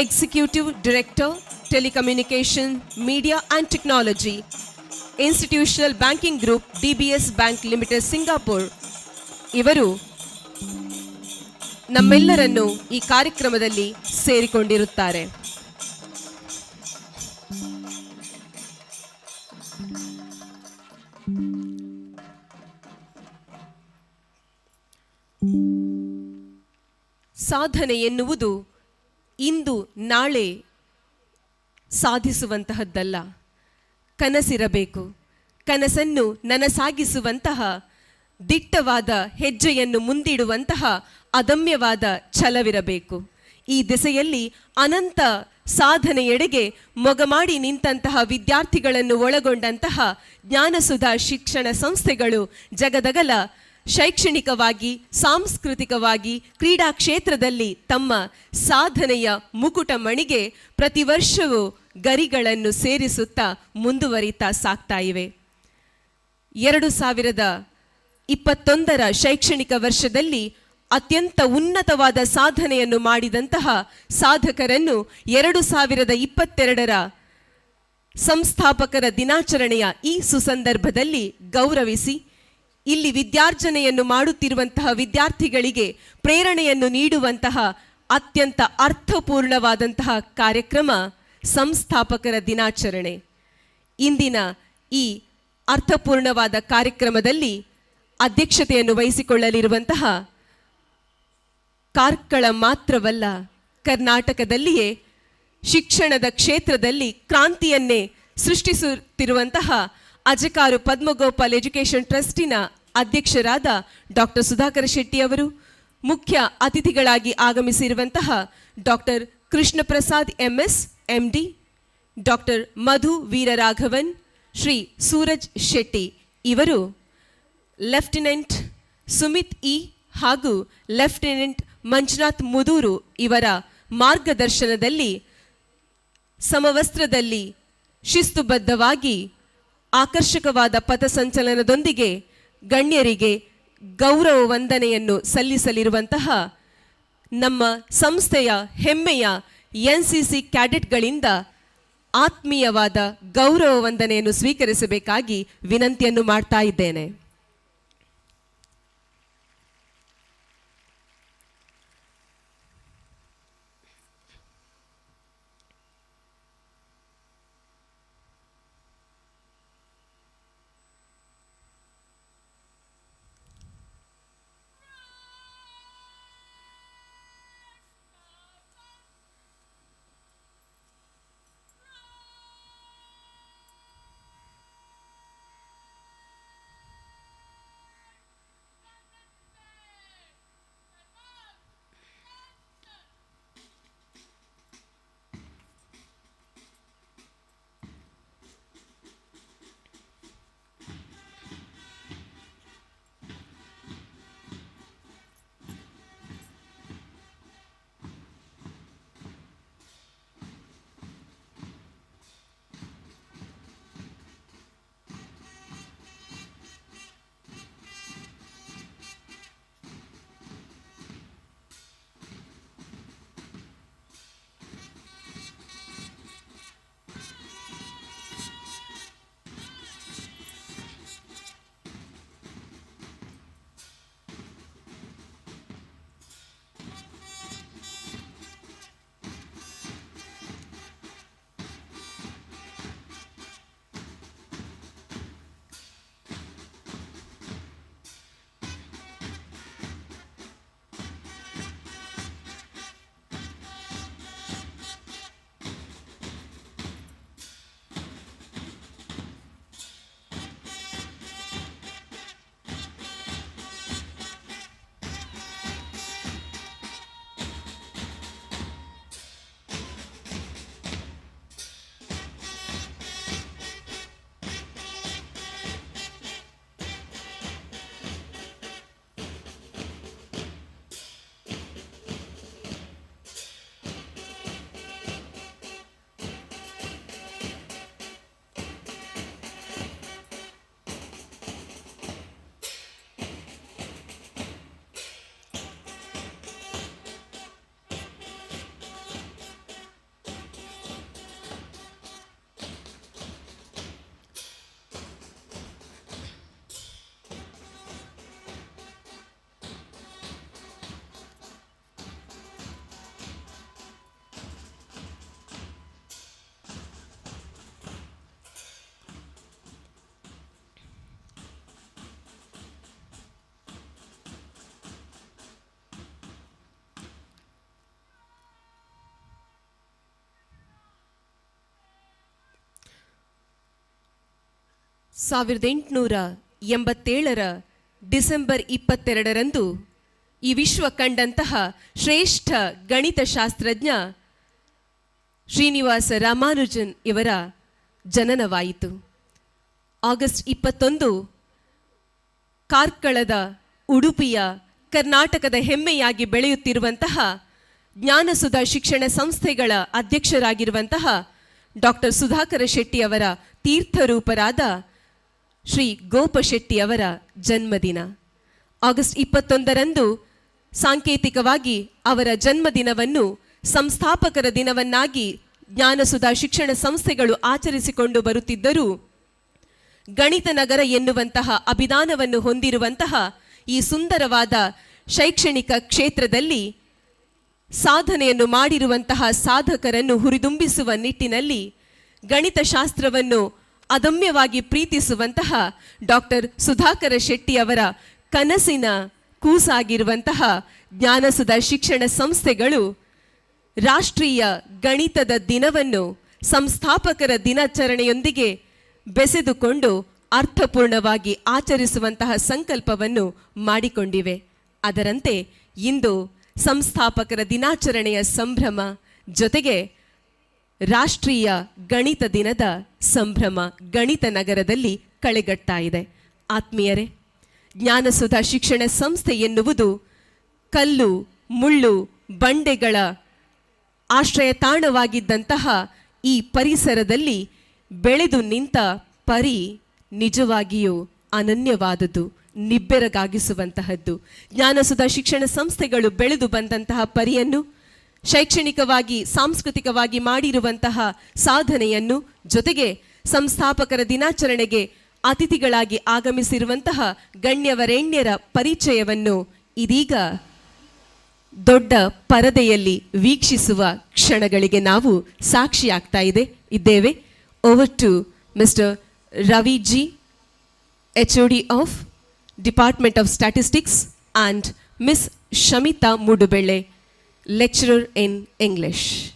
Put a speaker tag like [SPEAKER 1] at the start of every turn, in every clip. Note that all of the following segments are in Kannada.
[SPEAKER 1] Executive Director, Telecommunication, Media and Technology, Institutional Banking Group, DBS Bank Limited, Singapore. ಇವರು ನಮ್ಮೆಲ್ಲರನ್ನು ಈ ಕಾರ್ಯಕ್ರಮದಲ್ಲಿ ಸೇರಿಕೊಂಡಿರುತ್ತಾರೆ. ಸಾಧನೆ ಎನ್ನುವುದು ಇಂದು ನಾಳೆ ಸಾಧಿಸುವಂತಹದ್ದಲ್ಲ. ಕನಸಿರಬೇಕು. ಕನಸನ್ನು ನನಸಾಗಿಸುವಂತಹ ದಿಟ್ಟವಾದ ಹೆಜ್ಜೆಯನ್ನು ಮುಂದಿಡುವಂತಹ ಅದಮ್ಯವಾದ ಛಲವಿರಬೇಕು. ಈ ದಿಸೆಯಲ್ಲಿ ಅನಂತ ಸಾಧನೆಯೆಡೆಗೆ ಮೊಗಮಾಡಿ ನಿಂತಹ ವಿದ್ಯಾರ್ಥಿಗಳನ್ನು ಒಳಗೊಂಡಂತಹ ಜ್ಞಾನಸುಧಾ ಶಿಕ್ಷಣ ಸಂಸ್ಥೆಗಳು ಜಗದಗಲ ಶೈಕ್ಷಣಿಕವಾಗಿ, ಸಾಂಸ್ಕೃತಿಕವಾಗಿ, ಕ್ರೀಡಾ ಕ್ಷೇತ್ರದಲ್ಲಿ ತಮ್ಮ ಸಾಧನೆಯ ಮುಕುಟ ಮಣಿಗೆ ಪ್ರತಿ ವರ್ಷವೂ ಗರಿಗಳನ್ನು ಸೇರಿಸುತ್ತಾ ಮುಂದುವರಿತಾ ಸಾಕ್ತಾ ಇವೆ. 2021 ಶೈಕ್ಷಣಿಕ ವರ್ಷದಲ್ಲಿ ಅತ್ಯಂತ ಉನ್ನತವಾದ ಸಾಧನೆಯನ್ನು ಮಾಡಿದಂತಹ ಸಾಧಕರನ್ನು 2022 ಸಂಸ್ಥಾಪಕರ ದಿನಾಚರಣೆಯ ಈ ಸುಸಂದರ್ಭದಲ್ಲಿ ಗೌರವಿಸಿ, ಇಲ್ಲಿ ವಿದ್ಯಾರ್ಜನೆಯನ್ನು ಮಾಡುತ್ತಿರುವಂತಹ ವಿದ್ಯಾರ್ಥಿಗಳಿಗೆ ಪ್ರೇರಣೆಯನ್ನು ನೀಡುವಂತಹ ಅತ್ಯಂತ ಅರ್ಥಪೂರ್ಣವಾದಂತಹ ಕಾರ್ಯಕ್ರಮ ಸಂಸ್ಥಾಪಕರ ದಿನಾಚರಣೆ. ಇಂದಿನ ಈ ಅರ್ಥಪೂರ್ಣವಾದ ಕಾರ್ಯಕ್ರಮದಲ್ಲಿ ಅಧ್ಯಕ್ಷತೆಯನ್ನು ವಹಿಸಿಕೊಳ್ಳಲಿರುವಂತಹ ಕಾರ್ಕಳ ಮಾತ್ರವಲ್ಲ, ಕರ್ನಾಟಕದಲ್ಲಿಯೇ ಶಿಕ್ಷಣದ ಕ್ಷೇತ್ರದಲ್ಲಿ ಕ್ರಾಂತಿಯನ್ನೇ ಸೃಷ್ಟಿಸುತ್ತಿರುವಂತಹ ಅಜಕಾರು ಪದ್ಮಗೋಪಾಲ್ ಎಜುಕೇಷನ್ ಟ್ರಸ್ಟಿನ ಅಧ್ಯಕ್ಷರಾದ ಡಾಕ್ಟರ್ ಸುಧಾಕರ ಶೆಟ್ಟಿ ಅವರು, ಮುಖ್ಯ ಅತಿಥಿಗಳಾಗಿ ಆಗಮಿಸಿರುವಂತಹ doctor Krishna Prasad MS MD, doctor Madhu Veeraraghavan, Shri Suraj Shetty ಇವರು, ಲೆಫ್ಟಿನೆಂಟ್ ಸುಮಿತ್ ಇ ಹಾಗೂ ಲೆಫ್ಟಿನೆಂಟ್ ಮಂಜುನಾಥ್ ಮುದೂರು ಇವರ ಮಾರ್ಗದರ್ಶನದಲ್ಲಿ ಸಮವಸ್ತ್ರದಲ್ಲಿ ಶಿಸ್ತುಬದ್ಧವಾಗಿ ಆಕರ್ಷಕವಾದ ಪಥಸಂಚಲನದೊಂದಿಗೆ ಗಣ್ಯರಿಗೆ ಗೌರವ ವಂದನೆಯನ್ನು ಸಲ್ಲಿಸಲಿರುವಂತಹ ನಮ್ಮ ಸಂಸ್ಥೆಯ ಹೆಮ್ಮೆಯ NCC ಕ್ಯಾಡೆಟ್ಗಳಿಂದ ಆತ್ಮೀಯವಾದ ಗೌರವ ವಂದನೆಯನ್ನು ಸ್ವೀಕರಿಸಬೇಕಾಗಿ ವಿನಂತಿಯನ್ನು ಮಾಡ್ತಾ ಇದ್ದೇನೆ. 1887 ಡಿಸೆಂಬರ್ 22ರಂದು ಈ ವಿಶ್ವ ಕಂಡಂತಹ ಶ್ರೇಷ್ಠ ಗಣಿತಶಾಸ್ತ್ರಜ್ಞ ಶ್ರೀನಿವಾಸ ರಾಮಾನುಜನ್ ಇವರ ಜನನವಾಯಿತು. ಆಗಸ್ಟ್ 21 ಕಾರ್ಕಳದ ಉಡುಪಿಯ ಕರ್ನಾಟಕದ ಹೆಮ್ಮೆಯಾಗಿ ಬೆಳೆಯುತ್ತಿರುವಂತಹ ಜ್ಞಾನಸುಧಾ ಶಿಕ್ಷಣ ಸಂಸ್ಥೆಗಳ ಅಧ್ಯಕ್ಷರಾಗಿರುವಂತಹ ಡಾಕ್ಟರ್ ಸುಧಾಕರ ಶೆಟ್ಟಿ ಅವರ ತೀರ್ಥರೂಪರಾದ ಶ್ರೀ ಗೋಪ ಶೆಟ್ಟಿ ಅವರ ಜನ್ಮದಿನ. ಆಗಸ್ಟ್ 21ರಂದು ಸಾಂಕೇತಿಕವಾಗಿ ಅವರ ಜನ್ಮದಿನವನ್ನು ಸಂಸ್ಥಾಪಕರ ದಿನವನ್ನಾಗಿ ಜ್ಞಾನಸುಧಾ ಶಿಕ್ಷಣ ಸಂಸ್ಥೆಗಳು ಆಚರಿಸಿಕೊಂಡು ಬರುತ್ತಿದ್ದರೂ ಗಣಿತ ನಗರ ಎನ್ನುವಂತಹ ಅಭಿಧಾನವನ್ನು ಹೊಂದಿರುವಂತಹ ಈ ಸುಂದರವಾದ ಶೈಕ್ಷಣಿಕ ಕ್ಷೇತ್ರದಲ್ಲಿ ಸಾಧನೆಯನ್ನು ಮಾಡಿರುವಂತಹ ಸಾಧಕರನ್ನು ಹುರಿದುಂಬಿಸುವ ನಿಟ್ಟಿನಲ್ಲಿ ಗಣಿತಶಾಸ್ತ್ರವನ್ನು ಅದಮ್ಯವಾಗಿ ಪ್ರೀತಿಸುವಂತಹ ಡಾಕ್ಟರ್ ಸುಧಾಕರ ಶೆಟ್ಟಿ ಅವರ ಕನಸಿನ ಕೂಸಾಗಿರುವಂತಹ ಜ್ಞಾನಸುಧಾ ಶಿಕ್ಷಣ ಸಂಸ್ಥೆಗಳು ರಾಷ್ಟ್ರೀಯ ಗಣಿತದ ದಿನವನ್ನು ಸಂಸ್ಥಾಪಕರ ದಿನಾಚರಣೆಯೊಂದಿಗೆ ಬೆಸೆದುಕೊಂಡು ಅರ್ಥಪೂರ್ಣವಾಗಿ ಆಚರಿಸುವಂತಹ ಸಂಕಲ್ಪವನ್ನು ಮಾಡಿಕೊಂಡಿವೆ. ಅದರಂತೆ ಇಂದು ಸಂಸ್ಥಾಪಕರ ದಿನಾಚರಣೆಯ ಸಂಭ್ರಮ ಜೊತೆಗೆ ರಾಷ್ಟ್ರೀಯ ಗಣಿತ ದಿನದ ಸಂಭ್ರಮ ಗಣಿತ ನಗರದಲ್ಲಿ ಕಳೆಗಟ್ತಾ ಇದೆ. ಆತ್ಮೀಯರೇ, ಜ್ಞಾನಸುಧಾ ಶಿಕ್ಷಣ ಸಂಸ್ಥೆ ಎನ್ನುವುದು ಕಲ್ಲು ಮುಳ್ಳು ಬಂಡೆಗಳ ಆಶ್ರಯ ತಾಣವಾಗಿದ್ದಂತಹ ಈ ಪರಿಸರದಲ್ಲಿ ಬೆಳೆದು ನಿಂತ ಪರಿ ನಿಜವಾಗಿಯೂ ಅನನ್ಯವಾದದ್ದು, ನಿಬ್ಬೆರಗಾಗಿಸುವಂತಹದ್ದು. ಜ್ಞಾನಸುಧಾ ಶಿಕ್ಷಣ ಸಂಸ್ಥೆಗಳು ಬೆಳೆದು ಬಂದಂತಹ ಪರಿಯನ್ನು, ಶೈಕ್ಷಣಿಕವಾಗಿ ಸಾಂಸ್ಕೃತಿಕವಾಗಿ ಮಾಡಿರುವಂತಹ ಸಾಧನೆಯನ್ನು, ಜೊತೆಗೆ ಸಂಸ್ಥಾಪಕರ ದಿನಾಚರಣೆಗೆ ಅತಿಥಿಗಳಾಗಿ ಆಗಮಿಸಿರುವಂತಹ ಗಣ್ಯವರೇಣ್ಯರ ಪರಿಚಯವನ್ನು ಇದೀಗ ದೊಡ್ಡ ಪರದೆಯಲ್ಲಿ ವೀಕ್ಷಿಸುವ ಕ್ಷಣಗಳಿಗೆ ನಾವು ಸಾಕ್ಷಿಯಾಗ್ತಾ ಇದ್ದೇವೆ. Over to mister Ravi ji, HOD of department of statistics, and Miss Shamita Mudubelle, lecturer in English.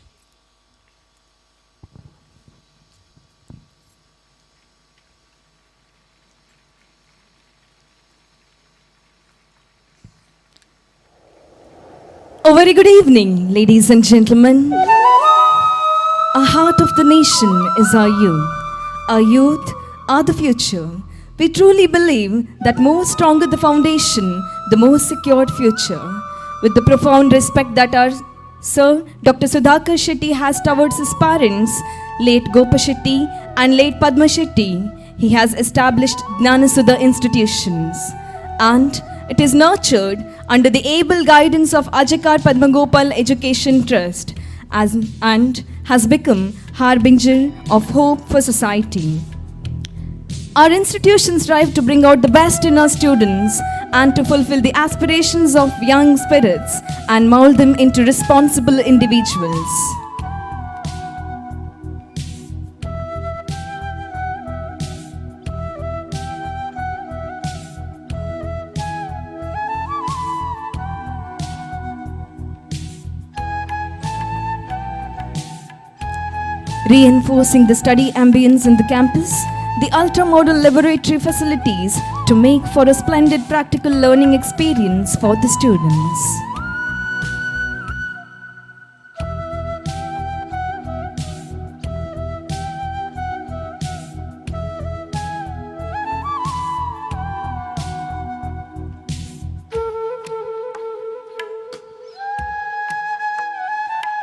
[SPEAKER 2] A very good evening, ladies and gentlemen. A heart of the nation is our youth. Our youth are the future. We truly believe that more stronger the foundation, the more secured future. With the profound respect that our Sir Dr. Sudhakar Shetty has towards his parents, late Gopa Shetty and late Padma Shetty, he has established JnanaSudha institutions, and it is nurtured under the able guidance of Ajakar Padmagopal Education Trust and has become harbinger of hope for society. Our institutions strive to bring out the best in our students and to fulfill the aspirations of young spirits and mold them into responsible individuals. Reinforcing the study ambience in the campus, the ultra-modern laboratory facilities to make for a splendid practical learning experience for the students.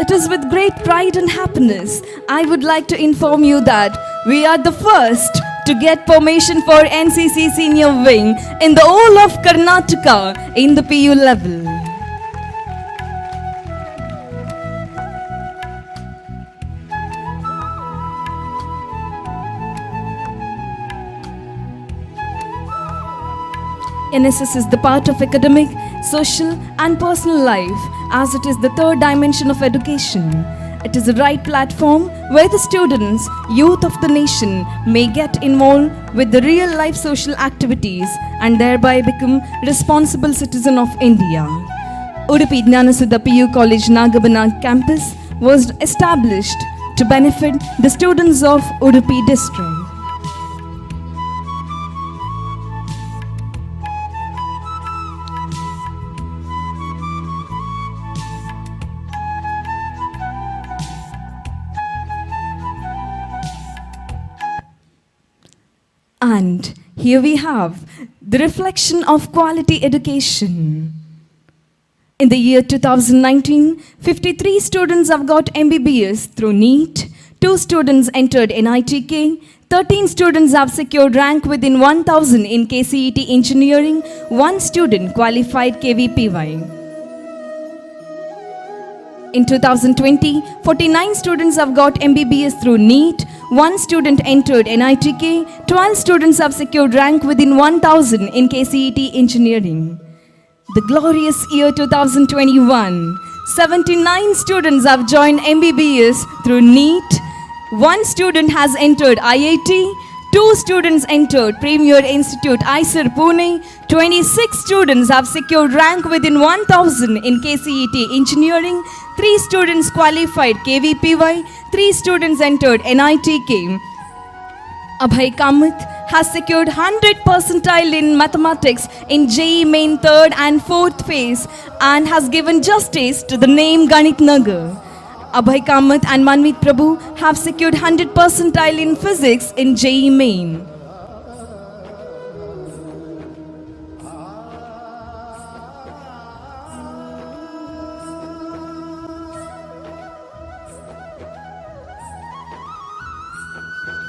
[SPEAKER 2] It is with great pride and happiness I would like to inform you that we are the first to get permission for NCC Senior Wing in the whole of Karnataka in the PU level. NSS is the part of academic, social and personal life, as it is the third dimension of education. It is the right platform where the students, youth of the nation may get involved with the real life social activities and thereby become responsible citizen of India. Udupi JnanaSudha PU College Nagabana campus was established to benefit the students of Udupi district. And here we have the reflection of quality education. In the year 2019, 53 students have got MBBS through NEET, 2 students entered NITK, 13 students have secured rank within 1000 in KCET Engineering, 1 student qualified KVPY. In 2020, 49 students have got MBBS through NEET, 1 student entered NITK, 12 students have secured rank within 1000 in KCET Engineering. The glorious year 2021, 79 students have joined MBBS through NEET, 1 student has entered IIT, 2 students entered Premier Institute ISER Pune, 26 students have secured rank within 1000 in KCET Engineering, 3 students qualified KVPY, 3 students entered NITK. Abhay Kamath has secured 100 percentile in mathematics in JEE Main 3rd and 4th phase and has given justice to the name Ganit Nagar. Abhay Kamath and Manmeet Prabhu have secured 100 percentile in physics in JEE Main.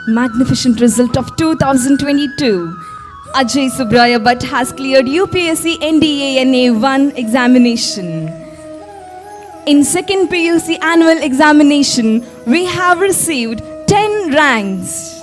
[SPEAKER 2] Magnificent result of 2022. Ajay Subraya Bhatt has cleared UPSC NDA NA1 examination. In second PUC annual examination, we have received 10 ranks.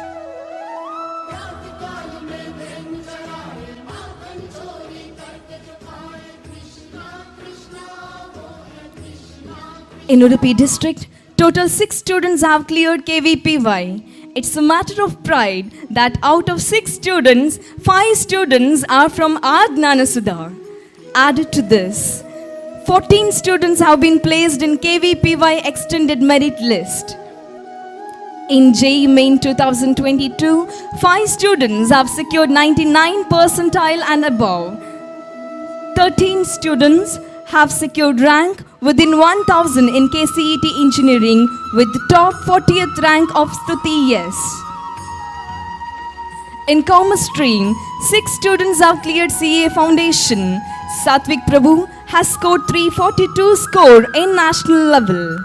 [SPEAKER 2] In Udupi district, total 6 students have cleared KVPY. It's a matter of pride that out of 6 students, 5 students are from our JnanaSudha. Added to this, 14 students have been placed in KVPY extended merit list. In JEE Main 2022, 5 students have secured 99 percentile and above. 13 students have secured rank within 1000 in KCET Engineering with the top 40th rank of Stuti Yes. In Commerce stream, 6 students have cleared CA Foundation. Satvik Prabhu has scored 342 score in national level.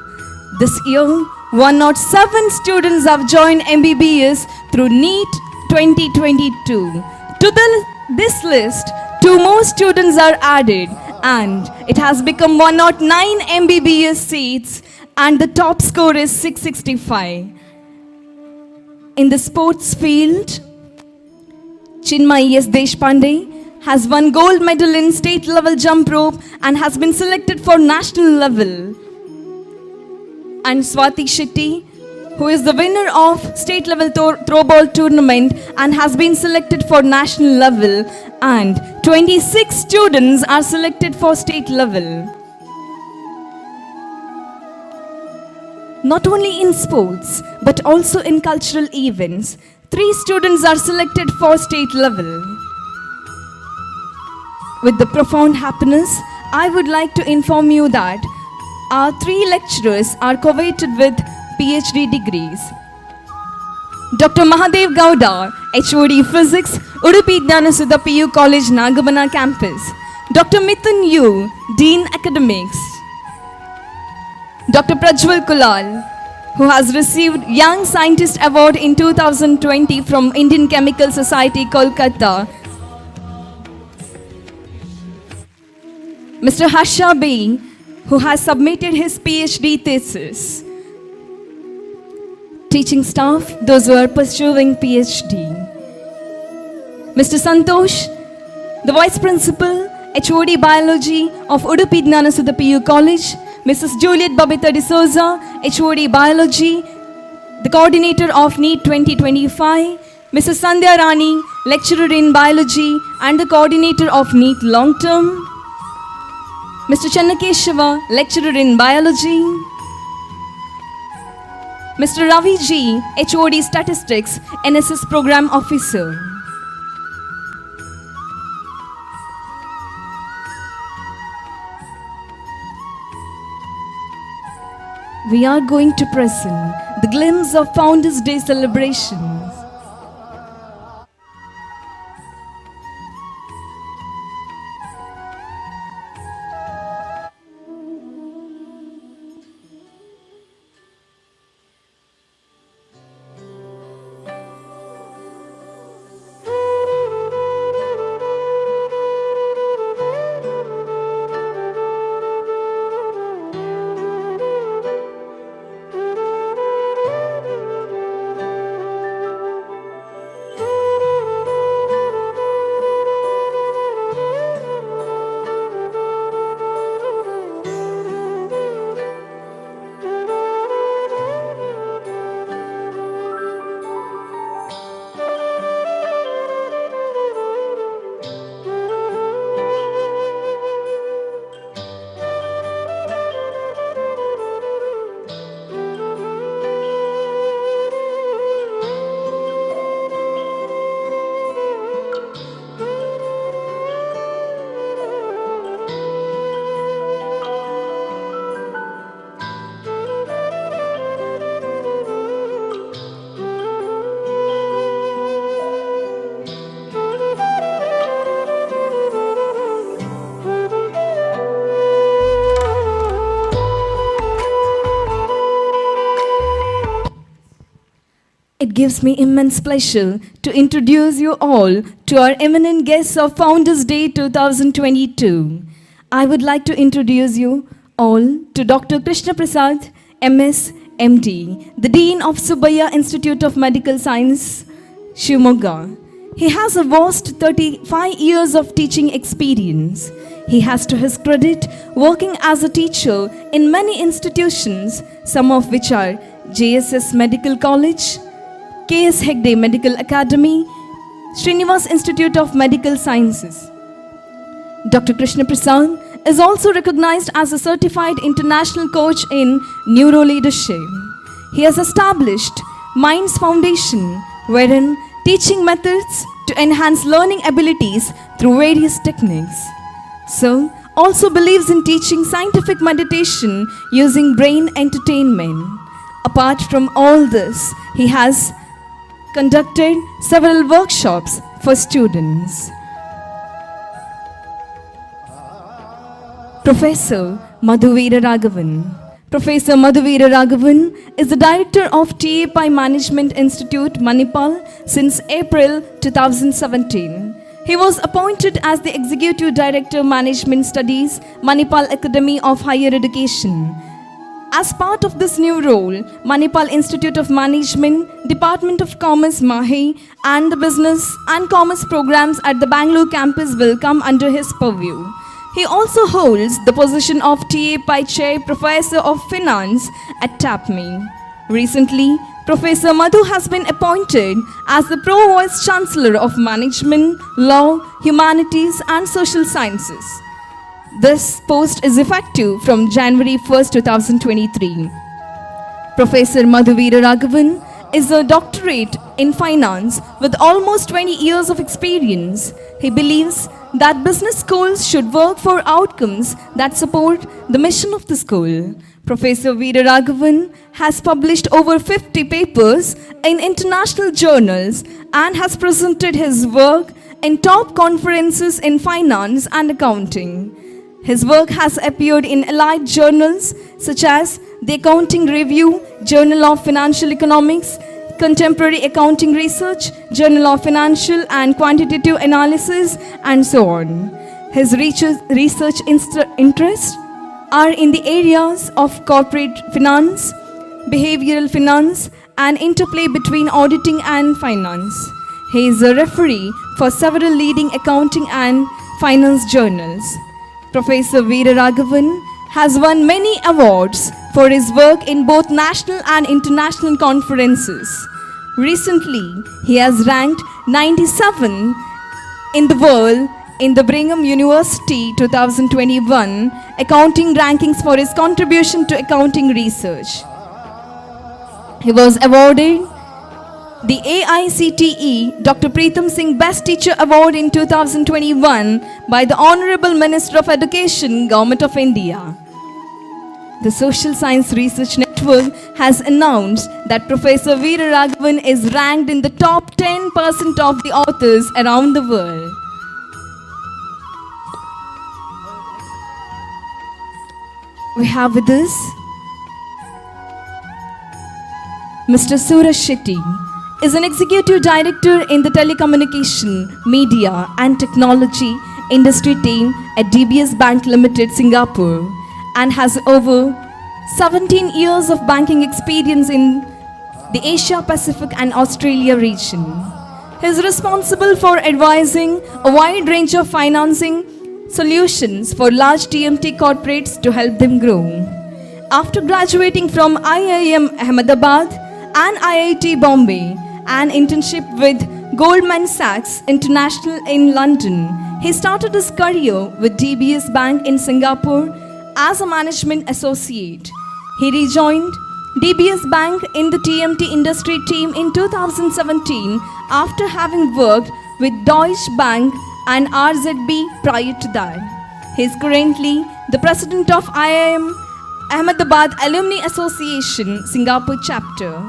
[SPEAKER 2] This year, 107 students have joined MBBS through NEET 2022. To this list, 2 more students are added and it has become 109 MBBS seats and the top score is 665. In the sports field, Chinmay S. Deshpande has won gold medal in state level jump rope and has been selected for national level. And Swati Shetty, who is the winner of state level throwball tournament and has been selected for national level, and 26 students are selected for state level. Not only in sports, but also in cultural events, 3 students are selected for state level. With the profound happiness, I would like to inform you that our 3 lecturers are coveted with PhD degrees. Dr. Mahadev Gowda, HOD Physics, Udupi JnanaSudha PU College, Nagabana Campus. Dr. Mithun Yu, Dean Academics. Dr. Prajwal Kulal, who has received Young Scientist Award in 2020 from Indian Chemical Society, Kolkata. Mr. Harsha B, who has submitted his PhD thesis. Teaching staff, those who are pursuing PhD. Mr. Santosh, the Vice Principal, HOD Biology of Udupi JnanaSudha PU College. Mrs. Juliet Babita D'Souza, HOD Biology, the Coordinator of NEET 2025. Mrs. Sandhya Rani, Lecturer in Biology and the Coordinator of NEET Long Term. Mr. Channakeshava, Lecturer in Biology. Mr. Ravi G, HOD Statistics, NSS Program Officer. We are going to present the glimpse of Founders' Day celebrations. It gives me immense pleasure to introduce you all to our eminent guests of Founders Day 2022. I would like to introduce you all to Dr. Krishna Prasad, MS, MD, the Dean of Subbaiah Institute of Medical Science, Shivamogga. He has a vast 35 years of teaching experience. He has to his credit working as a teacher in many institutions, some of which are JSS Medical College, KS Hegde Medical Academy, Srinivas Institute of Medical Sciences. Dr. Krishna Prasad is also recognized as a certified international coach in neuroleadership. He has established Minds Foundation, wherein teaching methods to enhance learning abilities through various techniques. So, also believes in teaching scientific meditation using brain entertainment. Apart from all this, he has conducted several workshops for students. Professor Madhuvira Raghavan. Professor Madhuvira Raghavan is the director of TAPI Management Institute, Manipal, since April 2017. He was appointed as the Executive Director Management Studies, Manipal Academy of Higher Education. As part of this new role, Manipal Institute of Management, Department of Commerce, Mahi, and the Business and Commerce programs at the Bangalore campus will come under his purview. He also holds the position of TAPI Chair Professor of Finance at TAPME. Recently, Professor Madhu has been appointed as the Pro-Vice Chancellor of Management, Law, Humanities and Social Sciences. This post is effective from January 1st, 2023. Professor Madhuvira Raghavan is a doctorate in finance with almost 20 years of experience. He believes that business schools should work for outcomes that support the mission of the school. Professor Veera Raghavan has published over 50 papers in international journals and has presented his work in top conferences in finance and accounting. His work has appeared in allied journals such as the Accounting Review, Journal of Financial Economics, Contemporary Accounting Research, Journal of Financial and Quantitative Analysis, and so on. His research interests are in the areas of corporate finance, behavioral finance, and interplay between auditing and finance. He is a referee for several leading accounting and finance journals. Professor Veera Raghavan has won many awards for his work in both national and international conferences. Recently, he has ranked 97 in the world in the Brigham University 2021 accounting rankings for his contribution to accounting research. He was awarded the AICTE Dr. Preetham Singh Best Teacher Award in 2021 by the Honorable Minister of Education, Government of India. The Social Science Research Network has announced that Professor Veera Raghavan is ranked in the top 10% of the authors around the world. We have with us Mr. Suraj Shetty is an Executive Director in the Telecommunication, Media and Technology Industry team at DBS Bank Limited, Singapore, and has over 17 years of banking experience in the Asia Pacific and Australia region. He is responsible for advising a wide range of financing solutions for large TMT corporates to help them grow. After graduating from IIM Ahmedabad and IIT Bombay, an internship with Goldman Sachs International in London, he started his career with DBS Bank in Singapore as a management associate. He rejoined DBS Bank in the TMT industry team in 2017 after having worked with Deutsche Bank and RZB prior to that. He is currently the president of IIM Ahmedabad Alumni Association Singapore chapter.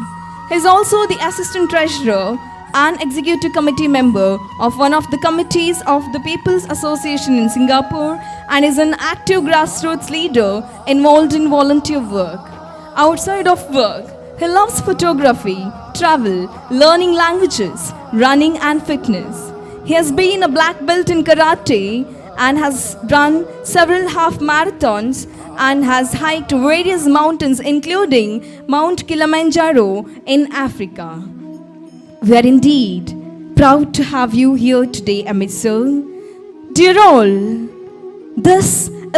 [SPEAKER 2] He is also the assistant treasurer and executive committee member of one of the committees of the People's Association in Singapore and is an active grassroots leader involved in volunteer work. Outside of work, he loves photography, travel, learning languages, running and fitness. He has been a black belt in karate and has run several half marathons and has hiked various mountains including Mount Kilimanjaro in Africa. We are indeed proud to have you here today, Amiso. Dear all, this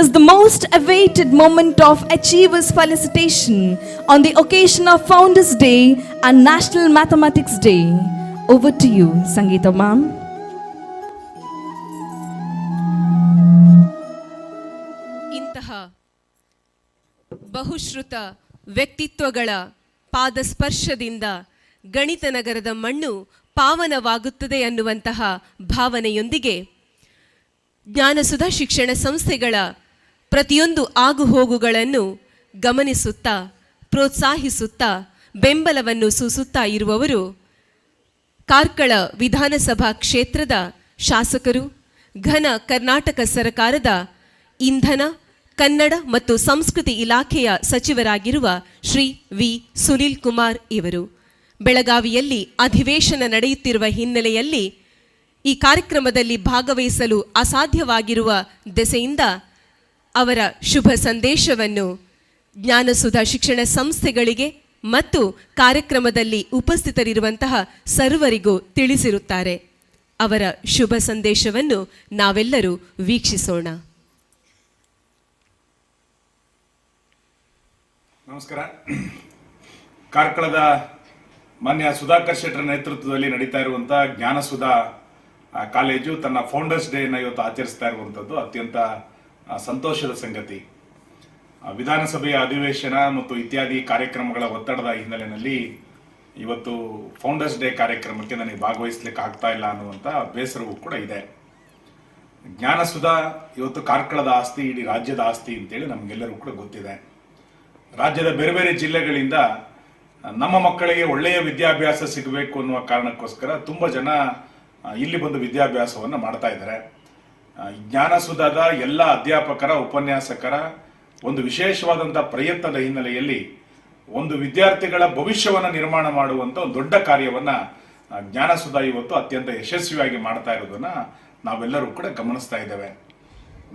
[SPEAKER 2] is the most awaited moment of Achievers Felicitation on the occasion of Founders Day and National Mathematics Day. Over to you, Sangeeta ma'am.
[SPEAKER 1] ಇಂತಹ ಬಹುಶ್ರುತ ವ್ಯಕ್ತಿತ್ವಗಳ ಪಾದಸ್ಪರ್ಶದಿಂದ ಗಣಿತ ನಗರದ ಮಣ್ಣು ಪಾವನವಾಗುತ್ತದೆ ಅನ್ನುವಂತಹ ಭಾವನೆಯೊಂದಿಗೆ ಜ್ಞಾನಸುಧಾ ಶಿಕ್ಷಣ ಸಂಸ್ಥೆಗಳ ಪ್ರತಿಯೊಂದು ಆಗುಹೋಗುಗಳನ್ನು ಗಮನಿಸುತ್ತಾ ಪ್ರೋತ್ಸಾಹಿಸುತ್ತಾ ಬೆಂಬಲವನ್ನು ಸೂಸುತ್ತಾ ಇರುವವರು ಕಾರ್ಕಳ ವಿಧಾನಸಭಾ ಕ್ಷೇತ್ರದ ಶಾಸಕರು, ಘನ ಕರ್ನಾಟಕ ಸರ್ಕಾರದ ಇಂಧನ, ಕನ್ನಡ ಮತ್ತು ಸಂಸ್ಕೃತಿ ಇಲಾಖೆಯ ಸಚಿವರಾಗಿರುವ ಶ್ರೀ ವಿ ಸುನೀಲ್ ಕುಮಾರ್ ಇವರು. ಬೆಳಗಾವಿಯಲ್ಲಿ ಅಧಿವೇಶನ ನಡೆಯುತ್ತಿರುವ ಹಿನ್ನೆಲೆಯಲ್ಲಿ ಈ ಕಾರ್ಯಕ್ರಮದಲ್ಲಿ ಭಾಗವಹಿಸಲು ಅಸಾಧ್ಯವಾಗಿರುವ ದೆಸೆಯಿಂದ ಅವರ ಶುಭ ಸಂದೇಶವನ್ನು ಜ್ಞಾನಸುಧಾ ಶಿಕ್ಷಣ ಸಂಸ್ಥೆಗಳಿಗೆ ಮತ್ತು ಕಾರ್ಯಕ್ರಮದಲ್ಲಿ ಉಪಸ್ಥಿತರಿರುವಂತಹ ಸರ್ವರಿಗೂ ತಿಳಿಸಿರುತ್ತಾರೆ. ಅವರ ಶುಭ ಸಂದೇಶವನ್ನು ನಾವೆಲ್ಲರೂ ವೀಕ್ಷಿಸೋಣ.
[SPEAKER 3] ನಮಸ್ಕಾರ. ಕಾರ್ಕಳದ ಮಾನ್ಯ ಸುಧಾಕರ್ ಶೆಟ್ಟರ ನೇತೃತ್ವದಲ್ಲಿ ನಡೀತಾ ಇರುವಂತಹ ಜ್ಞಾನಸುಧಾ ಕಾಲೇಜು ತನ್ನ ಫೌಂಡರ್ಸ್ ಡೇ ಇವತ್ತು ಆಚರಿಸ್ತಾ ಇರುವಂಥದ್ದು ಅತ್ಯಂತ ಸಂತೋಷದ ಸಂಗತಿ. ವಿಧಾನಸಭೆಯ ಅಧಿವೇಶನ ಮತ್ತು ಇತ್ಯಾದಿ ಕಾರ್ಯಕ್ರಮಗಳ ಒತ್ತಡದ ಹಿನ್ನೆಲೆಯಲ್ಲಿ ಇವತ್ತು ಫೌಂಡರ್ಸ್ ಡೇ ಕಾರ್ಯಕ್ರಮಕ್ಕೆ ನನಗೆ ಭಾಗವಹಿಸ್ಲಿಕ್ಕೆ ಆಗ್ತಾ ಇಲ್ಲ ಅನ್ನುವಂಥ ಬೇಸರವೂ ಕೂಡ ಇದೆ. ಜ್ಞಾನಸುಧಾ ಇವತ್ತು ಕಾರ್ಕಳದ ಆಸ್ತಿ, ಇಡೀ ರಾಜ್ಯದ ಆಸ್ತಿ ಅಂತೇಳಿ ನಮಗೆಲ್ಲರಿಗೂ ಕೂಡ ಗೊತ್ತಿದೆ. ರಾಜ್ಯದ ಬೇರೆ ಬೇರೆ ಜಿಲ್ಲೆಗಳಿಂದ ನಮ್ಮ ಮಕ್ಕಳಿಗೆ ಒಳ್ಳೆಯ ವಿದ್ಯಾಭ್ಯಾಸ ಸಿಗಬೇಕು ಅನ್ನುವ ಕಾರಣಕ್ಕೋಸ್ಕರ ತುಂಬ ಜನ ಇಲ್ಲಿ ಬಂದು ವಿದ್ಯಾಭ್ಯಾಸವನ್ನು ಮಾಡ್ತಾ ಇದ್ದಾರೆ. ಜ್ಞಾನಸುಧಾದ ಎಲ್ಲ ಅಧ್ಯಾಪಕರ, ಉಪನ್ಯಾಸಕರ ಒಂದು ವಿಶೇಷವಾದಂಥ ಪ್ರಯತ್ನದ ಹಿನ್ನೆಲೆಯಲ್ಲಿ ಒಂದು ವಿದ್ಯಾರ್ಥಿಗಳ ಭವಿಷ್ಯವನ್ನು ನಿರ್ಮಾಣ ಮಾಡುವಂಥ ಒಂದು ದೊಡ್ಡ ಕಾರ್ಯವನ್ನು ಜ್ಞಾನಸುಧಾ ಇವತ್ತು ಅತ್ಯಂತ ಯಶಸ್ವಿಯಾಗಿ ಮಾಡ್ತಾ ಇರೋದನ್ನ ನಾವೆಲ್ಲರೂ ಕೂಡ ಗಮನಿಸ್ತಾ ಇದ್ದೇವೆ.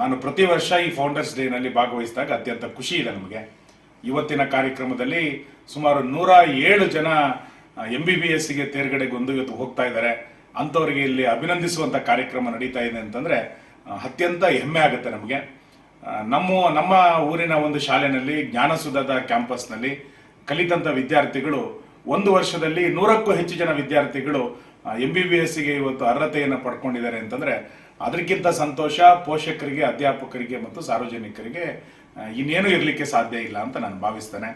[SPEAKER 3] ನಾನು ಪ್ರತಿ ವರ್ಷ ಈ ಫೌಂಡರ್ಸ್ ಡೇನಲ್ಲಿ ಭಾಗವಹಿಸಿದಾಗ ಅತ್ಯಂತ ಖುಷಿ ಇದೆ ನಮಗೆ. ಇವತ್ತಿನ ಕಾರ್ಯಕ್ರಮದಲ್ಲಿ ಸುಮಾರು 107 ಜನ MBBSಗೆ ತೇರ್ಗಡೆಗೊಂಡು ಇವತ್ತು ಹೋಗ್ತಾ ಇದ್ದಾರೆ. ಅಂಥವರಿಗೆ ಇಲ್ಲಿ ಅಭಿನಂದಿಸುವಂಥ ಕಾರ್ಯಕ್ರಮ ನಡೀತಾ ಇದೆ ಅಂತಂದರೆ ಅತ್ಯಂತ ಹೆಮ್ಮೆ ಆಗುತ್ತೆ ನಮಗೆ. ನಮ್ಮ ಊರಿನ ಒಂದು ಶಾಲೆಯಲ್ಲಿ ಜ್ಞಾನಸುಧಾದ ಕ್ಯಾಂಪಸ್ನಲ್ಲಿ ಕಲಿತಂಥ ವಿದ್ಯಾರ್ಥಿಗಳು ಒಂದು ವರ್ಷದಲ್ಲಿ 100ಕ್ಕೂ ಹೆಚ್ಚು ಜನ ವಿದ್ಯಾರ್ಥಿಗಳು MBBSಗೆ ಇವತ್ತು ಅರ್ಹತೆಯನ್ನು ಪಡ್ಕೊಂಡಿದ್ದಾರೆ ಅಂತಂದರೆ ಅದಕ್ಕಿಂತ ಸಂತೋಷ ಪೋಷಕರಿಗೆ, ಅಧ್ಯಾಪಕರಿಗೆ ಮತ್ತು ಸಾರ್ವಜನಿಕರಿಗೆ ಇನ್ನೇನು ಇರಲಿಕ್ಕೆ ಸಾಧ್ಯ ಇಲ್ಲ ಅಂತ ನಾನು ಭಾವಿಸ್ತೇನೆ.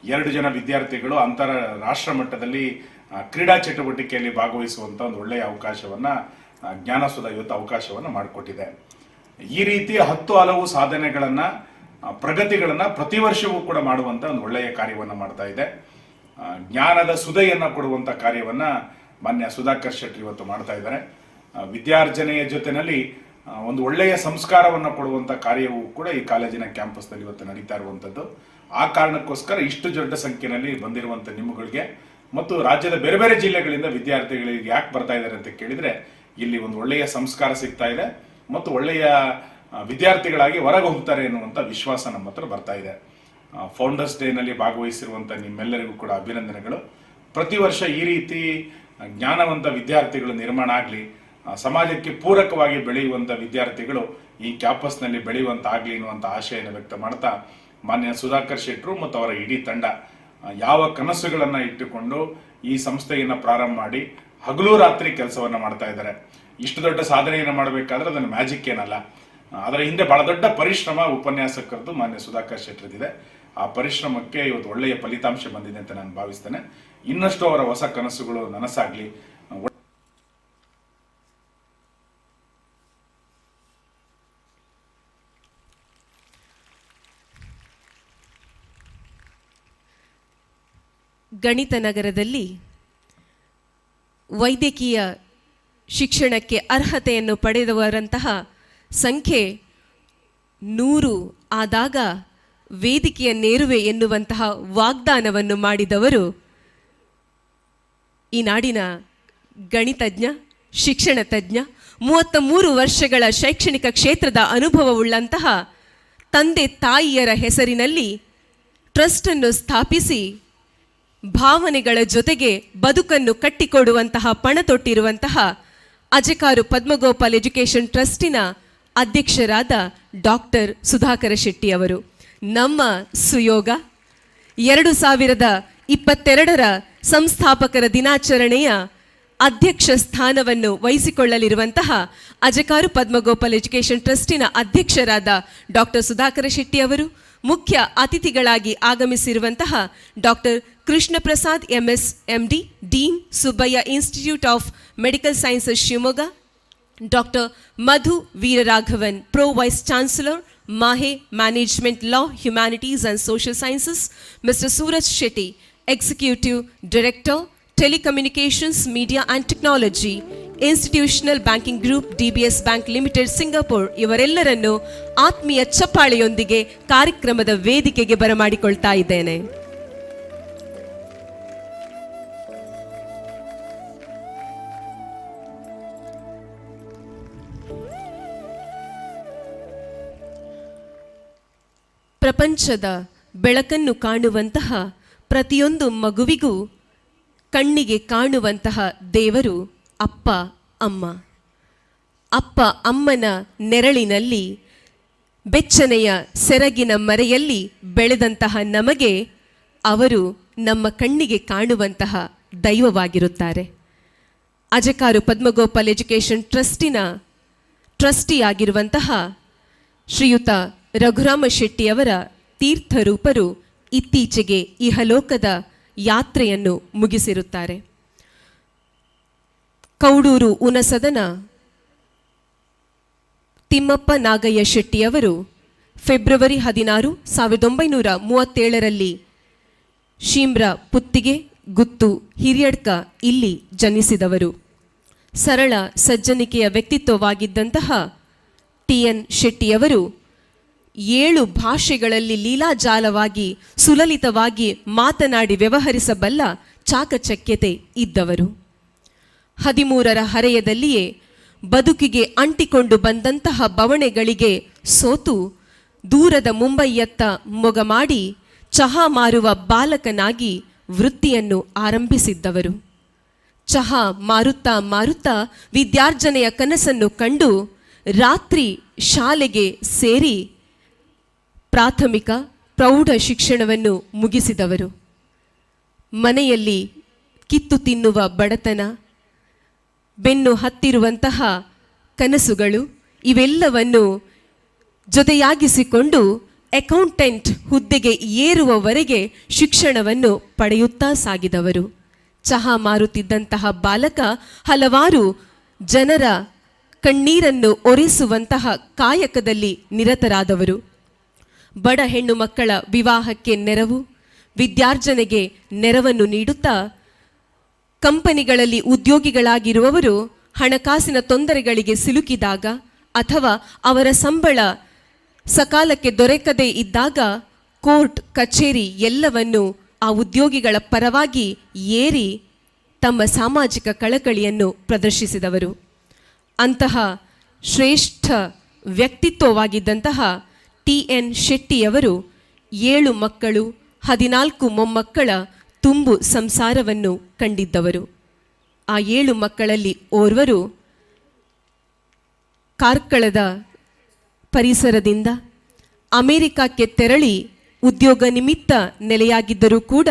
[SPEAKER 3] 2 ಜನ ವಿದ್ಯಾರ್ಥಿಗಳು ಅಂತಾರಾಷ್ಟ್ರ ಮಟ್ಟದಲ್ಲಿ ಕ್ರೀಡಾ ಚಟುವಟಿಕೆಯಲ್ಲಿ ಭಾಗವಹಿಸುವಂಥ ಒಂದು ಒಳ್ಳೆಯ ಅವಕಾಶವನ್ನು ಜ್ಞಾನಸುಧಾ ಇವತ್ತು ಅವಕಾಶವನ್ನು ಮಾಡಿಕೊಟ್ಟಿದೆ. ಈ ರೀತಿ 10 ಹಲವು ಸಾಧನೆಗಳನ್ನು, ಪ್ರಗತಿಗಳನ್ನು ಪ್ರತಿ ವರ್ಷವೂ ಕೂಡ ಮಾಡುವಂಥ ಒಂದು ಒಳ್ಳೆಯ ಕಾರ್ಯವನ್ನು ಮಾಡ್ತಾ ಇದೆ. ಜ್ಞಾನದ ಸುಧೆಯನ್ನು ಕೊಡುವಂಥ ಕಾರ್ಯವನ್ನು ಮಾನ್ಯ ಸುಧಾಕರ್ ಶೆಟ್ಟಿ ಇವತ್ತು ಮಾಡ್ತಾ ಇದ್ದಾರೆ. ವಿದ್ಯಾರ್ಜನೆಯ ಜೊತೆಯಲ್ಲಿ ಒಂದು ಒಳ್ಳೆಯ ಸಂಸ್ಕಾರವನ್ನು ಕೊಡುವಂಥ ಕಾರ್ಯವೂ ಕೂಡ ಈ ಕಾಲೇಜಿನ ಕ್ಯಾಂಪಸ್ನಲ್ಲಿ ಇವತ್ತು ನಡೀತಾ ಇರುವಂಥದ್ದು. ಆ ಕಾರಣಕ್ಕೋಸ್ಕರ ಇಷ್ಟು ದೊಡ್ಡ ಸಂಖ್ಯೆಯಲ್ಲಿ ಬಂದಿರುವಂಥ ನಿಮ್ಮಗಳಿಗೆ ಮತ್ತು ರಾಜ್ಯದ ಬೇರೆ ಬೇರೆ ಜಿಲ್ಲೆಗಳಿಂದ ವಿದ್ಯಾರ್ಥಿಗಳಿಗೆ ಯಾಕೆ ಬರ್ತಾ ಇದ್ದಾರೆ ಅಂತ ಕೇಳಿದರೆ ಇಲ್ಲಿ ಒಂದು ಒಳ್ಳೆಯ ಸಂಸ್ಕಾರ ಸಿಗ್ತಾ ಇದೆ ಮತ್ತು ಒಳ್ಳೆಯ ವಿದ್ಯಾರ್ಥಿಗಳಾಗಿ ಹೊರಗೆ ಹೋಗ್ತಾರೆ ಎನ್ನುವಂಥ ವಿಶ್ವಾಸ ನಮ್ಮ ಹತ್ರ ಬರ್ತಾ ಇದೆ. ಫೌಂಡರ್ಸ್ ಡೇನಲ್ಲಿ ಭಾಗವಹಿಸಿರುವಂಥ ನಿಮ್ಮೆಲ್ಲರಿಗೂ ಕೂಡ ಅಭಿನಂದನೆಗಳು. ಪ್ರತಿ ವರ್ಷ ಈ ರೀತಿ ಜ್ಞಾನವಂತ ವಿದ್ಯಾರ್ಥಿಗಳು ನಿರ್ಮಾಣ ಆಗಲಿ, ಸಮಾಜಕ್ಕೆ ಪೂರಕವಾಗಿ ಬೆಳೆಯುವಂಥ ವಿದ್ಯಾರ್ಥಿಗಳು ಈ ಕ್ಯಾಂಪಸ್ನಲ್ಲಿ ಬೆಳೆಯುವಂತ ಆಗಲಿ ಎನ್ನುವಂಥ ಆಶಯವನ್ನು ವ್ಯಕ್ತ ಮಾಡ್ತಾ ಮಾನ್ಯ ಸುಧಾಕರ್ ಶೆಟ್ಟರು ಮತ್ತು ಅವರ ಇಡೀ ತಂಡ ಯಾವ ಕನಸುಗಳನ್ನು ಇಟ್ಟುಕೊಂಡು ಈ ಸಂಸ್ಥೆಯನ್ನು ಪ್ರಾರಂಭ ಮಾಡಿ ಹಗಲು ರಾತ್ರಿ ಕೆಲಸವನ್ನು ಮಾಡ್ತಾ ಇದ್ದಾರೆ. ಇಷ್ಟು ದೊಡ್ಡ ಸಾಧನೆಯನ್ನು ಮಾಡಬೇಕಾದ್ರೆ ಅದನ್ನು ಮ್ಯಾಜಿಕ್ ಏನಲ್ಲ, ಅದರ ಹಿಂದೆ ಬಹಳ ದೊಡ್ಡ ಪರಿಶ್ರಮ ಉಪನ್ಯಾಸಕರದ್ದು ಮಾನ್ಯ ಸುಧಾಕರ್ ಶೆಟ್ಟರದಿದೆ. ಆ ಪರಿಶ್ರಮಕ್ಕೆ ಇವತ್ತು ಒಳ್ಳೆಯ ಫಲಿತಾಂಶ ಬಂದಿದೆ ಅಂತ ನಾನು ಭಾವಿಸ್ತೇನೆ. ಇನ್ನಷ್ಟು ಅವರ ಹೊಸ ಕನಸುಗಳು ನನಸಾಗಲಿ.
[SPEAKER 1] ಗಣಿತ ನಗರದಲ್ಲಿ ವೈದ್ಯಕೀಯ ಶಿಕ್ಷಣಕ್ಕೆ ಅರ್ಹತೆಯನ್ನು ಪಡೆದವರಂತಹ ಸಂಖ್ಯೆ 100 ಆದಾಗ ವೇದಿಕೆಯ ನೇರುವೆ ಎನ್ನುವಂತಹ ವಾಗ್ದಾನವನ್ನು ಮಾಡಿದವರು ಈ ನಾಡಿನ ಗಣಿತಜ್ಞ, ಶಿಕ್ಷಣ ತಜ್ಞ, 33 ವರ್ಷಗಳ ಶೈಕ್ಷಣಿಕ ಕ್ಷೇತ್ರದ ಅನುಭವವುಳ್ಳಂತಹ ತಂದೆ ತಾಯಿಯರ ಹೆಸರಿನಲ್ಲಿ ಟ್ರಸ್ಟನ್ನು ಸ್ಥಾಪಿಸಿ ಭಾವನೆಗಳ ಜೊತೆಗೆ ಬದುಕನ್ನು ಕಟ್ಟಿಕೊಡುವಂತಹ ಪಣ ತೊಟ್ಟಿರುವಂತಹ ಅಜಕಾರು ಪದ್ಮಗೋಪಾಲ್ ಎಜುಕೇಷನ್ ಟ್ರಸ್ಟಿನ ಅಧ್ಯಕ್ಷರಾದ ಡಾಕ್ಟರ್ ಸುಧಾಕರ ಶೆಟ್ಟಿ ಅವರು ನಮ್ಮ ಸುಯೋಗ 2022ರ ಸಂಸ್ಥಾಪಕರ ದಿನಾಚರಣೆಯ ಅಧ್ಯಕ್ಷ ಸ್ಥಾನವನ್ನು ವಹಿಸಿಕೊಳ್ಳಲಿರುವಂತಹ ಅಜಕಾರು ಪದ್ಮಗೋಪಾಲ್ ಎಜುಕೇಷನ್ ಟ್ರಸ್ಟಿನ ಅಧ್ಯಕ್ಷರಾದ ಡಾಕ್ಟರ್ ಸುಧಾಕರ ಶೆಟ್ಟಿ ಅವರು, ಮುಖ್ಯ ಅತಿಥಿಗಳಾಗಿ ಆಗಮಿಸಿರುವಂತಹ doctor Krishna Prasad MS MD, dean Subbaiah institute of medical sciences Shivamogga, doctor Madhu Veeraraghavan pro vice chancellor MAHE management law humanities and social sciences, mister Suraj Shetty executive director telecommunications media and technology, institutional banking group DBS bank limited Singapore ಇವರೆಲ್ಲರನ್ನು ಆತ್ಮೀಯ ಚಪ್ಪಾಳೆಯೊಂದಿಗೆ ಕಾರ್ಯಕ್ರಮದ ವೇದಿಕೆಗೆ ಬರಮಾಡಿಕೊಳ್ತಾ ಇದ್ದೇನೆ. ಪ್ರಪಂಚದ ಬೆಳಕನ್ನು ಕಾಣುವಂತಹ ಪ್ರತಿಯೊಂದು ಮಗುವಿಗೂ ಕಣ್ಣಿಗೆ ಕಾಣುವಂತಹ ದೇವರು ಅಪ್ಪ ಅಮ್ಮ. ಅಪ್ಪ ಅಮ್ಮನ ನೆರಳಿನಲ್ಲಿ ಬೆಚ್ಚನೆಯ ಸೆರಗಿನ ಮರೆಯಲ್ಲಿ ಬೆಳೆದಂತಹ ನಮಗೆ ಅವರು ನಮ್ಮ ಕಣ್ಣಿಗೆ ಕಾಣುವಂತಹ ದೈವವಾಗಿರುತ್ತಾರೆ. ಅಜಕಾರು ಪದ್ಮಗೋಪಾಲ್ ಎಜುಕೇಷನ್ ಟ್ರಸ್ಟಿನ ಟ್ರಸ್ಟಿಯಾಗಿರುವಂತಹ ಶ್ರೀಯುತ ರಘುರಾಮ ಶೆಟ್ಟಿಯವರ ತೀರ್ಥರೂಪರು ಇತ್ತೀಚೆಗೆ ಇಹಲೋಕದ ಯಾತ್ರೆಯನ್ನು ಮುಗಿಸಿರುತ್ತಾರೆ. ಕೌಡೂರು ಉನಸದನ ತಿಮ್ಮಪ್ಪ ನಾಗಯ್ಯ ಶೆಟ್ಟಿಯವರು ಫೆಬ್ರವರಿ 16, 1937ರಲ್ಲಿ ಶೀಮ್ರ ಪುತ್ತಿಗೆ ಗುತ್ತು ಹಿರಿಯಡ್ಕ ಇಲ್ಲಿ ಜನಿಸಿದವರು. ಸರಳ ಸಜ್ಜನಿಕೆಯ ವ್ಯಕ್ತಿತ್ವವಾಗಿದ್ದಂತಹ TN ಶೆಟ್ಟಿಯವರು 7 ಭಾಷೆಗಳಲ್ಲಿ ಲೀಲಾಜಾಲವಾಗಿ ಸುಲಲಿತವಾಗಿ ಮಾತನಾಡಿ ವ್ಯವಹರಿಸಬಲ್ಲ ಚಾಕಚಕ್ಯತೆ ಇದ್ದವರು. 13ರ ಹರೆಯದಲ್ಲಿಯೇ ಬದುಕಿಗೆ ಅಂಟಿಕೊಂಡು ಬಂದಂತಹ ಬವಣೆಗಳಿಗೆ ಸೋತು ದೂರದ ಮುಂಬೈಯತ್ತ ಮೊಗ ಮಾಡಿ ಚಹಾ ಮಾರುವ ಬಾಲಕನಾಗಿ ವೃತ್ತಿಯನ್ನು ಆರಂಭಿಸಿದ್ದವರು. ಚಹಾ ಮಾರುತ್ತಾ ಮಾರುತ್ತಾ ವಿದ್ಯಾರ್ಜನೆಯ ಕನಸನ್ನು ಕಂಡು ರಾತ್ರಿ ಶಾಲೆಗೆ ಸೇರಿ ಪ್ರಾಥಮಿಕ ಪ್ರೌಢ ಶಿಕ್ಷಣವನ್ನು ಮುಗಿಸಿದವರು. ಮನೆಯಲ್ಲಿ ಕಿತ್ತು ತಿನ್ನುವ ಬಡತನ, ಬೆನ್ನು ಹತ್ತಿರುವಂತಹ ಕನಸುಗಳು ಇವೆಲ್ಲವನ್ನು ಜೊತೆಯಾಗಿಸಿಕೊಂಡು ಅಕೌಂಟೆಂಟ್ ಹುದ್ದೆಗೆ ಏರುವವರೆಗೆ ಶಿಕ್ಷಣವನ್ನು ಪಡೆಯುತ್ತಾ ಸಾಗಿದವರು. ಚಹಾ ಮಾರುತ್ತಿದ್ದಂತಹ ಬಾಲಕ ಹಲವಾರು ಜನರ ಕಣ್ಣೀರನ್ನು ಒರೆಸುವಂತಹ ಕಾಯಕದಲ್ಲಿ ನಿರತರಾದವರು. ಬಡ ಹೆಣ್ಣು ಮಕ್ಕಳ ವಿವಾಹಕ್ಕೆ ನೆರವು, ವಿದ್ಯಾರ್ಜನೆಗೆ ನೆರವನ್ನು ನೀಡುತ್ತಾ ಕಂಪನಿಗಳಲ್ಲಿ ಉದ್ಯೋಗಿಗಳಾಗಿರುವವರು ಹಣಕಾಸಿನ ತೊಂದರೆಗಳಿಗೆ ಸಿಲುಕಿದಾಗ ಅಥವಾ ಅವರ ಸಂಬಳ ಸಕಾಲಕ್ಕೆ ದೊರಕದೇ ಇದ್ದಾಗ ಕೋರ್ಟ್ ಕಚೇರಿ ಎಲ್ಲವನ್ನು ಆ ಉದ್ಯೋಗಿಗಳ ಪರವಾಗಿ ಏರಿ ತಮ್ಮ ಸಾಮಾಜಿಕ ಕಳಕಳಿಯನ್ನು ಪ್ರದರ್ಶಿಸಿದವರು. ಅಂತಹ ಶ್ರೇಷ್ಠ ವ್ಯಕ್ತಿತ್ವವಾಗಿದ್ದಂತಹ TN ಶೆಟ್ಟಿಯವರು 7 ಮಕ್ಕಳು 14 ಮೊಮ್ಮಕ್ಕಳ ತುಂಬು ಸಂಸಾರವನ್ನು ಕಂಡಿದ್ದವರು. ಆ 7 ಮಕ್ಕಳಲ್ಲಿ ಓರ್ವರು ಕಾರ್ಕಳದ ಪರಿಸರದಿಂದ ಅಮೆರಿಕಕ್ಕೆ ತೆರಳಿ ಉದ್ಯೋಗ ನಿಮಿತ್ತ ನೆಲೆಯಾಗಿದ್ದರೂ ಕೂಡ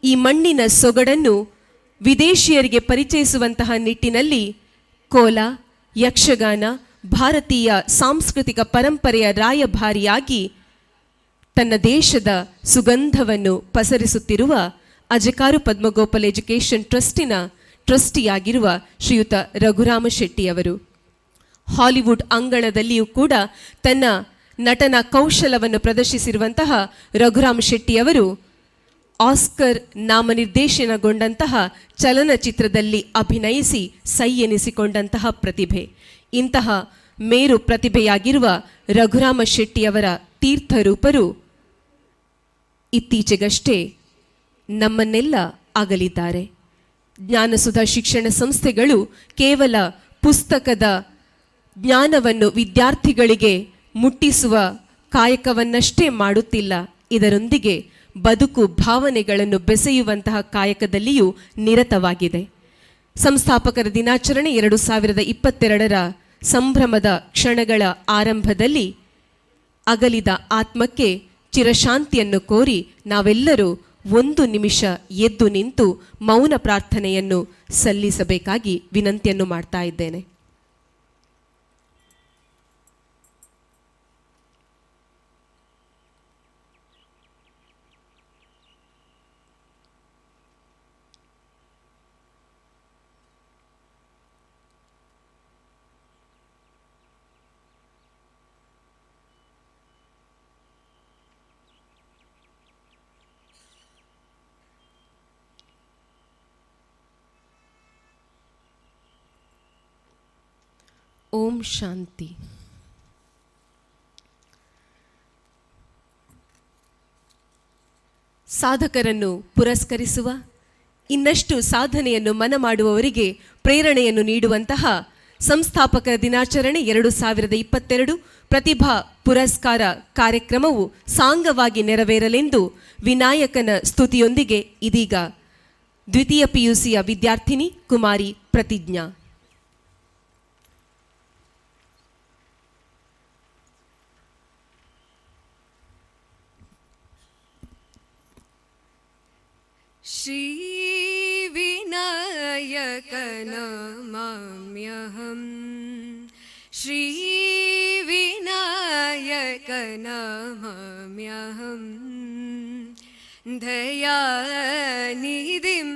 [SPEAKER 1] ಈ ಮಣ್ಣಿನ ಸೊಗಡನ್ನು ವಿದೇಶಿಯರಿಗೆ ಪರಿಚಯಿಸುವಂತಹ ನಿಟ್ಟಿನಲ್ಲಿ ಕೋಲ, ಯಕ್ಷಗಾನ, ಭಾರತೀಯ ಸಾಂಸ್ಕೃತಿಕ ಪರಂಪರೆಯ ರಾಯಭಾರಿಯಾಗಿ ತನ್ನ ದೇಶದ ಸುಗಂಧವನ್ನು ಪಸರಿಸುತ್ತಿರುವ ಅಜಕಾರು ಪದ್ಮಗೋಪಾಲ್ ಎಜುಕೇಷನ್ ಟ್ರಸ್ಟಿನ ಟ್ರಸ್ಟಿಯಾಗಿರುವ ಶ್ರೀಯುತ ರಘುರಾಮ ಶೆಟ್ಟಿಯವರು. ಹಾಲಿವುಡ್ ಅಂಗಣದಲ್ಲಿಯೂ ಕೂಡ ತನ್ನ ನಟನ ಕೌಶಲವನ್ನು ಪ್ರದರ್ಶಿಸಿರುವಂತಹ ರಘುರಾಮ ಶೆಟ್ಟಿಯವರು ಆಸ್ಕರ್ ನಾಮನಿರ್ದೇಶನಗೊಂಡಂತಹ ಚಲನಚಿತ್ರದಲ್ಲಿ ಅಭಿನಯಿಸಿ ಸೈ ಎನಿಸಿಕೊಂಡಂತಹ ಪ್ರತಿಭೆ. ಇಂತಹ ಮೇರು ಪ್ರತಿಭೆಯಾಗಿರುವ ರಘುರಾಮ ಶೆಟ್ಟಿಯವರ ತೀರ್ಥರೂಪರು ಇತ್ತೀಚೆಗಷ್ಟೇ ನಮ್ಮನ್ನೆಲ್ಲ ಅಗಲಿದ್ದಾರೆ. ಜ್ಞಾನಸುಧಾ ಶಿಕ್ಷಣ ಸಂಸ್ಥೆಗಳು ಕೇವಲ ಪುಸ್ತಕದ ಜ್ಞಾನವನ್ನು ವಿದ್ಯಾರ್ಥಿಗಳಿಗೆ ಮುಟ್ಟಿಸುವ ಕಾಯಕವನ್ನಷ್ಟೇ ಮಾಡುತ್ತಿಲ್ಲ, ಇದರೊಂದಿಗೆ ಬದುಕು ಭಾವನೆಗಳನ್ನು ಬೆಸೆಯುವಂತಹ ಕಾಯಕದಲ್ಲಿಯೂ ನಿರತವಾಗಿದೆ. ಸಂಸ್ಥಾಪಕರ ದಿನಾಚರಣೆ 2022ರ ಸಂಭ್ರಮದ ಕ್ಷಣಗಳ ಆರಂಭದಲ್ಲಿ ಅಗಲಿದ ಆತ್ಮಕ್ಕೆ ಚಿರಶಾಂತಿಯನ್ನು ಕೋರಿ ನಾವೆಲ್ಲರೂ 1 ನಿಮಿಷ ಎದ್ದು ನಿಂತು ಮೌನ ಪ್ರಾರ್ಥನೆಯನ್ನು ಸಲ್ಲಿಸಬೇಕಾಗಿ ವಿನಂತಿಯನ್ನು ಮಾಡ್ತಾ ಇದ್ದೇನೆ. ಓಂ ಶಾಂತಿ. ಸಾಧಕರನ್ನು ಪುರಸ್ಕರಿಸುವ, ಇನ್ನಷ್ಟು ಸಾಧನೆಯನ್ನು ಮನಮಾಡುವವರಿಗೆ ಪ್ರೇರಣೆಯನ್ನು ನೀಡುವಂತಹ ಸಂಸ್ಥಾಪಕರ ದಿನಾಚರಣೆ 2022 ಪ್ರತಿಭಾ ಪುರಸ್ಕಾರ ಕಾರ್ಯಕ್ರಮವು ಸಾಂಗವಾಗಿ ನೆರವೇರಲೆಂದು ವಿನಾಯಕನ ಸ್ತುತಿಯೊಂದಿಗೆ ಇದೀಗ ದ್ವಿತೀಯ PUCಯ ವಿದ್ಯಾರ್ಥಿನಿ ಕುಮಾರಿ ಪ್ರತಿಜ್ಞಾ.
[SPEAKER 4] श्री विनायक नमाम्यहम्, श्री विनायक नमाम्यहम्, दयानिधिं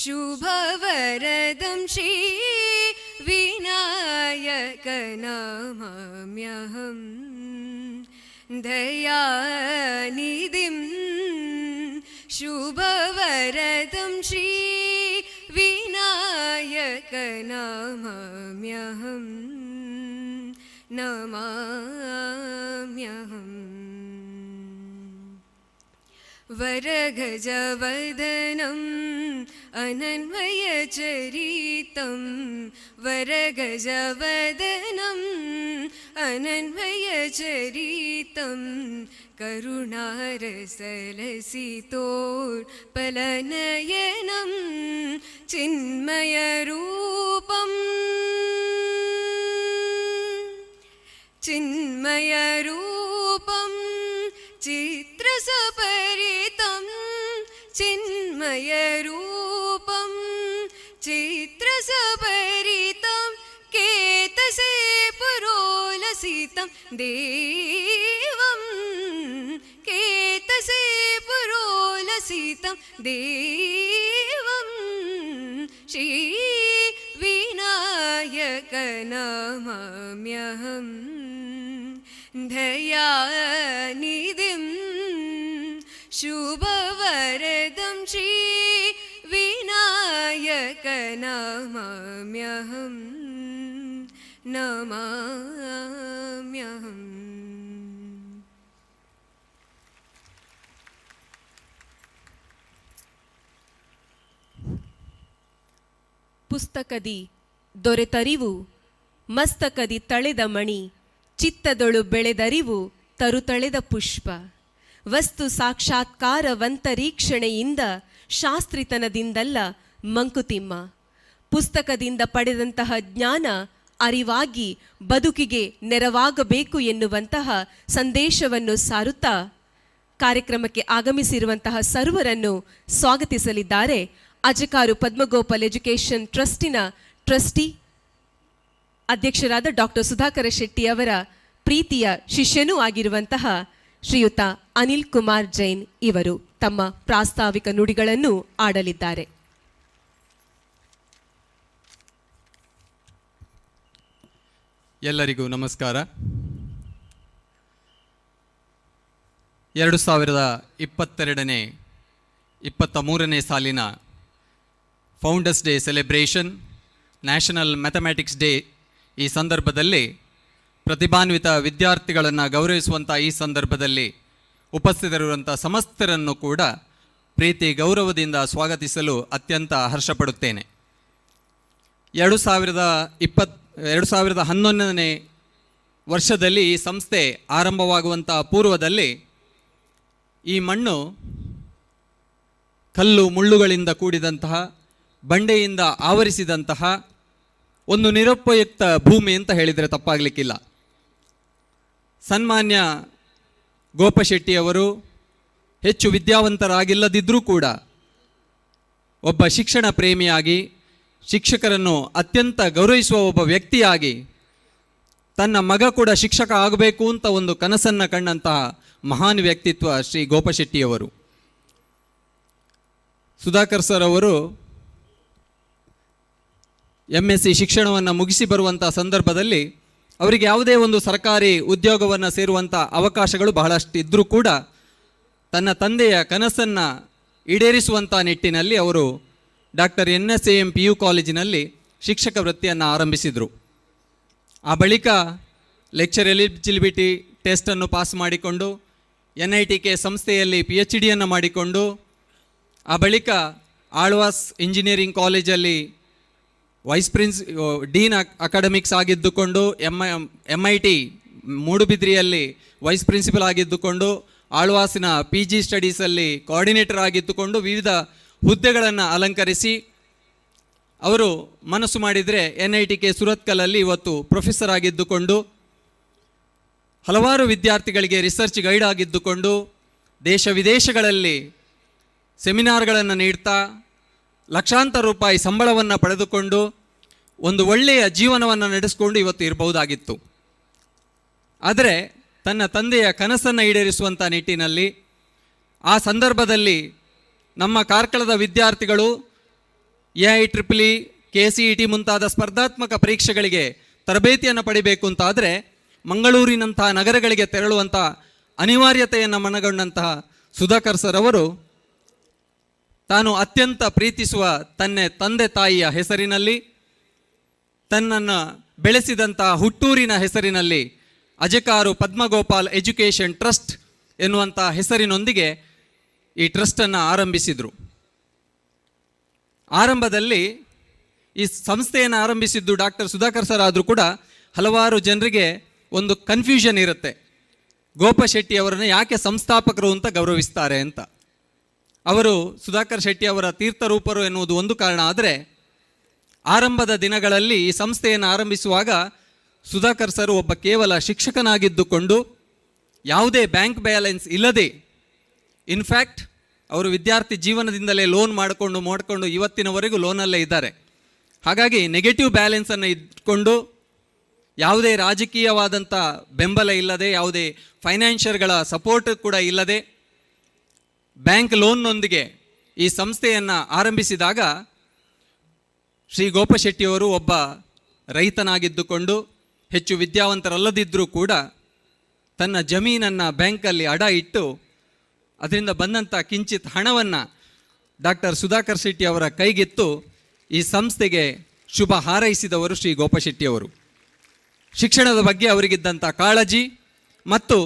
[SPEAKER 4] शुभवरदं श्री विनायक नमाम्यहम्, दयानिधिं शुभवरदं श्री विनायक नमाम्यहम्, नमाम्यहम्. वरगजवदनम् अनन्वयचरितं, वरगजवदनम् अनन्वयचरितं, करुणारसलसितोत्पलनयनं चिन्मयरूपं, चिन्मयरूपं चित्रसपरितं, चिन्मयरूपं चित्रसपरितं, केतसे पुरोलसितं देवं, केतसे पुरोलसितं देवं, श्री विनायक नमाम्यहम्, दयानिधिं शुभवरदं श्री विनायक नमाम्यहम्, नमाम्यहम्.
[SPEAKER 1] ಪುಸ್ತಕದಿ ದೊರೆತರಿವು, ಮಸ್ತಕದಿ ತಳೆದ ಮಣಿ, ಚಿತ್ತದೊಳು ಬೆಳೆದರಿವು ತರುತಳೆದ ಪುಷ್ಪ, ವಸ್ತು ಸಾಕ್ಷಾತ್ಕಾರವಂತರೀಕ್ಷಣೆಯಿಂದ ಶಾಸ್ತ್ರಿತನದಿಂದಲ್ಲ ಮಂಕುತಿಮ್ಮ, ಪುಸ್ತಕದಿಂದ ಪಡೆದಂತಹ ಜ್ಞಾನ ಅರಿವಾಗಿ ಬದುಕಿಗೆ ನೆರವಾಗಬೇಕು ಎನ್ನುವಂತಹ ಸಂದೇಶವನ್ನು ಸಾರುತ್ತಾ ಕಾರ್ಯಕ್ರಮಕ್ಕೆ ಆಗಮಿಸಿರುವಂತಹ ಸರ್ವರನ್ನು ಸ್ವಾಗತಿಸಲಿದ್ದಾರೆ ಅಜಕಾರು ಪದ್ಮಗೋಪಾಲ್ ಎಜುಕೇಷನ್ ಟ್ರಸ್ಟಿನ ಟ್ರಸ್ಟಿ ಅಧ್ಯಕ್ಷರಾದ ಡಾಕ್ಟರ್ ಸುಧಾಕರ ಶೆಟ್ಟಿ ಅವರ ಪ್ರೀತಿಯ ಶಿಷ್ಯನೂ ಆಗಿರುವಂತಹ ಶ್ರೀಯುತ ಅನಿಲ್ ಕುಮಾರ್ ಜೈನ್ ಇವರು ತಮ್ಮ ಪ್ರಾಸ್ತಾವಿಕ ನುಡಿಗಳನ್ನು ಆಡಲಿದ್ದಾರೆ.
[SPEAKER 5] ಎಲ್ಲರಿಗೂ ನಮಸ್ಕಾರ. 2022ನೇ 23ನೇ ಸಾಲಿನ founders day celebration, national mathematics day ಈ ಸಂದರ್ಭದಲ್ಲಿ ಪ್ರತಿಭಾನ್ವಿತ ವಿದ್ಯಾರ್ಥಿಗಳನ್ನು ಗೌರವಿಸುವಂಥ ಈ ಸಂದರ್ಭದಲ್ಲಿ ಉಪಸ್ಥಿತರಿರುವಂಥ ಸಮಸ್ತರನ್ನು ಕೂಡ ಪ್ರೀತಿ ಗೌರವದಿಂದ ಸ್ವಾಗತಿಸಲು ಅತ್ಯಂತ ಹರ್ಷಪಡುತ್ತೇನೆ. 2011ನೇ ವರ್ಷದಲ್ಲಿ ಈ ಸಂಸ್ಥೆ ಆರಂಭವಾಗುವಂಥ ಪೂರ್ವದಲ್ಲಿ ಈ ಮಣ್ಣು ಕಲ್ಲು ಮುಳ್ಳುಗಳಿಂದ ಕೂಡಿದಂತಹ, ಬಂಡೆಯಿಂದ ಆವರಿಸಿದಂತಹ ಒಂದು ನಿರುಪಯುಕ್ತ ಭೂಮಿ ಅಂತ ಹೇಳಿದರೆ ತಪ್ಪಾಗಲಿಕ್ಕಿಲ್ಲ. ಸನ್ಮಾನ್ಯ ಗೋಪಶೆಟ್ಟಿಯವರು ಹೆಚ್ಚು ವಿದ್ಯಾವಂತರಾಗಿಲ್ಲದಿದ್ದರೂ ಕೂಡ ಒಬ್ಬ ಶಿಕ್ಷಣ ಪ್ರೇಮಿಯಾಗಿ, ಶಿಕ್ಷಕರನ್ನು ಅತ್ಯಂತ ಗೌರವಿಸುವ ಒಬ್ಬ ವ್ಯಕ್ತಿಯಾಗಿ, ತನ್ನ ಮಗ ಕೂಡ ಶಿಕ್ಷಕ ಆಗಬೇಕು ಅಂತ ಒಂದು ಕನಸನ್ನು ಕಂಡಂತಹ ಮಹಾನ್ ವ್ಯಕ್ತಿತ್ವ ಶ್ರೀ ಗೋಪಶೆಟ್ಟಿಯವರು. ಸುಧಾಕರ್ ಸರ್ ಅವರು MSc ಶಿಕ್ಷಣವನ್ನು ಮುಗಿಸಿ ಬರುವಂಥ ಸಂದರ್ಭದಲ್ಲಿ ಅವರಿಗೆ ಯಾವುದೇ ಒಂದು ಸರ್ಕಾರಿ ಉದ್ಯೋಗವನ್ನು ಸೇರುವಂಥ ಅವಕಾಶಗಳು ಬಹಳಷ್ಟು ಇದ್ದರೂ ಕೂಡ ತನ್ನ ತಂದೆಯ ಕನಸನ್ನು ಈಡೇರಿಸುವಂಥ ನಿಟ್ಟಿನಲ್ಲಿ ಅವರು ಡಾಕ್ಟರ್ NSAM PU ಕಾಲೇಜಿನಲ್ಲಿ ಶಿಕ್ಷಕ ವೃತ್ತಿಯನ್ನು ಆರಂಭಿಸಿದರು. ಆ ಬಳಿಕ ಲೆಕ್ಚರ್ ಎಲಿಜಿಬಿಲಿಟಿ ಟೆಸ್ಟನ್ನು ಪಾಸ್ ಮಾಡಿಕೊಂಡು NITK ಸಂಸ್ಥೆಯಲ್ಲಿ PhDಯನ್ನು ಮಾಡಿಕೊಂಡು, ಆ ಬಳಿಕ ಆಳ್ವಾಸ್ ಇಂಜಿನಿಯರಿಂಗ್ ಕಾಲೇಜಲ್ಲಿ ಡೀನ್ ಅಕಾಡೆಮಿಕ್ಸ್ ಆಗಿದ್ದುಕೊಂಡು, MIT ಮೂಡುಬಿದ್ರಿಯಲ್ಲಿ ವೈಸ್ ಪ್ರಿನ್ಸಿಪಲ್ ಆಗಿದ್ದುಕೊಂಡು, ಆಳ್ವಾಸಿನ PG ಸ್ಟಡೀಸಲ್ಲಿ ಕೋಆರ್ಡಿನೇಟರ್ ಆಗಿದ್ದುಕೊಂಡು ವಿವಿಧ ಹುದ್ದೆಗಳನ್ನು ಅಲಂಕರಿಸಿ ಅವರು ಮನಸ್ಸು ಮಾಡಿದರೆ NITK ಸುರತ್ಕಲಲ್ಲಿ ಇವತ್ತು ಪ್ರೊಫೆಸರ್ ಆಗಿದ್ದುಕೊಂಡು, ಹಲವಾರು ವಿದ್ಯಾರ್ಥಿಗಳಿಗೆ ರಿಸರ್ಚ್ ಗೈಡ್ ಆಗಿದ್ದುಕೊಂಡು, ದೇಶ ವಿದೇಶಗಳಲ್ಲಿ ಸೆಮಿನಾರ್ಗಳನ್ನು ನೀಡ್ತಾ ಲಕ್ಷಾಂತರ ರೂಪಾಯಿ ಸಂಬಳವನ್ನು ಪಡೆದುಕೊಂಡು ಒಂದು ಒಳ್ಳೆಯ ಜೀವನವನ್ನು ನಡೆಸಿಕೊಂಡು ಇವತ್ತು ಇರಬಹುದಾಗಿತ್ತು. ಆದರೆ ತನ್ನ ತಂದೆಯ ಕನಸನ್ನು ಈಡೇರಿಸುವಂಥ ನಿಟ್ಟಿನಲ್ಲಿ ಆ ಸಂದರ್ಭದಲ್ಲಿ ನಮ್ಮ ಕಾರ್ಕಳದ ವಿದ್ಯಾರ್ಥಿಗಳು AIEEE, KCET ಮುಂತಾದ ಸ್ಪರ್ಧಾತ್ಮಕ ಪರೀಕ್ಷೆಗಳಿಗೆ ತರಬೇತಿಯನ್ನು ಪಡಿಬೇಕು ಅಂತಾದರೆ ಮಂಗಳೂರಿನಂತಹ ನಗರಗಳಿಗೆ ತೆರಳುವಂಥ ಅನಿವಾರ್ಯತೆಯನ್ನು ಮನಗೊಂಡಂತಹ ಸುಧಾಕರ್ ಸರ್ ಅವರು ತಾನು ಅತ್ಯಂತ ಪ್ರೀತಿಸುವ ತನ್ನ ತಂದೆ ತಾಯಿಯ ಹೆಸರಿನಲ್ಲಿ, ತನ್ನನ್ನು ಬೆಳೆಸಿದಂಥ ಹುಟ್ಟೂರಿನ ಹೆಸರಿನಲ್ಲಿ ಅಜಕಾರು ಪದ್ಮಗೋಪಾಲ್ ಎಜುಕೇಷನ್ ಟ್ರಸ್ಟ್ ಎನ್ನುವಂಥ ಹೆಸರಿನೊಂದಿಗೆ ಈ ಟ್ರಸ್ಟನ್ನು ಆರಂಭಿಸಿದರು. ಆರಂಭದಲ್ಲಿ ಈ ಸಂಸ್ಥೆಯನ್ನು ಆರಂಭಿಸಿದ್ದು ಡಾಕ್ಟರ್ ಸುಧಾಕರ್ ಸರ್ ಆದರೂ ಕೂಡ ಹಲವಾರು ಜನರಿಗೆ ಒಂದು ಕನ್ಫ್ಯೂಷನ್ ಇರುತ್ತೆ, ಗೋಪಶೆಟ್ಟಿ ಅವರನ್ನು ಯಾಕೆ ಸಂಸ್ಥಾಪಕರು ಅಂತ ಗೌರವಿಸ್ತಾರೆ ಅಂತ. ಅವರು ಸುಧಾಕರ್ ಶೆಟ್ಟಿ ಅವರ ತೀರ್ಥರೂಪರು ಎನ್ನುವುದು ಒಂದು ಕಾರಣ. ಆದರೆ ಆರಂಭದ ದಿನಗಳಲ್ಲಿ ಈ ಸಂಸ್ಥೆಯನ್ನು ಆರಂಭಿಸುವಾಗ ಸುಧಾಕರ್ ಸರ್ ಒಬ್ಬ ಕೇವಲ ಶಿಕ್ಷಕನಾಗಿದ್ದುಕೊಂಡು ಯಾವುದೇ ಬ್ಯಾಂಕ್ ಬ್ಯಾಲೆನ್ಸ್ ಇಲ್ಲದೆ, ಇನ್ಫ್ಯಾಕ್ಟ್ ಅವರು ವಿದ್ಯಾರ್ಥಿ ಜೀವನದಿಂದಲೇ ಲೋನ್ ಮಾಡಿಕೊಂಡು ಇವತ್ತಿನವರೆಗೂ ಲೋನಲ್ಲೇ ಇದ್ದಾರೆ. ಹಾಗಾಗಿ ನೆಗೆಟಿವ್ ಬ್ಯಾಲೆನ್ಸನ್ನು ಇಟ್ಕೊಂಡು ಯಾವುದೇ ರಾಜಕೀಯವಾದಂಥ ಬೆಂಬಲ ಇಲ್ಲದೆ, ಯಾವುದೇ ಫೈನಾನ್ಷಿಯರ್ಗಳ ಸಪೋರ್ಟ್ ಕೂಡ ಇಲ್ಲದೆ ಬ್ಯಾಂಕ್ ಲೋನ್ನೊಂದಿಗೆ ಈ ಸಂಸ್ಥೆಯನ್ನು ಆರಂಭಿಸಿದಾಗ ಶ್ರೀ ಗೋಪಶೆಟ್ಟಿಯವರು ಒಬ್ಬ ರೈತನಾಗಿದ್ದುಕೊಂಡು ಹೆಚ್ಚು ವಿದ್ಯಾವಂತರಲ್ಲದಿದ್ದರೂ ಕೂಡ ತನ್ನ ಜಮೀನನ್ನು ಬ್ಯಾಂಕಲ್ಲಿ ಅಡ ಇಟ್ಟು ಅದರಿಂದ ಬಂದಂಥ ಕಿಂಚಿತ್ ಹಣವನ್ನು ಡಾಕ್ಟರ್ ಸುಧಾಕರ್ ಶೆಟ್ಟಿ ಅವರ ಕೈಗೆತ್ತು ಈ ಸಂಸ್ಥೆಗೆ ಶುಭ ಹಾರೈಸಿದವರು ಶ್ರೀ ಗೋಪಶೆಟ್ಟಿಯವರು. ಶಿಕ್ಷಣದ ಬಗ್ಗೆ ಅವರಿಗಿದ್ದಂಥ ಕಾಳಜಿ ಮತ್ತು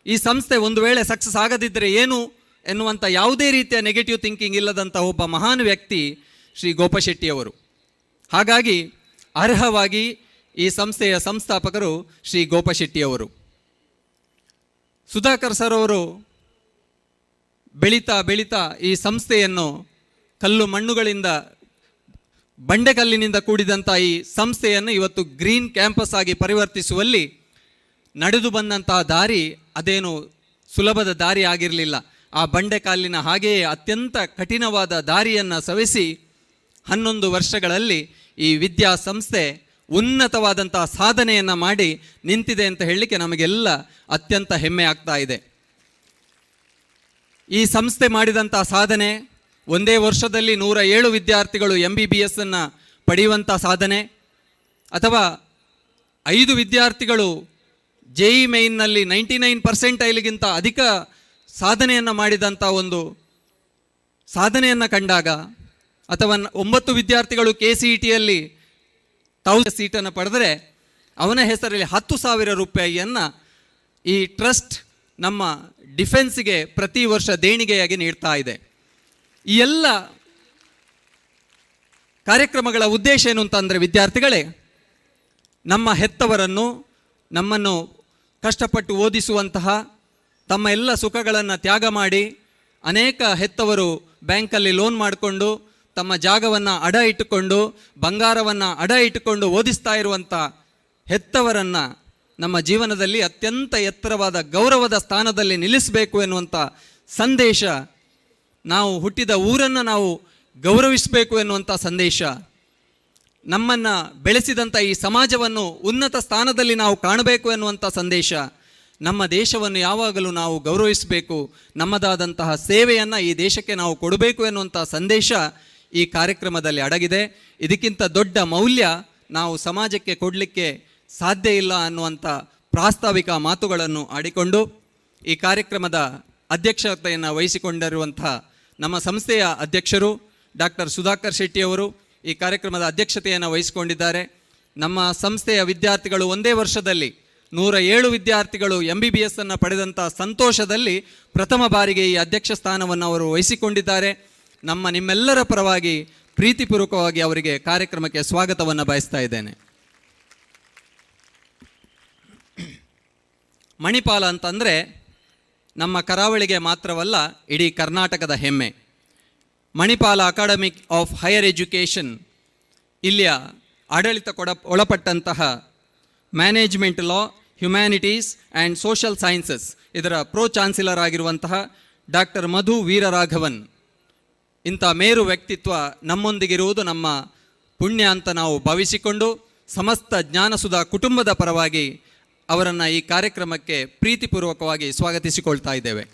[SPEAKER 5] ಈ ಸಂಸ್ಥೆ ಒಂದು ವೇಳೆ ಸಕ್ಸಸ್ ಆಗದಿದ್ದರೆ ಏನು ಎನ್ನುವಂಥ ಯಾವುದೇ ರೀತಿಯ ನೆಗೆಟಿವ್ ಥಿಂಕಿಂಗ್ ಇಲ್ಲದಂಥ ಒಬ್ಬ ಮಹಾನ್ ವ್ಯಕ್ತಿ ಶ್ರೀ ಗೋಪಶೆಟ್ಟಿಯವರು. ಹಾಗಾಗಿ ಅರ್ಹವಾಗಿ ಈ ಸಂಸ್ಥೆಯ ಸಂಸ್ಥಾಪಕರು ಶ್ರೀ ಗೋಪಶೆಟ್ಟಿಯವರು. ಸುಧಾಕರ್ ಸರ್ ಅವರು ಬೆಳೀತಾ ಬೆಳೀತಾ ಈ ಸಂಸ್ಥೆಯನ್ನು ಕಲ್ಲು ಮಣ್ಣುಗಳಿಂದ, ಬಂಡೆಕಲ್ಲಿನಿಂದ ಕೂಡಿದಂಥ ಈ ಸಂಸ್ಥೆಯನ್ನು ಇವತ್ತು ಗ್ರೀನ್ ಕ್ಯಾಂಪಸ್ ಆಗಿ ಪರಿವರ್ತಿಸುವಲ್ಲಿ ನಡೆದು ಬಂದಂತಹ ದಾರಿ ಅದೇನು ಸುಲಭದ ದಾರಿ ಆಗಿರಲಿಲ್ಲ. ಆ ಬಂಡೆಕಾಲಿನ ಹಾಗೆಯೇ ಅತ್ಯಂತ ಕಠಿಣವಾದ ದಾರಿಯನ್ನು ಸವೆಸಿ 11 ವರ್ಷಗಳಲ್ಲಿ ಈ ವಿದ್ಯಾಸಂಸ್ಥೆ ಉನ್ನತವಾದಂತಹ ಸಾಧನೆಯನ್ನು ಮಾಡಿ ನಿಂತಿದೆ ಅಂತ ಹೇಳಲಿಕ್ಕೆ ನಮಗೆಲ್ಲ ಅತ್ಯಂತ ಹೆಮ್ಮೆ ಆಗ್ತಾ ಇದೆ. ಈ ಸಂಸ್ಥೆ ಮಾಡಿದಂಥ ಸಾಧನೆ, ಒಂದೇ ವರ್ಷದಲ್ಲಿ 107 ವಿದ್ಯಾರ್ಥಿಗಳು MBBS ಅನ್ನು ಪಡೆಯುವಂಥ ಸಾಧನೆ, ಅಥವಾ 5 ವಿದ್ಯಾರ್ಥಿಗಳು JEE ಮೇನ್ನಲ್ಲಿ 99% ಅಧಿಕ ಸಾಧನೆಯನ್ನು ಮಾಡಿದಂಥ ಒಂದು ಸಾಧನೆಯನ್ನು ಕಂಡಾಗ, ಅಥವಾ 9 ವಿದ್ಯಾರ್ಥಿಗಳು KCETಯಲ್ಲಿ 1000 ಸೀಟನ್ನು ಪಡೆದರೆ ಅವನ ಹೆಸರಲ್ಲಿ 10,000 ರೂಪಾಯಿಯನ್ನು ಈ ಟ್ರಸ್ಟ್ ನಮ್ಮ ಡಿಫೆನ್ಸ್ಗೆ ಪ್ರತಿ ವರ್ಷ ದೇಣಿಗೆಯಾಗಿ ನೀಡ್ತಾ ಇದೆ. ಈ ಎಲ್ಲ ಕಾರ್ಯಕ್ರಮಗಳ ಉದ್ದೇಶ ಏನು ಅಂತಂದರೆ ವಿದ್ಯಾರ್ಥಿಗಳೇ, ನಮ್ಮ ಹೆತ್ತವರನ್ನು ನಮ್ಮನ್ನು ಕಷ್ಟಪಟ್ಟು ಓದಿಸುವಂತಹ, ತಮ್ಮ ಎಲ್ಲ ಸುಖಗಳನ್ನು ತ್ಯಾಗ ಮಾಡಿ, ಅನೇಕ ಹೆತ್ತವರು ಬ್ಯಾಂಕಲ್ಲಿ ಲೋನ್ ಮಾಡಿಕೊಂಡು ತಮ್ಮ ಜಾಗವನ್ನು ಅಡ ಇಟ್ಟುಕೊಂಡು ಬಂಗಾರವನ್ನು ಅಡ ಇಟ್ಟುಕೊಂಡು ಓದಿಸ್ತಾ ಇರುವಂಥ ಹೆತ್ತವರನ್ನು ನಮ್ಮ ಜೀವನದಲ್ಲಿ ಅತ್ಯಂತ ಎತ್ತರವಾದ ಗೌರವದ ಸ್ಥಾನದಲ್ಲಿ ನಿಲ್ಲಿಸಬೇಕು ಎನ್ನುವಂಥ ಸಂದೇಶ, ನಾವು ಹುಟ್ಟಿದ ಊರನ್ನು ನಾವು ಗೌರವಿಸಬೇಕು ಎನ್ನುವಂಥ ಸಂದೇಶ, ನಮ್ಮನ್ನು ಬೆಳೆಸಿದಂಥ ಈ ಸಮಾಜವನ್ನು ಉನ್ನತ ಸ್ಥಾನದಲ್ಲಿ ನಾವು ಕಾಣಬೇಕು ಎನ್ನುವಂಥ ಸಂದೇಶ, ನಮ್ಮ ದೇಶವನ್ನು ಯಾವಾಗಲೂ ನಾವು ಗೌರವಿಸಬೇಕು, ನಮ್ಮದಾದಂತಹ ಸೇವೆಯನ್ನು ಈ ದೇಶಕ್ಕೆ ನಾವು ಕೊಡಬೇಕು ಎನ್ನುವಂಥ ಸಂದೇಶ ಈ ಕಾರ್ಯಕ್ರಮದಲ್ಲಿ ಅಡಗಿದೆ. ಇದಕ್ಕಿಂತ ದೊಡ್ಡ ಮೌಲ್ಯ ನಾವು ಸಮಾಜಕ್ಕೆ ಕೊಡಲಿಕ್ಕೆ ಸಾಧ್ಯ ಇಲ್ಲ ಅನ್ನುವಂಥ ಪ್ರಾಸ್ತಾವಿಕ ಮಾತುಗಳನ್ನು ಆಡಿಕೊಂಡು ಈ ಕಾರ್ಯಕ್ರಮದ ಅಧ್ಯಕ್ಷತೆಯನ್ನು ವಹಿಸಿಕೊಂಡಿರುವಂಥ ನಮ್ಮ ಸಂಸ್ಥೆಯ ಅಧ್ಯಕ್ಷರು ಡಾಕ್ಟರ್ ಸುಧಾಕರ್ ಶೆಟ್ಟಿಯವರು ಈ ಕಾರ್ಯಕ್ರಮದ ಅಧ್ಯಕ್ಷತೆಯನ್ನು ವಹಿಸಿಕೊಂಡಿದ್ದಾರೆ. ನಮ್ಮ ಸಂಸ್ಥೆಯ ವಿದ್ಯಾರ್ಥಿಗಳು ಒಂದೇ ವರ್ಷದಲ್ಲಿ 107 ವಿದ್ಯಾರ್ಥಿಗಳು MBBS ಅನ್ನು ಪಡೆದಂಥ ಸಂತೋಷದಲ್ಲಿ ಪ್ರಥಮ ಬಾರಿಗೆ ಈ ಅಧ್ಯಕ್ಷ ಸ್ಥಾನವನ್ನು ಅವರು ವಹಿಸಿಕೊಂಡಿದ್ದಾರೆ. ನಿಮ್ಮೆಲ್ಲರ ಪರವಾಗಿ ಪ್ರೀತಿಪೂರ್ವಕವಾಗಿ ಅವರಿಗೆ ಕಾರ್ಯಕ್ರಮಕ್ಕೆ ಸ್ವಾಗತವನ್ನು ಬಯಸ್ತಾ ಇದ್ದೇನೆ. ಮಣಿಪಾಲ ಅಂತಂದರೆ ನಮ್ಮ ಕರಾವಳಿಗೆ ಮಾತ್ರವಲ್ಲ, ಇಡೀ ಕರ್ನಾಟಕದ ಹೆಮ್ಮೆ. Manipal academic of higher education ಇಲ್ಲಿಯ ಆಡಳಿತ ಒಳಪಟ್ಟಂತಹ management law, humanities and social sciences ಇದರ ಪ್ರೋ ಚಾನ್ಸಲರ್ ಆಗಿರುವಂತಹ ಡಾಕ್ಟರ್ ಮಧು ವೀರರಾಘವನ್, ಇಂಥ ಮೇರು ವ್ಯಕ್ತಿತ್ವ ನಮ್ಮೊಂದಿಗಿರುವುದು ನಮ್ಮ ಪುಣ್ಯ ಅಂತ ನಾವು ಭಾವಿಸಿಕೊಂಡು ಸಮಸ್ತ ಜ್ಞಾನಸುಧಾ ಕುಟುಂಬದ ಪರವಾಗಿ ಅವರನ್ನು ಈ ಕಾರ್ಯಕ್ರಮಕ್ಕೆ ಪ್ರೀತಿಪೂರ್ವಕವಾಗಿ ಸ್ವಾಗತಿಸಿಕೊಳ್ತಾ ಇದ್ದೇವೆ.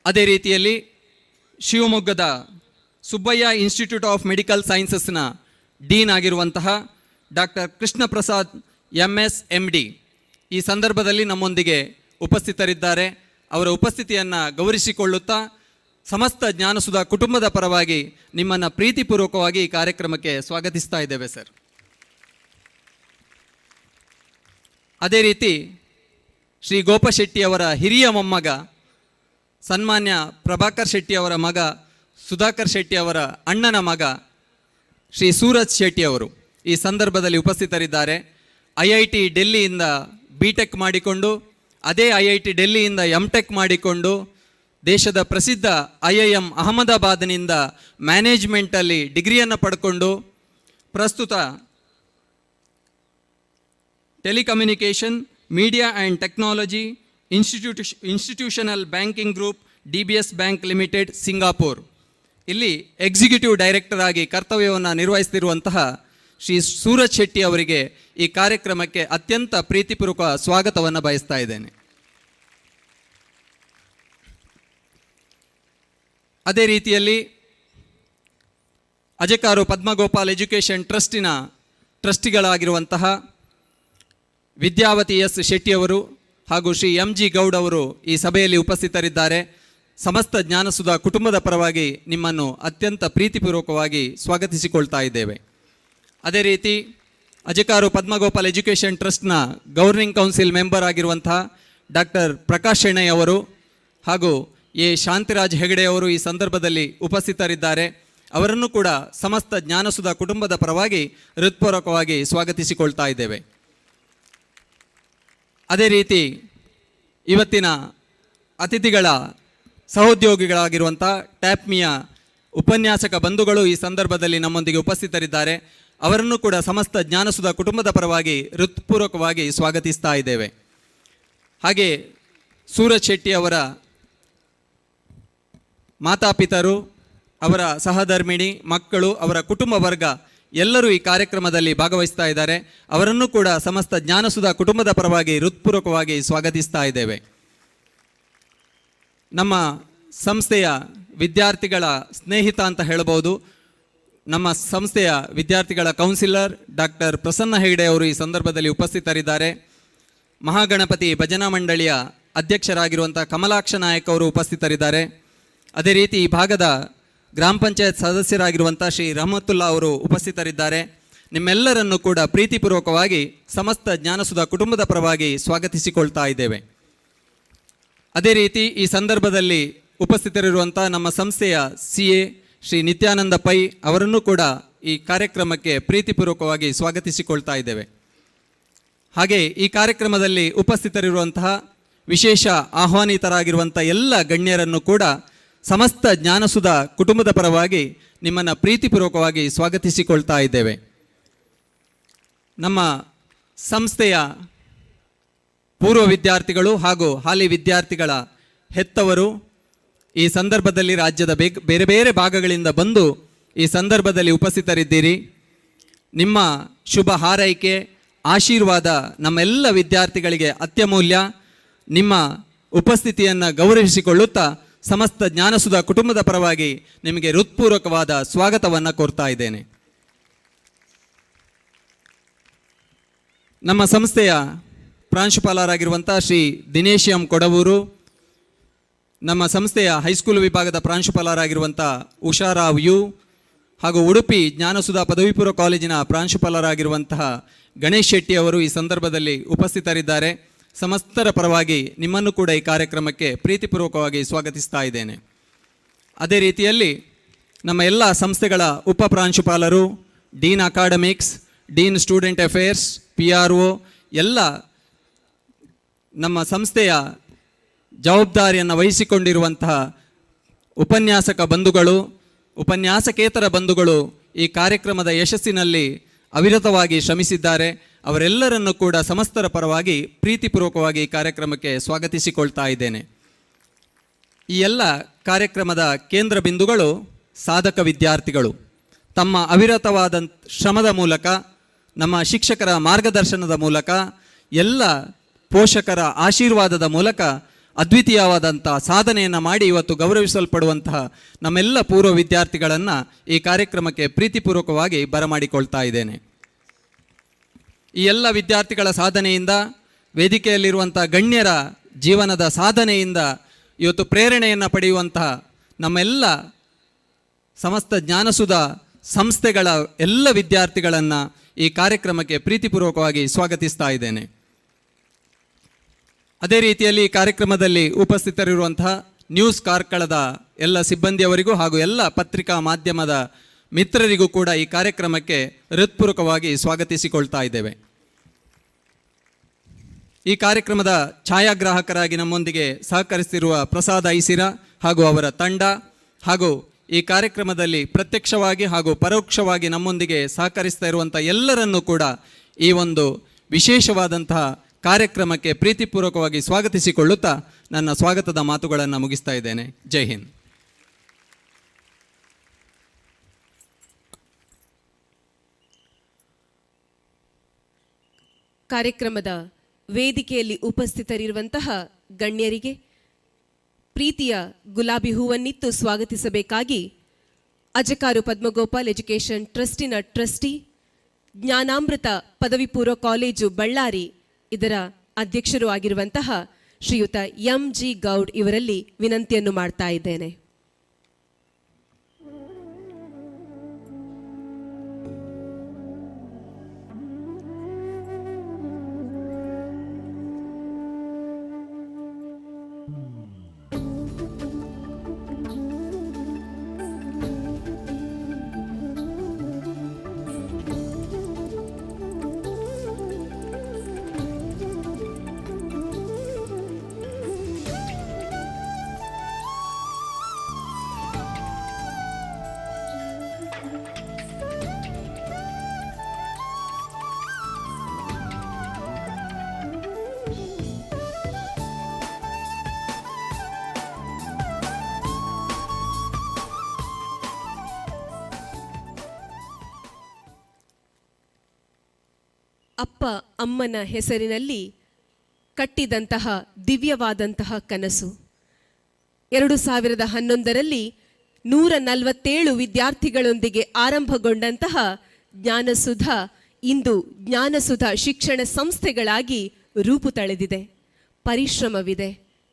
[SPEAKER 5] ಅದೇ ರೀತಿಯಲ್ಲಿ ಶಿವಮೊಗ್ಗದ ಸುಬ್ಬಯ್ಯ ಇನ್ಸ್ಟಿಟ್ಯೂಟ್ ಆಫ್ ಮೆಡಿಕಲ್ ಸೈನ್ಸಸ್ನ ಡೀನ್ ಆಗಿರುವಂತಹ doctor Krishna Prasad MS MD ಈ ಸಂದರ್ಭದಲ್ಲಿ ನಮ್ಮೊಂದಿಗೆ ಉಪಸ್ಥಿತರಿದ್ದಾರೆ. ಅವರ ಉಪಸ್ಥಿತಿಯನ್ನು ಗೌರವಿಸಿಕೊಳ್ಳುತ್ತಾ ಸಮಸ್ತ ಜ್ಞಾನಸುಧಾ ಕುಟುಂಬದ ಪರವಾಗಿ ನಿಮ್ಮನ್ನು ಪ್ರೀತಿಪೂರ್ವಕವಾಗಿ ಈ ಕಾರ್ಯಕ್ರಮಕ್ಕೆ ಸ್ವಾಗತಿಸ್ತಾ ಇದ್ದೇವೆ ಸರ್. ಅದೇ ರೀತಿ ಶ್ರೀ ಗೋಪಶೆಟ್ಟಿಯವರ ಹಿರಿಯ ಮೊಮ್ಮಗ, ಸನ್ಮಾನ್ಯ ಪ್ರಭಾಕರ್ ಶೆಟ್ಟಿಯವರ ಮಗ, ಸುಧಾಕರ್ ಶೆಟ್ಟಿಯವರ ಅಣ್ಣನ ಮಗ ಶ್ರೀ ಸೂರಜ್ ಶೆಟ್ಟಿಯವರು ಈ ಸಂದರ್ಭದಲ್ಲಿ ಉಪಸ್ಥಿತರಿದ್ದಾರೆ. IIT ಡೆಲ್ಲಿಯಿಂದ BTech ಮಾಡಿಕೊಂಡು, ಅದೇ IIT ಡೆಲ್ಲಿಯಿಂದ MTech ಮಾಡಿಕೊಂಡು, ದೇಶದ ಪ್ರಸಿದ್ಧ IIM ಅಹಮದಾಬಾದ್ನಿಂದ ಮ್ಯಾನೇಜ್ಮೆಂಟಲ್ಲಿ ಡಿಗ್ರಿಯನ್ನು ಪಡ್ಕೊಂಡು ಪ್ರಸ್ತುತ telecommunication, media and technology institutional banking group DBS bank limited Singapore ಇಲ್ಲಿ ಎಕ್ಸಿಕ್ಯೂಟಿವ್ ಡೈರೆಕ್ಟರ್ ಆಗಿ ಕರ್ತವ್ಯವನ್ನು ನಿರ್ವಹಿಸ್ತಿರುವಂತಹ ಶ್ರೀ ಸೂರಜ್ ಶೆಟ್ಟಿ ಅವರಿಗೆ ಈ ಕಾರ್ಯಕ್ರಮಕ್ಕೆ ಅತ್ಯಂತ ಪ್ರೀತಿಪೂರ್ವಕ ಸ್ವಾಗತವನ್ನು ಬಯಸ್ತಾ ಇದ್ದೇನೆ. ಅದೇ ರೀತಿಯಲ್ಲಿ ಅಜಕಾರು ಪದ್ಮಗೋಪಾಲ್ ಎಜುಕೇಷನ್ ಟ್ರಸ್ಟಿನ ಟ್ರಸ್ಟಿಗಳಾಗಿರುವಂತಹ ವಿದ್ಯಾವತಿ S ಶೆಟ್ಟಿಯವರು ಹಾಗೂ ಶ್ರೀ MG ಗೌಡ್ ಅವರು ಈ ಸಭೆಯಲ್ಲಿ ಉಪಸ್ಥಿತರಿದ್ದಾರೆ. ಸಮಸ್ತ ಜ್ಞಾನಸುಧಾ ಕುಟುಂಬದ ಪರವಾಗಿ ನಿಮ್ಮನ್ನು ಅತ್ಯಂತ ಪ್ರೀತಿಪೂರ್ವಕವಾಗಿ ಸ್ವಾಗತಿಸಿಕೊಳ್ತಾ ಇದ್ದೇವೆ. ಅದೇ ರೀತಿ ಅಜಕಾರು ಪದ್ಮಗೋಪಾಲ್ ಎಜುಕೇಷನ್ ಟ್ರಸ್ಟ್ನ ಗವರ್ನಿಂಗ್ ಕೌನ್ಸಿಲ್ ಮೆಂಬರ್ ಆಗಿರುವಂತಹ ಡಾಕ್ಟರ್ ಪ್ರಕಾಶ್ ಶೆಣೈ ಅವರು ಹಾಗೂ ಶಾಂತಿರಾಜ್ ಹೆಗಡೆ ಅವರು ಈ ಸಂದರ್ಭದಲ್ಲಿ ಉಪಸ್ಥಿತರಿದ್ದಾರೆ. ಅವರನ್ನು ಕೂಡ ಸಮಸ್ತ ಜ್ಞಾನಸುಧಾ ಕುಟುಂಬದ ಪರವಾಗಿ ಹೃತ್ಪೂರ್ವಕವಾಗಿ ಸ್ವಾಗತಿಸಿಕೊಳ್ತಾ ಇದ್ದೇವೆ. ಅದೇ ರೀತಿ ಇವತ್ತಿನ ಅತಿಥಿಗಳ ಸಹೋದ್ಯೋಗಿಗಳಾಗಿರುವಂಥ ಟ್ಯಾಪ್ಮಿಯ ಉಪನ್ಯಾಸಕ ಬಂಧುಗಳು ಈ ಸಂದರ್ಭದಲ್ಲಿ ನಮ್ಮೊಂದಿಗೆ ಉಪಸ್ಥಿತರಿದ್ದಾರೆ. ಅವರನ್ನು ಕೂಡ ಸಮಸ್ತ ಜ್ಞಾನಸುಧಾ ಕುಟುಂಬದ ಪರವಾಗಿ ಹೃತ್ಪೂರ್ವಕವಾಗಿ ಸ್ವಾಗತಿಸ್ತಾ ಇದ್ದೇವೆ. ಹಾಗೆ ಸೂರಜ್ ಶೆಟ್ಟಿ ಅವರ ಮಾತಾಪಿತರು, ಅವರ ಸಹಧರ್ಮಿಣಿ, ಮಕ್ಕಳು, ಅವರ ಕುಟುಂಬ ವರ್ಗ ಎಲ್ಲರೂ ಈ ಕಾರ್ಯಕ್ರಮದಲ್ಲಿ ಭಾಗವಹಿಸ್ತಾ ಇದ್ದಾರೆ. ಅವರನ್ನು ಕೂಡ ಸಮಸ್ತ ಜ್ಞಾನಸುಧಾ ಕುಟುಂಬದ ಪರವಾಗಿ ಹೃತ್ಪೂರ್ವಕವಾಗಿ ಸ್ವಾಗತಿಸ್ತಾ ಇದ್ದೇವೆ. ನಮ್ಮ ಸಂಸ್ಥೆಯ ವಿದ್ಯಾರ್ಥಿಗಳ ಸ್ನೇಹಿತ ಅಂತ ಹೇಳಬಹುದು, ನಮ್ಮ ಸಂಸ್ಥೆಯ ವಿದ್ಯಾರ್ಥಿಗಳ ಕೌನ್ಸಿಲರ್ ಡಾಕ್ಟರ್ ಪ್ರಸನ್ನ ಹೆಗಡೆ ಅವರು ಈ ಸಂದರ್ಭದಲ್ಲಿ ಉಪಸ್ಥಿತರಿದ್ದಾರೆ. ಮಹಾಗಣಪತಿ ಭಜನಾ ಮಂಡಳಿಯ ಅಧ್ಯಕ್ಷರಾಗಿರುವಂಥ ಕಮಲಾಕ್ಷ ನಾಯಕ್ ಅವರು ಉಪಸ್ಥಿತರಿದ್ದಾರೆ. ಅದೇ ರೀತಿ ಈ ಭಾಗದ ಗ್ರಾಮ ಪಂಚಾಯತ್ ಸದಸ್ಯರಾಗಿರುವಂಥ ಶ್ರೀ ರಹಮತುಲ್ಲಾ ಅವರು ಉಪಸ್ಥಿತರಿದ್ದಾರೆ. ನಿಮ್ಮೆಲ್ಲರನ್ನು ಕೂಡ ಪ್ರೀತಿಪೂರ್ವಕವಾಗಿ ಸಮಸ್ತ ಜ್ಞಾನಸುಧಾ ಕುಟುಂಬದ ಪರವಾಗಿ ಸ್ವಾಗತಿಸಿಕೊಳ್ತಾ ಇದ್ದೇವೆ. ಅದೇ ರೀತಿ ಈ ಸಂದರ್ಭದಲ್ಲಿ ಉಪಸ್ಥಿತರಿರುವಂಥ ನಮ್ಮ ಸಂಸ್ಥೆಯ CA ಶ್ರೀ ನಿತ್ಯಾನಂದ ಪೈ ಅವರನ್ನು ಕೂಡ ಈ ಕಾರ್ಯಕ್ರಮಕ್ಕೆ ಪ್ರೀತಿಪೂರ್ವಕವಾಗಿ ಸ್ವಾಗತಿಸಿಕೊಳ್ತಾ ಇದ್ದೇವೆ. ಹಾಗೆ ಈ ಕಾರ್ಯಕ್ರಮದಲ್ಲಿ ಉಪಸ್ಥಿತರಿರುವಂತಹ ವಿಶೇಷ ಆಹ್ವಾನಿತರಾಗಿರುವಂಥ ಎಲ್ಲ ಗಣ್ಯರನ್ನು ಕೂಡ ಸಮಸ್ತ ಜ್ಞಾನಸುಧ ಕುಟುಂಬದ ಪರವಾಗಿ ನಿಮ್ಮನ್ನು ಪ್ರೀತಿಪೂರ್ವಕವಾಗಿ ಸ್ವಾಗತಿಸಿಕೊಳ್ತಾ ಇದ್ದೇವೆ. ನಮ್ಮ ಸಂಸ್ಥೆಯ ಪೂರ್ವ ವಿದ್ಯಾರ್ಥಿಗಳು ಹಾಗೂ ಹಾಲಿ ವಿದ್ಯಾರ್ಥಿಗಳ ಹೆತ್ತವರು ಈ ಸಂದರ್ಭದಲ್ಲಿ ರಾಜ್ಯದ ಬೇರೆ ಬೇರೆ ಭಾಗಗಳಿಂದ ಬಂದು ಈ ಸಂದರ್ಭದಲ್ಲಿ ಉಪಸ್ಥಿತರಿದ್ದೀರಿ. ನಿಮ್ಮ ಶುಭ ಹಾರೈಕೆ ಆಶೀರ್ವಾದ ನಮ್ಮೆಲ್ಲ ವಿದ್ಯಾರ್ಥಿಗಳಿಗೆ ಅತ್ಯಮೂಲ್ಯ. ನಿಮ್ಮ ಉಪಸ್ಥಿತಿಯನ್ನು ಗೌರವಿಸಿಕೊಳ್ಳುತ್ತಾ ಸಮಸ್ತ ಜ್ಞಾನಸುಧ ಕುಟುಂಬದ ಪರವಾಗಿ ನಿಮಗೆ ಹೃತ್ಪೂರ್ವಕವಾದ ಸ್ವಾಗತವನ್ನು ಕೋರ್ತಾ ಇದ್ದೇನೆ. ನಮ್ಮ ಸಂಸ್ಥೆಯ ಪ್ರಾಂಶುಪಾಲರಾಗಿರುವಂಥ ಶ್ರೀ ದಿನೇಶ್ ಎಂ ಕೊಡವೂರು, ನಮ್ಮ ಸಂಸ್ಥೆಯ ಹೈಸ್ಕೂಲ್ ವಿಭಾಗದ ಪ್ರಾಂಶುಪಾಲರಾಗಿರುವಂಥ ಉಷಾರಾವ್ ಯು, ಹಾಗೂ ಉಡುಪಿ ಜ್ಞಾನಸುಧ ಪದವಿ ಪೂರ್ವ ಕಾಲೇಜಿನ ಪ್ರಾಂಶುಪಾಲರಾಗಿರುವಂತಹ ಗಣೇಶ್ ಶೆಟ್ಟಿ ಅವರು ಈ ಸಂದರ್ಭದಲ್ಲಿ ಉಪಸ್ಥಿತರಿದ್ದಾರೆ. ಸಮಸ್ತರ ಪರವಾಗಿ ನಿಮ್ಮನ್ನು ಕೂಡ ಈ ಕಾರ್ಯಕ್ರಮಕ್ಕೆ ಪ್ರೀತಿಪೂರ್ವಕವಾಗಿ ಸ್ವಾಗತಿಸ್ತಾ ಇದ್ದೇನೆ. ಅದೇ ರೀತಿಯಲ್ಲಿ ನಮ್ಮ ಎಲ್ಲ ಸಂಸ್ಥೆಗಳ ಉಪ ಪ್ರಾಂಶುಪಾಲರು, dean academics, dean student affairs, PRO ಎಲ್ಲ ನಮ್ಮ ಸಂಸ್ಥೆಯ ಜವಾಬ್ದಾರಿಯನ್ನು ವಹಿಸಿಕೊಂಡಿರುವಂತಹ ಉಪನ್ಯಾಸಕ ಬಂಧುಗಳು, ಉಪನ್ಯಾಸಕೇತರ ಬಂಧುಗಳು ಈ ಕಾರ್ಯಕ್ರಮದ ಯಶಸ್ಸಿನಲ್ಲಿ ಅವಿರತವಾಗಿ ಶ್ರಮಿಸಿದ್ದಾರೆ. ಅವರೆಲ್ಲರನ್ನು ಕೂಡ ಸಮಸ್ತರ ಪರವಾಗಿ ಪ್ರೀತಿಪೂರ್ವಕವಾಗಿ ಈ ಕಾರ್ಯಕ್ರಮಕ್ಕೆ ಸ್ವಾಗತಿಸಿಕೊಳ್ತಾ ಇದ್ದೇನೆ. ಈ ಎಲ್ಲ ಕಾರ್ಯಕ್ರಮದ ಕೇಂದ್ರ ಬಿಂದುಗಳು ಸಾಧಕ ವಿದ್ಯಾರ್ಥಿಗಳು. ತಮ್ಮ ಅವಿರತವಾದ ಶ್ರಮದ ಮೂಲಕ, ನಮ್ಮ ಶಿಕ್ಷಕರ ಮಾರ್ಗದರ್ಶನದ ಮೂಲಕ, ಎಲ್ಲ ಪೋಷಕರ ಆಶೀರ್ವಾದದ ಮೂಲಕ ಅದ್ವಿತೀಯವಾದಂಥ ಸಾಧನೆಯನ್ನು ಮಾಡಿ ಇವತ್ತು ಗೌರವಿಸಲ್ಪಡುವಂತಹ ನಮ್ಮೆಲ್ಲ ಪೂರ್ವ ವಿದ್ಯಾರ್ಥಿಗಳನ್ನು ಈ ಕಾರ್ಯಕ್ರಮಕ್ಕೆ ಪ್ರೀತಿಪೂರ್ವಕವಾಗಿ ಬರಮಾಡಿಕೊಳ್ತಾ ಇದ್ದೇನೆ. ಈ ಎಲ್ಲ ವಿದ್ಯಾರ್ಥಿಗಳ ಸಾಧನೆಯಿಂದ, ವೇದಿಕೆಯಲ್ಲಿರುವಂಥ ಗಣ್ಯರ ಜೀವನದ ಸಾಧನೆಯಿಂದ ಇವತ್ತು ಪ್ರೇರಣೆಯನ್ನು ಪಡೆಯುವಂತಹ ನಮ್ಮೆಲ್ಲ ಸಮಸ್ತ ಜ್ಞಾನಸುಧ ಸಂಸ್ಥೆಗಳ ಎಲ್ಲ ವಿದ್ಯಾರ್ಥಿಗಳನ್ನು ಈ ಕಾರ್ಯಕ್ರಮಕ್ಕೆ ಪ್ರೀತಿಪೂರ್ವಕವಾಗಿ ಸ್ವಾಗತಿಸ್ತಾ ಇದ್ದೇನೆ. ಅದೇ ರೀತಿಯಲ್ಲಿ ಈ ಕಾರ್ಯಕ್ರಮದಲ್ಲಿ ಉಪಸ್ಥಿತರಿರುವಂತಹ ನ್ಯೂಸ್ ಕಾರ್ಕಳದ ಎಲ್ಲ ಸಿಬ್ಬಂದಿಯವರಿಗೂ ಹಾಗೂ ಎಲ್ಲ ಪತ್ರಿಕಾ ಮಾಧ್ಯಮದ ಮಿತ್ರರಿಗೂ ಕೂಡ ಈ ಕಾರ್ಯಕ್ರಮಕ್ಕೆ ಹೃತ್ಪೂರ್ವಕವಾಗಿ ಸ್ವಾಗತಿಸಿಕೊಳ್ತಾ ಇದ್ದೇವೆ. ಈ ಕಾರ್ಯಕ್ರಮದ ಛಾಯಾಗ್ರಾಹಕರಾಗಿ ನಮ್ಮೊಂದಿಗೆ ಸಹಕರಿಸಿರುವ ಪ್ರಸಾದ್ ಐಸಿರ ಹಾಗೂ ಅವರ ತಂಡ, ಹಾಗೂ ಈ ಕಾರ್ಯಕ್ರಮದಲ್ಲಿ ಪ್ರತ್ಯಕ್ಷವಾಗಿ ಹಾಗೂ ಪರೋಕ್ಷವಾಗಿ ನಮ್ಮೊಂದಿಗೆ ಸಹಕರಿಸ್ತಾ ಇರುವಂಥ ಎಲ್ಲರನ್ನೂ ಕೂಡ ಈ ಒಂದು ವಿಶೇಷವಾದಂತಹ ಕಾರ್ಯಕ್ರಮಕ್ಕೆ ಪ್ರೀತಿಪೂರ್ವಕವಾಗಿ ಸ್ವಾಗತಿಸಿಕೊಳ್ಳುತ್ತಾ ನನ್ನ ಸ್ವಾಗತದ ಮಾತುಗಳನ್ನು ಮುಗಿಸ್ತಾ ಇದ್ದೇನೆ. ಜೈ ಹಿಂದ್.
[SPEAKER 1] ಕಾರ್ಯಕ್ರಮದ ವೇದಿಕೆಯಲ್ಲಿ ಉಪಸ್ಥಿತರಿರುವಂತಹ ಗಣ್ಯರಿಗೆ ಪ್ರೀತಿಯ ಗುಲಾಬಿ ಹೂವನ್ನಿತ್ತು ಸ್ವಾಗತಿಸಬೇಕಾಗಿ ಅಜಕಾರು ಪದ್ಮಗೋಪಾಲ್ ಎಜುಕೇಷನ್ ಟ್ರಸ್ಟಿನ ಟ್ರಸ್ಟಿ, ಜ್ಞಾನಾಮೃತ ಪದವಿ ಪೂರ್ವ ಕಾಲೇಜು ಬಳ್ಳಾರಿ ಇದರ ಅಧ್ಯಕ್ಷರು ಆಗಿರುವಂತಹ ಶ್ರೀಯುತ MG ಗೌಡ್ ಇವರಲ್ಲಿ ವಿನಂತಿಯನ್ನು ಮಾಡ್ತಾ ಇದ್ದೇನೆ. ಅಪ್ಪ ಅಮ್ಮನ ಹೆಸರಿನಲ್ಲಿ ಕಟ್ಟಿದಂತಹ ದಿವ್ಯವಾದಂತಹ ಕನಸು 2011ರಲ್ಲಿ 147 ವಿದ್ಯಾರ್ಥಿಗಳೊಂದಿಗೆ ಆರಂಭಗೊಂಡಂತಹ ಜ್ಞಾನಸುಧ ಇಂದು ಜ್ಞಾನಸುಧ ಶಿಕ್ಷಣ ಸಂಸ್ಥೆಗಳಾಗಿ ರೂಪು ತಳೆದಿದೆ. ಪರಿಶ್ರಮವಿದೆ,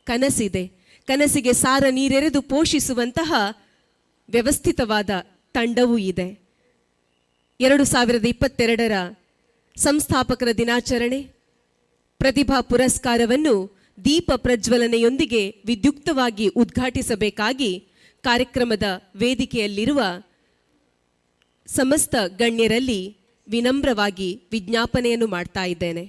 [SPEAKER 1] ಕನಸಿದೆ, ಕನಸಿಗೆ ಸಾರ ನೀರೆರೆದು ಪೋಷಿಸುವಂತಹ ವ್ಯವಸ್ಥಿತವಾದ ತಂಡವೂ ಇದೆ. 2022ರ ಸಂಸ್ಥಾಪಕರ ದಿನಾಚರಣೆ ಪ್ರತಿಭಾ ಪುರಸ್ಕಾರವನ್ನು ದೀಪ ಪ್ರಜ್ವಲನೆಯೊಂದಿಗೆ ವಿದ್ಯುಕ್ತವಾಗಿ ಉದ್ಘಾಟಿಸಬೇಕಾಗಿ ಕಾರ್ಯಕ್ರಮದ ವೇದಿಕೆಯಲ್ಲಿರುವ ಸಮಸ್ತ ಗಣ್ಯರಲ್ಲಿ ವಿನಮ್ರವಾಗಿ ವಿಜ್ಞಾಪನೆಯನ್ನು ಮಾಡ್ತಾ ಇದ್ದೇನೆ.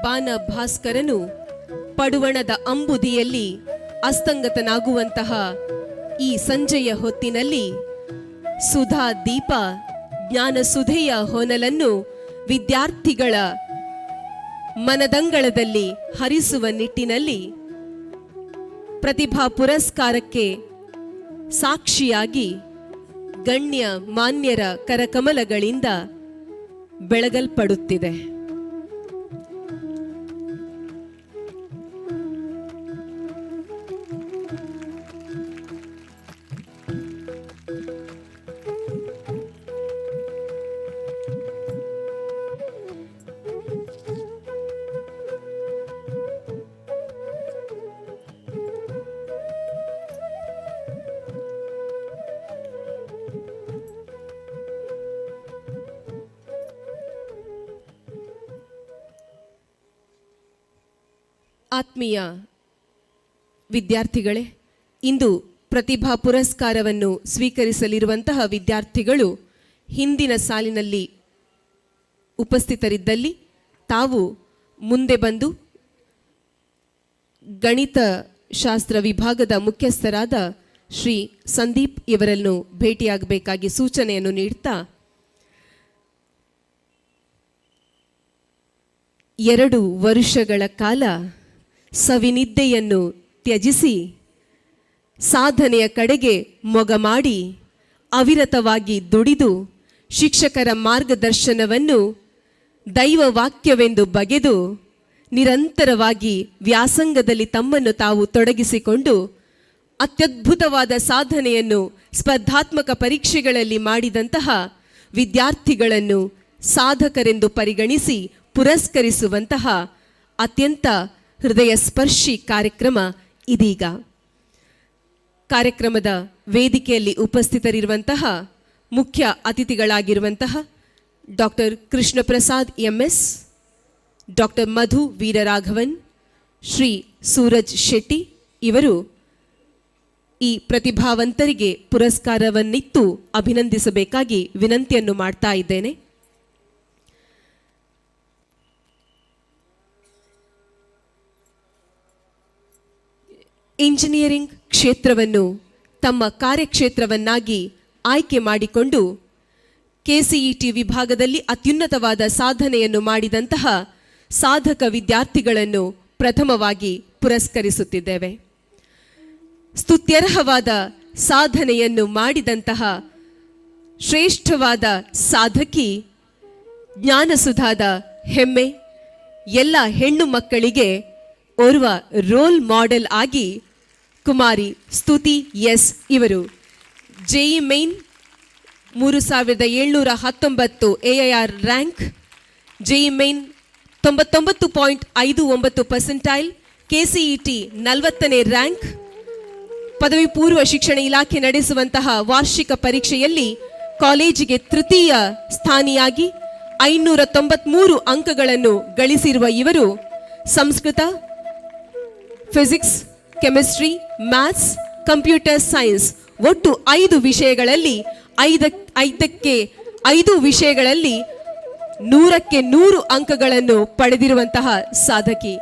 [SPEAKER 1] ಬಾನ ಭಾಸ್ಕರನು ಪಡುವಣದ ಅಂಬುದಿಯಲ್ಲಿ ಅಸ್ತಂಗತನಾಗುವಂತಹ ಈ ಸಂಜೆಯ ಹೊತ್ತಿನಲ್ಲಿ ಸುಧಾ ದೀಪ ಜ್ಞಾನಸುಧೆಯ ಹೊನಲನ್ನು ವಿದ್ಯಾರ್ಥಿಗಳ ಮನದಂಗಳದಲ್ಲಿ ಹರಿಸುವ ನಿಟ್ಟಿನಲ್ಲಿ ಪ್ರತಿಭಾ ಪುರಸ್ಕಾರಕ್ಕೆ ಸಾಕ್ಷಿಯಾಗಿ ಗಣ್ಯ ಮಾನ್ಯರ ಕರಕಮಲಗಳಿಂದ ಬೆಳಗಲ್ಪಡುತ್ತಿದೆ. ಆತ್ಮೀಯ ವಿದ್ಯಾರ್ಥಿಗಳೇ, ಇಂದು ಪ್ರತಿಭಾ ಪುರಸ್ಕಾರವನ್ನು ಸ್ವೀಕರಿಸಲಿರುವಂತಹ ವಿದ್ಯಾರ್ಥಿಗಳು ಹಿಂದಿನ ಸಾಲಿನಲ್ಲಿ ಉಪಸ್ಥಿತರಿದ್ದಲ್ಲಿ ತಾವು ಮುಂದೆ ಬಂದು ಗಣಿತ ಶಾಸ್ತ್ರ ವಿಭಾಗದ ಮುಖ್ಯಸ್ಥರಾದ ಶ್ರೀ ಸಂದೀಪ್ ಇವರನ್ನು ಭೇಟಿಯಾಗಬೇಕಾಗಿ ಸೂಚನೆಯನ್ನು ನೀಡ್ತಾ 2 ವರ್ಷಗಳ ಕಾಲ ಸವಿನಿದ್ದೆಯನ್ನು ತ್ಯಜಿಸಿ ಸಾಧನೆಯ ಕಡೆಗೆ ಮೊಗ ಮಾಡಿ ಅವಿರತವಾಗಿ ದುಡಿದು ಶಿಕ್ಷಕರ ಮಾರ್ಗದರ್ಶನವನ್ನು ದೈವ ವಾಕ್ಯವೆಂದು ಬಗೆದು ನಿರಂತರವಾಗಿ ವ್ಯಾಸಂಗದಲ್ಲಿ ತಮ್ಮನ್ನು ತಾವು ತೊಡಗಿಸಿಕೊಂಡು ಅತ್ಯದ್ಭುತವಾದ ಸಾಧನೆಯನ್ನು ಸ್ಪರ್ಧಾತ್ಮಕ ಪರೀಕ್ಷೆಗಳಲ್ಲಿ ಮಾಡಿದಂತಹ ವಿದ್ಯಾರ್ಥಿಗಳನ್ನು ಸಾಧಕರೆಂದು ಪರಿಗಣಿಸಿ ಪುರಸ್ಕರಿಸುವಂತಹ ಅತ್ಯಂತ ಹೃದಯ ಸ್ಪರ್ಶಿ ಕಾರ್ಯಕ್ರಮ ಇದೀಗ. ಕಾರ್ಯಕ್ರಮದ ವೇದಿಕೆಯಲ್ಲಿ ಉಪಸ್ಥಿತರಿರುವಂತಹ ಮುಖ್ಯ ಅತಿಥಿಗಳಾಗಿರುವಂತಹ doctor Krishna Prasad MS, doctor Madhu Veeraraghavan, Shri Suraj Shetty ಇವರು ಈ ಪ್ರತಿಭಾವಂತರಿಗೆ ಪುರಸ್ಕಾರವನ್ನಿತ್ತು ಅಭಿನಂದಿಸಬೇಕಾಗಿ ವಿನಂತಿಯನ್ನು ಮಾಡ್ತಾ ಇದ್ದೇನೆ. ಇಂಜಿನಿಯರಿಂಗ್ ಕ್ಷೇತ್ರವನ್ನು ತಮ್ಮ ಕಾರ್ಯಕ್ಷೇತ್ರವನ್ನಾಗಿ ಆಯ್ಕೆ ಮಾಡಿಕೊಂಡು ಕೆಸಿಇಟಿ ವಿಭಾಗದಲ್ಲಿ ಅತ್ಯುನ್ನತವಾದ ಸಾಧನೆಯನ್ನು ಮಾಡಿದಂತಹ ಸಾಧಕ ವಿದ್ಯಾರ್ಥಿಗಳನ್ನು ಪ್ರಥಮವಾಗಿ ಪುರಸ್ಕರಿಸುತ್ತಿದ್ದೇವೆ. ಸ್ತುತ್ಯರ್ಹವಾದ ಸಾಧನೆಯನ್ನು ಮಾಡಿದಂತಹ ಶ್ರೇಷ್ಠವಾದ ಸಾಧಕಿ, ಜ್ಞಾನಸುಧಾದ ಹೆಮ್ಮೆ, ಎಲ್ಲ ಹೆಣ್ಣು ಮಕ್ಕಳಿಗೆ ಓರ್ವ ರೋಲ್ ಮಾಡೆಲ್ ಆಗಿ ಕುಮಾರಿ ಸ್ತುತಿ ಎಸ್ ಇವರು JEE main 3719 AIR rank, JEE main 99.59% KCET 40ನೇ ರ್ಯಾಂಕ್, ಪದವಿ ಪೂರ್ವ ಶಿಕ್ಷಣ ಇಲಾಖೆ ನಡೆಸುವಂತಹ ವಾರ್ಷಿಕ ಪರೀಕ್ಷೆಯಲ್ಲಿ ಕಾಲೇಜಿಗೆ ತೃತೀಯ ಸ್ಥಾನಿಯಾಗಿ 593 ಅಂಕಗಳನ್ನು ಗಳಿಸಿರುವ ಇವರು Sanskrit, physics, chemistry, maths, computer science ಒಟ್ಟು 5 ವಿಷಯಗಳಲ್ಲಿ 5 ವಿಷಯಗಳಲ್ಲಿ 100ಕ್ಕೆ 100 ಅಂಕಗಳನ್ನು ಪಡೆದಿರುವಂತಹ ಸಾಧಕಿ.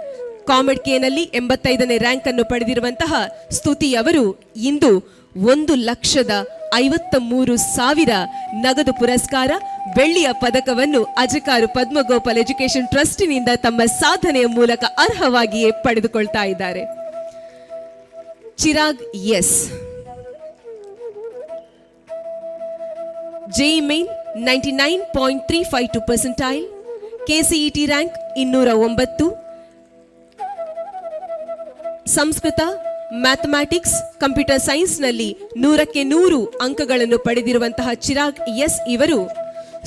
[SPEAKER 1] ಕಾಮೆಡ್ ಕೆನಲ್ಲಿ 85ನೇ ರ್ಯಾಂಕ್ ಅನ್ನು ಪಡೆದಿರುವಂತಹ ಸ್ತುತಿ ಅವರು ಇಂದು 1,53,000 ನಗದು ಪುರಸ್ಕಾರ, ಬೆಳ್ಳಿಯ ಪದಕವನ್ನು ಅಜಕಾರು ಪದ್ಮಗೋಪಾಲ್ ಎಜುಕೇಶನ್ ಟ್ರಸ್ಟಿನಿಂದ ತಮ್ಮ ಸಾಧನೆಯ ಮೂಲಕ ಅರ್ಹವಾಗಿಯೇ ಪಡೆದುಕೊಳ್ತಾ ಇದ್ದಾರೆ. Chirag S, JEE main 99.352%, KCET rank 209, Sanskrit, mathematics, computer ಸೈನ್ಸ್ನಲ್ಲಿ 100ಕ್ಕೆ 100 ಅಂಕಗಳನ್ನು ಪಡೆದಿರುವಂತಹ ಚಿರಾಗ್ ಎಸ್ ಇವರು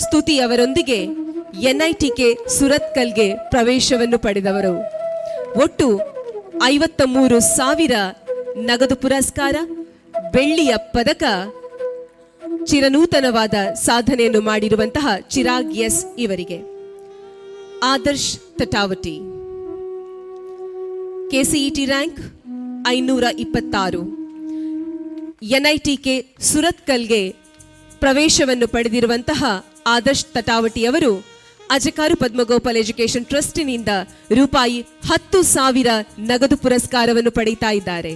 [SPEAKER 1] ಸ್ತುತಿ ಅವರೊಂದಿಗೆ ಎನ್ಐಟಿಕೆ ಸುರತ್ಕಲ್ಗೆ ಪ್ರವೇಶವನ್ನು ಪಡೆದವರು. ಒಟ್ಟು 53,000 ನಗದು ಪುರಸ್ಕಾರ, ಬೆಳ್ಳಿಯ ಪದಕ, ಚಿರನೂತನವಾದ ಸಾಧನೆಯನ್ನು ಮಾಡಿರುವಂತಹ ಚಿರಾಗ್ ಎಸ್ ಇವರಿಗೆ. ಆದರ್ಶ್ ತಟಾವಟಿ ಕೆಸಿಇಟಿ ರ್ಯಾಂಕ್ 526, ಎನ್ಐಟಿಕೆ ಸುರತ್ಕಲ್ಗೆ ಪ್ರವೇಶವನ್ನು ಪಡೆದಿರುವಂತಹ ಆದರ್ಶ್ ತಟಾವಟಿ ಅವರು ಅಜಕಾರು ಪದ್ಮಗೋಪಾಲ್ ಎಜುಕೇಶನ್ ಟ್ರಸ್ಟಿನಿಂದ ರೂಪಾಯಿ 10,000 ನಗದು ಪುರಸ್ಕಾರವನ್ನು ಪಡೆಯುತ್ತಾ ಇದ್ದಾರೆ.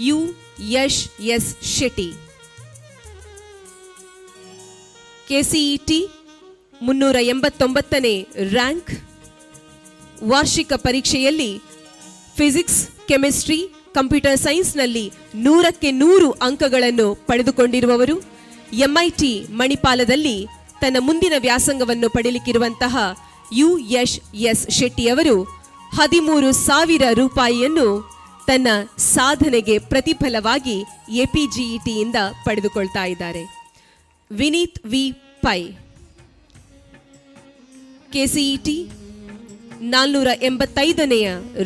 [SPEAKER 1] U Yash S Shetty KCET 389ನೇ ರ್ಯಾಂಕ್, ವಾರ್ಷಿಕ ಪರೀಕ್ಷೆಯಲ್ಲಿ ಫಿಸಿಕ್ಸ್, ಕೆಮಿಸ್ಟ್ರಿ, ಕಂಪ್ಯೂಟರ್ ಸೈನ್ಸ್ನಲ್ಲಿ 100ಕ್ಕೆ 100 ಅಂಕಗಳನ್ನು ಪಡೆದುಕೊಂಡಿರುವವರು. ಎಂಐಟಿ ಮಣಿಪಾಲದಲ್ಲಿ ತನ್ನ ಮುಂದಿನ ವ್ಯಾಸಂಗವನ್ನು ಪಡೆಯಲಿಕ್ಕಿರುವಂತಹ ಯು ಯಶ್ ಎಸ್ ಶೆಟ್ಟಿ ಅವರು 13,000 ರೂಪಾಯಿಯನ್ನು ತನ್ನ ಸಾಧನೆಗೆ ಪ್ರತಿಫಲವಾಗಿ ಎಪಿಜಿಇಟಿಯಿಂದ ಪಡೆದುಕೊಳ್ತಾ ಇದ್ದಾರೆ. ವಿನೀತ್ ವಿ ಪೈ ಕೆಸಿಇಟಿ 485ನೇ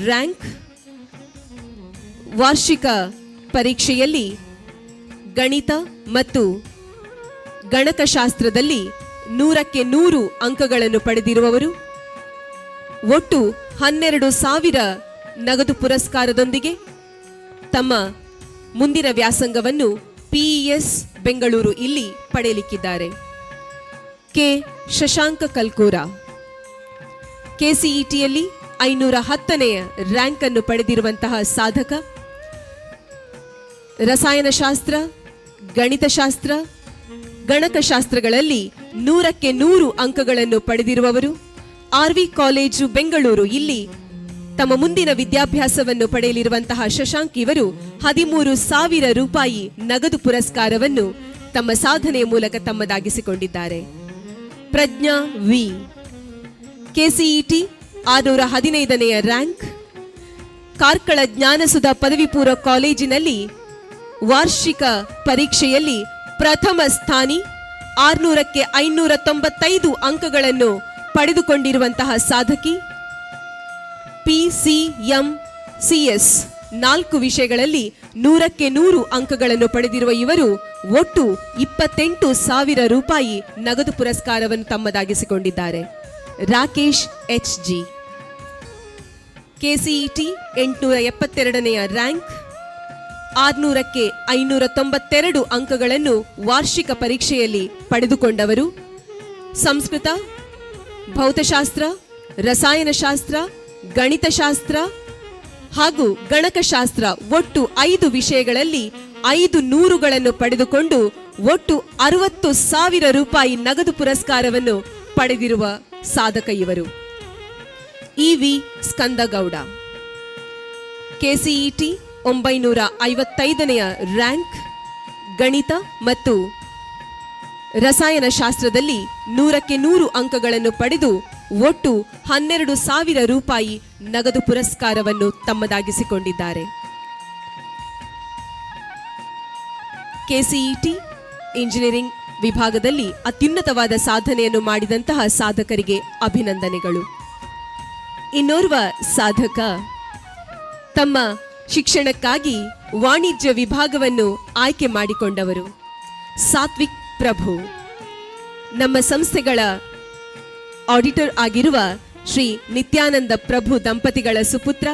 [SPEAKER 1] ರ್ಯಾಂಕ್, ವಾರ್ಷಿಕ ಪರೀಕ್ಷೆಯಲ್ಲಿ ಗಣಿತ ಮತ್ತು ಗಣಕಶಾಸ್ತ್ರದಲ್ಲಿ 100ಕ್ಕೆ 100 ಅಂಕಗಳನ್ನು ಪಡೆದಿರುವವರು. ಒಟ್ಟು 12,000 ನಗದು ಪುರಸ್ಕಾರದೊಂದಿಗೆ ತಮ್ಮ ಮುಂದಿನ ವ್ಯಾಸಂಗವನ್ನು ಪಿಇಎಸ್ ಬೆಂಗಳೂರು ಇಲ್ಲಿ ಪಡೆಯಲಿಕ್ಕಿದ್ದಾರೆ. ಕೆ ಶಶಾಂಕ ಕಲ್ಕೂರ ಕೆಸಿಇಟಿಯಲ್ಲಿ 510ನೇ ರ್ಯಾಂಕ್ ಅನ್ನು ಪಡೆದಿರುವಂತಹ ಸಾಧಕ. ರಸಾಯನಶಾಸ್ತ್ರ, ಗಣಿತಶಾಸ್ತ್ರ, ಗಣಕಶಾಸ್ತ್ರಗಳಲ್ಲಿ 100ಕ್ಕೆ 100 ಅಂಕಗಳನ್ನು ಪಡೆದಿರುವವರು. ಆರ್ವಿ ಕಾಲೇಜು ಬೆಂಗಳೂರು ಇಲ್ಲಿ ತಮ್ಮ ಮುಂದಿನ ವಿದ್ಯಾಭ್ಯಾಸವನ್ನು ಪಡೆಯಲಿರುವಂತಹ ಶಶಾಂಕ್ ಇವರು 13,000 ರೂಪಾಯಿ ನಗದು ಪುರಸ್ಕಾರವನ್ನು ತಮ್ಮ ಸಾಧನೆಯ ಮೂಲಕ ತಮ್ಮದಾಗಿಸಿಕೊಂಡಿದ್ದಾರೆ. ಪ್ರಜ್ಞಾ ವಿ ಕೆಸಿಇಟಿ 615ನೇ ರ್ಯಾಂಕ್, ಕಾರ್ಕಳ ಜ್ಞಾನಸುಧಾ ಪದವಿ ಪೂರ್ವ ಕಾಲೇಜಿನಲ್ಲಿ ವಾರ್ಷಿಕ ಪರೀಕ್ಷೆಯಲ್ಲಿ ಪ್ರಥಮ ಸ್ಥಾನಿ, 600ಕ್ಕೆ 595 ಅಂಕಗಳನ್ನು ಪಡೆದುಕೊಂಡಿರುವಂತಹ ಸಾಧಕಿ. ಪಿಸಿಎಂಸಿಎಸ್ 4 ವಿಷಯಗಳಲ್ಲಿ 100ಕ್ಕೆ 100 ಅಂಕಗಳನ್ನು ಪಡೆದಿರುವ ಇವರು ಒಟ್ಟು 28,000 ರೂಪಾಯಿ ನಗದು ಪುರಸ್ಕಾರವನ್ನು ತಮ್ಮದಾಗಿಸಿಕೊಂಡಿದ್ದಾರೆ. ರಾಕೇಶ್ ಎಚ್ ಜಿ ಕೆಸಿಇಟಿ 872ನೇ ರ್ಯಾಂಕ್, 600ಕ್ಕೆ 592 ಅಂಕಗಳನ್ನು ವಾರ್ಷಿಕ ಪರೀಕ್ಷೆಯಲ್ಲಿ ಪಡೆದುಕೊಂಡವರು. ಸಂಸ್ಕೃತ, ಭೌತಶಾಸ್ತ್ರ, ರಸಾಯನಶಾಸ್ತ್ರ, ಗಣಿತಶಾಸ್ತ್ರ ಹಾಗೂ ಗಣಕಶಾಸ್ತ್ರ ಒಟ್ಟು 5 ವಿಷಯಗಳಲ್ಲಿ 500ಗಳನ್ನು ಪಡೆದುಕೊಂಡು ಒಟ್ಟು 60,000 ರೂಪಾಯಿ ನಗದು ಪುರಸ್ಕಾರವನ್ನು ಪಡೆದಿರುವ ಸಾಧಕ ಇವರು. ಇವಿ ಸ್ಕಂದಗೌಡ ಕೆಸಿಇಟಿ 955ನೇ ರ್ಯಾಂಕ್, ಗಣಿತ ಮತ್ತು ರಸಾಯನಶಾಸ್ತ್ರದಲ್ಲಿ 100ಕ್ಕೆ 100 ಅಂಕಗಳನ್ನು ಪಡೆದು ಒಟ್ಟು 12,000 ರೂಪಾಯಿ ನಗದು ಪುರಸ್ಕಾರವನ್ನು ತಮ್ಮದಾಗಿಸಿಕೊಂಡಿದ್ದಾರೆ. ಕೆಸಿಇಟಿ ಇಂಜಿನಿಯರಿಂಗ್ ವಿಭಾಗದಲ್ಲಿ ಅತ್ಯುನ್ನತವಾದ ಸಾಧನೆಯನ್ನು ಮಾಡಿದಂತಹ ಸಾಧಕರಿಗೆ ಅಭಿನಂದನೆಗಳು. ಇನ್ನೋರ್ವ ಸಾಧಕ ತಮ್ಮ ಶಿಕ್ಷಣಕ್ಕಾಗಿ ವಾಣಿಜ್ಯ ವಿಭಾಗವನ್ನು ಆಯ್ಕೆ ಮಾಡಿಕೊಂಡವರು. ಸಾತ್ವಿಕ್ ಪ್ರಭು ನಮ್ಮ ಸಂಸ್ಥೆಗಳ ಆಡಿಟರ್ ಆಗಿರುವ ಶ್ರೀ ನಿತ್ಯಾನಂದ ಪ್ರಭು ದಂಪತಿಗಳ ಸುಪುತ್ರ.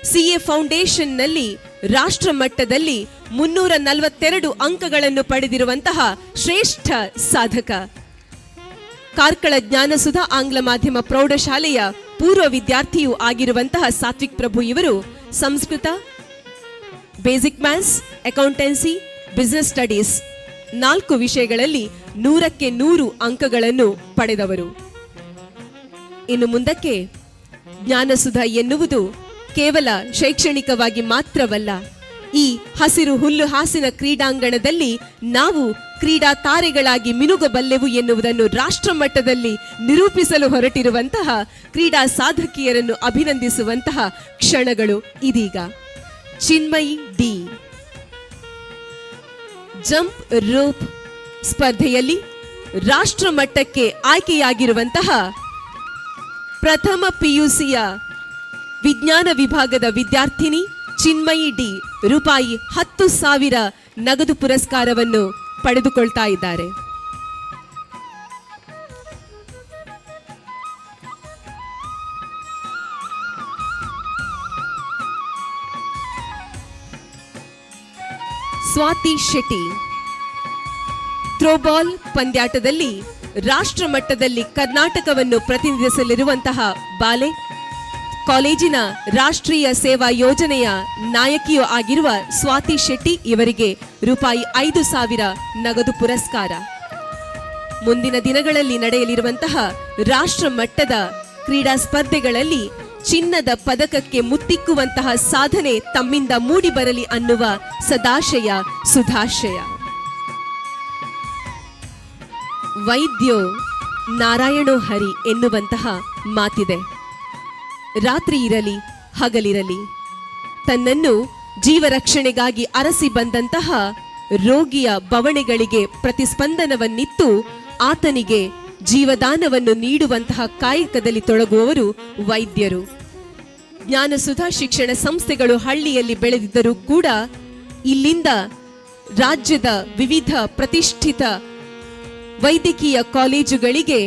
[SPEAKER 1] ಸಿಎ ಫೌಂಡೇಶನ್ನಲ್ಲಿ ರಾಷ್ಟ್ರ ಮಟ್ಟದಲ್ಲಿ 342 ಅಂಕಗಳನ್ನು ಪಡೆದಿರುವಂತಹ ಶ್ರೇಷ್ಠ ಸಾಧಕ. ಕಾರ್ಕಳ ಜ್ಞಾನಸುಧಾ ಆಂಗ್ಲ ಮಾಧ್ಯಮ ಪ್ರೌಢಶಾಲೆಯ ಪೂರ್ವ ವಿದ್ಯಾರ್ಥಿಯೂ ಆಗಿರುವಂತಹ ಸಾತ್ವಿಕ್ ಪ್ರಭು ಇವರು Sanskrit, basic maths, accountancy, business studies 4 ವಿಷಯಗಳಲ್ಲಿ 100ಕ್ಕೆ 100 ಅಂಕಗಳನ್ನು ಪಡೆದವರು. ಇನ್ನು ಮುಂದಕ್ಕೆ ಜ್ಞಾನಸುಧಾ ಎನ್ನುವುದು ಕೇವಲ ಶೈಕ್ಷಣಿಕವಾಗಿ ಮಾತ್ರವಲ್ಲ, ಈ ಹಸಿರು ಹುಲ್ಲು ಹಾಸಿನ ಕ್ರೀಡಾಂಗಣದಲ್ಲಿ ನಾವು ಕ್ರೀಡಾ ತಾರೆಗಳಾಗಿ ಮಿನುಗಬಲ್ಲೆವು ಎನ್ನುವುದನ್ನು ರಾಷ್ಟ್ರ ಮಟ್ಟದಲ್ಲಿ ನಿರೂಪಿಸಲು ಹೊರಟಿರುವಂತಹ ಕ್ರೀಡಾ ಸಾಧಕಿಯರನ್ನು ಅಭಿನಂದಿಸುವಂತಹ ಕ್ಷಣಗಳು ಇದೀಗ. ಚಿನ್ಮಯಿ ಡಿ ಜಂಪ್ ರೋಪ್ ಸ್ಪರ್ಧೆಯಲ್ಲಿ ರಾಷ್ಟ್ರ ಮಟ್ಟಕ್ಕೆ ಆಯ್ಕೆಯಾಗಿರುವಂತಹ ಪ್ರಥಮ ಪಿಯುಸಿಯ ವಿಜ್ಞಾನ ವಿಭಾಗದ ವಿದ್ಯಾರ್ಥಿನಿ ಚಿನ್ಮಯಿ ಡಿ ರೂಪಾಯಿ 10,000 ನಗದು ಪುರಸ್ಕಾರವನ್ನು ಪಡೆದುಕೊಳ್ತಾ ಇದ್ದಾರೆ. ಸ್ವಾತಿ ಶೆಟ್ಟಿ ಥ್ರೋಬಾಲ್ ಪಂದ್ಯಾಟದಲ್ಲಿ ರಾಷ್ಟ್ರ ಮಟ್ಟದಲ್ಲಿ ಕರ್ನಾಟಕವನ್ನು ಪ್ರತಿನಿಧಿಸಲಿರುವಂತಹ ಬಾಲೆ ಕಾಲೇಜಿನ ರಾಷ್ಟ್ರೀಯ ಸೇವಾ ಯೋಜನೆಯ ನಾಯಕಿಯೂ ಆಗಿರುವ ಸ್ವಾತಿ ಶೆಟ್ಟಿ ಇವರಿಗೆ ರೂಪಾಯಿ 5,000 ನಗದು ಪುರಸ್ಕಾರ. ಮುಂದಿನ ದಿನಗಳಲ್ಲಿ ನಡೆಯಲಿರುವಂತಹ ರಾಷ್ಟ್ರ ಮಟ್ಟದ ಕ್ರೀಡಾ ಸ್ಪರ್ಧೆಗಳಲ್ಲಿ ಚಿನ್ನದ ಪದಕಕ್ಕೆ ಮುತ್ತಿಕ್ಕುವಂತಹ ಸಾಧನೆ ತಮ್ಮಿಂದ ಮೂಡಿಬರಲಿ ಅನ್ನುವ ಸದಾಶಯ ಸುಧಾಶಯ. ವೈದ್ಯೋ ನಾರಾಯಣೋ ಹರಿ ಎನ್ನುವಂತಹ ಮಾತಿದೆ. ರಾತ್ರಿ ಇರಲಿ ಹಗಲಿರಲಿ ತನ್ನನ್ನು ಜೀವರಕ್ಷಣೆಗಾಗಿ ಅರಸಿ ಬಂದಂತಹ ರೋಗಿಯ ಬವಣೆಗಳಿಗೆ ಪ್ರತಿಸ್ಪಂದನವನ್ನಿತ್ತು ಆತನಿಗೆ ಜೀವದಾನವನ್ನು ನೀಡುವಂತಹ ಕಾಯಕದಲ್ಲಿ ತೊಡಗುವವರು ವೈದ್ಯರು. ಜ್ಞಾನಸುಧಾ ಶಿಕ್ಷಣ ಸಂಸ್ಥೆಗಳು ಹಳ್ಳಿಯಲ್ಲಿ ಬೆಳೆದಿದ್ದರೂ ಕೂಡ ಇಲ್ಲಿಂದ ರಾಜ್ಯದ ವಿವಿಧ ಪ್ರತಿಷ್ಠಿತ ವೈದ್ಯಕೀಯ ಕಾಲೇಜುಗಳಿಗೆ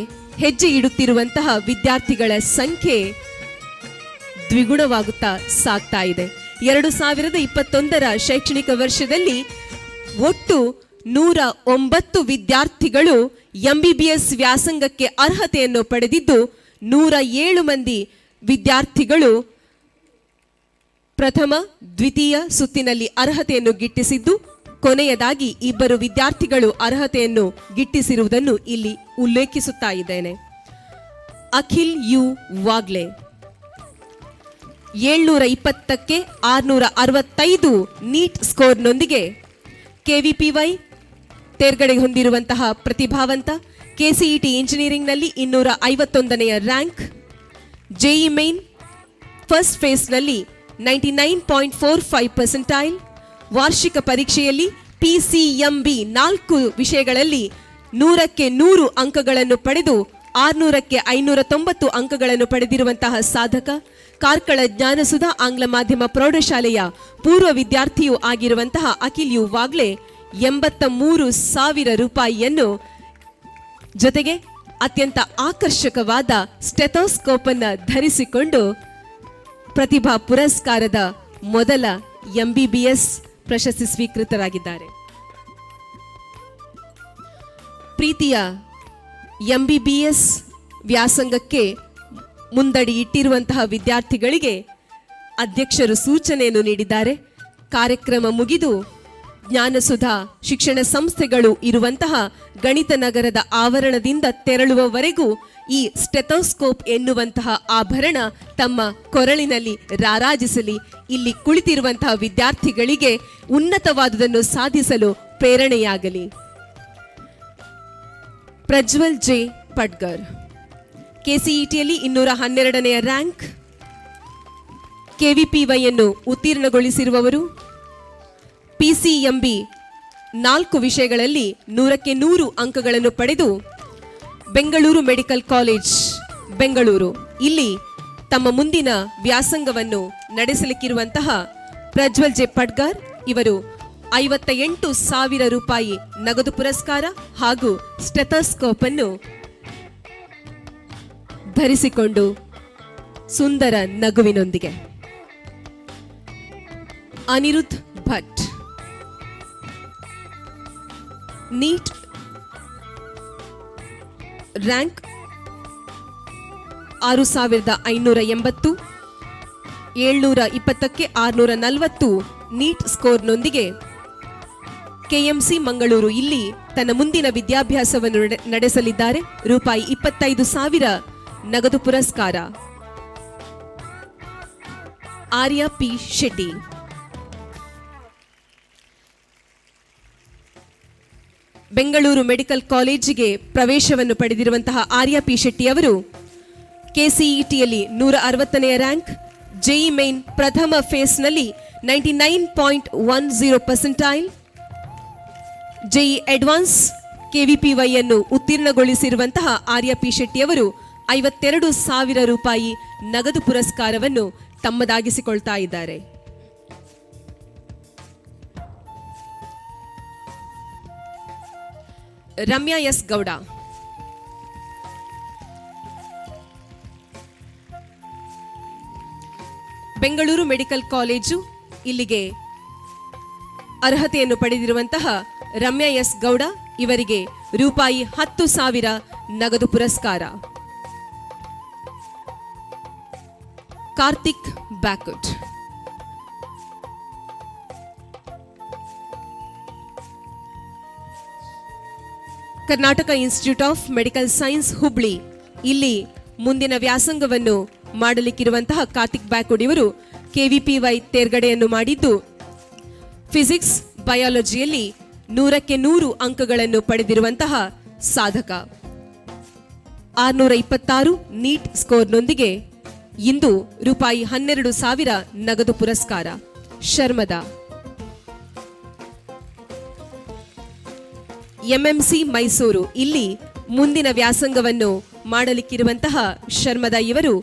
[SPEAKER 1] ಹೆಜ್ಜೆ ಇಡುತ್ತಿರುವಂತಹ ವಿದ್ಯಾರ್ಥಿಗಳ ಸಂಖ್ಯೆ ದ್ವಿಗುಣವಾಗುತ್ತಾ ಸಾಗ್ತಾ ಇದೆ. 2021ರ ಶೈಕ್ಷಣಿಕ ವರ್ಷದಲ್ಲಿ ಒಟ್ಟು 109 ವಿದ್ಯಾರ್ಥಿಗಳು MBBS ವ್ಯಾಸಂಗಕ್ಕೆ ಅರ್ಹತೆಯನ್ನು ಪಡೆದಿದ್ದು 107 ಮಂದಿ ವಿದ್ಯಾರ್ಥಿಗಳು ಪ್ರಥಮ ದ್ವಿತೀಯ ಸುತ್ತಿನಲ್ಲಿ ಅರ್ಹತೆಯನ್ನು ಗಿಟ್ಟಿಸಿದ್ದು, ಕೊನೆಯದಾಗಿ 2 ವಿದ್ಯಾರ್ಥಿಗಳು ಅರ್ಹತೆಯನ್ನು ಗಿಟ್ಟಿಸಿರುವುದನ್ನು ಇಲ್ಲಿ ಉಲ್ಲೇಖಿಸುತ್ತಾ ಇದ್ದೇನೆ. ಅಖಿಲ್ ಯು ವಾಗ್ಲೆ 720ಕ್ಕೆ 665 ನೀಟ್ ಸ್ಕೋರ್ನೊಂದಿಗೆ KVPY ತೇರ್ಗಡೆ ಹೊಂದಿರುವಂತಹ ಪ್ರತಿಭಾವಂತ. KCET ಇಂಜಿನಿಯರಿಂಗ್ನಲ್ಲಿ 251ನೆಯ ರ್ಯಾಂಕ್. JEE ಮೇನ್ ಫಸ್ಟ್ ಫೇಸ್ನಲ್ಲಿ 99.45%. ವಾರ್ಷಿಕ ಪರೀಕ್ಷೆಯಲ್ಲಿ PCMB 4 ವಿಷಯಗಳಲ್ಲಿ 100ಕ್ಕೆ 100 ಅಂಕಗಳನ್ನು ಪಡೆದು 600ಕ್ಕೆ 590 ಅಂಕಗಳನ್ನು ಪಡೆದಿರುವಂತಹ ಸಾಧಕ. ಕಾರ್ಕಳ ಜ್ಞಾನಸುಧಾ ಆಂಗ್ಲ ಮಾಧ್ಯಮ ಪ್ರೌಢಶಾಲೆಯ ಪೂರ್ವ ವಿದ್ಯಾರ್ಥಿಯೂ ಆಗಿರುವಂತಹ ಅಖಿಲ್ ಯು ವಾಗ್ಲೆ 83,000 ರೂಪಾಯಿಯನ್ನು ಜೊತೆಗೆ ಅತ್ಯಂತ ಆಕರ್ಷಕವಾದ ಸ್ಟೆಥೋಸ್ಕೋಪ್ ಅನ್ನು ಧರಿಸಿಕೊಂಡು ಪ್ರತಿಭಾ ಪುರಸ್ಕಾರದ ಮೊದಲ MBBS ಪ್ರಶಸ್ತಿ ಸ್ವೀಕೃತರಾಗಿದ್ದಾರೆ. ಪ್ರೀತಿಯ MBBS ವ್ಯಾಸಂಗಕ್ಕೆ ಮುಂದಡಿ ಇಟ್ಟಿರುವಂತಹ ವಿದ್ಯಾರ್ಥಿಗಳಿಗೆ ಅಧ್ಯಕ್ಷರು ಸೂಚನೆಯನ್ನು ನೀಡಿದ್ದಾರೆ. ಕಾರ್ಯಕ್ರಮ ಮುಗಿದು ಜ್ಞಾನಸುಧಾ ಶಿಕ್ಷಣ ಸಂಸ್ಥೆಗಳು ಇರುವಂತಹ ಗಣಿತ ನಗರದ ಆವರಣದಿಂದ ತೆರಳುವವರೆಗೂ ಈ ಸ್ಟೆಥೋಸ್ಕೋಪ್ ಎನ್ನುವಂತಹ ಆಭರಣ ತಮ್ಮ ಕೊರಳಿನಲ್ಲಿ ರಾರಾಜಿಸಲಿ. ಇಲ್ಲಿ ಕುಳಿತಿರುವಂತಹ ವಿದ್ಯಾರ್ಥಿಗಳಿಗೆ ಉನ್ನತವಾದುದನ್ನು ಸಾಧಿಸಲು ಪ್ರೇರಣೆಯಾಗಲಿ. ಪ್ರಜ್ವಲ್ ಜೆ ಪಡ್ಗರ್ KCETಯಲ್ಲಿ 212ನೆಯ ರ್ಯಾಂಕ್. KVPY ಅನ್ನು ಉತ್ತೀರ್ಣಗೊಳಿಸಿರುವವರು. PCMB 4 ವಿಷಯಗಳಲ್ಲಿ 100ಕ್ಕೆ 100 ಅಂಕಗಳನ್ನು ಪಡೆದು ಬೆಂಗಳೂರು ಮೆಡಿಕಲ್ ಕಾಲೇಜ್ ಬೆಂಗಳೂರು ಇಲ್ಲಿ ತಮ್ಮ ಮುಂದಿನ ವ್ಯಾಸಂಗವನ್ನು ನಡೆಸಲಿಕ್ಕಿರುವಂತಹ ಪ್ರಜ್ವಲ್ ಜೆ ಪಡ್ಗರ್ ಇವರು 58,000 ರೂಪಾಯಿ ನಗದು ಪುರಸ್ಕಾರ ಹಾಗೂ ಸ್ಟೆಥೋಸ್ಕೋಪ್ ಅನ್ನು ಧರಿಸಿಕೊಂಡು ಸುಂದರ ನಗುವಿನೊಂದಿಗೆ. ಅನಿರುದ್ಧ್ ಭಟ್ ನೀಟ್ ರ್ಯಾಂಕ್ 6,580, 720ಕ್ಕೆ 640 ನೀಟ್ ಸ್ಕೋರ್ನೊಂದಿಗೆ KMC ಮಂಗಳೂರು ಇಲ್ಲಿ ತನ್ನ ಮುಂದಿನ ವಿದ್ಯಾಭ್ಯಾಸವನ್ನು ನಡೆಸಲಿದ್ದಾರೆ. ರೂಪಾಯಿ 25,000 ನಗದು ಪುರಸ್ಕಾರ. ಆರ್ಯ ಪಿ ಶೆಟ್ಟಿ ಬೆಂಗಳೂರು ಮೆಡಿಕಲ್ ಕಾಲೇಜಿಗೆ ಪ್ರವೇಶವನ್ನು ಪಡೆದಿರುವಂತಹ ಆರ್ಯ ಪಿ ಶೆಟ್ಟಿ ಅವರು ಕೆಸಿಇಟಿಯಲ್ಲಿ 160ನೇ ರ್ಯಾಂಕ್, ಜೆಇ ಮೇನ್ ಪ್ರಥಮ ಫೇಸ್ನಲ್ಲಿ 99.10%, ಜೆಇ ಅಡ್ವಾನ್ಸ್ ಕೆವಿಪಿವೈ ಅನ್ನು ಉತ್ತೀರ್ಣಗೊಳಿಸಿರುವಂತಹ ಆರ್ಯ ಪಿ ಶೆಟ್ಟಿ ಅವರು 52,000 ರೂಪಾಯಿ ನಗದು ಪುರಸ್ಕಾರವನ್ನು ತಮ್ಮದಾಗಿಸಿಕೊಳ್ತಾ ಇದ್ದಾರೆ. Ramya S Gowda, Bengaluru medical college ಇಲ್ಲಿಗೆ ಅರ್ಹತೆಯನ್ನು ಪಡೆದಿರುವಂತಹ ರಮ್ಯಾ ಎಸ್ ಗೌಡ ಇವರಿಗೆ ರೂಪಾಯಿ 10,000 ನಗದು ಪುರಸ್ಕಾರ. Karthik Byakut, Karnataka institute of medical science Hubli ಇಲ್ಲಿ ಮುಂದಿನ ವ್ಯಾಸಂಗವನ್ನು ಮಾಡಲಿಕ್ಕಿರುವಂತಹ ಕಾರ್ತಿಕ್ ಬ್ಯಾಕುಡ್ ಇವರು ಕೆವಿಪಿವೈ ತೇರ್ಗಡೆಯನ್ನು ಮಾಡಿದ್ದು ಫಿಸಿಕ್ಸ್ ಬಯಾಲಜಿಯಲ್ಲಿ 100ಕ್ಕೆ 100 ಅಂಕಗಳನ್ನು ಪಡೆದಿರುವಂತಹ ಸಾಧಕ. 626 ನೀಟ್ ಸ್ಕೋರ್ನೊಂದಿಗೆ ಇಂದು ರೂಪಾಯಿ 12,000 ನಗದು ಪುರಸ್ಕಾರ. ಶರ್ಮದಾ, ಎಂಎಂಸಿ ಮೈಸೂರು ಇಲ್ಲಿ ಮುಂದಿನ ವ್ಯಾಸಂಗವನ್ನು ಮಾಡಲಿಕ್ಕಿರುವಂತಹ ಶರ್ಮದಾ ಇವರು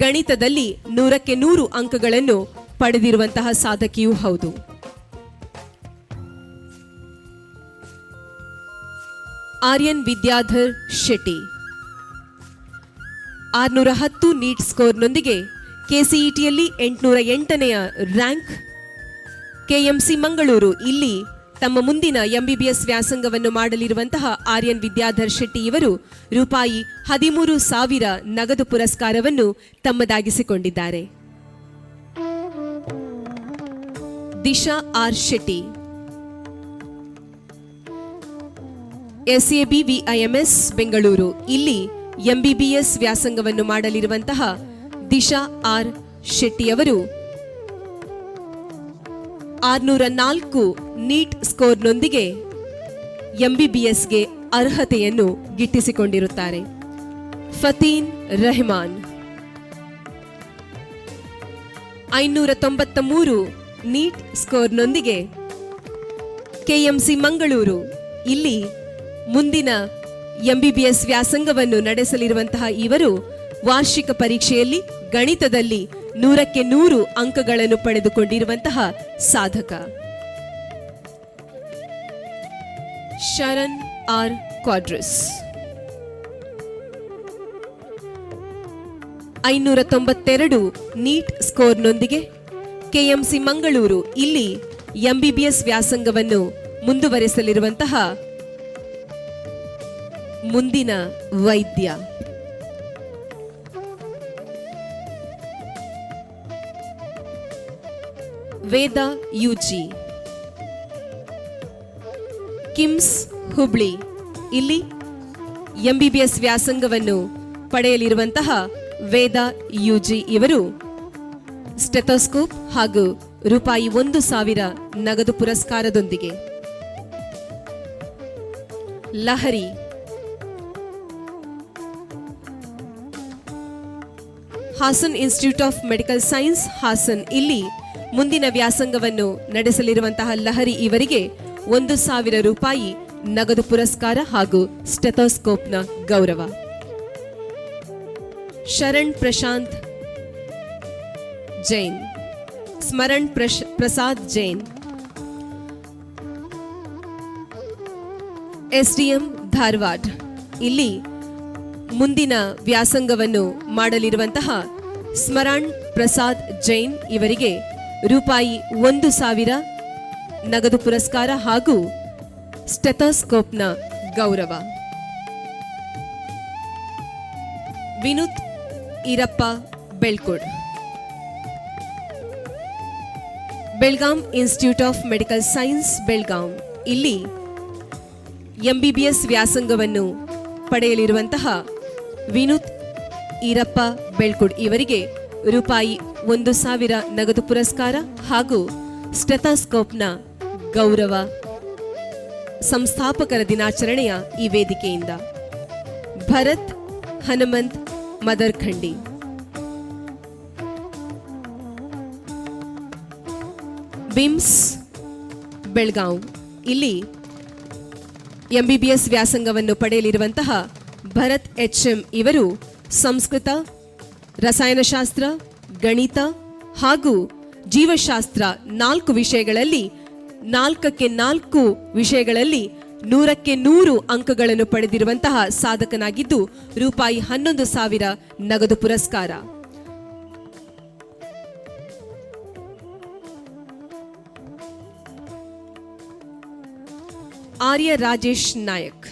[SPEAKER 1] ಗಣಿತದಲ್ಲಿ 100ಕ್ಕೆ 100 ಅಂಕಗಳನ್ನು ಪಡೆದಿರುವಂತಹ ಸಾಧಕಿಯೂ ಹೌದು. ಆರ್ಯನ್ ವಿದ್ಯಾಧರ್ ಶೆಟ್ಟಿ 610 ನೀಟ್ ಸ್ಕೋರ್ನೊಂದಿಗೆ ಕೆಸಿಇಟಿಯಲ್ಲಿ 808ನೆಯ ರ್ಯಾಂಕ್, ಕೆಎಂಸಿ ಮಂಗಳೂರು ಇಲ್ಲಿ ತಮ್ಮ ಮುಂದಿನ ಎಂಬಿಬಿಎಸ್ ವ್ಯಾಸಂಗವನ್ನು ಮಾಡಲಿರುವಂತಹ ಆರ್ಯನ್ ವಿದ್ಯಾಧರ್ ಶೆಟ್ಟಿ ಇವರು ರೂಪಾಯಿ 13,000 ನಗದು ಪುರಸ್ಕಾರವನ್ನು ತಮ್ಮದಾಗಿಸಿಕೊಂಡಿದ್ದಾರೆ. Disha R Shetty, SAB VIMS Bengaluru ಇಲ್ಲಿ ಎಂಬಿಬಿಎಸ್ ವ್ಯಾಸಂಗವನ್ನು ಮಾಡಲಿರುವಂತಹ ದಿಶಾ ಆರ್ ಶೆಟ್ಟಿಯವರು 604 ನೀಟ್ ಸ್ಕೋರ್ನೊಂದಿಗೆ ಎಂಬಿಬಿಎಸ್ಗೆ ಅರ್ಹತೆಯನ್ನು ಗಿಟ್ಟಿಸಿಕೊಂಡಿರುತ್ತಾರೆ. ಫತೀನ್ ರೆಹಮಾನ್ 593 ನೀಟ್ ಸ್ಕೋರ್ನೊಂದಿಗೆ ಕೆಎಂಸಿ ಮಂಗಳೂರು ಇಲ್ಲಿ ಮುಂದಿನ ಎಂಬಿಬಿಎಸ್ ವ್ಯಾಸಂಗವನ್ನು ನಡೆಸಲಿರುವಂತಹ ಇವರು ವಾರ್ಷಿಕ ಪರೀಕ್ಷೆಯಲ್ಲಿ ಗಣಿತದಲ್ಲಿ 100ಕ್ಕೆ 100 ಅಂಕಗಳನ್ನು ಪಡೆದುಕೊಂಡಿರುವಂತಹ ಸಾಧಕ. ಶರಣ್ ಆರ್ ಕ್ವಾಡ್ರಸ್ 592 ನೀಟ್ ಸ್ಕೋರ್ನೊಂದಿಗೆ ಕೆಎಂಸಿ ಮಂಗಳೂರು ಇಲ್ಲಿ ಎಂಬಿಬಿಎಸ್ ವ್ಯಾಸಂಗವನ್ನು ಮುಂದುವರೆಸಲಿರುವಂತಹ ಮುಂದಿನ ವೈದ್ಯ. ವೇದ ಯುಜಿ ಕಿಮ್ಸ್ ಹುಬ್ಳಿ ಇಲ್ಲಿ ಎಂಬಿಬಿಎಸ್ ವ್ಯಾಸಂಗವನ್ನು ಪಡೆಯಲಿರುವಂತಹ ವೇದ ಯುಜಿ ಇವರು ಸ್ಟೆಥೋಸ್ಕೋಪ್ ಹಾಗೂ ರೂಪಾಯಿ 1,000 ನಗದು ಪುರಸ್ಕಾರದೊಂದಿಗೆ. Lahari Hassan institute of medical science Hassan ಇಲ್ಲಿ ಮುಂದಿನ ವ್ಯಾಸಂಗವನ್ನು ನಡೆಸಲಿರುವಂತಹ ಲಹರಿ ಇವರಿಗೆ 1,000 ರೂಪಾಯಿ ನಗದು ಪುರಸ್ಕಾರ ಹಾಗೂ ಸ್ಟೆಥೋಸ್ಕೋಪ್ನ ಗೌರವ. ಶರಣ್ ಪ್ರಶಾಂತ್ ಜೈನ್, ಸ್ಮರಣ್ ಪ್ರಸಾದ್ ಜೈನ್ ಎಸ್ಡಿಎಂ ಧಾರವಾಡ ಇಲ್ಲಿ ಮುಂದಿನ ವ್ಯಾಸಂಗವನ್ನು ಮಾಡಲಿರುವಂತಹ ಸ್ಮರಣ್ ಪ್ರಸಾದ್ ಜೈನ್ ಇವರಿಗೆ ರೂಪಾಯಿ 1,000 ನಗದು ಪುರಸ್ಕಾರ ಹಾಗೂ ಸ್ಟೆಥೋಸ್ಕೋಪ್ನ ಗೌರವ. Vinuth Eerappa Belkod, Belgaum institute of medical science Belgaum ಇಲ್ಲಿ ಎಂಬಿಬಿಎಸ್ ವ್ಯಾಸಂಗವನ್ನು ಪಡೆಯಲಿರುವಂತಹ ವಿನುತ್ ಈರಪ್ಪ ಬೆಳ್ಕೋಡ್ ಇವರಿಗೆ ರೂಪಾಯಿ 1,000 ನಗದು ಪುರಸ್ಕಾರ ಹಾಗೂ ಸ್ಟೆಥೋಸ್ಕೋಪ್ನ ಗೌರವ ಸಂಸ್ಥಾಪಕರ ದಿನಾಚರಣೆಯ ಈ ವೇದಿಕೆಯಿಂದ. ಭರತ್ ಹನುಮಂತ್ ಮದರ್ಖಂಡಿ. ಬಿಮ್ಸ್ ಬೆಳಗಾವ್, ಇಲ್ಲಿ MBBS ವ್ಯಾಸಂಗವನ್ನು ಪಡೆಯಲಿರುವಂತಹ ಭರತ್ HM ಇವರು ಸಂಸ್ಕೃತ, ರಸಾಯನಶಾಸ್ತ್ರ, ಗಣಿತ ಹಾಗೂ ಜೀವಶಾಸ್ತ್ರ 4 ವಿಷಯಗಳಲ್ಲಿ 4ಕ್ಕೆ 4 ವಿಷಯಗಳಲ್ಲಿ 100ಕ್ಕೆ 100 ಅಂಕಗಳನ್ನು ಪಡೆದಿರುವಂತಹ ಸಾಧಕನಾಗಿದ್ದು ರೂಪಾಯಿ 11,000 ನಗದು ಪುರಸ್ಕಾರ. ಆರ್ಯ ರಾಜೇಶ್ ನಾಯಕ್,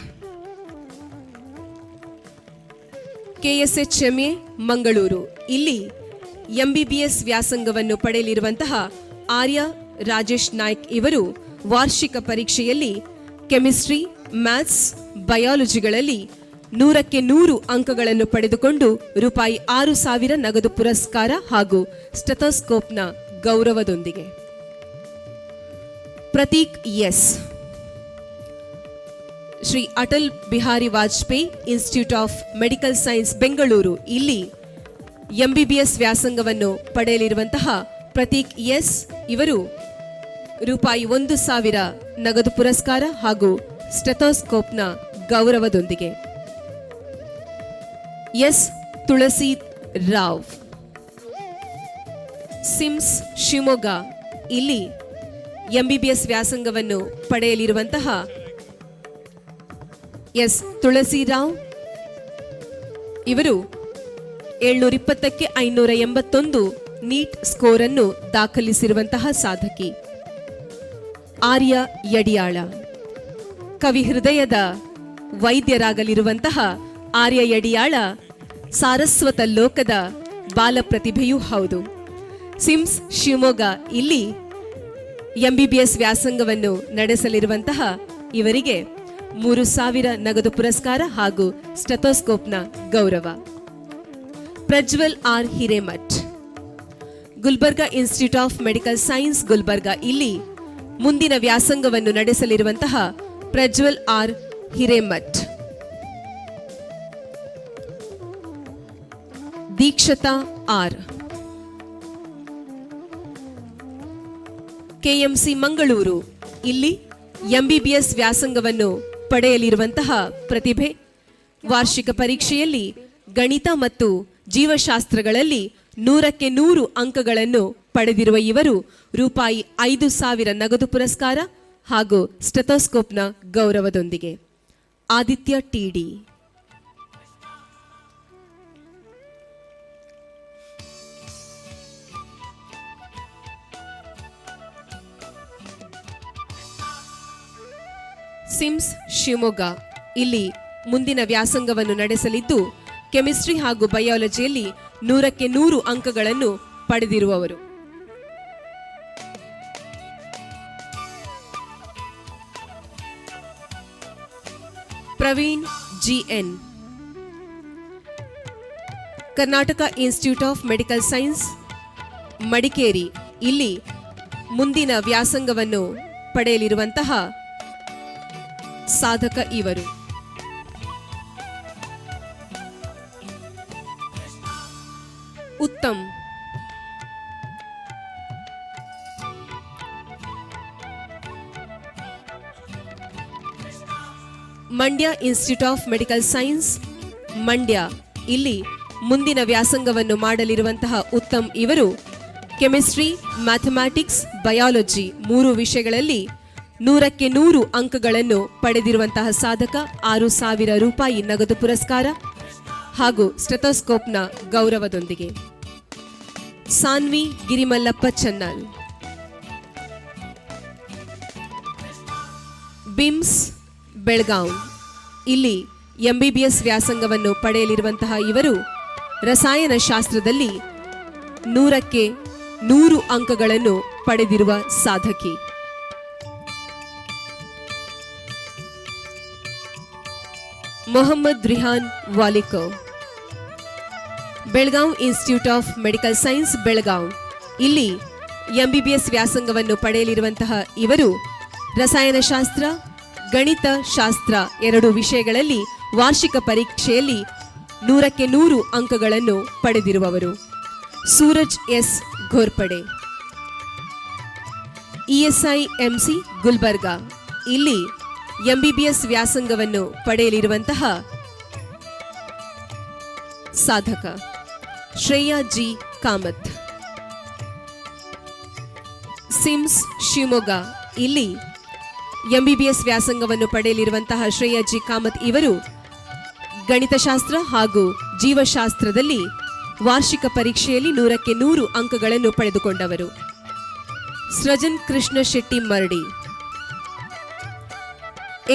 [SPEAKER 1] KSHMA ಮಂಗಳೂರು, ಇಲ್ಲಿ MBBS ವ್ಯಾಸಂಗವನ್ನು ಪಡೆಯಲಿರುವಂತಹ ಆರ್ಯ ರಾಜೇಶ್ ನಾಯ್ಕ್ ಇವರು ವಾರ್ಷಿಕ ಪರೀಕ್ಷೆಯಲ್ಲಿ ಕೆಮಿಸ್ಟ್ರಿ, ಮ್ಯಾಥ್ಸ್, ಬಯಾಲಜಿಗಳಲ್ಲಿ 100ಕ್ಕೆ 100 ಅಂಕಗಳನ್ನು ಪಡೆದುಕೊಂಡು ರೂಪಾಯಿ 6,000 ನಗದು ಪುರಸ್ಕಾರ ಹಾಗೂ ಸ್ಟೆಥೋಸ್ಕೋಪ್ನ ಗೌರವದೊಂದಿಗೆ. Prateek S, Shri Atal Bihari Vajpayee institute of medical science Bengaluru, ಇಲ್ಲಿ MBBS ವ್ಯಾಸಂಗವನ್ನು ಪಡೆಯಲಿರುವಂತಹ ಪ್ರತೀಕ್ ಎಸ್ ಇವರು ರೂಪಾಯಿ 1,000 ನಗದು ಪುರಸ್ಕಾರ ಹಾಗೂ ಸ್ಟೆಥೋಸ್ಕೋಪ್ನ ಗೌರವದೊಂದಿಗೆ. ಎಸ್ ತುಳಸಿ ರಾವ್, ಸಿಮ್ಸ್ ಶಿವಮೊಗ್ಗ, ಇಲ್ಲಿ MBBS ವ್ಯಾಸಂಗವನ್ನು ಪಡೆಯಲಿರುವಂತಹ ಎಸ್ ತುಳಸಿರಾವ್ ಇವರು 720ಕ್ಕೆ 581 ನೀಟ್ ಸ್ಕೋರ್ ಅನ್ನು ದಾಖಲಿಸಿರುವಂತಹ ಸಾಧಕಿ. ಆರ್ಯ ಯಡಿಯಾಳ, ಕವಿ ಹೃದಯದ ವೈದ್ಯರಾಗಲಿರುವಂತಹ ಆರ್ಯ ಯಡಿಯಾಳ ಸಾರಸ್ವತ ಲೋಕದ ಬಾಲ ಪ್ರತಿಭೆಯೂ ಹೌದು. ಸಿಮ್ಸ್ ಶಿವಮೊಗ್ಗ, ಇಲ್ಲಿ MBBS ವ್ಯಾಸಂಗವನ್ನು ನಡೆಸಲಿರುವಂತಹ ಇವರಿಗೆ 3,000 ನಗದು ಪುರಸ್ಕಾರ ಹಾಗೂ ಸ್ಟೆಥೋಸ್ಕೋಪ್ನ ಗೌರವ. Prajwal R Hiremath, Gulbarga institute of medical science Gulbarga, ಇಲ್ಲಿ ಮುಂದಿನ ವ್ಯಾಸಂಗವನ್ನು ನಡೆಸಲಿರುವಂತಹ Prajwal R Hiremath. Dikshita R, KMC Mangaluru, ಇಲ್ಲಿ MBBS ವ್ಯಾಸಂಗವನ್ನು ಪಡೆಯಲಿರುವಂತಹ ಪ್ರತಿಭೆ. ವಾರ್ಷಿಕ ಪರೀಕ್ಷೆಯಲ್ಲಿ ಗಣಿತ ಮತ್ತು ಜೀವಶಾಸ್ತ್ರಗಳಲ್ಲಿ 100ಕ್ಕೆ 100 ಅಂಕಗಳನ್ನು ಪಡೆದಿರುವ ಇವರು ರೂಪಾಯಿ 5,000 ನಗದು ಪುರಸ್ಕಾರ ಹಾಗೂ ಸ್ಟೆಥೋಸ್ಕೋಪ್ನ ಗೌರವದೊಂದಿಗೆ. ಆದಿತ್ಯ TD, ಸಿಮ್ಸ್ ಶಿವಮೊಗ್ಗ, ಇಲ್ಲಿ ಮುಂದಿನ ವ್ಯಾಸಂಗವನ್ನು ನಡೆಸಲಿದ್ದು ಕೆಮಿಸ್ಟ್ರಿ ಹಾಗೂ ಬಯಾಲಜಿಯಲ್ಲಿ 100ಕ್ಕೆ 100 ಅಂಕಗಳನ್ನು ಪಡೆದಿರುವವರು. Praveen GN, Karnataka institute of medical science Madikeri, ಇಲ್ಲಿ ಮುಂದಿನ ವ್ಯಾಸಂಗವನ್ನು ಪಡೆಯಲಿರುವಂತಹ ಸಾಧಕ ಇವರು. Uttam, Mandya institute of medical science Mandya, ಇಲ್ಲಿ ಮುಂದಿನ ವ್ಯಾಸಂಗವನ್ನು ಮಾಡಲಿರುವಂತಹ ಉತ್ತಮ್ ಇವರು ಕೆಮಿಸ್ಟ್ರಿ, ಮ್ಯಾಥಮ್ಯಾಟಿಕ್ಸ್, ಬಯಾಲಜಿ 3 ವಿಷಯಗಳಲ್ಲಿ 100ಕ್ಕೆ 100 ಅಂಕಗಳನ್ನು ಪಡೆದಿರುವಂತಹ ಸಾಧಕ. 6,000 ರೂಪಾಯಿ ನಗದು ಪುರಸ್ಕಾರ ಹಾಗೂ ಸ್ಟೆಥೋಸ್ಕೋಪ್ನ ಗೌರವದೊಂದಿಗೆ. ಸಾನ್ವಿ ಗಿರಿಮಲ್ಲಪ್ಪ ಚನ್ನಲ್, ಬಿಮ್ಸ್ ಬೆಳಗಾವ್, ಇಲ್ಲಿ MBBS ವ್ಯಾಸಂಗವನ್ನು ಪಡೆಯಲಿರುವಂತಹ ಇವರು ರಸಾಯನಶಾಸ್ತ್ರದಲ್ಲಿ 100ಕ್ಕೆ 100 ಅಂಕಗಳನ್ನು ಪಡೆದಿರುವ ಸಾಧಕಿ. Mohammed Rihan Waliko, Belgaum institute of medical science Belgaum, ಇಲ್ಲಿ MBBS ವ್ಯಾಸಂಗವನ್ನು ಪಡೆಯಲಿರುವಂತಹ ಇವರು ರಸಾಯನಶಾಸ್ತ್ರ, ಗಣಿತ ಶಾಸ್ತ್ರ 2 ವಿಷಯಗಳಲ್ಲಿ ವಾರ್ಷಿಕ ಪರೀಕ್ಷೆಯಲ್ಲಿ 100ಕ್ಕೆ 100 ಅಂಕಗಳನ್ನು ಪಡೆದಿರುವವರು. ಸೂರಜ್ ಎಸ್ ಘೋರ್ಪಡೆ, ESIMC ಗುಲ್ಬರ್ಗಾ, ಇಲ್ಲಿ MBBS ವ್ಯಾಸಂಗವನ್ನು ಪಡೆಯಲಿರುವಂತಹ ಸಾಧಕ. ಶ್ರೇಯಾ ಜಿ ಕಾಮತ್, ಸಿಮ್ಸ್ ಶಿವಮೊಗ್ಗ, ಇಲ್ಲಿ MBBS ವ್ಯಾಸಂಗವನ್ನು ಪಡೆಯಲಿರುವಂತಹ ಶ್ರೇಯಾ ಜಿ ಕಾಮತ್ ಇವರು ಗಣಿತಶಾಸ್ತ್ರ ಹಾಗೂ ಜೀವಶಾಸ್ತ್ರದಲ್ಲಿ ವಾರ್ಷಿಕ ಪರೀಕ್ಷೆಯಲ್ಲಿ 100ಕ್ಕೆ 100 ಅಂಕಗಳನ್ನು ಪಡೆದುಕೊಂಡವರು. Srujan Krishna Shetty Mardi,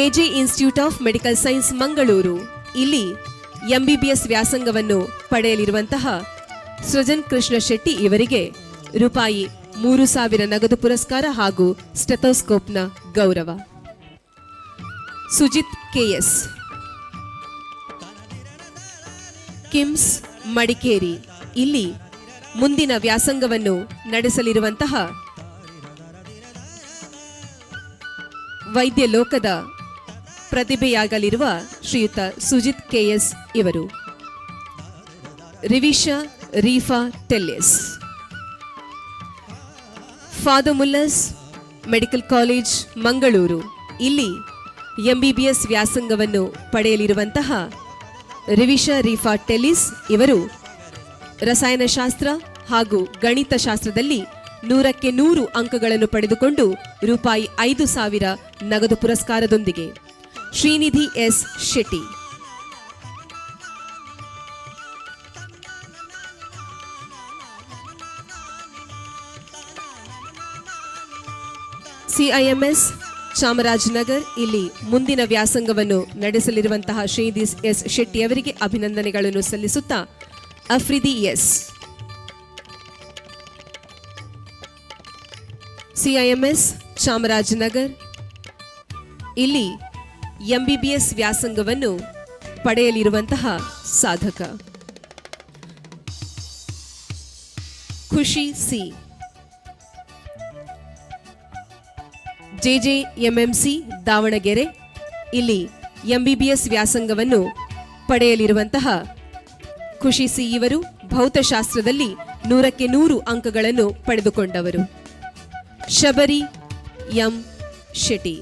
[SPEAKER 1] AJ institute of medical science Mangaluru, ಇಲ್ಲಿ MBBS ವ್ಯಾಸಂಗವನ್ನು ಪಡೆಯಲಿರುವಂತಹ ಸೃಜನ್ ಕೃಷ್ಣ ಶೆಟ್ಟಿ ಇವರಿಗೆ ರೂಪಾಯಿ 3,000 ನಗದು ಪುರಸ್ಕಾರ ಹಾಗೂ ಸ್ಟೆಥೋಸ್ಕೋಪ್ನ ಗೌರವ. ಸುಜಿತ್ KS, ಕಿಮ್ಸ್ ಮಡಿಕೇರಿ, ಇಲ್ಲಿ ಮುಂದಿನ ವ್ಯಾಸಂಗವನ್ನು ನಡೆಸಲಿರುವಂತಹ ವೈದ್ಯ ಲೋಕದ ಪ್ರತಿಭೆಯಾಗಲಿರುವ ಶ್ರೀಯುತ ಸುಜಿತ್ KS ಇವರು. Rivisha Reefa Telles, father Muller's medical college Mangaluru, ಇಲ್ಲಿ MBBS ವ್ಯಾಸಂಗವನ್ನು ಪಡೆಯಲಿರುವಂತಹ ರಿವಿಶಾ ರೀಫಾ ಟೆಲಿಸ್ ಇವರು ರಸಾಯನಶಾಸ್ತ್ರ ಹಾಗೂ ಗಣಿತಶಾಸ್ತ್ರದಲ್ಲಿ 100ಕ್ಕೆ 100 ಅಂಕಗಳನ್ನು ಪಡೆದುಕೊಂಡು ರೂಪಾಯಿ 5,000 ನಗದು ಪುರಸ್ಕಾರದೊಂದಿಗೆ. ಶ್ರೀನಿಧಿ ಎಸ್ ಶೆಟ್ಟಿ, CIMS ಚಾಮರಾಜನಗರ್, ಇಲ್ಲಿ ಮುಂದಿನ ವ್ಯಾಸಂಗವನ್ನು ನಡೆಸಲಿರುವಂತಹ ಶ್ರೀನಿಧಿ ಎಸ್ ಶೆಟ್ಟಿ ಅವರಿಗೆ ಅಭಿನಂದನೆಗಳನ್ನು ಸಲ್ಲಿಸುತ್ತಾ ಅಫ್ರಿದಿ ಎಸ್, CIMS ಚಾಮರಾಜನಗರ್, ಇಲ್ಲಿ MBBS ವ್ಯಾಸಂಗವನ್ನು ಪಡೆಯಲಿರುವಂತಹ ಸಾಧಕ. ಖುಷಿ ಸಿ, JJMMC ದಾವಣಗೆರೆ, ಇಲ್ಲಿ MBBS ವ್ಯಾಸಂಗವನ್ನು ಪಡೆಯಲಿರುವಂತಹ ಖುಷಿ ಸಿ ಇವರು ಭೌತಶಾಸ್ತ್ರದಲ್ಲಿ 100ಕ್ಕೆ 100 ಅಂಕಗಳನ್ನು ಪಡೆದುಕೊಂಡವರು. ಶಬರಿ ಎಂ ಶೆಟ್ಟಿ,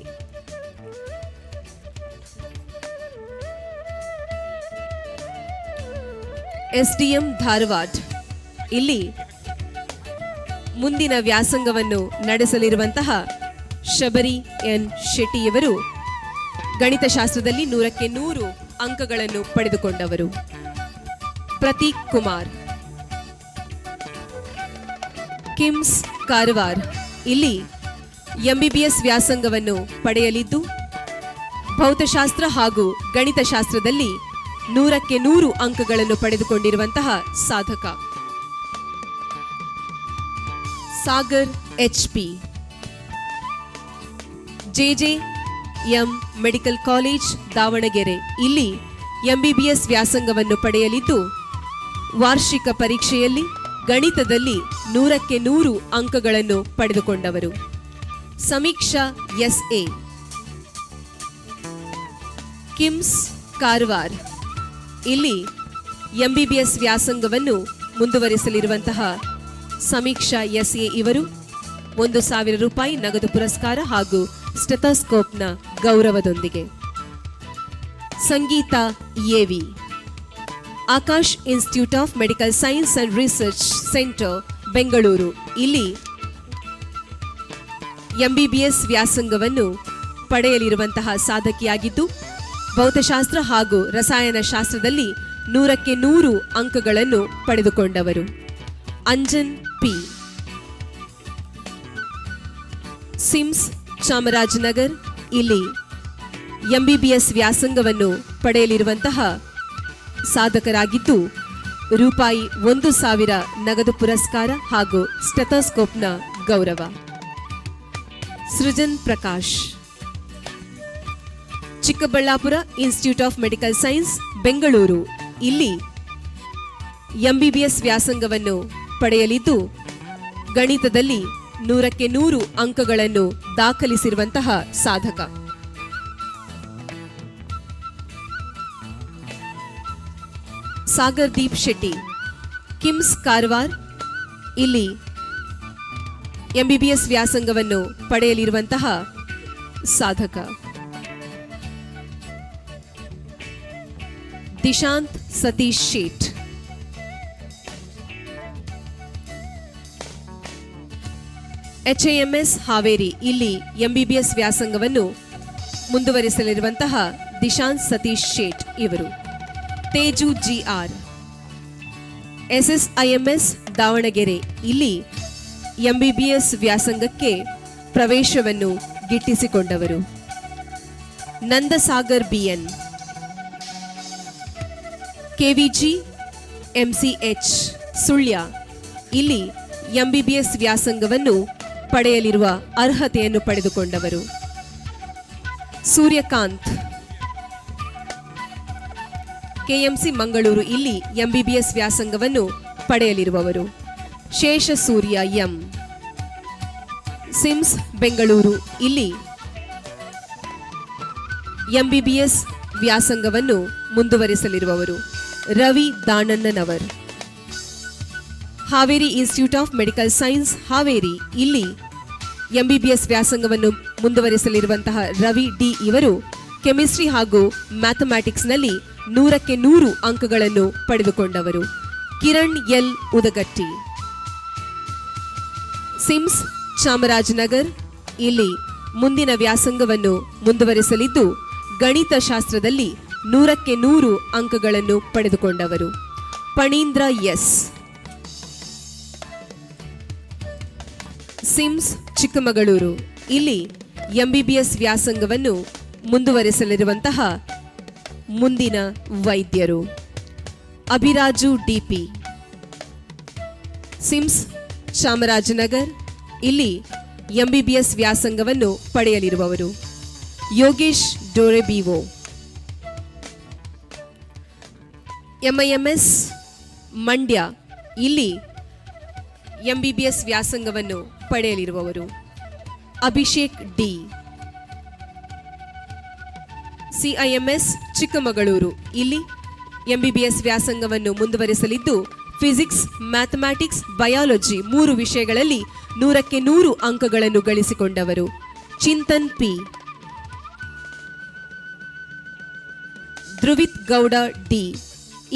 [SPEAKER 1] SDM ಧಾರವಾಡ, ಇಲ್ಲಿ ಮುಂದಿನ ವ್ಯಾಸಂಗವನ್ನು ನಡೆಸಲಿರುವಂತಹ ಶಬರಿ ಎನ್ ಶೆಟ್ಟಿಯವರು ಗಣಿತಶಾಸ್ತ್ರದಲ್ಲಿ 100ಕ್ಕೆ 100 ಅಂಕಗಳನ್ನು ಪಡೆದುಕೊಂಡವರು. ಪ್ರತೀಕ್ ಕುಮಾರ್, ಕಿಮ್ಸ್ ಕಾರವಾರ, ಇಲ್ಲಿ MBBS ವ್ಯಾಸಂಗವನ್ನು ಪಡೆಯಲಿದ್ದು ಭೌತಶಾಸ್ತ್ರ ಹಾಗೂ ಗಣಿತಶಾಸ್ತ್ರದಲ್ಲಿ 100ಕ್ಕೆ 100 ಅಂಕಗಳನ್ನು ಪಡೆದುಕೊಂಡಿರುವಂತಹ ಸಾಧಕ. Sagar HP, JJM medical college Davanagere, ಇಲ್ಲಿ MBBS ವ್ಯಾಸಂಗವನ್ನು ಪಡೆಯಲಿದ್ದು ವಾರ್ಷಿಕ ಪರೀಕ್ಷೆಯಲ್ಲಿ ಗಣಿತದಲ್ಲಿ 100ಕ್ಕೆ 100 ಅಂಕಗಳನ್ನು ಪಡೆದುಕೊಂಡವರು. ಸಮೀಕ್ಷಾ SA, ಕಿಮ್ಸ್ ಕಾರವಾರ, ಇಲ್ಲಿ MBBS ವ್ಯಾಸಂಗವನ್ನು ಮುಂದುವರಿಸಲಿರುವಂತಹ ಸಮೀಕ್ಷಾ SA ಇವರು 1,000 ರೂಪಾಯಿ ನಗದು ಪುರಸ್ಕಾರ ಹಾಗೂ ಸ್ಟೆಥೋಸ್ಕೋಪ್ನ ಗೌರವದೊಂದಿಗೆ. ಸಂಗೀತ AV, Akash institute of medical science and research centre Bengaluru, ಇಲ್ಲಿ MBBS ವ್ಯಾಸಂಗವನ್ನು ಪಡೆಯಲಿರುವಂತಹ ಸಾಧಕಿಯಾಗಿದ್ದು ಭೌತಶಾಸ್ತ್ರ ಹಾಗೂ ರಸಾಯನಶಾಸ್ತ್ರದಲ್ಲಿ 100ಕ್ಕೆ 100 ಅಂಕಗಳನ್ನು ಪಡೆದುಕೊಂಡವರು. ಅಂಜನ್ P, ಸಿಮ್ಸ್ ಚಾಮರಾಜನಗರ್, ಇಲ್ಲಿ MBBS ವ್ಯಾಸಂಗವನ್ನು ಪಡೆಯಲಿರುವಂತಹ ಸಾಧಕರಾಗಿದ್ದು ರೂಪಾಯಿ 1,000 ನಗದು ಪುರಸ್ಕಾರ ಹಾಗೂ ಸ್ಟೆಥೋಸ್ಕೋಪ್ನ ಗೌರವ. Srujan Prakash, Chikkaballapur institute of medical science Bengaluru, ಇಲ್ಲಿ MBBS ವ್ಯಾಸಂಗವನ್ನು ಪಡೆಯಲಿದ್ದು ಗಣಿತದಲ್ಲಿ 100ಕ್ಕೆ 100 ಅಂಕಗಳನ್ನು ದಾಖಲಿಸಿರುವಂತಹ ಸಾಧಕ. ಸಾಗರ್ ದೀಪ್ ಶೆಟ್ಟಿ, ಕಿಮ್ಸ್ ಕಾರವಾರ್, ಇಲ್ಲಿ MBBS ವ್ಯಾಸಂಗವನ್ನು ಪಡೆಯಲಿರುವಂತಹ ಸಾಧಕ. ದಿಶಾಂತ್ ಸತೀಶ್ ಶೇಟ್, HAMS ಹಾವೇರಿ, ಇಲ್ಲಿ MBBS ವ್ಯಾಸಂಗವನ್ನು ಮುಂದುವರಿಸಲಿರುವಂತಹ ದಿಶಾಂತ್ ಸತೀಶ್ ಶೇಟ್ ಇವರು. ತೇಜು GR, SSIMS ದಾವಣಗೆರೆ, ಇಲ್ಲಿ MBBS ವ್ಯಾಸಂಗಕ್ಕೆ ಪ್ರವೇಶವನ್ನು ಗಿಟ್ಟಿಸಿಕೊಂಡವರು. ನಂದಸಾಗರ್ BN, KVG MCH ಸುಳ್ಯ, ಇಲ್ಲಿ MBBS ವ್ಯಾಸಂಗವನ್ನು ಪಡೆಯಲಿರುವ ಅರ್ಹತೆಯನ್ನು ಪಡೆದುಕೊಂಡವರು. ಸೂರ್ಯಕಾಂತ್ KMC ಮಂಗಳೂರು, ಇಲ್ಲಿ MBBS ವ್ಯಾಸಂಗವನ್ನು ಪಡೆಯಲಿರುವವರು. ಶೇಷಸೂರ್ಯ M, ಸಿಮ್ಸ್ ಬೆಂಗಳೂರು, ಇಲ್ಲಿ MBBS ವ್ಯಾಸಂಗವನ್ನು ಮುಂದುವರಿಸಲಿರುವವರು. Ravi Danannavar, Haveri institute of medical science Haveri, ಇಲ್ಲಿ MBBS ವ್ಯಾಸಂಗವನ್ನು ಮುಂದುವರಿಸಲಿರುವಂತಹ ರವಿ D ಇವರು ಕೆಮಿಸ್ಟ್ರಿ ಹಾಗೂ ಮ್ಯಾಥಮ್ಯಾಟಿಕ್ಸ್ನಲ್ಲಿ 100ಕ್ಕೆ 100 ಅಂಕಗಳನ್ನು ಪಡೆದುಕೊಂಡವರು. ಕಿರಣ್ L ಉದಗಟ್ಟಿ, ಸಿಮ್ಸ್ ಚಾಮರಾಜನಗರ್, ಇಲ್ಲಿ ಮುಂದಿನ ವ್ಯಾಸಂಗವನ್ನು ಮುಂದುವರಿಸಲಿದ್ದು ಗಣಿತಶಾಸ್ತ್ರದಲ್ಲಿ 100ಕ್ಕೆ 100 ಅಂಕಗಳನ್ನು ಪಡೆದುಕೊಂಡವರು. ಪಣೀಂದ್ರ S, ಸಿಮ್ಸ್ ಚಿಕ್ಕಮಗಳೂರು, ಇಲ್ಲಿ MBBS ವ್ಯಾಸಂಗವನ್ನು ಮುಂದುವರಿಸಲಿರುವಂತಹ ಮುಂದಿನ ವೈದ್ಯರು. ಅಭಿರಾಜು DP, ಸಿಮ್ಸ್ ಚಾಮರಾಜನಗರ್, ಇಲ್ಲಿ MBBS ವ್ಯಾಸಂಗವನ್ನು ಪಡೆಯಲಿರುವವರು. ಯೋಗೇಶ್ ಡೋರೆಬಿವೋ, MIMS ಮಂಡ್ಯ, ಇಲ್ಲಿ MBBS ವ್ಯಾಸಂಗವನ್ನು ಪಡೆಯಲಿರುವವರು. ಅಭಿಷೇಕ್ D, CIMS ಚಿಕ್ಕಮಗಳೂರು, ಇಲ್ಲಿ MBBS ವ್ಯಾಸಂಗವನ್ನು ಮುಂದುವರಿಸಲಿದ್ದು ಫಿಸಿಕ್ಸ್, ಮ್ಯಾಥಮ್ಯಾಟಿಕ್ಸ್, ಬಯಾಲಜಿ 3 ವಿಷಯಗಳಲ್ಲಿ 100ಕ್ಕೆ 100 ಅಂಕಗಳನ್ನು ಗಳಿಸಿಕೊಂಡವರು. Chintan P, ಧ್ರುವಿತ್ Gowda D,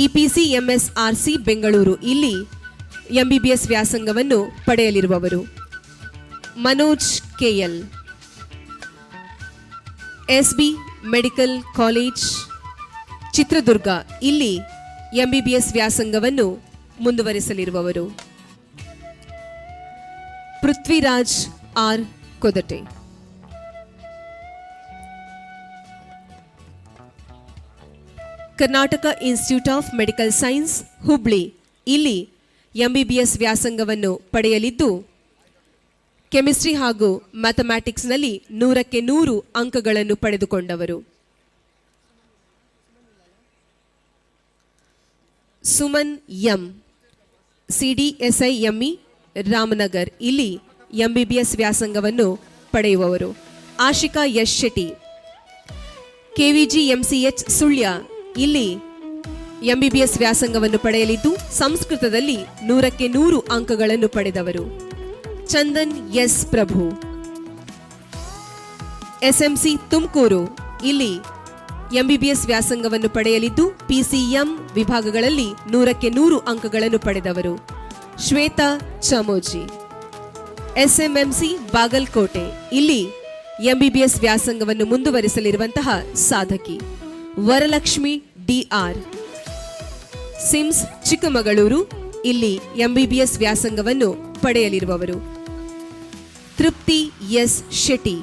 [SPEAKER 1] EPC MSRC Bengaluru, ಇಲ್ಲಿ MBBS ವ್ಯಾಸಂಗವನ್ನು ಪಡೆಯಲಿರುವವರು. Manoj KL, SB medical college Chitradurga, ಇಲ್ಲಿ MBBS ವ್ಯಾಸಂಗವನ್ನು ಮುಂದುವರಿಸಲಿರುವವರು. Prithviraj R Kodate, Karnataka institute of medical science Hubli, ಇಲ್ಲಿ MBBS ವ್ಯಾಸಂಗವನ್ನು ಪಡೆಯಲಿದ್ದು ಕೆಮಿಸ್ಟ್ರಿ ಹಾಗೂ ಮ್ಯಾಥಮ್ಯಾಟಿಕ್ಸ್ನಲ್ಲಿ 100ಕ್ಕೆ 100 ಅಂಕಗಳನ್ನು ಪಡೆದುಕೊಂಡವರು. ಸುಮನ್ M, CDSIME ರಾಮನಗರ್, ಇಲ್ಲಿ MBBS ವ್ಯಾಸಂಗವನ್ನು ಪಡೆಯುವವರು. Ashika S Shetty, KVG MCH Sullia, ಇಲ್ಲಿ MBBS ವ್ಯಾಸಂಗವನ್ನು ಪಡೆಯಲಿದ್ದು ಸಂಸ್ಕೃತದಲ್ಲಿ 100ಕ್ಕೆ 100 ಅಂಕಗಳನ್ನು ಪಡೆದವರು. ಚಂದನ್ S ಪ್ರಭು, SMC ತುಮಕೂರು, ಇಲ್ಲಿ MBBS ವ್ಯಾಸಂಗವನ್ನು ಪಡೆಯಲಿದ್ದು PCM ವಿಭಾಗಗಳಲ್ಲಿ 100ಕ್ಕೆ 100 ಅಂಕಗಳನ್ನು ಪಡೆದವರು. ಶ್ವೇತಾ ಚಮೋಜಿ, SMMC ಬಾಗಲಕೋಟೆ, ಇಲ್ಲಿ MBBS ವ್ಯಾಸಂಗವನ್ನು ಮುಂದುವರಿಸಲಿರುವಂತಹ ಸಾಧಕಿ. ವರಲಕ್ಷ್ಮಿ DR, ಸಿಮ್ಸ್ ಚಿಕ್ಕಮಗಳೂರು, ಇಲ್ಲಿ MBBS ವ್ಯಾಸಂಗವನ್ನು ಪಡೆಯಲಿರುವವರು. ತೃಪ್ತಿ S ಶೆಟ್ಟಿ,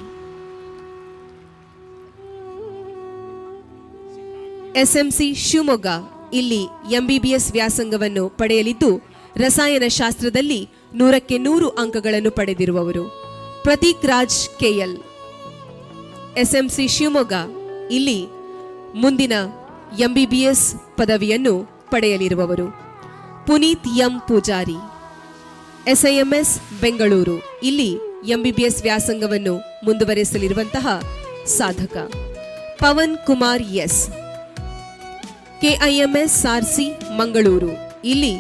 [SPEAKER 1] SMC ಶಿವಮೊಗ್ಗ, ಇಲ್ಲಿ MBBS ವ್ಯಾಸಂಗವನ್ನು ಪಡೆಯಲಿದ್ದು ರಸಾಯನಶಾಸ್ತ್ರದಲ್ಲಿ 100ಕ್ಕೆ 100 ಅಂಕಗಳನ್ನು ಪಡೆದಿರುವವರು. ಪ್ರತೀಕ್ ರಾಜ್ KL, SMC ಶಿವಮೊಗ್ಗ, ಇಲ್ಲಿ ಮುಂದಿನ MBBS ಪದವಿಯನ್ನು ಪಡೆಯಲಿರುವವರು. ಪುನೀತ್ M ಪೂಜಾರಿ, SIMS ಬೆಂಗಳೂರು, ಇಲ್ಲಿ MBBS ವ್ಯಾಸಂಗವನ್ನು ಮುಂದುವರಿಸಲಿರುವಂತಹ ಸಾಧಕ. Pavan Kumar S, KIMS RC Mangaluru. ಇಲ್ಲಿ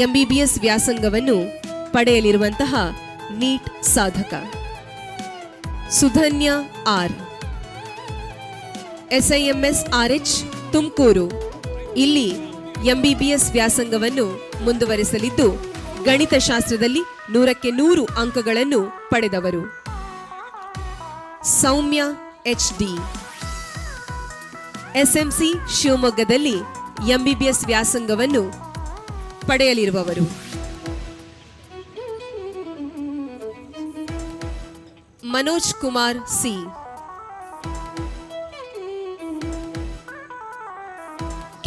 [SPEAKER 1] ಎಂಬಿಬಿಎಸ್ ವ್ಯಾಸಂಗವನ್ನು ಪಡೆಯಲಿರುವಂತಹ ನೀಟ್ ಸಾಧಕ. Sudhanya R, SIMS Tumakuru. ಇಲ್ಲಿ ಎಂಬಿಬಿಎಸ್ ವ್ಯಾಸಂಗವನ್ನು ಮುಂದುವರಿಸಲಿದ್ದು ಗಣಿತಶಾಸ್ತ್ರದಲ್ಲಿ 100ಕ್ಕೆ 100 ಅಂಕಗಳನ್ನು ಪಡೆದವರು. ಸೌಮ್ಯ HD, SMC ಶಿವಮೊಗ್ಗದಲ್ಲಿ ಎಂಬಿಬಿಎಸ್ ವ್ಯಾಸಂಗವನ್ನು ಪಡೆಯಲಿರುವವರು. Manoj Kumar C,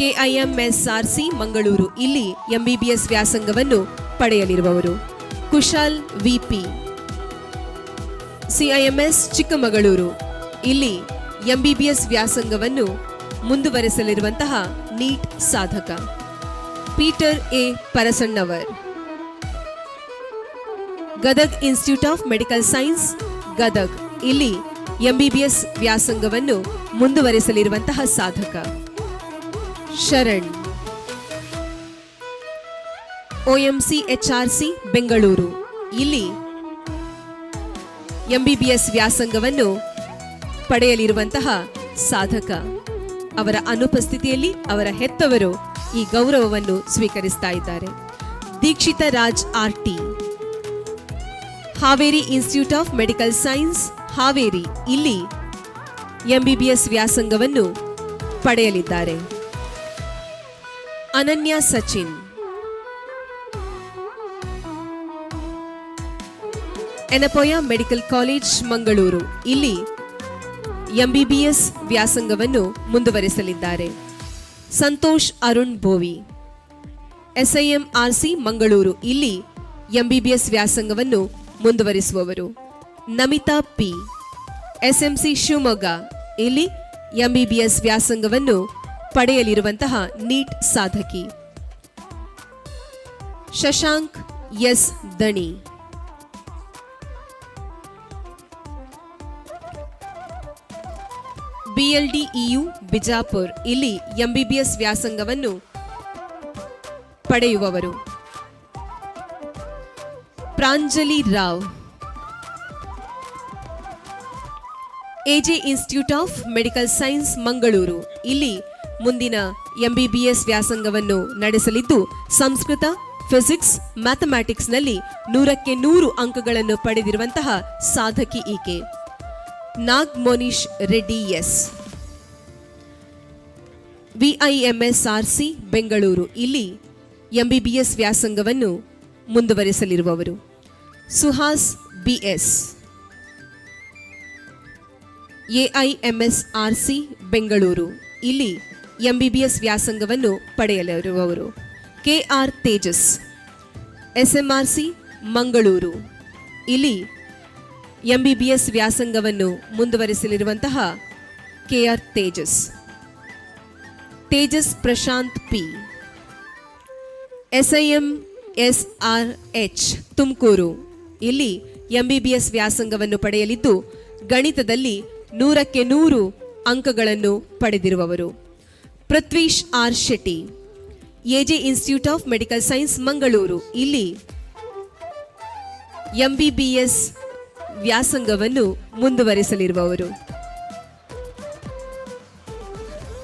[SPEAKER 1] KIMSRC Mangaluru. ಇಲ್ಲಿ ಎಂಬಿಬಿಎಸ್ ವ್ಯಾಸಂಗವನ್ನು ಪಡೆಯಲಿರುವವರು. Kushal VP, CIMS Chikkamagaluru. ಇಲ್ಲಿ ಎಂಬಿಬಿಎಸ್ ವ್ಯಾಸಂಗವನ್ನು ಮುಂದುವರೆಸಲಿರುವಂತಹ ನೀಟ್ ಸಾಧಕ. Peter A Parasannavar, Gadag institute of medical science Gadag. ಇಲ್ಲಿ ಎಂಬಿಬಿಎಸ್ ವ್ಯಾಸಂಗವನ್ನು ಮುಂದುವರೆಸಲಿರುವಂತಹ ಸಾಧಕ. Sharan, OMC HRC Bengaluru. ಇಲ್ಲಿ ಎಂಬಿಬಿಎಸ್ ವ್ಯಾಸಂಗವನ್ನು ಪಡೆಯಲಿರುವಂತಹ ಸಾಧಕ. ಅವರ ಅನುಪಸ್ಥಿತಿಯಲ್ಲಿ ಅವರ ಹೆತ್ತವರು ಈ ಗೌರವವನ್ನು ಸ್ವೀಕರಿಸ್ತಾ ಇದ್ದಾರೆ. Deekshitha Raj RT, Haveri institute of medical science Haveri. ಇಲ್ಲಿ ಎಂಬಿಬಿಎಸ್ ವ್ಯಾಸಂಗವನ್ನು ಪಡೆಯಲಿದ್ದಾರೆ. Ananya Sachin, Yenepoya medical college Mangaluru. ಇಲ್ಲಿ ಎಂಬಿಬಿಎಸ್ ವ್ಯಾಸಂಗವನ್ನು ಮುಂದುವರೆಸಲಿದ್ದಾರೆ. ಸಂತೋಷ್ ಅರುಣ್ ಬೋವಿ, SIMRC ಮಂಗಳೂರು. ಇಲ್ಲಿ ಎಂಬಿಬಿಎಸ್ ವ್ಯಾಸಂಗವನ್ನು ಮುಂದುವರಿಸುವವರು. Namitha P, SMC Shivamogga. ಇಲ್ಲಿ ಎಂಬಿಬಿಎಸ್ ವ್ಯಾಸಂಗವನ್ನು ಪಡೆಯಲಿರುವಂತಹ ನೀಟ್ ಸಾಧಕಿ. Shashank S Dani, BLDEU Bijapur. ಇಲ್ಲಿ ಎಂಬಿಬಿಎಸ್ ವ್ಯಾಸಂಗವನ್ನು ಪಡೆಯುವವರು. Pranjali Rao, AJ institute of medical science Mangaluru. ಇಲ್ಲಿ ಮುಂದಿನ ಎಂಬಿಬಿಎಸ್ ವ್ಯಾಸಂಗವನ್ನು ನಡೆಸಲಿದ್ದು ಸಂಸ್ಕೃತ, ಫಿಸಿಕ್ಸ್, ಮ್ಯಾಥಮ್ಯಾಟಿಕ್ಸ್ನಲ್ಲಿ 100ಕ್ಕೆ 100 ಅಂಕಗಳನ್ನು ಪಡೆದಿರುವಂತಹ ಸಾಧಕಿ ಈಕೆ. ನಾಗ್ ಮೋನಿಶ್ ರೆಡ್ಡಿ S, VIMSRC ಬೆಂಗಳೂರು. ಇಲ್ಲಿ ಎಂಬಿಬಿಎಸ್ ವ್ಯಾಸಂಗವನ್ನು ಮುಂದುವರೆಸಲಿರುವವರು. Suhas BS, AIMSRC Bengaluru. ಇಲ್ಲಿ ಎಂಬಿಬಿಎಸ್ ವ್ಯಾಸಂಗವನ್ನು ಪಡೆಯಲಿರುವವರು. KR Tejas, SMRC Mangaluru. ಇಲ್ಲಿ ಎಂಬಿಬಿಎಸ್ ವ್ಯಾಸಂಗವನ್ನು ಮುಂದುವರೆಸಲಿರುವಂತಹ KR Tejas. Tejas Prashanth P, SIMSRH Tumakuru. ಇಲ್ಲಿ ಎಂಬಿಬಿಎಸ್ ವ್ಯಾಸಂಗವನ್ನು ಪಡೆಯಲಿದ್ದು ಗಣಿತದಲ್ಲಿ 100ಕ್ಕೆ 100 ಅಂಕಗಳನ್ನು ಪಡೆದಿರುವವರು. Prithvish R Shetty, AJ institute of medical science Mangaluru. ಇಲ್ಲಿ ಎಂಬಿಬಿಎಸ್ ವ್ಯಾಸಂಗವನ್ನು ಮುಂದುವರೆಸಲಿರುವವರು.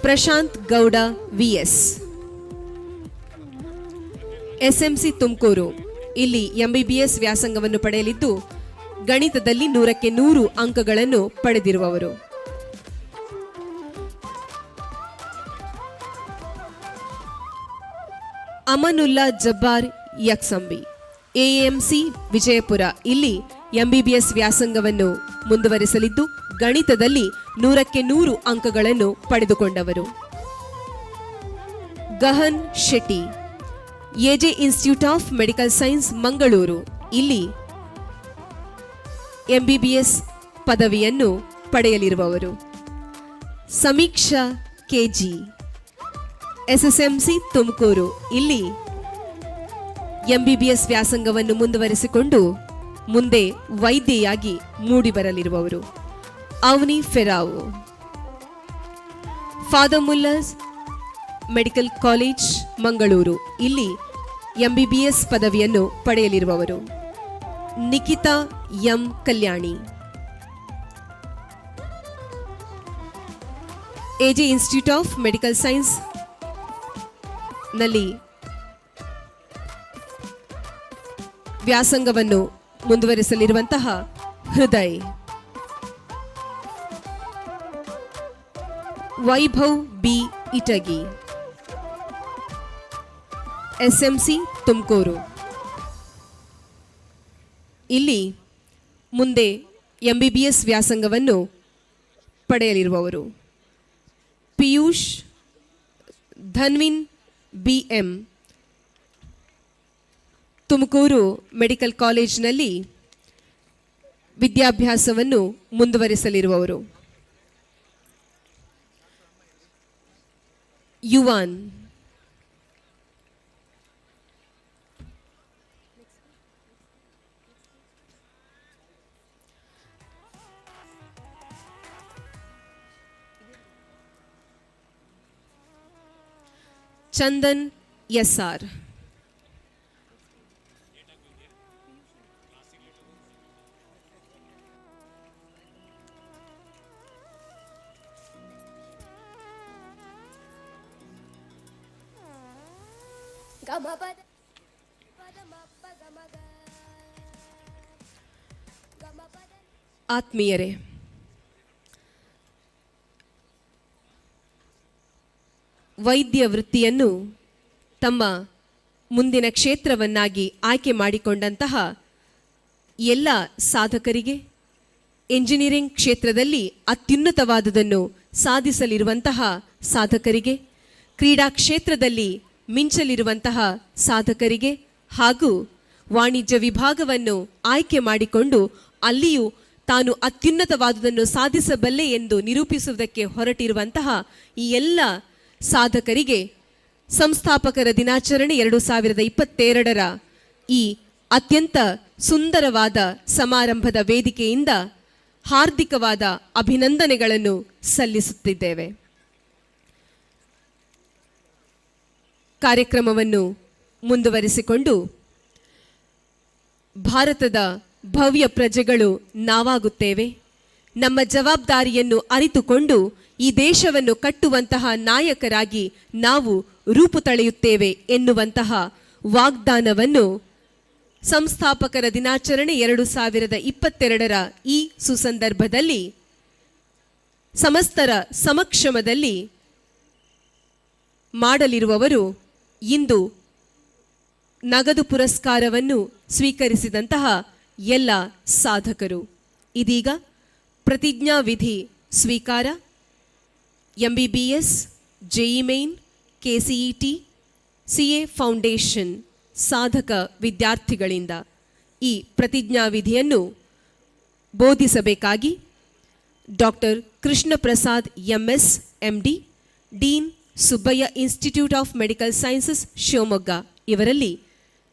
[SPEAKER 1] Prashanth Gowda VS, SMC Tumakuru. ಇಲ್ಲಿ ಎಂಬಿಬಿಎಸ್ ವ್ಯಾಸಂಗವನ್ನು ಪಡೆಯಲಿದ್ದು ಗಣಿತದಲ್ಲಿ 100ಕ್ಕೆ 100 ಅಂಕಗಳನ್ನು ಪಡೆದಿರುವವರು. ಅಮನುಲ್ಲಾ ಜಬ್ಬಾರ್ ಯಕ್ಸಂಬಿ, AAMC ವಿಜಯಪುರ. ಇಲ್ಲಿ ಎಂಬಿಬಿಎಸ್ ವ್ಯಾಸಂಗವನ್ನು ಮುಂದುವರೆಸಲಿದ್ದು ಗಣಿತದಲ್ಲಿ 100ಕ್ಕೆ 100 ಅಂಕಗಳನ್ನು ಪಡೆದುಕೊಂಡವರು. Gahan Shetty, AJ institute of medical science Mangaluru. ಇಲ್ಲಿ ಎಂಬಿಬಿಎಸ್ ಪದವಿಯನ್ನು ಪಡೆಯಲಿರುವವರು. ಸಮೀಕ್ಷಾ KG, SSMC ತುಮಕೂರು. ಇಲ್ಲಿ ಎಂಬಿಬಿಎಸ್ ವ್ಯಾಸಂಗವನ್ನು ಮುಂದುವರೆಸಿಕೊಂಡು ಮುಂದೆ ವೈದ್ಯೆಯಾಗಿ ಮೂಡಿಬರಲಿರುವವರು. Avani Ferrao, Father Muller's medical college Mangaluru ಇಲ್ಲಿ MBBS ಪದವಿಯನ್ನು ಪಡೆಯಲಿರುವವರು Nikhitha M Kalyani. AJ institute of medical science ನಲ್ಲಿ ವ್ಯಾಸಂಗವನ್ನು ಮುಂದುವರಿಸಲಿರುವಂತಹ ಹೃದಯ್. ವೈಭವ್ ಬಿ ಇಟಗಿ, SMC ತುಮಕೂರು ಇಲ್ಲಿ ಮುಂದೆ MBBS ವ್ಯಾಸಂಗವನ್ನು ಪಡೆಯಲಿರುವವರು ಪಿಯೂಷ್ ಧನ್ವಿನ್ BM ತುಮಕೂರು ಮೆಡಿಕಲ್ ಕಾಲೇಜಿನಲ್ಲಿ ವಿದ್ಯಾಭ್ಯಾಸವನ್ನು ಮುಂದುವರಿಸಲಿರುವವರು ಯುವಾನ್. ಚಂದನ್ SR. ಆತ್ಮೀಯರೇ, ವೈದ್ಯ ವೃತ್ತಿಯನ್ನು ತಮ್ಮ ಮುಂದಿನ ಕ್ಷೇತ್ರವನ್ನಾಗಿ ಆಯ್ಕೆ ಮಾಡಿಕೊಂಡಂತಹ ಎಲ್ಲ ಸಾಧಕರಿಗೆ, ಎಂಜಿನಿಯರಿಂಗ್ ಕ್ಷೇತ್ರದಲ್ಲಿ ಅತ್ಯುನ್ನತವಾದುದನ್ನು ಸಾಧಿಸಲಿರುವಂತಹ ಸಾಧಕರಿಗೆ, ಕ್ರೀಡಾ ಕ್ಷೇತ್ರದಲ್ಲಿ ಮಿಂಚಲಿರುವಂತಹ ಸಾಧಕರಿಗೆ ಹಾಗೂ ವಾಣಿಜ್ಯ ವಿಭಾಗವನ್ನು ಆಯ್ಕೆ ಮಾಡಿಕೊಂಡು ಅಲ್ಲಿಯೂ ತಾನು ಅತ್ಯುನ್ನತವಾದುದನ್ನು ಸಾಧಿಸಬಲ್ಲೆ ಎಂದು ನಿರೂಪಿಸುವುದಕ್ಕೆ ಹೊರಟಿರುವಂತಹ ಈ ಎಲ್ಲ ಸಾಧಕರಿಗೆ ಸಂಸ್ಥಾಪಕರ ದಿನಾಚರಣೆ 2022 ಈ ಅತ್ಯಂತ ಸುಂದರವಾದ ಸಮಾರಂಭದ ವೇದಿಕೆಯಿಂದ ಹಾರ್ದಿಕವಾದ ಅಭಿನಂದನೆಗಳನ್ನು ಸಲ್ಲಿಸುತ್ತಿದ್ದೇವೆ. ಕಾರ್ಯಕ್ರಮವನ್ನು ಮುಂದುವರಿಸಿಕೊಂಡು ಭಾರತದ ಭವ್ಯ ಪ್ರಜೆಗಳು ನಾವಾಗುತ್ತೇವೆ, ನಮ್ಮ ಜವಾಬ್ದಾರಿಯನ್ನು ಅರಿತುಕೊಂಡು ಈ ದೇಶವನ್ನು ಕಟ್ಟುವಂತಹ ನಾಯಕರಾಗಿ ನಾವು ರೂಪು ತಳೆಯುತ್ತೇವೆ ಎನ್ನುವಂತಹ ವಾಗ್ದಾನವನ್ನು ಸಂಸ್ಥಾಪಕರ ದಿನಾಚರಣೆ 2022 ಈ ಸುಸಂದರ್ಭದಲ್ಲಿ ಸಮಸ್ತರ ಸಮಕ್ಷಮದಲ್ಲಿ ಮಾಡಲಿರುವವರು ಇಂದು ನಗದು ಪುರಸ್ಕಾರವನ್ನು ಸ್ವೀಕರಿಸಿದಂತಹ ಎಲ್ಲ ಸಾಧಕರು. ಇದೀಗ ಪ್ರತಿಜ್ಞಾ ವಿಧಿ ಸ್ವೀಕಾರ MBBS, JEE Main, KCET, CA foundation ಸಾಧಕ ವಿದ್ಯಾರ್ಥಿಗಳಿಂದ ಈ ಪ್ರತಿಜ್ಞಾ ವಿಧಿಯನ್ನು ಬೋಧಿಸಬೇಕಾಗಿ doctor Krishna Prasad MS MD, dean Subbaiah institute of medical sciences Shivamogga ಇವರಲ್ಲಿ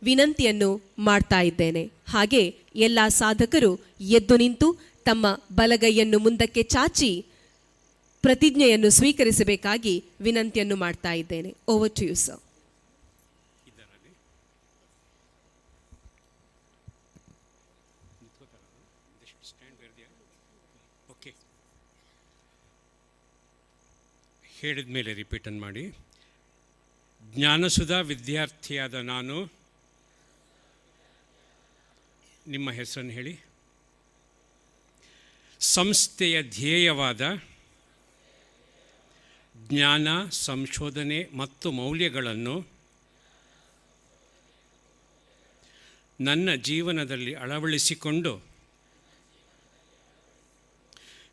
[SPEAKER 1] ವಿನಂತಿಯನ್ನು ಮಾಡ್ತಾ ಇದ್ದೇನೆ. ಹಾಗೆ ಎಲ್ಲ ಸಾಧಕರು ಎದ್ದು ನಿಂತು ತಮ್ಮ ಬಲಗೈಯನ್ನು ಮುಂದಕ್ಕೆ ಚಾಚಿ ಪ್ರತಿಜ್ಞೆಯನ್ನು ಸ್ವೀಕರಿಸಬೇಕಾಗಿ ವಿನಂತಿಯನ್ನು ಮಾಡ್ತಾ ಇದ್ದೇನೆ. Over to you sir.
[SPEAKER 6] ಹೇಳಿದ ಮೇಲೆ ರಿಪೀಟನ್ ಮಾಡಿ. ಜ್ಞಾನಸುಧಾ ವಿದ್ಯಾರ್ಥಿಯಾದ ನಾನು, ನಿಮ್ಮ ಹೆಸರನ್ನು ಹೇಳಿ. ಸಂಸ್ಥೆಯ ಧ್ಯೇಯವಾದ ಜ್ಞಾನ, ಸಂಶೋಧನೆ ಮತ್ತು ಮೌಲ್ಯಗಳನ್ನು ನನ್ನ ಜೀವನದಲ್ಲಿ ಅಳವಡಿಸಿಕೊಂಡು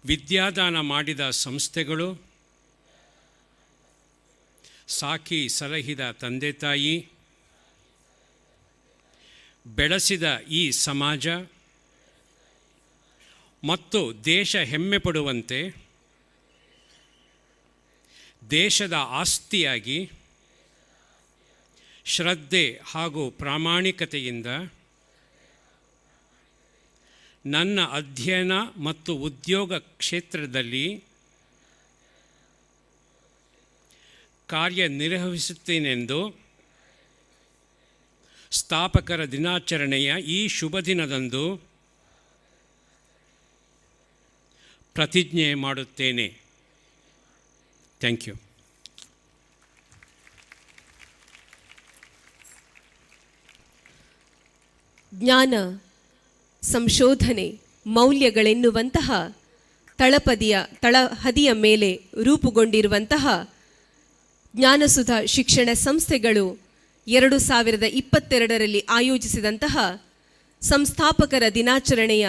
[SPEAKER 6] ವಿದ್ಯಾದಾನ ಮಾಡಿದ ಸಂಸ್ಥೆಗಳು, ಸಾಕಿ ಸಲಹಿದ ತಂದೆ ತಾಯಿ, ಬೆಳೆಸಿದ ಈ ಸಮಾಜ ಮತ್ತು ದೇಶ ಹೆಮ್ಮೆ ಪಡುವಂತೆ ದೇಶದ ಆಸ್ತಿಯಾಗಿ ಶ್ರದ್ಧೆ ಹಾಗೂ ಪ್ರಾಮಾಣಿಕತೆಯಿಂದ ನನ್ನ ಅಧ್ಯಯನ ಮತ್ತು ಉದ್ಯೋಗ ಕ್ಷೇತ್ರದಲ್ಲಿ ಕಾರ್ಯನಿರ್ವಹಿಸುತ್ತೇನೆಂದು ಸ್ಥಾಪಕರ ದಿನಾಚರಣೆಯ ಈ ಶುಭ ದಿನದಂದು ಪ್ರತಿಜ್ಞೆ ಮಾಡುತ್ತೇನೆ. Thank you.
[SPEAKER 1] ಜ್ಞಾನ, ಸಂಶೋಧನೆ, ಮೌಲ್ಯಗಳೆನ್ನುವಂತಹ ತಳಹದಿಯ ಮೇಲೆ ರೂಪುಗೊಂಡಿರುವಂತಹ ಜ್ಞಾನಸುಧಾ ಶಿಕ್ಷಣ ಸಂಸ್ಥೆಗಳು 2022ರಲ್ಲಿ ಆಯೋಜಿಸಿದಂತಹ ಸಂಸ್ಥಾಪಕರ ದಿನಾಚರಣೆಯ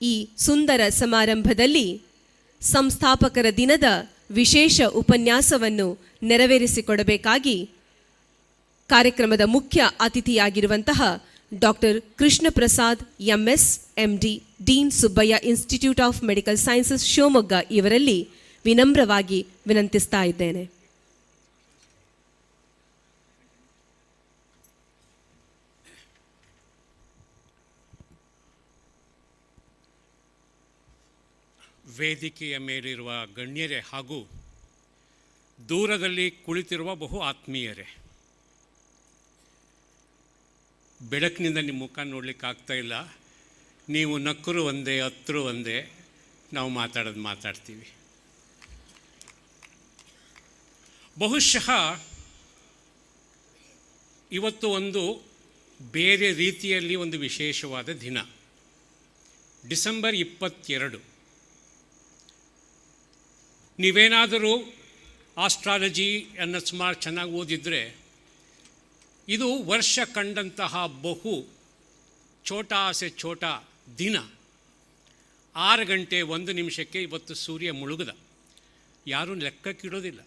[SPEAKER 1] ಈ ಸುಂದರ ಸಮಾರಂಭದಲ್ಲಿ ಸಂಸ್ಥಾಪಕರ ದಿನದ ವಿಶೇಷ ಉಪನ್ಯಾಸವನ್ನು ನೆರವೇರಿಸಿಕೊಡಬೇಕಾಗಿ ಕಾರ್ಯಕ್ರಮದ ಮುಖ್ಯ ಅತಿಥಿಯಾಗಿರುವಂತಹ doctor Krishna Prasad MS MD, dean Subbaiah institute of medical sciences Shivamogga ಇವರಲ್ಲಿ ವಿನಮ್ರವಾಗಿ ವಿನಂತಿಸ್ತಾ ಇದ್ದೇನೆ.
[SPEAKER 6] ವೇದಿಕೆಯ ಮೇಲಿರುವ ಗಣ್ಯರೇ ಹಾಗೂ ದೂರದಲ್ಲಿ ಕುಳಿತಿರುವ ಬಹು ಆತ್ಮೀಯರೇ, ಬೆಳಕಿನಿಂದ ನಿಮ್ಮ ಮುಖ ನೋಡಲಿಕ್ಕೆ ಆಗ್ತಾ ಇಲ್ಲ. ನೀವು ನಕ್ಕರು ಒಂದೇ, ಹತ್ತರು ಒಂದೇ, ನಾವು ಮಾತಾಡ್ತೀವಿ. ಬಹುಶಃ ಇವತ್ತು ಒಂದು ಬೇರೆ ರೀತಿಯಲ್ಲಿ ಒಂದು ವಿಶೇಷವಾದ ದಿನ. ಡಿಸೆಂಬರ್ 22. ನೀವೇನಾದರೂ ಆಸ್ಟ್ರಾಲಜಿಯನ್ನು ಸುಮಾರು ಚೆನ್ನಾಗಿ ಓದಿದರೆ ಇದು ವರ್ಷ ಕಂಡಂತಹ ಬಹು ಛೋಟಾ ದಿನ. 6 ಗಂಟೆ 1 ನಿಮಿಷಕ್ಕೆ ಇವತ್ತು ಸೂರ್ಯ ಮುಳುಗದ, ಯಾರೂ ಲೆಕ್ಕಕ್ಕಿಡೋದಿಲ್ಲ.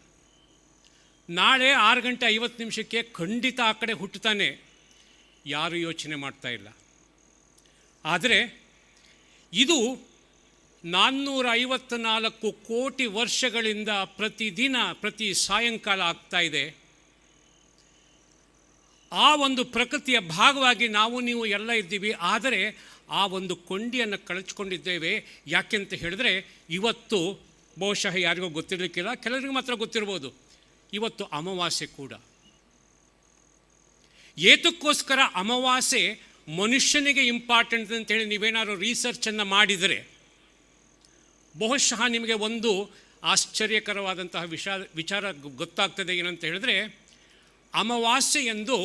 [SPEAKER 6] ನಾಳೆ 6 ಗಂಟೆ 50 ನಿಮಿಷಕ್ಕೆ ಖಂಡಿತ ಆ ಕಡೆ ಹುಟ್ಟುತ್ತಾನೆ, ಯಾರೂ ಯೋಚನೆ ಮಾಡ್ತಾ ಇಲ್ಲ. ಆದರೆ ಇದು 454 ಕೋಟಿ ವರ್ಷಗಳಿಂದ ಪ್ರತಿದಿನ ಪ್ರತಿ ಸಾಯಂಕಾಲ ಆಗ್ತಾ ಇದೆ. ಆ ಒಂದು ಪ್ರಕೃತಿಯ ಭಾಗವಾಗಿ ನಾವು ನೀವು ಎಲ್ಲ ಇದ್ದೀವಿ. ಆದರೆ ಆ ಒಂದು ಕೊಂಡಿಯನ್ನು ಕಳಚಿಕೊಂಡಿದ್ದೇವೆ. ಯಾಕೆಂತ ಹೇಳಿದ್ರೆ ಇವತ್ತು ಬಹುಶಃ ಯಾರಿಗೂ ಗೊತ್ತಿರಲಿಕ್ಕಿಲ್ಲ, ಕೆಲವರಿಗೆ ಮಾತ್ರ ಗೊತ್ತಿರ್ಬೋದು, ಇವತ್ತು ಅಮಾವಾಸ್ಯೆ ಕೂಡ. ಏತಕ್ಕೋಸ್ಕರ ಅಮಾವಾಸ್ಯೆ ಮನುಷ್ಯನಿಗೆ ಇಂಪಾರ್ಟೆಂಟ್ ಅಂತೇಳಿ ನೀವೇನಾದ್ರು ರಿಸರ್ಚನ್ನು ಮಾಡಿದರೆ ಬಹುಶಃ ನಿಮಗೆ ಒಂದು ಆಶ್ಚರ್ಯಕರವಾದಂತಹ ವಿಚಾರ ಗೊತ್ತಾಗ್ತದೆ. ಏನಂತ ಹೇಳಿದ್ರೆ, ಅಮಾವಾಸ್ಯೆ ಎಂದು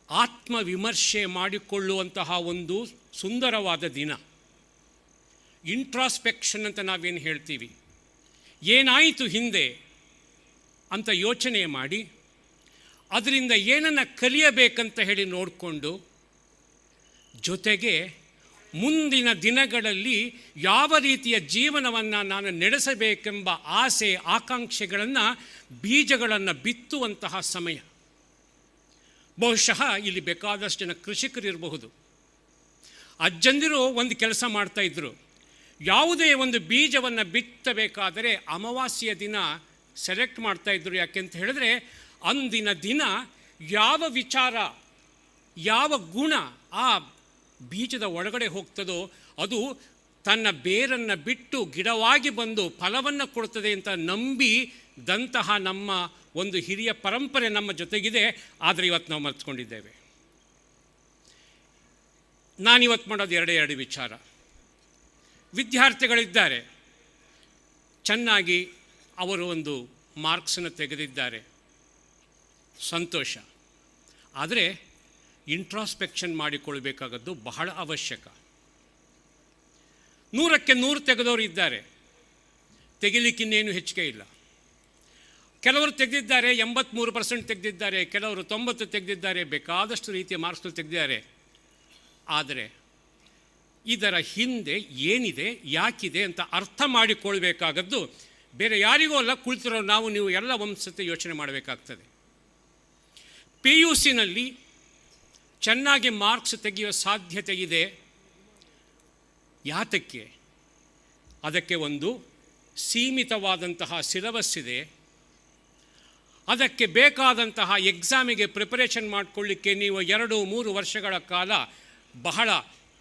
[SPEAKER 6] ಆತ್ಮವಿಮರ್ಶೆ ಮಾಡಿಕೊಳ್ಳುವಂತಹ ಒಂದು ಸುಂದರವಾದ ದಿನ. ಇಂಟ್ರಾಸ್ಪೆಕ್ಷನ್ ಅಂತ ನಾವೇನು ಹೇಳ್ತೀವಿ, ಏನಾಯಿತು ಹಿಂದೆ ಅಂತ ಯೋಚನೆ ಮಾಡಿ ಅದರಿಂದ ಏನನ್ನು ಕಲಿಯಬೇಕಂತ ಹೇಳಿ ನೋಡಿಕೊಂಡು, ಜೊತೆಗೆ ಮುಂದಿನ ದಿನಗಳಲ್ಲಿ ಯಾವ ರೀತಿಯ ಜೀವನವನ್ನು ನಾನು ನಡೆಸಬೇಕೆಂಬ ಆಸೆ ಆಕಾಂಕ್ಷೆಗಳನ್ನು ಬೀಜಗಳನ್ನು ಬಿತ್ತುವಂತಹ ಸಮಯ. ಬಹುಶಃ ಇಲ್ಲಿ ಬೇಕಾದಷ್ಟು ಜನ ಕೃಷಿಕರಿರಬಹುದು. ಅಜ್ಜಂದಿರು ಒಂದು ಕೆಲಸ ಮಾಡ್ತಾಯಿದ್ರು, ಯಾವುದೇ ಒಂದು ಬೀಜವನ್ನು ಬಿತ್ತಬೇಕಾದರೆ ಅಮಾವಾಸ್ಯೆಯ ದಿನ ಸೆಲೆಕ್ಟ್ ಮಾಡ್ತಾಯಿದ್ರು. ಯಾಕೆಂತ ಹೇಳಿದ್ರೆ ಅಂದಿನ ದಿನ ಯಾವ ವಿಚಾರ ಯಾವ ಗುಣ ಆ ಬೀಜದ ಒಳಗಡೆ ಹೋಗ್ತದೋ ಅದು ತನ್ನ ಬೇರನ್ನು ಬಿಟ್ಟು ಗಿಡವಾಗಿ ಬಂದು ಫಲವನ್ನು ಕೊಡ್ತದೆ ಅಂತ ನಂಬಿದಂತಹ ನಮ್ಮ ಒಂದು ಹಿರಿಯ ಪರಂಪರೆ ನಮ್ಮ ಜೊತೆಗಿದೆ. ಆದರೆ ಇವತ್ತು ನಾವು ಮರೆತುಕೊಂಡಿದ್ದೇವೆ. ನಾನಿವತ್ತು ಮಾಡೋದು ಎರಡು ವಿಚಾರ. ವಿದ್ಯಾರ್ಥಿಗಳಿದ್ದಾರೆ, ಚೆನ್ನಾಗಿ ಅವರು ಒಂದು ಮಾರ್ಕ್ಸನ್ನು ತೆಗೆದಿದ್ದಾರೆ, ಸಂತೋಷ. ಆದರೆ ಇಂಟ್ರಾಸ್ಪೆಕ್ಷನ್ ಮಾಡಿಕೊಳ್ಬೇಕಾಗದ್ದು ಬಹಳ ಅವಶ್ಯಕ. 100ಕ್ಕೆ 100 ತೆಗೆದವರು ಇದ್ದಾರೆ, ತೆಗಿಲಿಕ್ಕಿನ್ನೇನು ಹೆಚ್ಚಿಗೆ ಇಲ್ಲ. ಕೆಲವರು ತೆಗೆದಿದ್ದಾರೆ 83% ತೆಗೆದಿದ್ದಾರೆ, ಕೆಲವರು 90 ತೆಗೆದಿದ್ದಾರೆ, ಬೇಕಾದಷ್ಟು ರೀತಿಯ ಮಾರ್ಕ್ಸ್ಗಳು ತೆಗೆದಿದ್ದಾರೆ. ಆದರೆ ಇದರ ಹಿಂದೆ ಏನಿದೆ, ಯಾಕಿದೆ ಅಂತ ಅರ್ಥ ಮಾಡಿಕೊಳ್ಬೇಕಾಗದ್ದು ಬೇರೆ ಯಾರಿಗೂ ಅಲ್ಲ, ಕುಳಿತಿರೋ ನಾವು ನೀವು ಎಲ್ಲ ಒಂದ್ಸತಿ ಯೋಚನೆ ಮಾಡಬೇಕಾಗ್ತದೆ. PUCನಲ್ಲಿ ಚೆನ್ನಾಗಿ ಮಾರ್ಕ್ಸ್ ತೆಗೆಯುವ ಸಾಧ್ಯತೆ ಇದೆ. ಯಾತಕ್ಕೆ? ಅದಕ್ಕೆ ಒಂದು ಸೀಮಿತವಾದಂತಹ ಸಿಲೆಬಸ್ ಇದೆ. ಅದಕ್ಕೆ ಬೇಕಾದಂತಹ ಎಕ್ಸಾಮಿಗೆ ಪ್ರಿಪರೇಷನ್ ಮಾಡಿಕೊಳ್ಳಿಕ್ಕೆ ನೀವು 2-3 ವರ್ಷಗಳ ಕಾಲ ಬಹಳ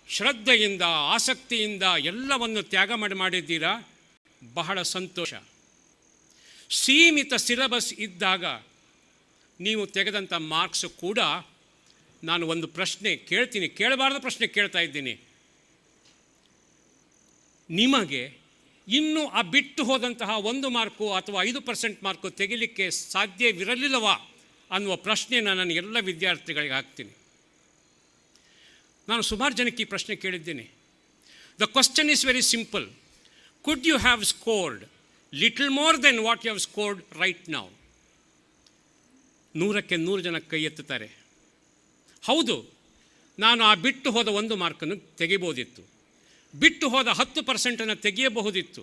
[SPEAKER 6] ಶ್ರದ್ಧೆಯಿಂದ ಆಸಕ್ತಿಯಿಂದ ಎಲ್ಲವನ್ನು ತ್ಯಾಗ ಮಾಡಿದ್ದೀರಾ. ಬಹಳ ಸಂತೋಷ. ಸೀಮಿತ ಸಿಲೆಬಸ್ ಇದ್ದಾಗ ನೀವು ತೆಗೆದಂಥ ಮಾರ್ಕ್ಸು ಕೂಡ, ನಾನು ಒಂದು ಪ್ರಶ್ನೆ ಕೇಳ್ತೀನಿ, ಕೇಳಬಾರ್ದ ಪ್ರಶ್ನೆ ಕೇಳ್ತಾ ಇದ್ದೀನಿ, ನಿಮಗೆ ಇನ್ನೂ ಆ ಬಿಟ್ಟು ಹೋದಂತಹ 1 ಮಾರ್ಕು ಅಥವಾ 5% ಮಾರ್ಕು ತೆಗಿಲಿಕ್ಕೆ ಸಾಧ್ಯವಿರಲಿಲ್ಲವಾ ಅನ್ನುವ ಪ್ರಶ್ನೆಯನ್ನು ನಾನು ಎಲ್ಲ ವಿದ್ಯಾರ್ಥಿಗಳಿಗೆ ಹಾಕ್ತೀನಿ. ನಾನು ಸುಮಾರು ಜನಕ್ಕೆ ಈ ಪ್ರಶ್ನೆ ಕೇಳಿದ್ದೀನಿ. The question is very simple. Could you have scored little more then what you have scored right now? 100ಕ್ಕೆ 100 ಜನ ಕೈ ಎತ್ತುತ್ತಾರೆ. ಹೌದು, ನಾನು ಆ ಬಿಟ್ಟು ಹೋದ 1 ಮಾರ್ಕನ್ನು ತೆಗಿಬೋದಿತ್ತು, ಬಿಟ್ಟು ಹೋದ 10% ತೆಗೆಯಬಹುದಿತ್ತು.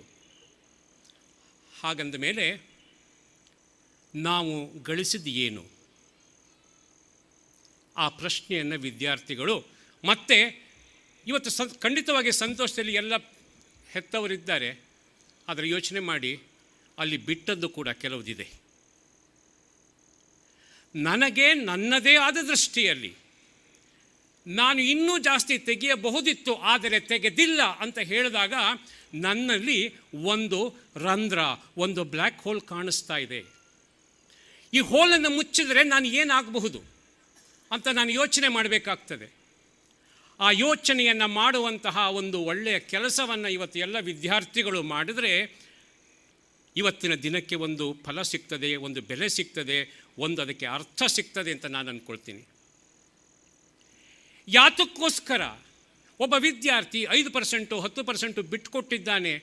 [SPEAKER 6] ಹಾಗಂದ ಮೇಲೆ ನಾವು ಗಳಿಸಿದ್ದು ಏನು? ಆ ಪ್ರಶ್ನೆಯನ್ನು ವಿದ್ಯಾರ್ಥಿಗಳು ಮತ್ತೆ ಇವತ್ತು ಖಂಡಿತವಾಗಿ ಸಂತೋಷದಲ್ಲಿ ಎಲ್ಲ ಹೆತ್ತವರಿದ್ದಾರೆ, ಆದರೆ ಯೋಚನೆ ಮಾಡಿ, ಅಲ್ಲಿ ಬಿಟ್ಟದ್ದು ಕೂಡ ಕೆಲವುದಿದೆ. ನನಗೆ ನನ್ನದೇ ಆದ ದೃಷ್ಟಿಯಲ್ಲಿ ನಾನು ಇನ್ನೂ ಜಾಸ್ತಿ ತೆಗೆಯಬಹುದಿತ್ತು, ಆದರೆ ತೆಗೆದಿಲ್ಲ ಅಂತ ಹೇಳಿದಾಗ ನನ್ನಲ್ಲಿ ಒಂದು ರಂಧ್ರ, ಒಂದು ಬ್ಲ್ಯಾಕ್ ಹೋಲ್ ಕಾಣಿಸ್ತಾ ಇದೆ. ಈ ಹೋಲನ್ನು ಮುಚ್ಚಿದರೆ ನಾನು ಏನಾಗಬಹುದು ಅಂತ ನಾನು ಯೋಚನೆ ಮಾಡಬೇಕಾಗ್ತದೆ. ಆ ಯೋಚನೆಯನ್ನು ಮಾಡುವಂತಹ ಒಂದು ಒಳ್ಳೆಯ ಕೆಲಸವನ್ನು ಇವತ್ತು ಎಲ್ಲ ವಿದ್ಯಾರ್ಥಿಗಳು ಮಾಡಿದರೆ ಇವತ್ತಿನ ದಿನಕ್ಕೆ ಒಂದು ಫಲ ಸಿಗ್ತದೆ, ಒಂದು ಬೆಲೆ ಸಿಗ್ತದೆ, ಒಂದು ಅದಕ್ಕೆ ಅರ್ಥ ಸಿಗ್ತದೆ ಅಂತ ನಾನು ಅಂದ್ಕೊಳ್ತೀನಿ. ಯಾತಕ್ಕೋಸ್ಕರ ಒಬ್ಬ ವಿದ್ಯಾರ್ಥಿ 5% 10% ಬಿಟ್ಟುಕೊಟ್ಟಿದ್ದಾನೆ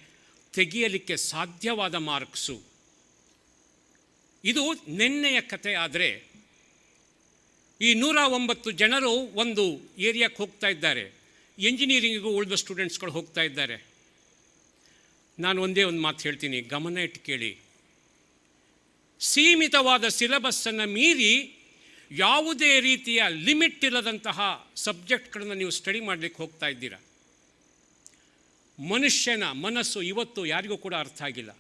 [SPEAKER 6] ತೆಗೆಯಲಿಕ್ಕೆ ಸಾಧ್ಯವಾದ ಮಾರ್ಕ್ಸು? ಇದು ನಿನ್ನೆಯ ಕತೆ. ಆದರೆ ಈ 109 ಜನರು ಒಂದು ಏರಿಯಾಕ್ಕೆ ಹೋಗ್ತಾ ಇದ್ದಾರೆ, ಎಂಜಿನಿಯರಿಂಗಿಗೂ ಉಳಿದ ಸ್ಟೂಡೆಂಟ್ಸ್ಗಳು ಹೋಗ್ತಾ ಇದ್ದಾರೆ. ನಾನು ಒಂದೇ ಒಂದು ಮಾತು ಹೇಳ್ತೀನಿ, ಗಮನ ಇಟ್ಟು ಕೇಳಿ. ಸೀಮಿತವಾದ ಸಿಲೆಬಸ್ಸನ್ನು ಮೀರಿ ಯಾವುದೇ ರೀತಿಯ ಲಿಮಿಟ್ ಇಲ್ಲದಂತಹ ಸಬ್ಜೆಕ್ಟ್ಗಳನ್ನು ನೀವು ಸ್ಟಡಿ ಮಾಡಲಿಕ್ಕೆ ಹೋಗ್ತಾ ಇದ್ದೀರಾ. ಮನುಷ್ಯನ ಮನಸ್ಸು ಇವತ್ತು ಯಾರಿಗೂ ಕೂಡ ಅರ್ಥ ಆಗಿಲ್ಲ.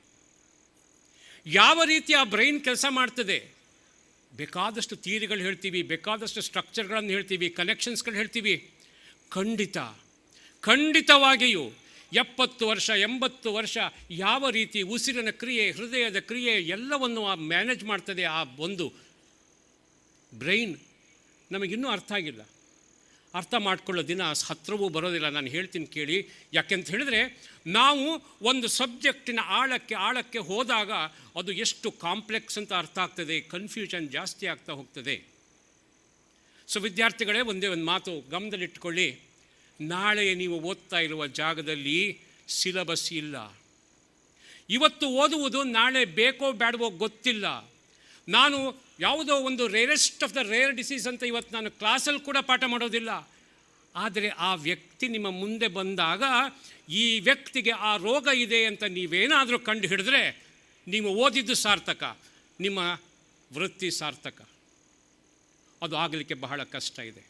[SPEAKER 6] ಯಾವ ರೀತಿಯ ಬ್ರೈನ್ ಕೆಲಸ ಮಾಡ್ತದೆ, ಬೇಕಾದಷ್ಟು ಥಿಯರಿಗಳು ಹೇಳ್ತೀವಿ, ಬೇಕಾದಷ್ಟು ಸ್ಟ್ರಕ್ಚರ್ಗಳನ್ನು ಹೇಳ್ತೀವಿ, ಕನೆಕ್ಷನ್ಸ್ಗಳು ಹೇಳ್ತೀವಿ. ಖಂಡಿತವಾಗಿಯೂ 70 ವರ್ಷ 80 ವರ್ಷ ಯಾವ ರೀತಿ ಉಸಿರಿನ ಕ್ರಿಯೆ, ಹೃದಯದ ಕ್ರಿಯೆ ಎಲ್ಲವನ್ನು ಮ್ಯಾನೇಜ್ ಮಾಡ್ತದೆ ಆ ಒಂದು ಬ್ರೈನ್, ನಮಗಿನ್ನೂ ಅರ್ಥ ಆಗಿಲ್ಲ. ಅರ್ಥ ಮಾಡ್ಕೊಳ್ಳೋ ದಿನ ಹತ್ರವೂ ಬರೋದಿಲ್ಲ. ನಾನು ಹೇಳ್ತೀನಿ ಕೇಳಿ. ಯಾಕೆಂತ ಹೇಳಿದ್ರೆ, ನಾವು ಒಂದು ಸಬ್ಜೆಕ್ಟಿನ ಆಳಕ್ಕೆ ಹೋದಾಗ ಅದು ಎಷ್ಟು ಕಾಂಪ್ಲೆಕ್ಸ್ ಅಂತ ಅರ್ಥ ಆಗ್ತದೆ, ಕನ್ಫ್ಯೂಷನ್ ಜಾಸ್ತಿ ಆಗ್ತಾ ಹೋಗ್ತದೆ. ಸೊ ವಿದ್ಯಾರ್ಥಿಗಳೇ, ಒಂದೇ ಒಂದು ಮಾತು ಗಮನದಲ್ಲಿಟ್ಕೊಳ್ಳಿ. ನಾಳೆ ನೀವು ಓದ್ತಾ ಇರುವ ಜಾಗದಲ್ಲಿ ಸಿಲೆಬಸ್ ಇಲ್ಲ. ಇವತ್ತು ಓದುವುದು ನಾಳೆ ಬೇಕೋ ಬೇಡವೋ ಗೊತ್ತಿಲ್ಲ. ನಾನು ಯಾವುದೋ ಒಂದು rarest of the rare disease ಅಂತ ಇವತ್ತು ನಾನು ಕ್ಲಾಸಲ್ಲಿ ಕೂಡ ಪಾಠ ಮಾಡೋದಿಲ್ಲ. ಆದರೆ ಆ ವ್ಯಕ್ತಿ ನಿಮ್ಮ ಮುಂದೆ ಬಂದಾಗ ಈ ವ್ಯಕ್ತಿಗೆ ಆ ರೋಗ ಇದೆ ಅಂತ ನೀವೇನಾದರೂ ಕಂಡು ಹಿಡಿದ್ರೆ ನೀವು ಓದಿದ್ದು ಸಾರ್ಥಕ, ನಿಮ್ಮ ವೃತ್ತಿ ಸಾರ್ಥಕ. ಅದು ಆಗಲಿಕ್ಕೆ ಬಹಳ ಕಷ್ಟ ಇದೆ.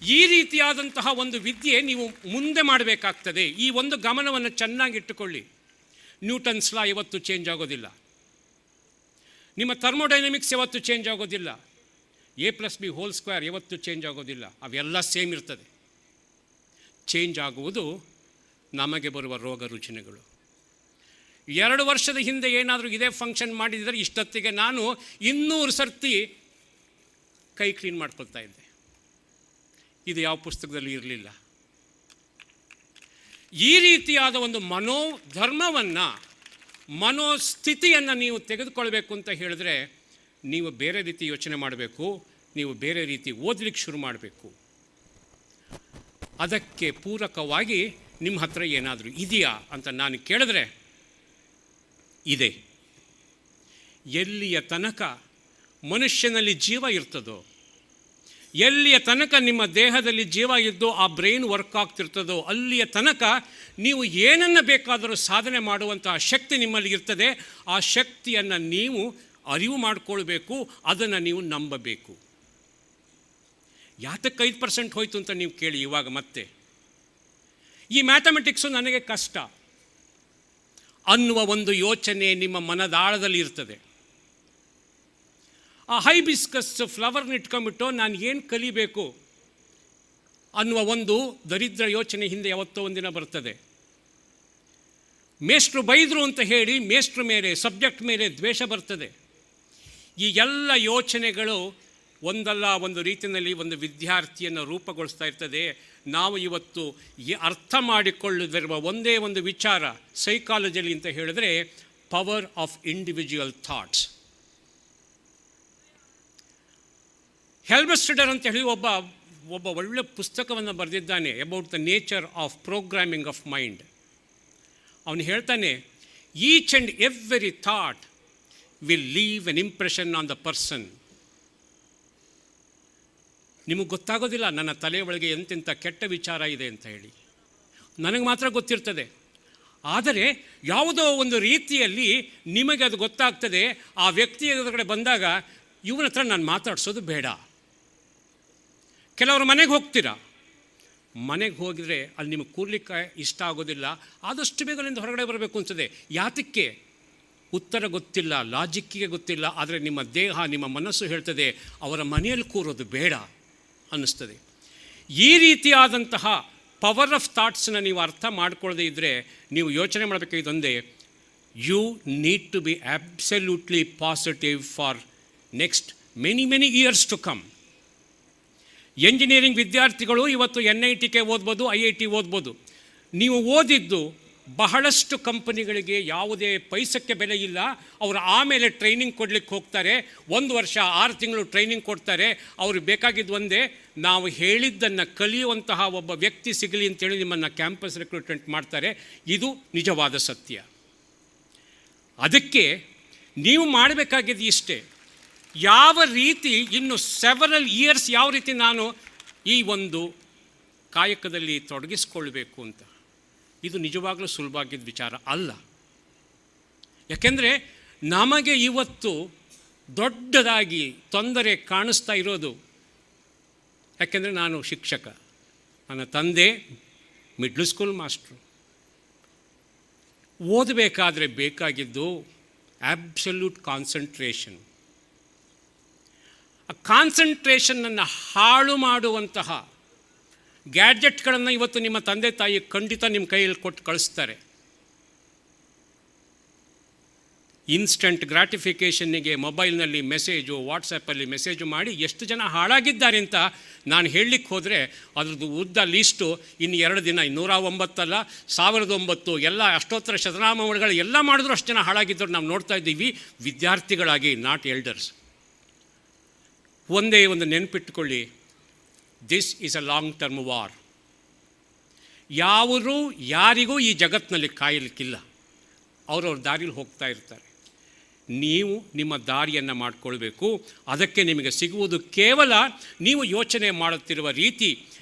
[SPEAKER 6] ಈ ರೀತಿಯಾದಂತಹ ಒಂದು ವಿದ್ಯೆ ನೀವು ಮುಂದೆ ಮಾಡಬೇಕಾಗ್ತದೆ. ಈ ಒಂದು ಗಮನವನ್ನು ಚೆನ್ನಾಗಿಟ್ಟುಕೊಳ್ಳಿ. ನ್ಯೂಟನ್ಸ್ ಲಾ ಇವತ್ತು ಚೇಂಜ್ ಆಗೋದಿಲ್ಲ, ನಿಮ್ಮ ಥರ್ಮೋಡೈನಮಿಕ್ಸ್ ಯಾವತ್ತು ಚೇಂಜ್ ಆಗೋದಿಲ್ಲ, A+B² ಯಾವತ್ತು ಚೇಂಜ್ ಆಗೋದಿಲ್ಲ. ಅವೆಲ್ಲ ಸೇಮ್ ಇರ್ತದೆ. ಚೇಂಜ್ ಆಗುವುದು ನಮಗೆ ಬರುವ ರೋಗ ರುಜಿನಗಳು. 2 ವರ್ಷದ ಹಿಂದೆ ಏನಾದರೂ ಇದೇ ಫಂಕ್ಷನ್ ಮಾಡಿದರೆ ಇಷ್ಟೊತ್ತಿಗೆ ನಾನು 200 ಸರ್ತಿ ಕೈ ಕ್ಲೀನ್ ಮಾಡ್ಕೊಳ್ತಾ ಇದ್ದೆ. ಇದು ಯಾವ ಪುಸ್ತಕದಲ್ಲಿ ಇರಲಿಲ್ಲ. ಈ ರೀತಿಯಾದ ಒಂದು ಮನೋಧರ್ಮವನ್ನು, ಮನೋಸ್ಥಿತಿಯನ್ನು ನೀವು ತೆಗೆದುಕೊಳ್ಬೇಕು ಅಂತ ಹೇಳಿದ್ರೆ ನೀವು ಬೇರೆ ರೀತಿ ಯೋಚನೆ ಮಾಡಬೇಕು, ನೀವು ಬೇರೆ ರೀತಿ ಓದಲಿಕ್ಕೆ ಶುರು ಮಾಡಬೇಕು. ಅದಕ್ಕೆ ಪೂರಕವಾಗಿ ನಿಮ್ಮ ಹತ್ರ ಏನಾದರೂ ಇದೆಯಾ ಅಂತ ನಾನು ಕೇಳಿದ್ರೆ ಇದೆ. ಎಲ್ಲಿಯ ತನಕ ಮನುಷ್ಯನಲ್ಲಿ ಜೀವ ಇರ್ತದೋ, ಎಲ್ಲಿಯ ತನಕ ನಿಮ್ಮ ದೇಹದಲ್ಲಿ ಜೀವ ಇದ್ದು ಆ ಬ್ರೈನ್ ವರ್ಕ್ ಆಗ್ತಿರ್ತದೋ, ಅಲ್ಲಿಯ ತನಕ ನೀವು ಏನನ್ನು ಬೇಕಾದರೂ ಸಾಧನೆ ಮಾಡುವಂತಹ ಶಕ್ತಿ ನಿಮ್ಮಲ್ಲಿ ಇರ್ತದೆ. ಆ ಶಕ್ತಿಯನ್ನು ನೀವು ಅರಿವು ಮಾಡಿಕೊಳ್ಬೇಕು, ಅದನ್ನು ನೀವು ನಂಬಬೇಕು. ಯಾತಕ್ಕೆ 5% ಹೋಯಿತು ಅಂತ ನೀವು ಕೇಳಿ. ಇವಾಗ ಮತ್ತೆ ಈ ಮ್ಯಾಥಮೆಟಿಕ್ಸು ನನಗೆ ಕಷ್ಟ ಅನ್ನುವ ಒಂದು ಯೋಚನೆ ನಿಮ್ಮ ಮನದಾಳದಲ್ಲಿ ಇರ್ತದೆ. ಆ ಹೈಬಿಸ್ಕಸ್ ಫ್ಲವರ್ನ ಇಟ್ಕೊಂಡ್ಬಿಟ್ಟು ನಾನು ಏನು ಕಲಿಬೇಕು ಅನ್ನುವ ಒಂದು ದರಿದ್ರ ಯೋಚನೆ ಹಿಂದೆ ಯಾವತ್ತೋ ಒಂದಿನ ಬರ್ತದೆ. ಮೇಷ್ಟ್ರು ಬೈದರು ಅಂತ ಹೇಳಿ ಮೇಷ್ಟ್ರ ಮೇಲೆ, ಸಬ್ಜೆಕ್ಟ್ ಮೇಲೆ ದ್ವೇಷ ಬರ್ತದೆ. ಈ ಎಲ್ಲ ಯೋಚನೆಗಳು ಒಂದಲ್ಲ ಒಂದು ರೀತಿಯಲ್ಲಿ ಒಂದು ವಿದ್ಯಾರ್ಥಿಯನ್ನು ರೂಪುಗೊಳಿಸ್ತಾ ಇರ್ತದೆ. ನಾವು ಇವತ್ತು ಅರ್ಥ ಮಾಡಿಕೊಳ್ಳದಿರುವ ಒಂದೇ ಒಂದು ವಿಚಾರ ಸೈಕಾಲಜಿಯಲ್ಲಿ ಅಂತ ಹೇಳಿದ್ರೆ ಪವರ್ ಆಫ್ ಇಂಡಿವಿಜುವಲ್ ಥಾಟ್ಸ್. ಹೆಲ್ಬಸ್ಟಡರ್ ಅಂತ ಹೇಳಿ ಒಬ್ಬ ಒಳ್ಳೆ ಪುಸ್ತಕವನ್ನು ಬರೆದಿದ್ದಾನೆ about the nature of programming of mind. ಅವನು ಹೇಳ್ತಾನೆ, each and every thought will leave N impression on the person. ನಿಮಗೆ ಗೊತ್ತಾಗೋದಿಲ್ಲ ನನ್ನ ತಲೆ ಒಳಗೆ ಎಂತೆಂಥ ಕೆಟ್ಟ ವಿಚಾರ ಇದೆ ಅಂತ ಹೇಳಿ, ನನಗೆ ಮಾತ್ರ ಗೊತ್ತಿರ್ತದೆ. ಆದರೆ ಯಾವುದೋ ಒಂದು ರೀತಿಯಲ್ಲಿ ನಿಮಗೆ ಅದು ಗೊತ್ತಾಗ್ತದೆ. ಆ ವ್ಯಕ್ತಿ ಎದುರುಗಡೆ ಬಂದಾಗ ಇವನ ಹತ್ರ ನಾನು ಮಾತಾಡಿಸೋದು ಬೇಡ. ಕೆಲವರು ಮನೆಗೆ ಹೋಗ್ತೀರಾ, ಮನೆಗೆ ಹೋಗಿದರೆ ಅಲ್ಲಿ ನಿಮಗೆ ಕೂರ್ಲಿಕ್ಕೆ ಇಷ್ಟ ಆಗೋದಿಲ್ಲ. ಆದಷ್ಟು ಬೇಗ ಅಲ್ಲಿಂದ ಹೊರಗಡೆ ಬರಬೇಕು ಅನ್ಸುತ್ತೆ. ಯಾತಕ್ಕೆ? ಉತ್ತರ ಗೊತ್ತಿಲ್ಲ, ಲಾಜಿಕ್ಕಿಗೆ ಗೊತ್ತಿಲ್ಲ. ಆದರೆ ನಿಮ್ಮ ದೇಹ, ನಿಮ್ಮ ಮನಸ್ಸು ಹೇಳ್ತದೆ ಅವರ ಮನೆಯಲ್ಲಿ ಕೂರೋದು ಬೇಡ ಅನ್ನಿಸ್ತದೆ. ಈ ರೀತಿಯಾದಂತಹ ಪವರ್ ಆಫ್ ಥಾಟ್ಸನ್ನ ನೀವು ಅರ್ಥ ಮಾಡ್ಕೊಳ್ಳದೆ ಇದ್ದರೆ ನೀವು ಯೋಚನೆ ಮಾಡಬೇಕಾಗಿದ್ದೊಂದೇ, you need to be absolutely positive for next many years to come. Engineering ವಿದ್ಯಾರ್ಥಿಗಳು ಇವತ್ತು NIT ಓದ್ಬೋದು, IIT ಓದ್ಬೋದು. ನೀವು ಓದಿದ್ದು ಬಹಳಷ್ಟು ಕಂಪನಿಗಳಿಗೆ ಯಾವುದೇ ಪೈಸಕ್ಕೆ ಬೆಲೆ ಇಲ್ಲ. ಅವರು ಆಮೇಲೆ ಟ್ರೈನಿಂಗ್ ಕೊಡಲಿಕ್ಕೆ ಹೋಗ್ತಾರೆ. 1 ವರ್ಷ 6 ತಿಂಗಳು ಟ್ರೈನಿಂಗ್ ಕೊಡ್ತಾರೆ. ಅವ್ರಿಗೆ ಬೇಕಾಗಿದ್ದು ಒಂದೇ, ನಾವು ಹೇಳಿದ್ದನ್ನು ಕಲಿಯುವಂತಹ ಒಬ್ಬ ವ್ಯಕ್ತಿ ಸಿಗಲಿ ಅಂತೇಳಿ ನಿಮ್ಮನ್ನು ಕ್ಯಾಂಪಸ್ ರಿಕ್ರೂಟ್ಮೆಂಟ್ ಮಾಡ್ತಾರೆ. ಇದು ನಿಜವಾದ ಸತ್ಯ. ಅದಕ್ಕೆ ನೀವು ಮಾಡಬೇಕಾಗಿದ್ದು ಇಷ್ಟೇ, ಯಾವ ರೀತಿ ಇನ್ನು ಸೆವರಲ್ ಇಯರ್ಸ್ ಯಾವ ರೀತಿ ನಾನು ಈ ಒಂದು ಕಾಯಕದಲ್ಲಿ ತೊಡಗಿಸ್ಕೊಳ್ಬೇಕು ಅಂತ. ಇದು ನಿಜವಾಗಲೂ ಸುಲಭವಾಗಿದ್ದ ವಿಚಾರ ಅಲ್ಲ. ಯಾಕೆಂದರೆ ನಮಗೆ ಇವತ್ತು ದೊಡ್ಡದಾಗಿ ತೊಂದರೆ ಕಾಣಿಸ್ತಾ ಇರೋದು, ಯಾಕೆಂದರೆ ನಾನು ಶಿಕ್ಷಕ, ನನ್ನ ತಂದೆ ಮಿಡ್ಲ್ ಸ್ಕೂಲ್ ಮಾಸ್ಟ್ರು. ಓದಬೇಕಾದ್ರೆ ಬೇಕಾಗಿದ್ದು ಆಬ್ಸಲ್ಯೂಟ್ ಕಾನ್ಸಂಟ್ರೇಷನ್. ಆ ಕಾನ್ಸಂಟ್ರೇಷನನ್ನು ಹಾಳು ಮಾಡುವಂತಹ ಗ್ಯಾಡ್ಜೆಟ್ಗಳನ್ನು ಇವತ್ತು ನಿಮ್ಮ ತಂದೆ ತಾಯಿ ಖಂಡಿತ ನಿಮ್ಮ ಕೈಯಲ್ಲಿ ಕೊಟ್ಟು ಕಳಿಸ್ತಾರೆ. ಇನ್ಸ್ಟಂಟ್ ಗ್ರಾಟಿಫಿಕೇಷನ್ನಿಗೆ ಮೊಬೈಲ್ನಲ್ಲಿ ಮೆಸೇಜು, ವಾಟ್ಸಪ್ಪಲ್ಲಿ ಮೆಸೇಜು ಮಾಡಿ ಎಷ್ಟು ಜನ ಹಾಳಾಗಿದ್ದಾರೆ ಅಂತ ನಾನು ಹೇಳಲಿಕ್ಕೆ ಹೋದರೆ ಅದ್ರದ್ದು ಉದ್ದ ಲೀಸ್ಟು ಇನ್ನು 2 ದಿನ 109 ಅಲ್ಲ 1009 ಎಲ್ಲ ಅಷ್ಟೋತ್ತರ ಶತನಾಮಗಳು ಎಲ್ಲ ಮಾಡಿದ್ರು ಅಷ್ಟು ಜನ ಹಾಳಾಗಿದ್ದರು ನಾವು ನೋಡ್ತಾ ಇದ್ದೀವಿ, ವಿದ್ಯಾರ್ಥಿಗಳಾಗಿ, ನಾಟ್ ಎಲ್ಡರ್ಸ್. ಒಂದೇ ಒಂದು ನೆನಪಿಟ್ಟುಕೊಳ್ಳಿ, this is a long term war. ಯಾರಿಗೂ ಈ ಜಗತ್ತಿನಲ್ಲಿ ಕಾಯಲಿಕ್ಕಿಲ್ಲ. ಅವ್ರವ್ರ ದಾರಿಯಲ್ಲಿ ಹೋಗ್ತಾ ಇರ್ತಾರೆ. ನೀವು ನಿಮ್ಮ ದಾರಿಯನ್ನು ಮಾಡಿಕೊಳ್ಬೇಕು. ಅದಕ್ಕೆ ನಿಮಗೆ ಸಿಗುವುದು ಕೇವಲ ನೀವು ಯೋಚನೆ ಮಾಡುತ್ತಿರುವ ರೀತಿ.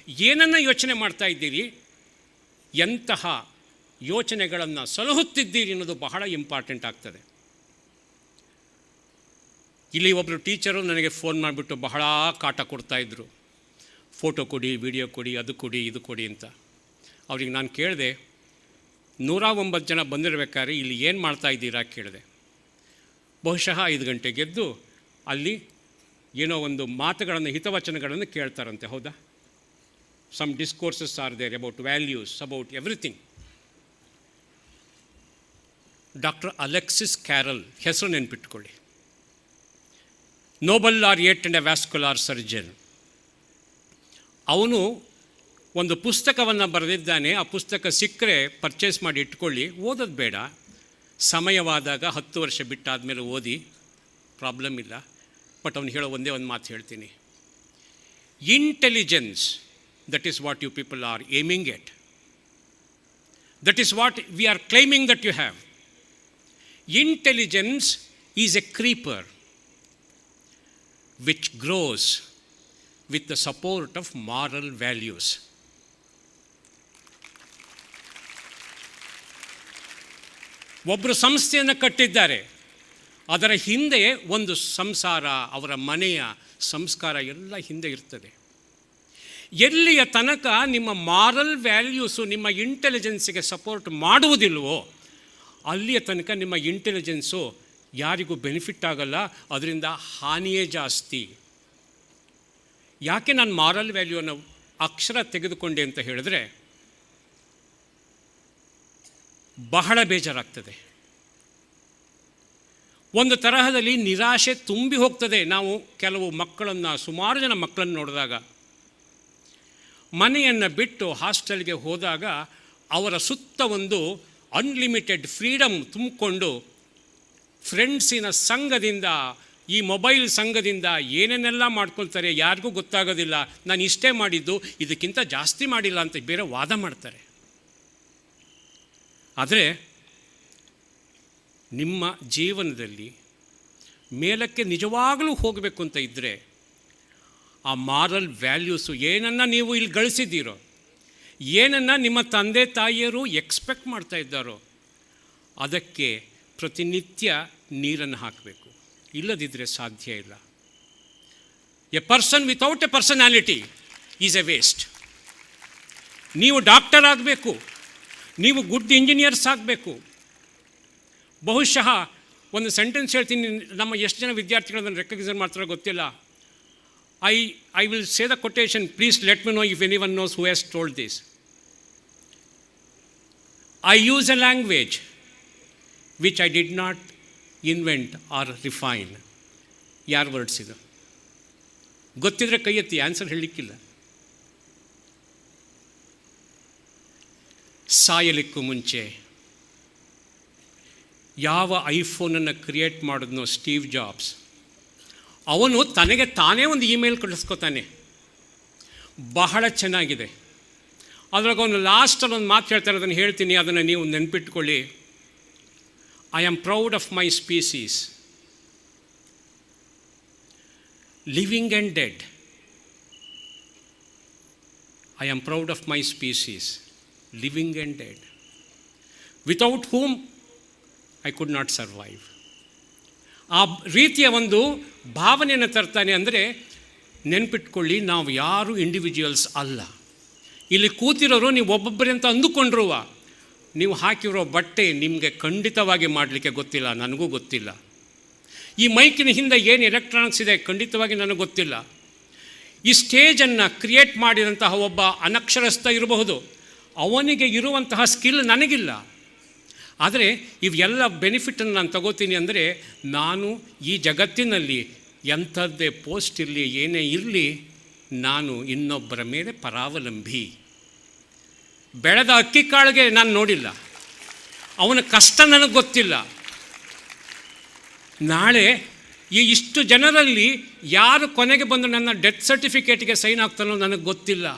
[SPEAKER 6] ಏನನ್ನು ಯೋಚನೆ ಮಾಡ್ತಾ ಇದ್ದೀರಿ, ಎಂತಹ ಯೋಚನೆಗಳನ್ನು ಸಲಹುತ್ತಿದ್ದೀರಿ ಅನ್ನೋದು ಬಹಳ ಇಂಪಾರ್ಟೆಂಟ್ ಆಗ್ತದೆ. ಇಲ್ಲಿ ಒಬ್ಬರು ಟೀಚರು ನನಗೆ ಫೋನ್ ಮಾಡಿಬಿಟ್ಟು ಬಹಳ ಕಾಟ ಕೊಡ್ತಾಯಿದ್ರು. ಫೋಟೋ ಕೊಡಿ, ವಿಡಿಯೋ ಕೊಡಿ, ಅದು ಕೊಡಿ, ಇದು ಕೊಡಿ ಅಂತ. ಅವ್ರಿಗೆ ನಾನು ಕೇಳಿದೆ, 109 ಜನ ಬಂದಿರಬೇಕಾದ್ರೆ ಇಲ್ಲಿ ಏನು ಮಾಡ್ತಾ ಇದ್ದೀರಾ ಕೇಳಿದೆ. ಬಹುಶಃ 5 ಗಂಟೆಗೆ ಎದ್ದು ಅಲ್ಲಿ ಏನೋ ಒಂದು ಮಾತುಗಳನ್ನು, ಹಿತವಚನಗಳನ್ನು ಕೇಳ್ತಾರಂತೆ. ಹೌದಾ? Some discourses are there about values, about everything. Doctor Alexis Carrel ಹೆಸರು ನೆನ್ಪಿಟ್ಕೊಳ್ಳಿ. Nobel laureate and a vascular surgeon. ಅವನು ಒಂದು ಪುಸ್ತಕವನ್ನು ಬರೆದಿದ್ದಾನೆ. ಆ ಪುಸ್ತಕ ಸಿಕ್ಕರೆ ಪರ್ಚೇಸ್ ಮಾಡಿ ಇಟ್ಕೊಳ್ಳಿ, ಓದೋದು ಬೇಡ. ಸಮಯವಾದಾಗ 10 ವರ್ಷ ಬಿಟ್ಟಾದಮೇಲೆ ಓದಿ, ಪ್ರಾಬ್ಲಮ್ ಇಲ್ಲ. ಬಟ್ ಅವನು ಹೇಳೋ ಒಂದೇ ಒಂದು ಮಾತು ಹೇಳ್ತೀನಿ. Intelligence, that is what you people are aiming at. That is what we are claiming that you have. Intelligence is a creeper which grows with the support of moral values. ಒಬ್ಬರು ಸಂಸ್ಥೆಯನ್ನು ಕಟ್ಟಿದ್ದಾರೆ, ಅದರ ಹಿಂದೆ ಒಂದು ಸಂಸಾರ, ಅವರ ಮನೆಯ ಸಂಸ್ಕಾರ ಎಲ್ಲ ಹಿಂದೆ ಇರ್ತದೆ. ಎಲ್ಲಿಯ ತನಕ ನಿಮ್ಮ ಮಾರಲ್ ವ್ಯಾಲ್ಯೂಸು ನಿಮ್ಮ ಇಂಟೆಲಿಜೆನ್ಸಿಗೆ ಸಪೋರ್ಟ್ ಮಾಡುವುದಿಲ್ವೋ ಅಲ್ಲಿಯ ತನಕ ನಿಮ್ಮ ಇಂಟೆಲಿಜೆನ್ಸು ಯಾರಿಗೂ ಬೆನಿಫಿಟ್ ಆಗಲ್ಲ, ಅದರಿಂದ ಹಾನಿಯೇ ಜಾಸ್ತಿ. ಯಾಕೆ ನಾನು ಮಾರಲ್ ವ್ಯಾಲ್ಯೂವನ್ನು ಅಕ್ಷರ ತೆಗೆದುಕೊಂಡೆ ಅಂತ ಹೇಳಿದ್ರೆ, ಬಹಳ ಬೇಜಾರಾಗ್ತದೆ. ಒಂದು ತರಹದಲ್ಲಿ ನಿರಾಶೆ ತುಂಬಿ ಹೋಗ್ತದೆ. ನಾವು ಕೆಲವು ಮಕ್ಕಳನ್ನು, ಸುಮಾರು ಜನ ಮಕ್ಕಳನ್ನು ನೋಡಿದಾಗ, ಮನೆಯನ್ನು ಬಿಟ್ಟು ಹಾಸ್ಟೆಲ್ಗೆ ಹೋದಾಗ ಅವರ ಸುತ್ತ ಒಂದು ಅನ್ಲಿಮಿಟೆಡ್ ಫ್ರೀಡಮ್ ತುಂಬಿಕೊಂಡು ಫ್ರೆಂಡ್ಸಿನ ಸಂಘದಿಂದ, ಈ ಮೊಬೈಲ್ ಸಂಘದಿಂದ ಏನೇನೆಲ್ಲ ಮಾಡ್ಕೊಳ್ತಾರೆ, ಯಾರಿಗೂ ಗೊತ್ತಾಗೋದಿಲ್ಲ. ನಾನು ಇಷ್ಟೇ ಮಾಡಿದ್ದು, ಇದಕ್ಕಿಂತ ಜಾಸ್ತಿ ಮಾಡಿಲ್ಲ ಅಂತ ಬೇರೆ ವಾದ ಮಾಡ್ತಾರೆ. ಆದರೆ ನಿಮ್ಮ ಜೀವನದಲ್ಲಿ ಮೇಲಕ್ಕೆ ನಿಜವಾಗಲೂ ಹೋಗಬೇಕು ಅಂತ ಇದ್ದರೆ, ಆ ಮಾರಲ್ ವ್ಯಾಲ್ಯೂಸು ಏನನ್ನು ನೀವು ಇಲ್ಲಿ ಗಳಿಸಿದ್ದೀರೋ, ಏನನ್ನು ನಿಮ್ಮ ತಂದೆ ತಾಯಿಯರು ಎಕ್ಸ್ಪೆಕ್ಟ್ ಮಾಡ್ತಾ ಇದ್ದಾರೋ, ಅದಕ್ಕೆ ಪ್ರತಿನಿತ್ಯ ನೀರನ್ನು ಹಾಕಬೇಕು. ಇಲ್ಲದಿದ್ದರೆ ಸಾಧ್ಯ ಇಲ್ಲ. A person without A personality is A waste. ನೀವು ಡಾಕ್ಟರ್ ಆಗಬೇಕು, ನೀವು ಗುಡ್ ಇಂಜಿನಿಯರ್ಸ್ ಆಗಬೇಕು. ಬಹುಶಃ ಒಂದು ಸೆಂಟೆನ್ಸ್ ಹೇಳ್ತೀನಿ, ನಮ್ಮ ಎಷ್ಟು ಜನ ವಿದ್ಯಾರ್ಥಿಗಳು ಅದನ್ನು ರೆಕಗ್ನೈಸ್ ಮಾಡ್ತಾರೋ ಗೊತ್ತಿಲ್ಲ. I will say the quotation, please let me know if any one knows who has told this. I use a language which I did not invent or refine. ಯಾರ ವರ್ಡ್ಸ್ ಇದು? ಗೊತ್ತಿದ್ರೆ ಕೈ ಎತ್ತಿ, ಆನ್ಸರ್ ಹೇಳಲಿಕ್ಕಿಲ್ಲ. ಸಾಯಲಿಕ್ಕೂ ಮುಂಚೆ ಯಾವ ಐಫೋನನ್ನು ಕ್ರಿಯೇಟ್ ಮಾಡಿದ್ನೋ ಸ್ಟೀವ್ ಜಾಬ್ಸ್, ಅವನು ತನಗೆ ತಾನೇ ಒಂದು ಇಮೇಲ್ ಕಳಿಸ್ಕೊತಾನೆ, ಬಹಳ ಚೆನ್ನಾಗಿದೆ. ಅದ್ರಾಗ ಅವನು ಲಾಸ್ಟಲ್ಲಿ ಒಂದು ಮಾತು ಹೇಳ್ತಾರೆ, ಅದನ್ನು ಹೇಳ್ತೀನಿ, ಅದನ್ನು ನೀವು ನೆನ್ಪಿಟ್ಕೊಳ್ಳಿ. I am proud of my species, living and dead. I am proud of my species, living and dead, without whom I could not survive. ಆ ರೀತಿಯ ಒಂದು ಭಾವನೆಯನ್ನು ತರ್ತಾನೆ. ಅಂದರೆ ನೆನ್ಪಿಟ್ಕೊಳ್ಳಿ, ನಾವು ಯಾರು ಇಂಡಿವಿಜುವಲ್ಸ್ ಅಲ್ಲ. ಇಲ್ಲಿ ಕೂತಿರೋರು ನೀವು ಒಬ್ಬೊಬ್ಬರೇ ಅಂತ ಅಂದುಕೊಂಡ್ರುವ, ನೀವು ಹಾಕಿರೋ ಬಟ್ಟೆ ನಿಮಗೆ ಖಂಡಿತವಾಗಿ ಮಾಡಲಿಕ್ಕೆ ಗೊತ್ತಿಲ್ಲ, ನನಗೂ ಗೊತ್ತಿಲ್ಲ. ಈ ಮೈಕಿನ ಹಿಂದೆ ಏನು ಎಲೆಕ್ಟ್ರಾನಿಕ್ಸ್ ಇದೆ ಖಂಡಿತವಾಗಿ ನನಗೆ ಗೊತ್ತಿಲ್ಲ. ಈ ಸ್ಟೇಜನ್ನು ಕ್ರಿಯೇಟ್ ಮಾಡಿದಂತಹ ಒಬ್ಬ ಅನಕ್ಷರಸ್ಥ ಇರಬಹುದು, ಅವನಿಗೆ ಇರುವಂತಹ ಸ್ಕಿಲ್ ನನಗಿಲ್ಲ. ಆದರೆ ಇವೆಲ್ಲ ಬೆನಿಫಿಟನ್ನು ನಾನು ತಗೋತೀನಿ. ಅಂದರೆ ನಾನು ಈ ಜಗತ್ತಿನಲ್ಲಿ ಎಂಥದ್ದೇ ಪೋಸ್ಟ್ ಇರಲಿ, ಏನೇ ಇರಲಿ, ನಾನು ಇನ್ನೊಬ್ಬರ ಮೇಲೆ ಪರಾವಲಂಬಿ. ಬೆಳೆದ ಅಕ್ಕಿ ಕಾಳಿಗೆ ನಾನು ನೋಡಿಲ್ಲ, ಅವನ ಕಷ್ಟ ನನಗೆ ಗೊತ್ತಿಲ್ಲ. ನಾಳೆ ಈ ಇಷ್ಟು ಜನರಲ್ಲಿ ಯಾರು ಕೊನೆಗೆ ಬಂದು ನನ್ನ ಡೆತ್ ಸರ್ಟಿಫಿಕೇಟ್ಗೆ ಸೈನ್ ಆಗ್ತಾನೋ ನನಗೆ ಗೊತ್ತಿಲ್ಲ.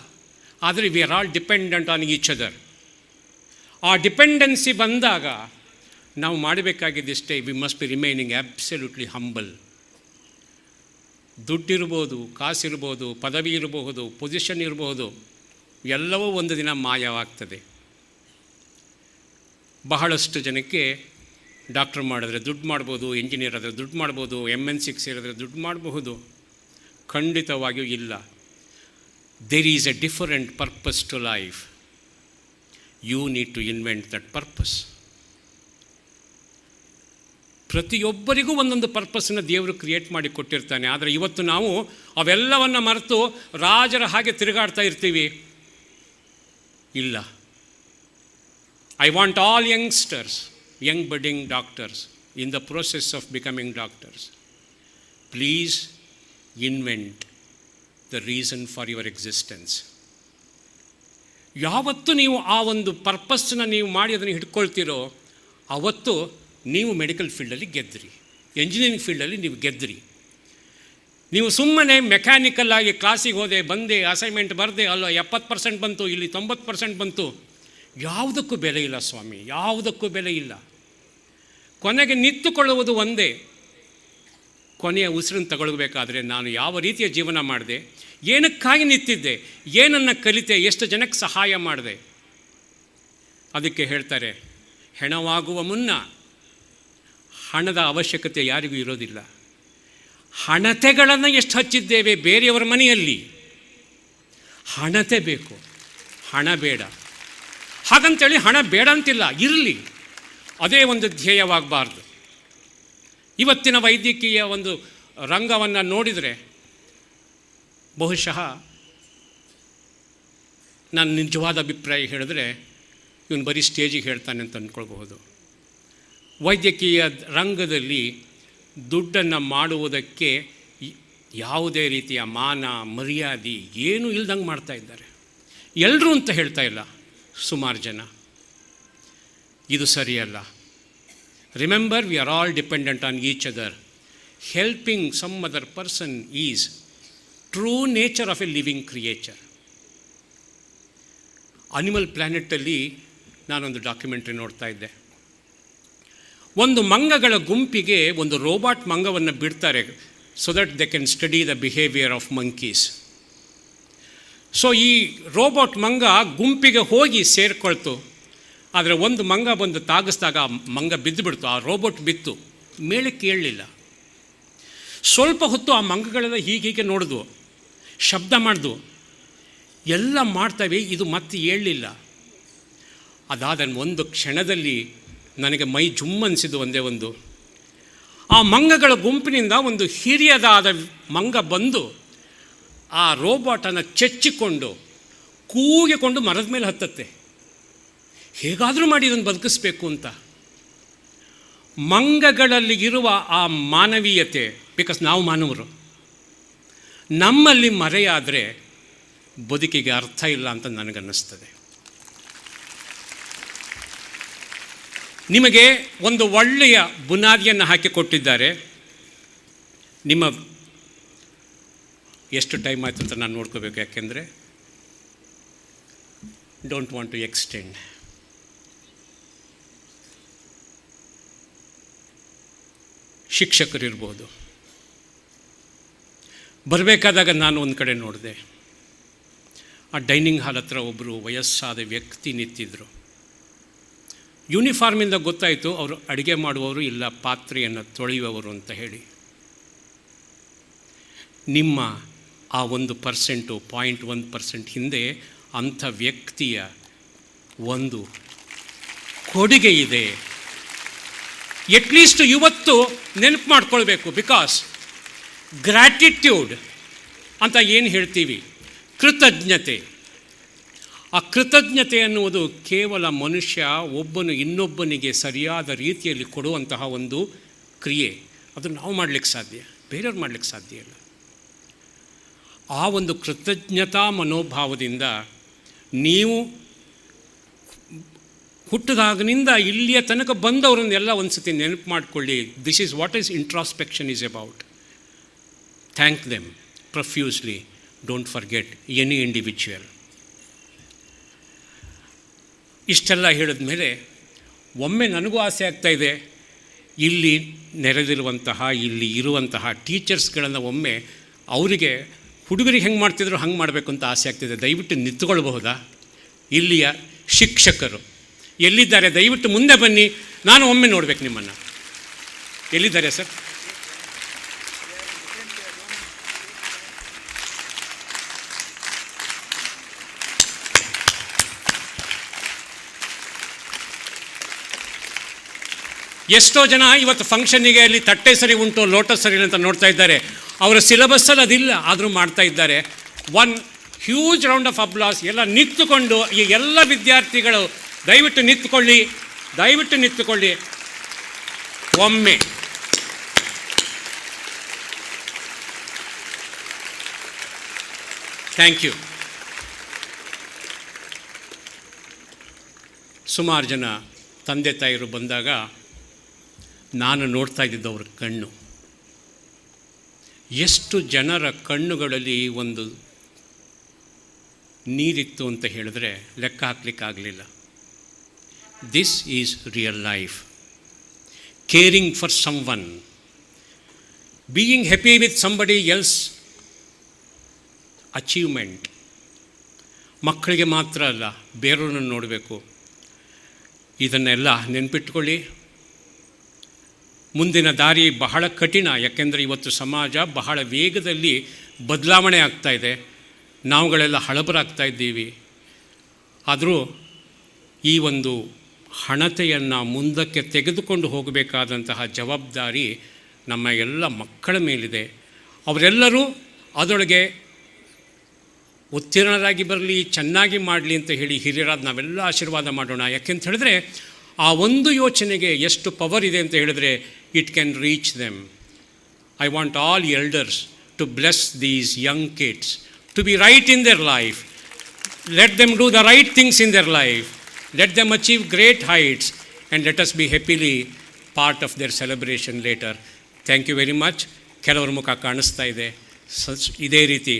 [SPEAKER 6] ಆದರೆ we are all dependent on each other. ಆ ಡಿಪೆಂಡೆನ್ಸಿ ಬಂದಾಗ ನಾವು ಮಾಡಬೇಕಾಗಿದ್ದಿಷ್ಟೇ, we must be remaining absolutely humble. ದುಡ್ಡಿರ್ಬೋದು, ಕಾಸಿರ್ಬೋದು, ಪದವಿ ಇರಬಹುದು, ಪೊಸಿಷನ್ ಇರಬಹುದು, ಎಲ್ಲವೂ ಒಂದು ದಿನ ಮಾಯವಾಗ್ತದೆ. ಬಹಳಷ್ಟು ಜನಕ್ಕೆ ಡಾಕ್ಟರ್ ಮಾಡಿದ್ರೆ ದುಡ್ಡು ಮಾಡ್ಬೋದು, ಇಂಜಿನಿಯರ್ ಆದರೆ ದುಡ್ಡು ಮಾಡ್ಬೋದು, MNC ಸೇರಿದ್ರೆ ದುಡ್ಡು ಮಾಡಬಹುದು. ಖಂಡಿತವಾಗಿಯೂ ಇಲ್ಲ. There is a different purpose to life. You need to invent that purpose. ಪ್ರತಿಯೊಬ್ಬರಿಗೂ ಒಂದೊಂದು ಪರ್ಪಸ್ಸನ್ನು ದೇವರು ಕ್ರಿಯೇಟ್ ಮಾಡಿ ಕೊಟ್ಟಿರ್ತಾನೆ. ಆದರೆ ಇವತ್ತು ನಾವು ಅವೆಲ್ಲವನ್ನು ಮರೆತು ರಾಜರ ಹಾಗೆ ತಿರುಗಾಡ್ತಾ ಇರ್ತೀವಿ. ಇಲ್ಲ. I want all youngsters, Young budding doctors, in the process of becoming doctors, please invent the reason for your existence. ಯಾವತ್ತು ನೀವು ಆ ಒಂದು ಪರ್ಪಸ್ಸನ್ನು ನೀವು ಮಾಡಿ ಅದನ್ನು ಹಿಡ್ಕೊಳ್ತೀರೋ, ಅವತ್ತು ನೀವು ಮೆಡಿಕಲ್ ಫೀಲ್ಡಲ್ಲಿ ಗೆದ್ದಿರಿ, ಎಂಜಿನಿಯರಿಂಗ್ ಫೀಲ್ಡಲ್ಲಿ ನೀವು ಗೆದ್ದಿರಿ. ನೀವು ಸುಮ್ಮನೆ ಮೆಕ್ಯಾನಿಕಲ್ ಆಗಿ ಕ್ಲಾಸಿಗೆ ಹೋದೆ, ಬಂದೆ, ಅಸೈನ್ಮೆಂಟ್ ಬರದೆ, ಅಲ್ಲ 70% ಬಂತು, ಇಲ್ಲಿ 90% ಬಂತು, ಯಾವುದಕ್ಕೂ ಬೆಲೆ ಇಲ್ಲ ಸ್ವಾಮಿ, ಯಾವುದಕ್ಕೂ ಬೆಲೆ ಇಲ್ಲ. ಕೊನೆಗೆ ನಿಂತುಕೊಳ್ಳುವುದು ಒಂದೇ. ಕೊನೆಯ ಉಸಿರನ್ನು ತಗೊಳ್ಬೇಕಾದ್ರೆ ನಾನು ಯಾವ ರೀತಿಯ ಜೀವನ ಮಾಡಿದೆ, ಏನಕ್ಕಾಗಿ ನಿಂತಿದ್ದೆ, ಏನನ್ನು ಕಲಿತೆ, ಎಷ್ಟು ಜನಕ್ಕೆ ಸಹಾಯ ಮಾಡಿದೆ. ಅದಕ್ಕೆ ಹೇಳ್ತಾರೆ, ಹೆಣವಾಗುವ ಮುನ್ನ ಹಣದ ಅವಶ್ಯಕತೆ ಯಾರಿಗೂ ಇರೋದಿಲ್ಲ. ಹಣತೆಗಳನ್ನು ಎಷ್ಟು ಹಚ್ಚಿದ್ದೇವೆ ಬೇರೆಯವರ ಮನೆಯಲ್ಲಿ. ಹಣತೆ ಬೇಕು, ಹಣ ಬೇಡ. ಹಾಗಂತೇಳಿ ಹಣ ಬೇಡ ಅಂತಿಲ್ಲ, ಇರಲಿ, ಅದೇ ಒಂದು ಧ್ಯೇಯವಾಗಬಾರ್ದು. ಇವತ್ತಿನ ವೈದ್ಯಕೀಯ ಒಂದು ರಂಗವನ್ನು ನೋಡಿದರೆ ಬಹುಶಃ ನಾನು ನಿಜವಾದ ಅಭಿಪ್ರಾಯ ಹೇಳಿದ್ರೆ ಇವನು ಬರೀ ಸ್ಟೇಜಿಗೆ ಹೇಳ್ತಾನೆ ಅಂತ ಅಂದ್ಕೊಳ್ಬಹುದು. ವೈದ್ಯಕೀಯ ರಂಗದಲ್ಲಿ ದುಡ್ಡನ್ನು ಮಾಡುವುದಕ್ಕೆ ಯಾವುದೇ ರೀತಿಯ ಮಾನ ಮರ್ಯಾದೆ ಏನೂ ಇಲ್ದಂಗೆ ಮಾಡ್ತಾ ಇದ್ದಾರೆ. ಎಲ್ಲರೂ ಅಂತ ಹೇಳ್ತಾ ಇಲ್ಲ, ಸುಮಾರು ಜನ. ಇದು ಸರಿಯಲ್ಲ. Remember, we are all dependent on each other. Helping some other person is true nature of a living creature. Animal ಪ್ಲ್ಯಾನೆಟ್ಟಲ್ಲಿ ನಾನೊಂದು ಡಾಕ್ಯುಮೆಂಟ್ರಿ ನೋಡ್ತಾ ಇದ್ದೆ. ಒಂದು ಮಂಗಗಳ ಗುಂಪಿಗೆ ಒಂದು ರೋಬೋಟ್ ಮಂಗವನ್ನು ಬಿಡ್ತಾರೆ, so that they can study the behaviour of monkeys. So ಈ ರೋಬೋಟ್ ಮಂಗ ಗುಂಪಿಗೆ ಹೋಗಿ ಸೇರಿಕೊಳ್ತು. ಆದರೆ ಒಂದು ಮಂಗ ಬಂದು ತಾಗಿಸಿದಾಗ ಆ ಮಂಗ ಬಿದ್ದು ಬಿಡ್ತು, ಆ ರೋಬೋಟ್ ಬಿತ್ತು, ಮೇಳಕ್ಕೆ ಏಳಲಿಲ್ಲ. ಸ್ವಲ್ಪ ಹೊತ್ತು ಆ ಮಂಗಗಳೆಲ್ಲ ಹೀಗೆ ನೋಡಿದ್ವು, ಶಬ್ದ ಮಾಡಿದ್ವು, ಎಲ್ಲ ಮಾಡ್ತವೆ, ಇದು ಮತ್ತೆ ಏಳಲಿಲ್ಲ. ಅದಾದ ಒಂದು ಕ್ಷಣದಲ್ಲಿ ನನಗೆ ಮೈ ಜುಮ್ಮನಿಸಿದ್ದು ಒಂದೇ ಒಂದು. ಆ ಮಂಗಗಳ ಗುಂಪಿನಿಂದ ಒಂದು ಹಿರಿಯದಾದ ಮಂಗ ಬಂದು ಆ ರೋಬೋಟನ್ನು ಚೆಚ್ಚಿಕೊಂಡು ಕೂಗಿಕೊಂಡು ಮರದ ಮೇಲೆ ಹತ್ತತ್ತೆ. ಹೇಗಾದರೂ ಮಾಡಿ ಇದನ್ನು ಬದುಕಿಸ್ಬೇಕು ಅಂತ. ಮಂಗಗಳಲ್ಲಿ ಇರುವ ಆ ಮಾನವೀಯತೆ, ಬಿಕಾಸ್ ನಾವು ಮಾನವರು, ನಮ್ಮಲ್ಲಿ ಮರೆಯಾದರೆ ಬದುಕಿಗೆ ಅರ್ಥ ಇಲ್ಲ ಅಂತ ನನಗನ್ನಿಸ್ತದೆ. ನಿಮಗೆ ಒಂದು ಒಳ್ಳೆಯ ಬುನಾದಿಯನ್ನು ಹಾಕಿಕೊಟ್ಟಿದ್ದಾರೆ. ನಿಮ್ಮ ಎಷ್ಟು ಟೈಮ್ ಆಯಿತು ಅಂತ ನಾನು ನೋಡ್ಕೋಬೇಕು, ಯಾಕೆಂದರೆ ಡೋಂಟ್ ವಾಂಟ್ ಟು ಎಕ್ಸ್ಟೆಂಡ್. ಶಿಕ್ಷಕರಿರ್ಬೋದು. ಬರಬೇಕಾದಾಗ ನಾನು ಒಂದು ಕಡೆ ನೋಡಿದೆ, ಆ ಡೈನಿಂಗ್ ಹಾಲ್ ಹತ್ರ ಒಬ್ಬರು ವಯಸ್ಸಾದ ವ್ಯಕ್ತಿ ನಿಂತಿದ್ದರು. ಯೂನಿಫಾರ್ಮಿಂದ ಗೊತ್ತಾಯಿತು ಅವರು ಅಡುಗೆ ಮಾಡುವವರು ಇಲ್ಲ ಪಾತ್ರೆಯನ್ನು ತೊಳೆಯುವವರು ಅಂತ ಹೇಳಿ. ನಿಮ್ಮ ಆ 1%, 0.1% ಹಿಂದೆ ಅಂಥ ವ್ಯಕ್ತಿಯ ಒಂದು ಕೊಡುಗೆ ಇದೆ. ಎಟ್ಲೀಸ್ಟ್ ಇವತ್ತು ನೆನಪು ಮಾಡ್ಕೊಳ್ಬೇಕು. ಬಿಕಾಸ್ ಗ್ರ್ಯಾಟಿಟ್ಯೂಡ್ ಅಂತ ಏನು ಹೇಳ್ತೀವಿ, ಕೃತಜ್ಞತೆ. ಆ ಕೃತಜ್ಞತೆ ಅನ್ನುವುದು ಕೇವಲ ಮನುಷ್ಯ ಒಬ್ಬನು ಇನ್ನೊಬ್ಬನಿಗೆ ಸರಿಯಾದ ರೀತಿಯಲ್ಲಿ ಕೊಡುವಂತಹ ಒಂದು ಕ್ರಿಯೆ. ಅದು ನಾವು ಮಾಡಲಿಕ್ಕೆ ಸಾಧ್ಯ, ಬೇರೆಯವ್ರು ಮಾಡಲಿಕ್ಕೆ ಸಾಧ್ಯ ಇಲ್ಲ. ಆ ಒಂದು ಕೃತಜ್ಞತಾ ಮನೋಭಾವದಿಂದ ನೀವು ಹುಟ್ಟಿದಾಗನಿಂದ ಇಲ್ಲಿಯ ತನಕ ಬಂದವರನ್ನೆಲ್ಲ ಒಂದು ಸತಿ ನೆನಪು ಮಾಡಿಕೊಳ್ಳಿ. This is what is introspection is about. Thank them ಪ್ರೊಫ್ಯೂಸ್ಲಿ. Don't forget any individual. ಇಷ್ಟೆಲ್ಲ ಹೇಳಿದ ಮೇಲೆ ಒಮ್ಮೆ ನನಗೂ ಆಸೆ ಆಗ್ತಾಯಿದೆ, ಇಲ್ಲಿ ನೆರೆದಿರುವಂತಹ ಇಲ್ಲಿ ಇರುವಂತಹ ಟೀಚರ್ಸ್ಗಳನ್ನು ಒಮ್ಮೆ ಅವರಿಗೆ ಹುಡುಗರಿಗೆ ಹೆಂಗೆ ಮಾಡ್ತಿದ್ರು ಹಂಗೆ ಮಾಡಬೇಕು ಅಂತ ಆಸೆ ಆಗ್ತಿದೆ. ದಯವಿಟ್ಟು ನಿಂತ್ಕೊಳ್ಬಹುದಾ? ಇಲ್ಲಿಯ ಶಿಕ್ಷಕರು ಎಲ್ಲಿದ್ದಾರೆ? ದಯವಿಟ್ಟು ಮುಂದೆ ಬನ್ನಿ, ನಾನು ಒಮ್ಮೆ ನೋಡಬೇಕು ನಿಮ್ಮನ್ನು. ಎಲ್ಲಿದ್ದಾರೆ ಸರ್? ಎಷ್ಟೋ ಜನ ಇವತ್ತು ಫಂಕ್ಷನ್ನಿಗೆ ಅಲ್ಲಿ ತಟ್ಟೆ ಸರಿ ಉಂಟು, ಲೋಟ ಸರಿ ಅಂತ ನೋಡ್ತಾ ಇದ್ದಾರೆ. ಅವರ ಸಿಲೆಬಸ್ಸಲ್ಲಿ ಅದಿಲ್ಲ, ಆದರೂ ಮಾಡ್ತಾ ಇದ್ದಾರೆ. One huge round of applause. ಎಲ್ಲ ನಿಂತುಕೊಂಡು ಈ ಎಲ್ಲ ವಿದ್ಯಾರ್ಥಿಗಳು ದಯವಿಟ್ಟು ನಿಂತ್ಕೊಳ್ಳಿ, ದಯವಿಟ್ಟು ನಿಂತುಕೊಳ್ಳಿ ಒಮ್ಮೆ. Thank you. ಸುಮಾರು ಜನ ತಂದೆ ತಾಯಿರು ಬಂದಾಗ ನಾನು ನೋಡ್ತಾ ಇದ್ದಿದ್ದು ಅವ್ರ ಕಣ್ಣು. ಎಷ್ಟು ಜನರ ಕಣ್ಣುಗಳಲ್ಲಿ ಒಂದು ನೀರಿತ್ತು ಅಂತ ಹೇಳಿದ್ರೆ ಲೆಕ್ಕ ಹಾಕಲಿಕ್ಕಾಗಲಿಲ್ಲ. This is real life. Caring for someone, being happy with somebody else achievement. ಮಕ್ಕಳಿಗೆ ಮಾತ್ರ ಅಲ್ಲ, ಬೇರೆಯವ್ರನ್ನ ನೋಡಬೇಕು. ಇದನ್ನೆಲ್ಲ ನೆನ್ಪಿಟ್ಕೊಳ್ಳಿ. ಮುಂದಿನ ದಾರಿ ಬಹಳ ಕಠಿಣ, ಯಾಕೆಂದರೆ ಇವತ್ತು ಸಮಾಜ ಬಹಳ ವೇಗದಲ್ಲಿ ಬದಲಾವಣೆ ಆಗ್ತಾಯಿದೆ. ನಾವುಗಳೆಲ್ಲ ಹಳಬರಾಗ್ತಾ ಇದ್ದೀವಿ. ಆದರೂ ಈ ಒಂದು ಹಣತೆಯನ್ನು ಮುಂದಕ್ಕೆ ತೆಗೆದುಕೊಂಡು ಹೋಗಬೇಕಾದಂತಹ ಜವಾಬ್ದಾರಿ ನಮ್ಮ ಎಲ್ಲ ಮಕ್ಕಳ ಮೇಲಿದೆ. ಅವರೆಲ್ಲರೂ ಅದರೊಳಗೆ ಉತ್ತೀರ್ಣರಾಗಿ ಬರಲಿ, ಚೆನ್ನಾಗಿ ಮಾಡಲಿ ಅಂತ ಹೇಳಿ ಹಿರಿಯರಾದ ನಾವೆಲ್ಲ ಆಶೀರ್ವಾದ ಮಾಡೋಣ. ಯಾಕೆಂತ ಹೇಳಿದ್ರೆ ಆ ಒಂದು ಯೋಚನೆಗೆ ಎಷ್ಟು ಪವರ್ ಇದೆ ಅಂತ ಹೇಳಿದ್ರೆ it can reach them. I want all elders to bless these young kids to be right in their life. Let them do the right things in their life. Let them achieve great heights and let us be happily part of their celebration later. Thank you very much. ಕೆಲವ್ರ ಮುಖ ಕಾಣಿಸ್ತಾ ಇದೆ. ಇದೇ ರೀತಿ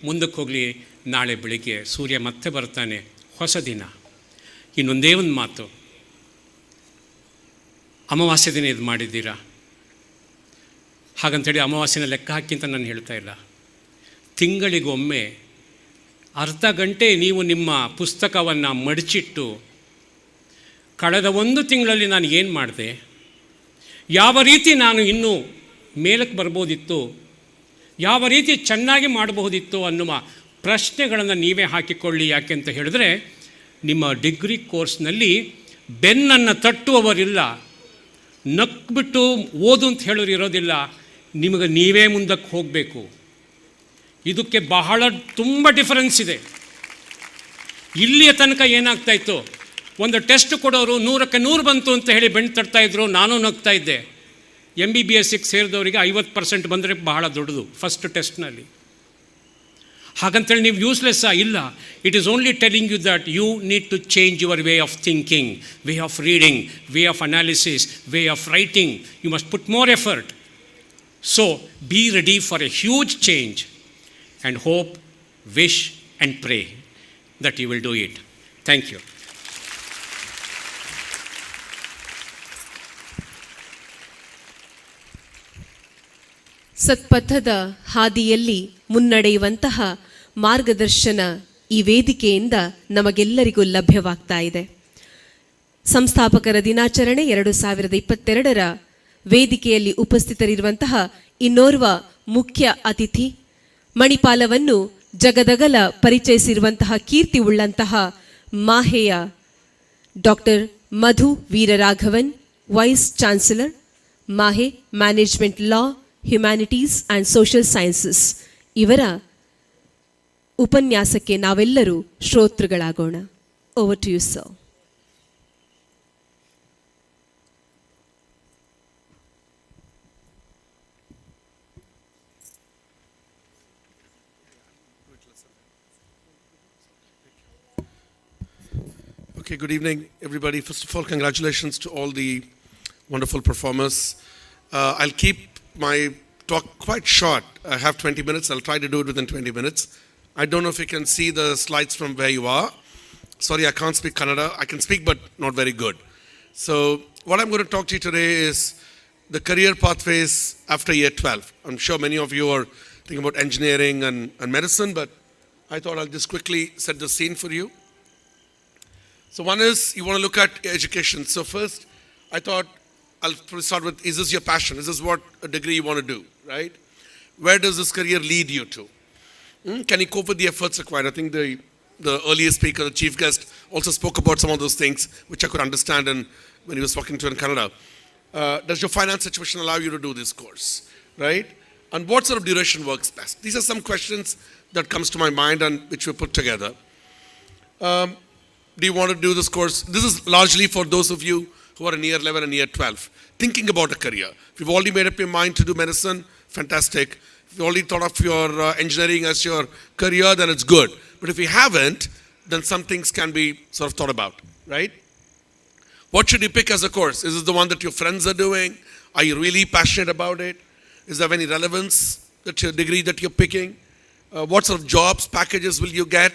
[SPEAKER 6] ಮುಂದಕ್ಕೆ ಹೋಗಲಿ. ನಾಳೆ ಬೆಳಿಗ್ಗೆ ಸೂರ್ಯ ಮತ್ತೆ ಬರ್ತಾನೆ, ಹೊಸ ದಿನ. ಇನ್ನೊಂದೇ ಒಂದು ಮಾತು, ಅಮಾವಾಸ್ಯೆ ದಿನ ಇದು ಮಾಡಿದ್ದೀರಾ, ಹಾಗಂತೇಳಿ ಅಮಾವಾಸ್ಯೆನ ಲೆಕ್ಕ ಹಾಕಿ ಅಂತ ನಾನು ಹೇಳ್ತಾ ಇಲ್ಲ. ತಿಂಗಳಿಗೊಮ್ಮೆ ಅರ್ಧ ಗಂಟೆ ನೀವು ನಿಮ್ಮ ಪುಸ್ತಕವನ್ನು ಮಡಚಿಟ್ಟು ಕಳೆದ ಒಂದು ತಿಂಗಳಲ್ಲಿ ನಾನು ಏನು ಮಾಡಿದೆ, ಯಾವ ರೀತಿ ನಾನು ಇನ್ನೂ ಮೇಲಕ್ಕೆ ಬರ್ಬೋದಿತ್ತು, ಯಾವ ರೀತಿ ಚೆನ್ನಾಗಿ ಮಾಡಬಹುದಿತ್ತು ಅನ್ನುವ ಪ್ರಶ್ನೆಗಳನ್ನು ನೀವೇ ಹಾಕಿಕೊಳ್ಳಿ. ಯಾಕೆ ಅಂತ ಹೇಳಿದ್ರೆ ನಿಮ್ಮ ಡಿಗ್ರಿ ಕೋರ್ಸ್ನಲ್ಲಿ ಬೆನ್ನನ್ನು ತಟ್ಟುವವರಿಲ್ಲ, ನಕ್ಬಿಟ್ಟು ಓದು ಅಂತ ಹೇಳೋರು ಇರೋದಿಲ್ಲ. ನಿಮಗೆ ನೀವೇ ಮುಂದಕ್ಕೆ ಹೋಗಬೇಕು. ಇದಕ್ಕೆ ಬಹಳ ತುಂಬ ಡಿಫರೆನ್ಸ್ ಇದೆ. ಇಲ್ಲಿಯ ತನಕ ಏನಾಗ್ತಾಯಿತ್ತು, ಒಂದು ಟೆಸ್ಟ್ ಕೊಡೋರು 100ಕ್ಕೆ 100 ಬಂತು ಅಂತ ಹೇಳಿ ಬೆನ್ನು ತಟ್ತಾಯಿದ್ರು, ನಾನು ನಗ್ತಾ ಇದ್ದೆ. MBBSಗೆ ಸೇರಿದವರಿಗೆ 50% ಬಂದರೆ ಬಹಳ ದೊಡ್ಡದು ಫಸ್ಟ್ ಟೆಸ್ಟ್ನಲ್ಲಿ. ಹಾಗಂತೇಳಿ ನೀವು ಯೂಸ್ಲೆಸ್ಸಾ? ಇಲ್ಲ. It is only telling you that you need to change your way of thinking, way of reading, way of analysis, way of writing. You must put more effort. So be ready for a huge change and hope, wish and pray that you will do it. Thank you.
[SPEAKER 1] ಸತ್ಪಥದ ಹಾದಿಯಲ್ಲಿ ಮುನ್ನಡೆಯುವಂತಹ ಮಾರ್ಗದರ್ಶನ ಈ ವೇದಿಕೆಯಿಂದ ನಮಗೆಲ್ಲರಿಗೂ ಲಭ್ಯವಾಗ್ತಾ ಇದೆ. ಸಂಸ್ಥಾಪಕರ ದಿನಾಚರಣೆ 2022ರ ವೇದಿಕೆಯಲ್ಲಿ ಉಪಸ್ಥಿತರಿರುವಂತಹ ಇನ್ನೋರ್ವ ಮುಖ್ಯ ಅತಿಥಿ, ಮಣಿಪಾಲವನ್ನು ಜಗದಗಲ ಪರಿಚಯಿಸಿರುವಂತಹ ಕೀರ್ತಿ ಉಳ್ಳಂತಹ ಮಾಹೆಯ doctor Madhu Veeraraghavan, vice chancellor, MAHE management law, humanities and social sciences, ಇವರ ಉಪನ್ಯಾಸಕ್ಕೆ ನಾವೆಲ್ಲರೂ ಶ್ರೋತೃಗಳಾಗೋಣ. Over to you sir.
[SPEAKER 7] Okay, good evening, everybody. First of all, congratulations to all the wonderful performers. I'll keep my talk quite short. I have 20 minutes. I'll try to do it within 20 minutes. I don't know if you can see the slides from where you are. Sorry, I can't speak Kannada. I can speak, but not very good. So what I'm going to talk to you today is the career pathways after year 12. I'm sure many of you are thinking about engineering and medicine, but I thought I'll just quickly set the scene for you. So one is, you want to look at education. So first, I thought I'll start with, is this your passion? Is this what a degree you want to do, right? Where does this career lead you to? Can you cope with the efforts required? I think the earlier speaker, the chief guest, also spoke about some of those things, which I could understand when he was talking to in Kannada. Does your finance situation allow you to do this course, right? And what sort of duration works best? These are some questions that comes to my mind and which we put together. Do you want to do this course? This is largely for those of you who are in year 11 and year 12, thinking about a career. If you've already made up your mind to do medicine, fantastic. If you've already thought of your engineering as your career, then it's good. But if you haven't, then some things can be sort of thought about, right? What should you pick as a course? Is it the one that your friends are doing? Are you really passionate about it? Is there any relevance that your degree that you're picking? What sort of jobs, packages will you get?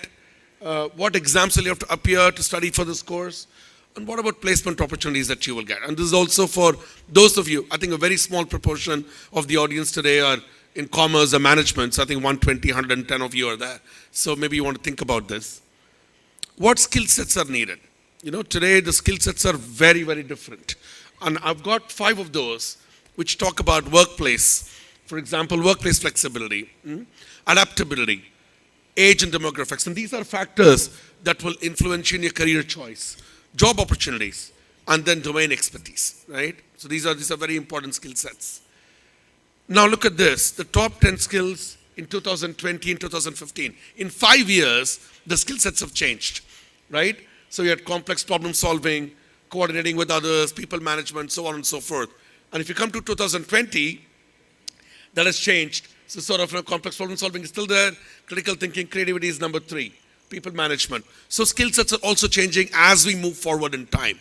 [SPEAKER 7] What exams will you have to appear to study for this course? And what about placement opportunities that you will get? And this is also for those of you, I think a very small proportion of the audience today are in commerce or management. So I think 120, 110 of you are there. So maybe you want to think about this. What skill sets are needed? You know, today the skill sets are very, very different. And I've got 5 of those which talk about workplace. For example, workplace flexibility, adaptability, age and demographics. And these are factors that will influence you in your career choice. Job opportunities, and then domain expertise, right? So these are very important skill sets. Now look at this. The top 10 skills in 2020 and 2015. In 5 years, the skill sets have changed, right? So you had complex problem solving, coordinating with others, people management, so on and so forth. And if you come to 2020, that has changed. So sort of complex problem solving is still there. Critical thinking, creativity is number 3. People management. So skill sets are also changing as we move forward in time.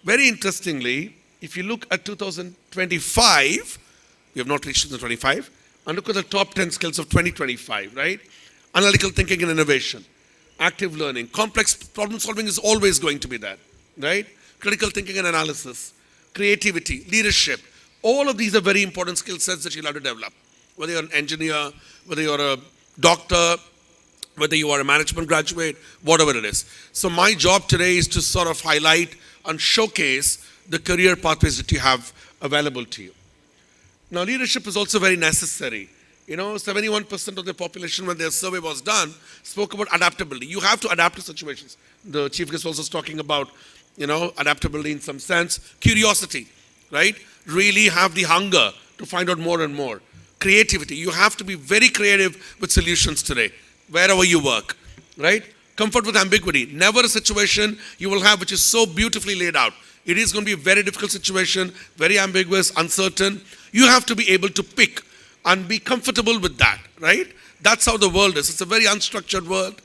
[SPEAKER 7] Very interestingly, if you look at 2025, we have not reached 2025, and look at the top 10 skills of 2025, right? Analytical thinking and innovation, active learning, complex problem solving is always going to be there, right? Critical thinking and analysis, creativity, leadership. All of these are very important skill sets that you'll have to develop. Whether you're an engineer, whether you're a doctor, whether you are a management graduate, whatever it is. So my job today is to sort of highlight and showcase the career pathways that you have available to you. Now, leadership is also very necessary. 71% of the population, when their survey was done, spoke about adaptability. You have to adapt to situations. The chief guest also was talking about, adaptability in some sense. Curiosity, right? Really have the hunger to find out more and more. Creativity. You have to be very creative with solutions today, wherever you work, right? Comfort with ambiguity. Never a situation you will have which is so beautifully laid out. It is going to be a very difficult situation, very ambiguous, uncertain. You have to be able to pick and be comfortable with that, right? That's how the world is. It's a very unstructured world.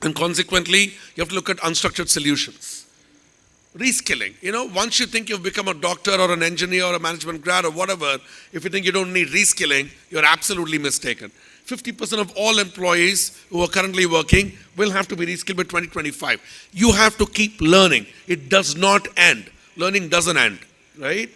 [SPEAKER 7] And consequently, you have to look at unstructured solutions. Reskilling. Once you think you've become a doctor or an engineer or a management grad or whatever, if you think you don't need reskilling, you're absolutely mistaken. 50% of all employees who are currently working will have to be reskilled by 2025. You have to keep learning. It does not end. Learning doesn't end, right?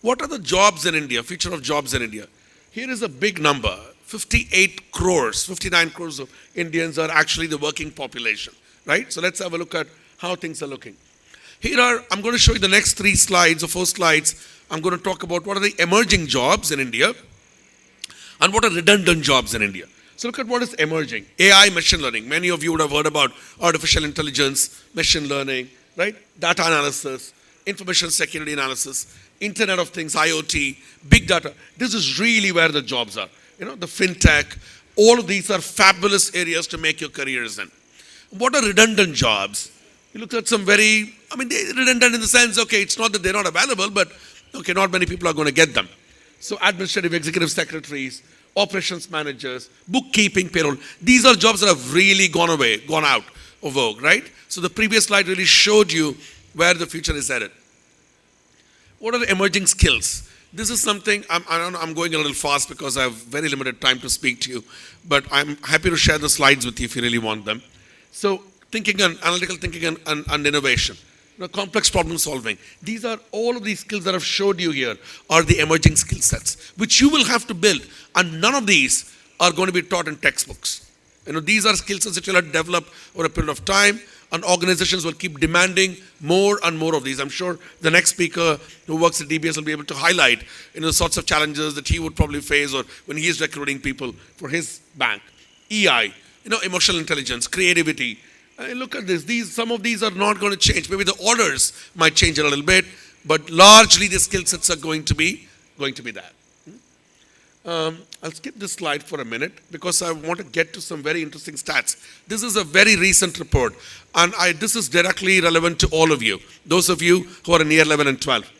[SPEAKER 7] What are the jobs in India, future of jobs in India? Here is a big number. 58 crores, 59 crores of Indians are actually the working population, right? So let's have a look at how things are looking. I'm going to show you the next 3 slides or 4 slides. I'm going to talk about what are the emerging jobs in India and what are redundant jobs in India. So look at what is emerging. AI, machine learning. Many of you would have heard about artificial intelligence, machine learning, right? Data analysis, information security analysis, Internet of Things, IoT, big data. This is really where the jobs are. The fintech, all of these are fabulous areas to make your careers in. What are redundant jobs? You look at some they're redundant in the sense, okay, it's not that they're not available, but okay, not many people are going to get them. So administrative executive secretaries, operations managers, bookkeeping, payroll. These are jobs that have really gone out of vogue, right? So the previous slide really showed you where the future is headed. What are the emerging skills? This is something, I'm going a little fast because I have very limited time to speak to you, but I'm happy to share the slides with you if you really want them. So thinking and analytical thinking and innovation. Complex problem solving. These are all of these skills that I've showed you here are the emerging skill sets, which you will have to build. And none of these are going to be taught in textbooks. These are skill sets that you'll have to develop over a period of time, and organizations will keep demanding more and more of these. I'm sure the next speaker who works at DBS will be able to highlight the sorts of challenges that he would probably face or when he is recruiting people for his bank. EI, emotional intelligence, creativity. Look at this. Some of these are not going to change. Maybe the orders might change a little bit, but largely the skill sets are going to be that. I'll skip this slide for a minute because I want to get to some very interesting stats. This is a very recent report, and this is directly relevant to all of you, those of you who are in year 11 and 12.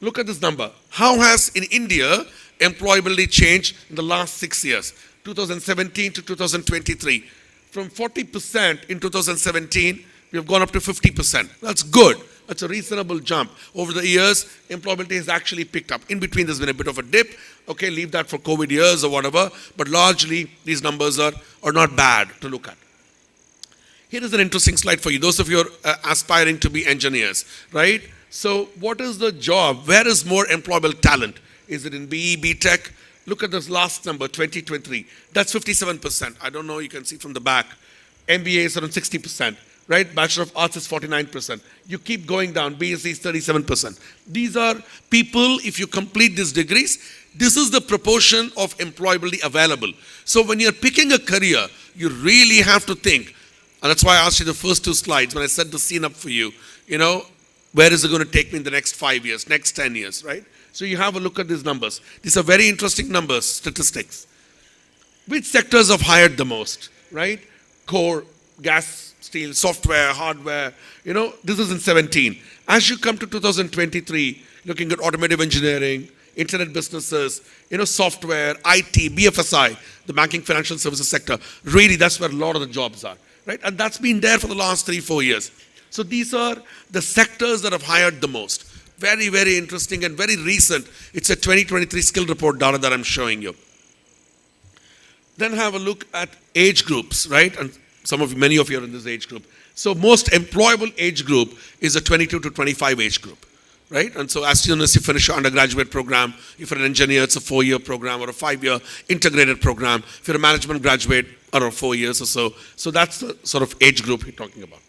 [SPEAKER 7] Look at this number. How has in India employability changed in the last 6 years, 2017 to 2023? From 40% in 2017, we have gone up to 50%. That's good. That's a reasonable jump. Over the years, employability has actually picked up. In between, there's been a bit of a dip. Okay, leave that for COVID years or whatever. But largely, these numbers are not bad to look at. Here is an interesting slide for you. Those of you who are aspiring to be engineers, right? So what is the job? Where is more employable talent? Is it in BE, BTech? Look at this last number, 2023. That's 57%. I don't know, you can see from the back. MBA is around 60%, right? Bachelor of Arts is 49%. You keep going down, BSc is 37%. These are people, if you complete these degrees, this is the proportion of employability available. So when you're picking a career, you really have to think, and that's why I asked you the first 2 slides when I set the scene up for you, where is it going to take me in the next 5 years, next 10 years, right? So you have a look at these numbers. These are very interesting numbers, statistics. which sectors have hired the most, right? Core, gas, steel, software, hardware, this is in 17. As you come to 2023, looking at automotive engineering, internet businesses, software, IT, BFSI, the banking financial services sector, really that's where a lot of the jobs are, right? And that's been there for the last 3-4 years. So these are the sectors that have hired the most. Very, very interesting and very recent. It's a 2023 skill report data that I'm showing you. Then have a look at age groups, right? And many of you are in this age group. So most employable age group is a 22 to 25 age group, right? And so as soon as you finish your undergraduate program, if you're an engineer, it's a 4-year program or a 5-year integrated program. If you're a management graduate, around 4 years or so. So that's the sort of age group we're talking about.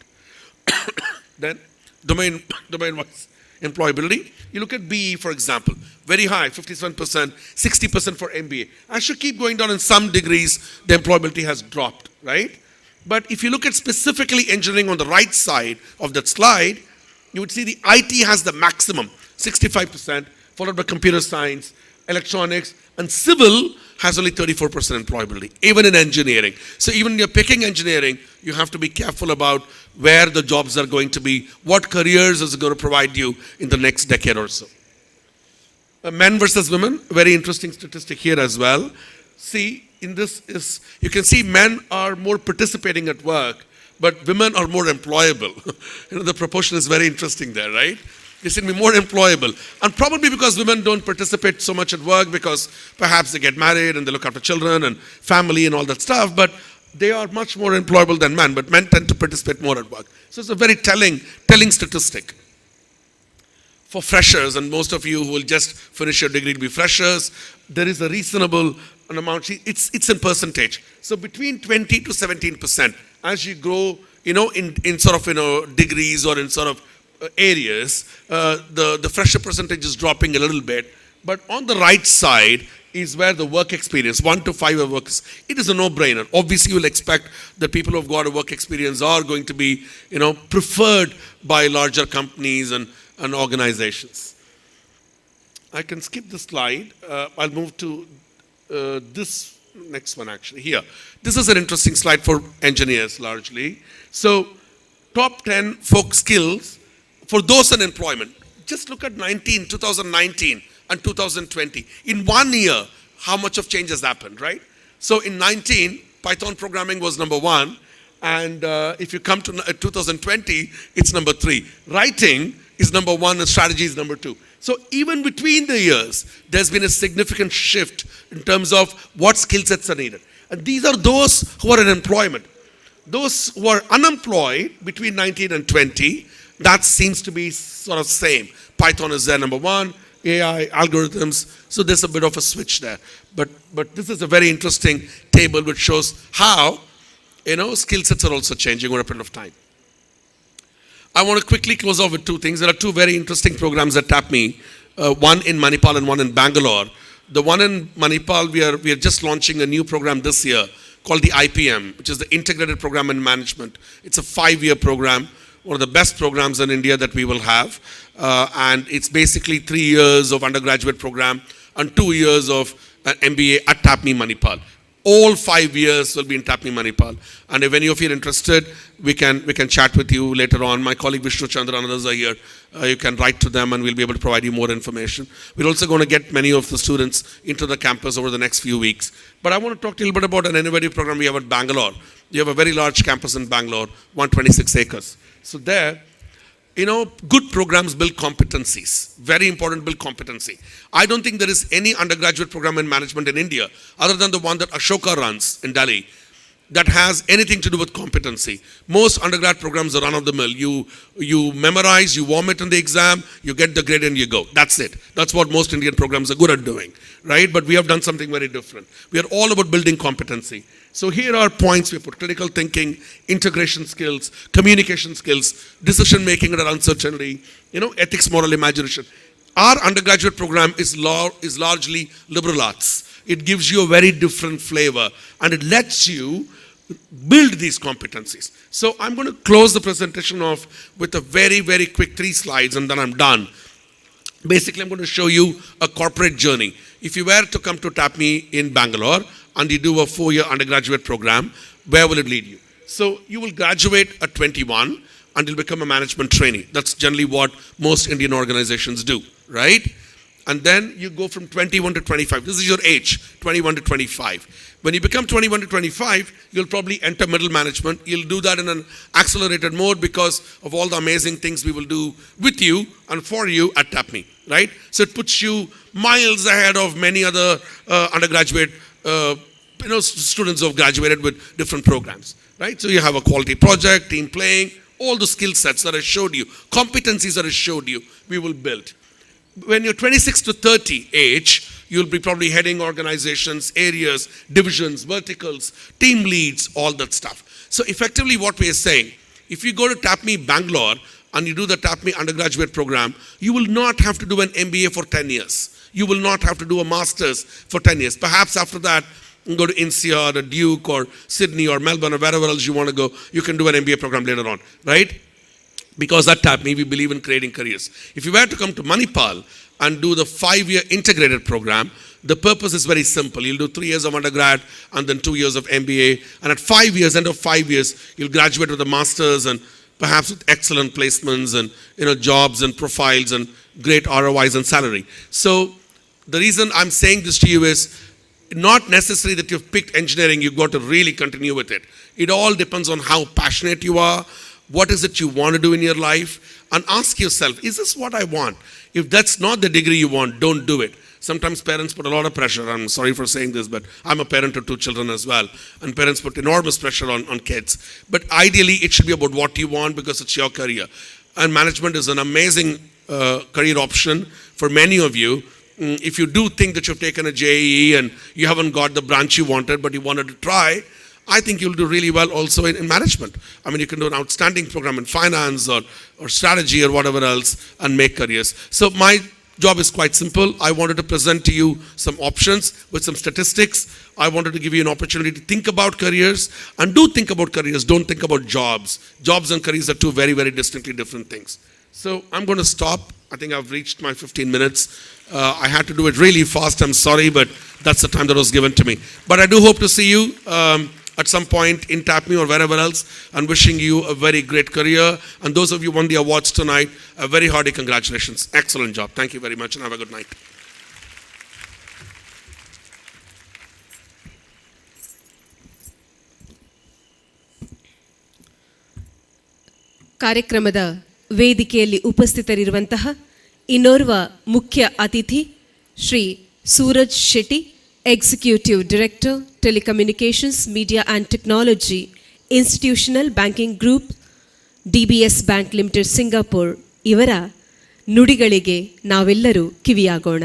[SPEAKER 7] Then domain-wise employability. You look at BE, for example, very high, 57%, 60% for MBA. As you keep going down in some degrees, the employability has dropped, right? But if you look at specifically engineering on the right side of that slide, you would see the IT has the maximum, 65%, followed by computer science, electronics, and civil has only 34% employability, even in engineering. So even when you're picking engineering, you have to be careful about where the jobs are going to be, what careers is it going to provide you in the next decade or so. Men versus women, very interesting statistic here as well. See, in this is, you can see men are more participating at work, but women are more employable. The proportion is very interesting there, right? They seem to be more employable. And probably because women don't participate so much at work because perhaps they get married and they look after children and family and all that stuff, but they are much more employable than men, but men tend to participate more at work. So it's a very telling statistic. For freshers, and most of you who will just finish your degree to be freshers, there is a reasonable amount. It's in percentage. So between 20 to 17%, as you grow, in sort of, degrees or in sort of areas, the fresher percentage is dropping a little bit. But on the right side is where the work experience, 1 to 5 year works, it is a no-brainer. Obviously, you will expect that people who have got a work experience are going to be, preferred by larger companies and organizations. I can skip the slide. I'll move to this next one actually here. This is an interesting slide for engineers largely. So top 10 folk skills for those in employment. Just look at 2019 and 2020. In 1 year, how much of change has happened, right? So in 19, Python programming was number 1. And if you come to 2020, it's number 3. Writing is number 1 and strategy is number 2. So even between the years, there's been a significant shift in terms of what skill sets are needed. And these are those who are in employment. Those who are unemployed between 19 and 20, that seems to be sort of same. Python is there, number 1, AI, algorithms. So there's a bit of a switch there. But this is a very interesting table which shows how, skill sets are also changing over a period of time. I want to quickly close off with 2 things. There are 2 very interesting programs at TAPME, one in Manipal and one in Bangalore. The one in Manipal, we are just launching a new program this year called the IPM, which is the Integrated Program in Management. It's a 5-year program, one of the best programs in India that we will have. And it's basically 3 years of undergraduate program and 2 years of an MBA at TAPME Manipal. All 5 years will be in TAPME Manipal. And if any of you are interested, we can chat with you later on. My colleague Vishnu Chandra and others are here. You can write to them and we'll be able to provide you more information. We're also going to get many of the students into the campus over the next few weeks. But I want to talk to you a little bit about an innovative program we have at Bangalore. We have a very large campus in Bangalore, 126 acres. So there, good programs build competencies. Very important, build competency. I don't think there is any undergraduate program in management in India, other than the one that Ashoka runs in Delhi, that has anything to do with competency. Most undergrad programs are run-of-the-mill. You memorize, you vomit in the exam, you get the grade and you go. That's it. That's what most Indian programs are good at doing, right? But we have done something very different. We are all about building competency. So here are points we put: critical thinking, integration skills, communication skills, decision making under uncertainty, ethics, moral imagination. Our undergraduate program is largely liberal arts. It gives you a very different flavor and it lets you build these competencies. So I'm going to close the presentation off with a very, very quick 3 slides and then I'm done. Basically, I'm going to show you a corporate journey. If you were to come to TAPME in Bangalore, and you do a 4-year undergraduate program, where will it lead you? So you will graduate at 21 and you'll become a management trainee. That's generally what most Indian organizations do, right? And then you go from 21 to 25. This is your age, 21 to 25. When you become 21 to 25, you'll probably enter middle management. You'll do that in an accelerated mode because of all the amazing things we will do with you and for you at TAPME, right? So it puts you miles ahead of many other undergraduate students who have graduated with different programs, right? So you have a quality project, team playing, all the skill sets that I showed you, competencies that I showed you, we will build. When you're 26 to 30 age, you'll be probably heading organizations, areas, divisions, verticals, team leads, all that stuff. So effectively what we are saying, if you go to TAPME Bangalore and you do the TAPME undergraduate program, you will not have to do an MBA for 10 years. You will not have to do a master's for 10 years. Perhaps after that, you can go to INSEAD or Duke or Sydney or Melbourne or wherever else you want to go. You can do an MBA program later on, right? Because at TAPME, we believe in creating careers. If you were to come to Manipal and do the 5-year integrated program, the purpose is very simple. You'll do 3 years of undergrad and then 2 years of MBA. And at 5 years, end of 5 years, you'll graduate with a master's and perhaps with excellent placements and jobs and profiles and great ROIs and salary. So the reason I'm saying this to you is not necessary that you've picked engineering, you've got to really continue with it. It all depends on how passionate you are, what is it you want to do in your life, and ask yourself, is this what I want? If that's not the degree you want, don't do it. Sometimes parents put a lot of pressure. I'm sorry for saying this, but I'm a parent of 2 children as well. And parents put enormous pressure on kids. But ideally, it should be about what you want because it's your career. And management is an amazing career option for many of you. If you do think that you've taken a JEE and you haven't got the branch you wanted, but you wanted to try, I think you'll do really well also in management. I mean, you can do an outstanding program in finance or strategy or whatever else and make careers. So my job is quite simple. I wanted to present to you some options with some statistics. I wanted to give you an opportunity to think about careers, and do think about careers. Don't think about jobs. Jobs and careers are two very, very distinctly different things. So I'm going to stop. I think I've reached my 15 minutes. I had to do it really fast. I'm sorry, but that's the time that was given to me. But I do hope to see you at some point in TAPME or wherever else, and wishing you a very great career. And those of you who won the awards tonight, a very hearty congratulations. Excellent job. Thank you very much and have a good night.
[SPEAKER 1] ಕಾರ್ಯಕ್ರಮದ ವೇದಿಕೆಯಲ್ಲಿ ಉಪಸ್ಥಿತರಿರುವಂತಹ ಇನ್ನೋರ್ವ ಮುಖ್ಯ ಅತಿಥಿ Shri Suraj Shetty, executive director, telecommunications, media and technology, institutional banking group, DBS bank limited Singapore ಇವರ ನುಡಿಗಳಿಗೆ ನಾವೆಲ್ಲರೂ ಕಿವಿಯಾಗೋಣ.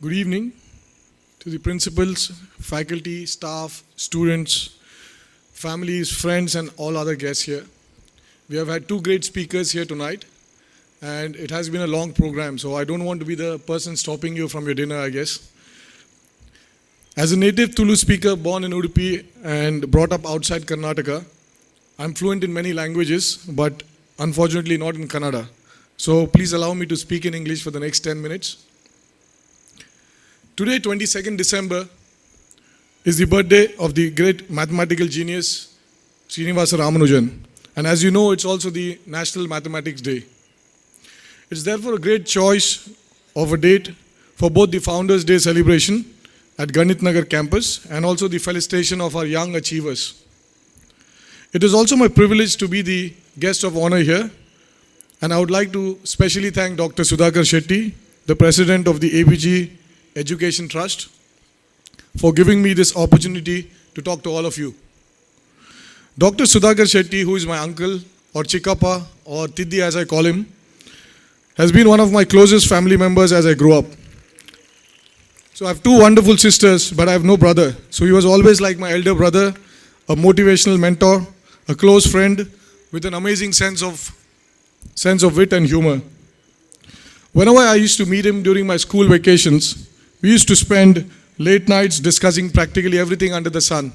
[SPEAKER 8] Good evening to the principals, faculty, staff, students, families, friends, and all other guests here. We have had 2 great speakers here tonight, and it has been a long program, so I don't want to be the person stopping you from your dinner, I guess. As a native Tulu speaker born in Udupi and brought up outside Karnataka, I'm fluent in many languages, but unfortunately not in Kannada. So please allow me to speak in English for the next 10 minutes. Today, 22nd December, is the birthday of the great mathematical genius, Srinivasa Ramanujan. And as you know, it's also the National Mathematics Day. It's therefore a great choice of a date for both the Founders' Day celebration at Ganit Nagar campus and also the felicitation of our young achievers. It is also my privilege to be the guest of honor here, and I would like to specially thank Dr. Sudhakar Shetty, the president of the ABG Education Trust, for giving me this opportunity to talk to all of you. Dr. Sudhakar Shetty, who is my uncle, or Chikappa, or Tiddi as I call him, has been one of my closest family members as I grew up. So I have 2 wonderful sisters, but I have no brother. So he was always like my elder brother, a motivational mentor, a close friend with an amazing sense of wit and humor. Whenever I used to meet him during my school vacations, we used to spend late nights discussing practically everything under the sun.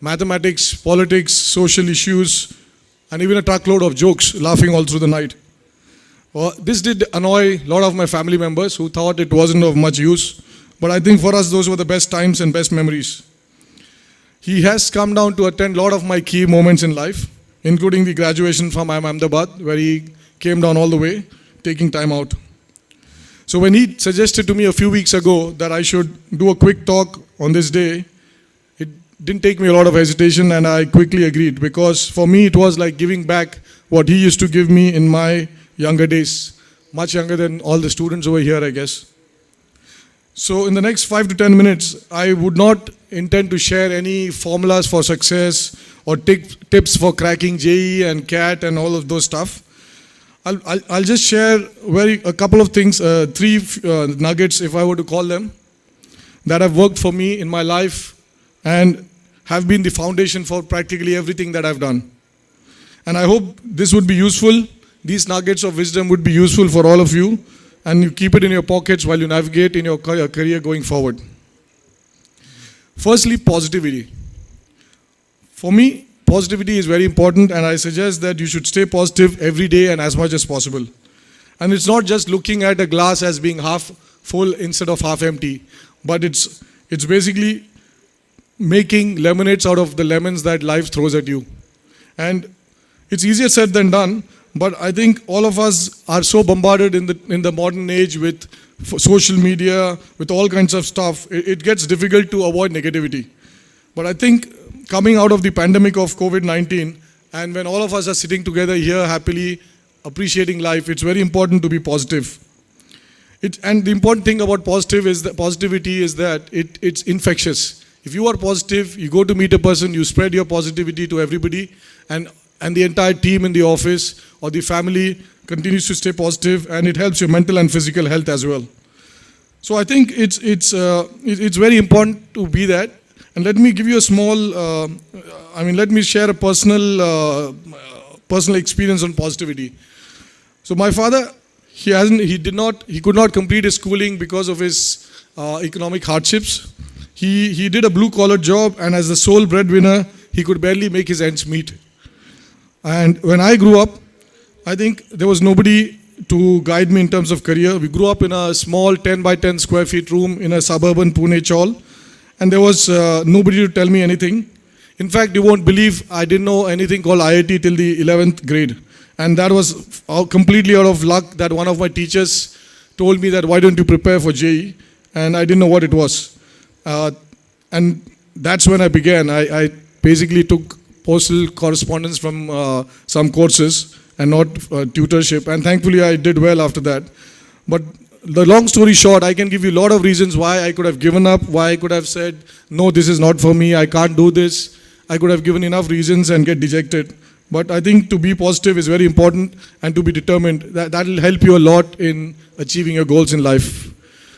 [SPEAKER 8] mathematics, politics, social issues, and even a truckload of jokes, laughing all through the night. This did annoy a lot of my family members who thought it wasn't of much use, but I think for us those were the best times and best memories. He has come down to attend a lot of my key moments in life, including the graduation from IIM Ahmedabad, where he came down all the way, taking time out. So when he suggested to me a few weeks ago that I should do a quick talk on this day, it didn't take me a lot of hesitation, and I quickly agreed, because for me it was like giving back what he used to give me in my younger days, much younger than all the students over here, I guess. So in the next 5 to 10 minutes, I would not intend to share any formulas for success or tips for cracking JEE and CAT and all of those stuff. I'll just share a couple of things, three nuggets, if I were to call them, that have worked for me in my life and have been the foundation for practically everything that I've done. And I hope this would be useful. These nuggets of wisdom would be useful for all of you, and you keep it in your pockets while you navigate in your career going forward. Firstly, positivity. For me, positivity is very important, and I suggest that you should stay positive every day and as much as possible. And it's not just looking at a glass as being half full instead of half empty, but it's basically making lemonades out of the lemons that life throws at you. And it's easier said than done, but I think all of us are so bombarded in the modern age with social media, with all kinds of stuff. It gets difficult to avoid negativity. But I think coming out of the pandemic of COVID-19, and when all of us are sitting together here happily appreciating life, it's very important to be positive. And the important thing about positivity is that it's infectious. If you are positive, you go to meet a person, you spread your positivity to everybody, and the entire team in the office or the family continues to stay positive, and it helps your mental and physical health as well. So I think it's very important to be that. And let me give you a small, let me share a personal experience on positivity. So my father, he could not complete his schooling because of his economic hardships. He did a blue-collar job, and as the sole breadwinner, he could barely make his ends meet. And when I grew up, I think there was nobody to guide me in terms of career. We grew up in a small 10 by 10 square feet room in a suburban Pune chawl, and there was nobody to tell me anything. In fact, you won't believe I didn't know anything called IIT till the 11th grade. And that was completely out of luck that one of my teachers told me that, why don't you prepare for JEE? And I didn't know what it was. And that's when I began. I basically took postal correspondence from some courses and not tutorship. And thankfully, I did well after that. But the long story short, I can give you a lot of reasons why I could have given up, why I could have said, no, this is not for me, I can't do this. I could have given enough reasons and get dejected. But I think to be positive is very important, and to be determined. That will help you a lot in achieving your goals in life.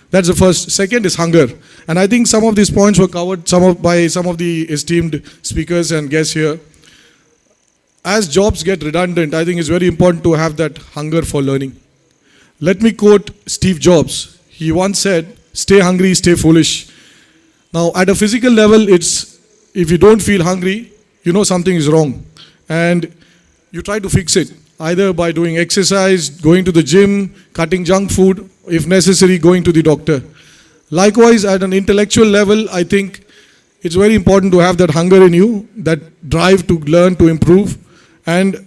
[SPEAKER 8] That's the first. Second is hunger. And I think some of these points were covered by some of the esteemed speakers and guests here. As jobs get redundant, I think it's very important to have that hunger for learning. Let me quote Steve Jobs. He once said, stay hungry, stay foolish. Now, at a physical level, it's if you don't feel hungry, you know something is wrong. And you try to fix it, either by doing exercise, going to the gym, cutting junk food, if necessary, going to the doctor. Likewise, at an intellectual level, I think it's very important to have that hunger in you, that drive to learn, to improve. And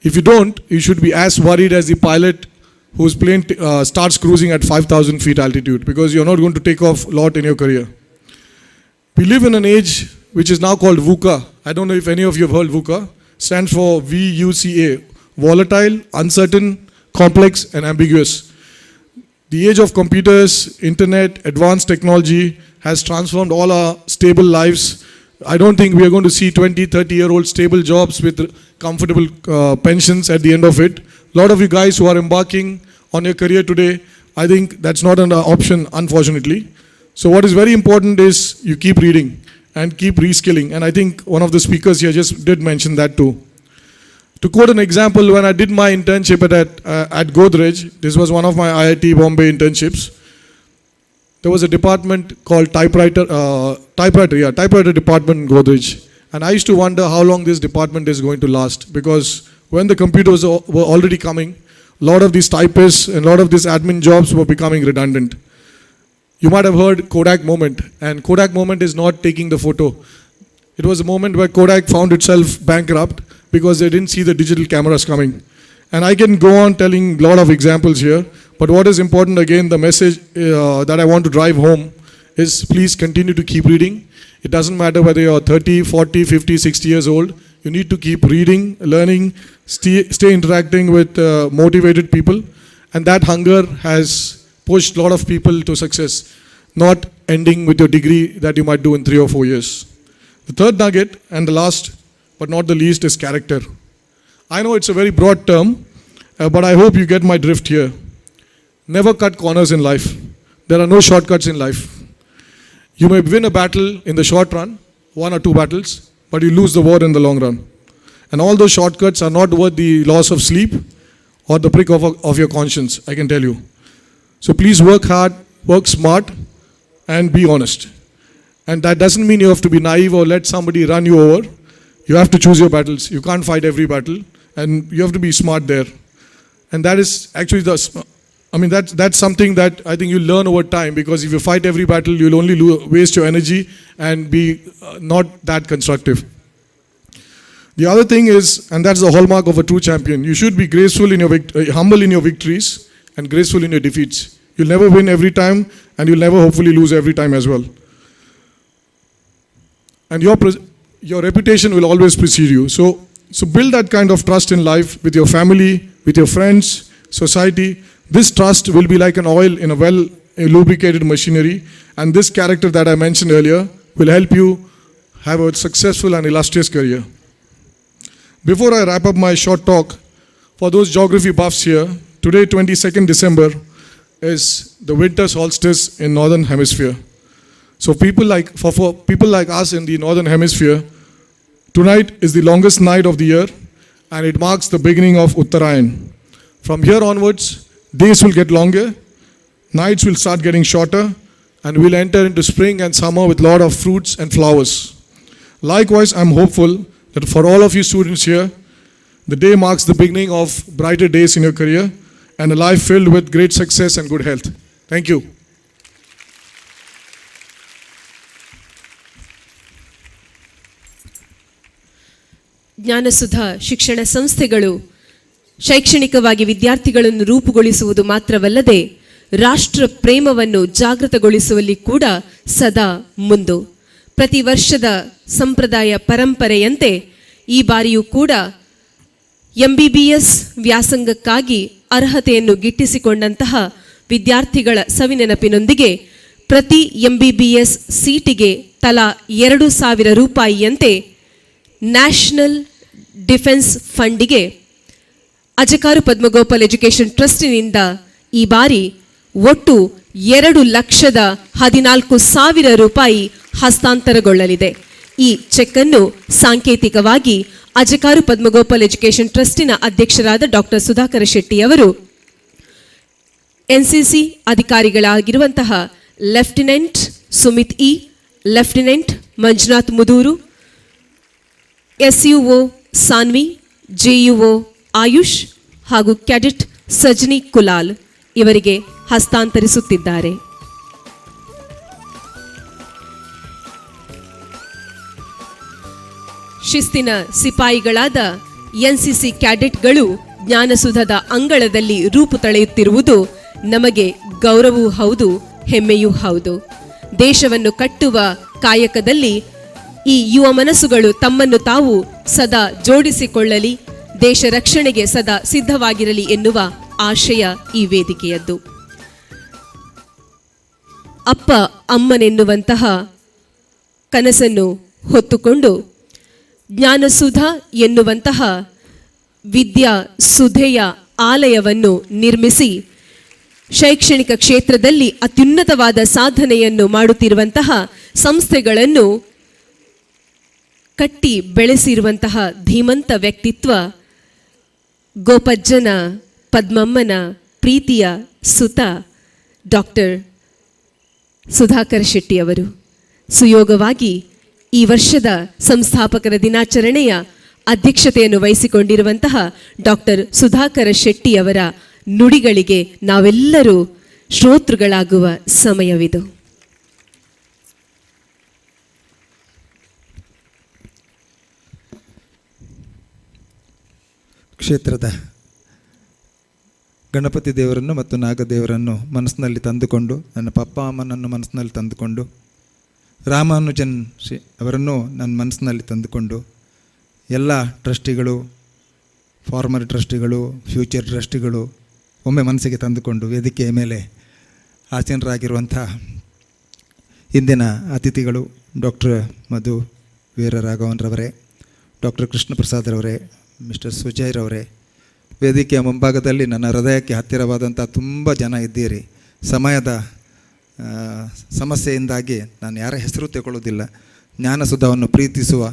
[SPEAKER 8] if you don't, you should be as worried as the pilot whose plane starts cruising at 5,000 feet altitude, because you're not going to take off a lot in your career. We live in an age which is now called VUCA. I don't know if any of you have heard VUCA. Stands for VUCA. Volatile, uncertain, complex, and ambiguous. The age of computers, internet, advanced technology has transformed all our stable lives. I don't think we are going to see 20, 30-year-old stable jobs with comfortable pensions at the end of it. A lot of you guys who are embarking on your career today, I think that's not an option, unfortunately. So what is very important is you keep reading and keep reskilling. And I think one of the speakers here just did mention that too. To quote an example, when I did my internship at Godrej, this was one of my IIT Bombay internships, there was a department called typewriter department in Godrej. And I used to wonder how long this department is going to last, because when the computers were already coming, a lot of these typists and a lot of these admin jobs were becoming redundant. You might have heard Kodak moment, and Kodak moment is not taking the photo. It was a moment where Kodak found itself bankrupt because they didn't see the digital cameras coming. And I can go on telling a lot of examples here, but what is important, again, the message that I want to drive home is please continue to keep reading. It doesn't matter whether you're 30, 40, 50, 60 years old. You need to keep reading, learning, stay interacting with motivated people. And that hunger has pushed a lot of people to success, not ending with your degree that you might do in 3 or 4 years. The third nugget, and the last but not the least, is character. I know it's a very broad term, but I hope you get my drift here. Never cut corners in life. There are no shortcuts in life. You may win a battle in the short run, 1 or 2 battles, but you lose the war in the long run. And all those shortcuts are not worth the loss of sleep or the prick of your conscience, I can tell you. So please work hard, work smart, and be honest. And that doesn't mean you have to be naive or let somebody run you over. You have to choose your battles. You can't fight every battle, and you have to be smart there. And that is actually that's something that I think you'll learn over time, because if you fight every battle, you'll only waste your energy and be not that constructive. The other thing is, and that's the hallmark of a true champion, you should be graceful in your humble in your victories and graceful in your defeats. You'll never win every time, and you'll never hopefully lose every time as well. And your reputation will always precede you. So build that kind of trust in life with your family, with your friends, society. This trust will be like an oil in a well-lubricated machinery, and this character that I mentioned earlier will help you have a successful and illustrious career. Before I wrap up my short talk, for those geography buffs here, today, 22nd December, is the winter solstice in Northern Hemisphere. So for people like us in the Northern Hemisphere, tonight is the longest night of the year, and it marks the beginning of Uttarayan. From here onwards, days will get longer, nights will start getting shorter, and we'll enter into spring and summer with a lot of fruits and flowers. Likewise, I'm hopeful that for all of you students here, the day marks the beginning of brighter days in your career and a life filled with great success and good health. Thank you.
[SPEAKER 1] ಜ್ಞಾನಸುಧಾ ಶಿಕ್ಷಣ ಸಂಸ್ಥೆಗಳು ಶೈಕ್ಷಣಿಕವಾಗಿ ವಿದ್ಯಾರ್ಥಿಗಳನ್ನು ರೂಪುಗೊಳಿಸುವುದು ಮಾತ್ರವಲ್ಲದೆ ರಾಷ್ಟ್ರ ಪ್ರೇಮವನ್ನು ಜಾಗೃತಗೊಳಿಸುವಲ್ಲಿ ಕೂಡ ಸದಾ ಮುಂದು. ಪ್ರತಿ ವರ್ಷದ ಸಂಪ್ರದಾಯ ಪರಂಪರೆಯಂತೆ ಈ ಬಾರಿಯೂ ಕೂಡ MBBS ವ್ಯಾಸಂಗಕ್ಕಾಗಿ ಅರ್ಹತೆಯನ್ನು ಗಿಟ್ಟಿಸಿಕೊಂಡಂತಹ ವಿದ್ಯಾರ್ಥಿಗಳ ಸವಿನೆನಪಿನೊಂದಿಗೆ ಪ್ರತಿ MBBS ಸೀಟಿಗೆ ತಲಾ 2,000 ರೂಪಾಯಿಯಂತೆ ನ್ಯಾಷನಲ್ ಡಿಫೆನ್ಸ್ ಫಂಡಿಗೆ ಅಜಕಾರು ಪದ್ಮಗೋಪಾಲ್ ಎಜುಕೇಷನ್ ಟ್ರಸ್ಟಿನಿಂದ ಈ ಬಾರಿ ಒಟ್ಟು 2,14,000 ರೂಪಾಯಿ ಹಸ್ತಾಂತರಗೊಳ್ಳಲಿದೆ. ಈ ಚೆಕ್ ಅನ್ನು ಸಾಂಕೇತಿಕವಾಗಿ ಅಜಕಾರು ಪದ್ಮಗೋಪಾಲ್ ಎಜುಕೇಷನ್ ಟ್ರಸ್ಟಿನ ಅಧ್ಯಕ್ಷರಾದ ಡಾಕ್ಟರ್ ಸುಧಾಕರ ಶೆಟ್ಟಿ ಅವರು NCC ಅಧಿಕಾರಿಗಳಾಗಿರುವಂತಹ lieutenant Sumit E, lieutenant Manjunath Mudur, SUO Sanvi, JUO Ayush ಹಾಗೂ ಕ್ಯಾಡೆಟ್ ಸಜ್ನಿ ಕುಲಾಲ್ ಇವರಿಗೆ ಹಸ್ತಾಂತರಿಸುತ್ತಿದ್ದಾರೆ. ಶಿಸ್ತಿನ ಸಿಪಾಯಿಗಳಾದ NCC ಕ್ಯಾಡೆಟ್ಗಳು ಜ್ಞಾನಸುಧದ ಅಂಗಳದಲ್ಲಿ ರೂಪು ತಳೆಯುತ್ತಿರುವುದು ನಮಗೆ ಗೌರವವೂ ಹೌದು, ಹೆಮ್ಮೆಯೂ ಹೌದು. ದೇಶವನ್ನು ಕಟ್ಟುವ ಕಾಯಕದಲ್ಲಿ ಈ ಯುವ ಮನಸ್ಸುಗಳು ತಮ್ಮನ್ನು ತಾವು ಸದಾ ಜೋಡಿಸಿಕೊಳ್ಳಲಿ, ದೇಶ ರಕ್ಷಣೆಗೆ ಸದಾ ಸಿದ್ಧವಾಗಿರಲಿ ಎನ್ನುವ ಆಶಯ ಈ ವೇದಿಕೆಯದ್ದು. ಅಪ್ಪ ಅಮ್ಮನೆನ್ನುವಂತಹ ಕನಸನ್ನು ಹೊತ್ತುಕೊಂಡು ಜ್ಞಾನಸುಧಾ ಎನ್ನುವಂತಹ ವಿದ್ಯಾ ಸುಧೆಯ ಆಲಯವನ್ನು ನಿರ್ಮಿಸಿ ಶೈಕ್ಷಣಿಕ ಕ್ಷೇತ್ರದಲ್ಲಿ ಅತ್ಯುನ್ನತವಾದ ಸಾಧನೆಯನ್ನು ಮಾಡುತ್ತಿರುವಂತಹ ಸಂಸ್ಥೆಗಳನ್ನು ಕಟ್ಟಿ ಬೆಳೆಸಿರುವಂತಹ ಧೀಮಂತ ವ್ಯಕ್ತಿತ್ವ ಗೋಪಜ್ಜನ ಪದ್ಮಮ್ಮನ ಪ್ರೀತಿಯ ಸುತ ಡಾಕ್ಟರ್ ಸುಧಾಕರ್ ಶೆಟ್ಟಿ ಅವರು. ಸುಯೋಗವಾಗಿ ಈ ವರ್ಷದ ಸಂಸ್ಥಾಪಕರ ದಿನಾಚರಣೆಯ ಅಧ್ಯಕ್ಷತೆಯನ್ನು ವಹಿಸಿಕೊಂಡಿರುವಂತಹ ಡಾಕ್ಟರ್ ಸುಧಾಕರ ಶೆಟ್ಟಿಯವರ ನುಡಿಗಳಿಗೆ ನಾವೆಲ್ಲರೂ ಶ್ರೋತೃಗಳಾಗುವ ಸಮಯವಿದು.
[SPEAKER 9] ಕ್ಷೇತ್ರದ ಗಣಪತಿ ದೇವರನ್ನು ಮತ್ತು ನಾಗದೇವರನ್ನು ಮನಸ್ಸಿನಲ್ಲಿ ತಂದುಕೊಂಡು, ನನ್ನ ಪಪ್ಪ ಅಮ್ಮನನ್ನು ಮನಸ್ಸಿನಲ್ಲಿ ತಂದುಕೊಂಡು, ರಾಮಾನುಜನ್ ಅವರನ್ನು ನನ್ನ ಮನಸ್ಸಿನಲ್ಲಿ ತಂದುಕೊಂಡು, ಎಲ್ಲ ಟ್ರಸ್ಟಿಗಳು, ಫಾರ್ಮರ್ ಟ್ರಸ್ಟಿಗಳು, ಫ್ಯೂಚರ್ ಟ್ರಸ್ಟಿಗಳು ಒಮ್ಮೆ ಮನಸ್ಸಿಗೆ ತಂದುಕೊಂಡು ವೇದಿಕೆಯ ಮೇಲೆ ಆಸೀನರಾಗಿರುವಂಥ ಇಂದಿನ ಅತಿಥಿಗಳು ಡಾಕ್ಟರ್ ಮಧು ವೀರರಾಘವನ್ರವರೇ, ಡಾಕ್ಟರ್ ಕೃಷ್ಣ ಪ್ರಸಾದ್ರವರೇ, ಮಿಸ್ಟರ್ ಸುಜಯ್ರವರೇ, ವೇದಿಕೆಯ ಮುಂಭಾಗದಲ್ಲಿ ನನ್ನ ಹೃದಯಕ್ಕೆ ಹತ್ತಿರವಾದಂಥ ತುಂಬ ಜನ ಇದ್ದೀರಿ. ಸಮಯದ ಸಮಸ್ಯೆಯಿಂದಾಗಿ ನಾನು ಯಾರ ಹೆಸರು ತಗೊಳ್ಳೋದಿಲ್ಲ. ಜ್ಞಾನಸುಧವನ್ನು ಪ್ರೀತಿಸುವ,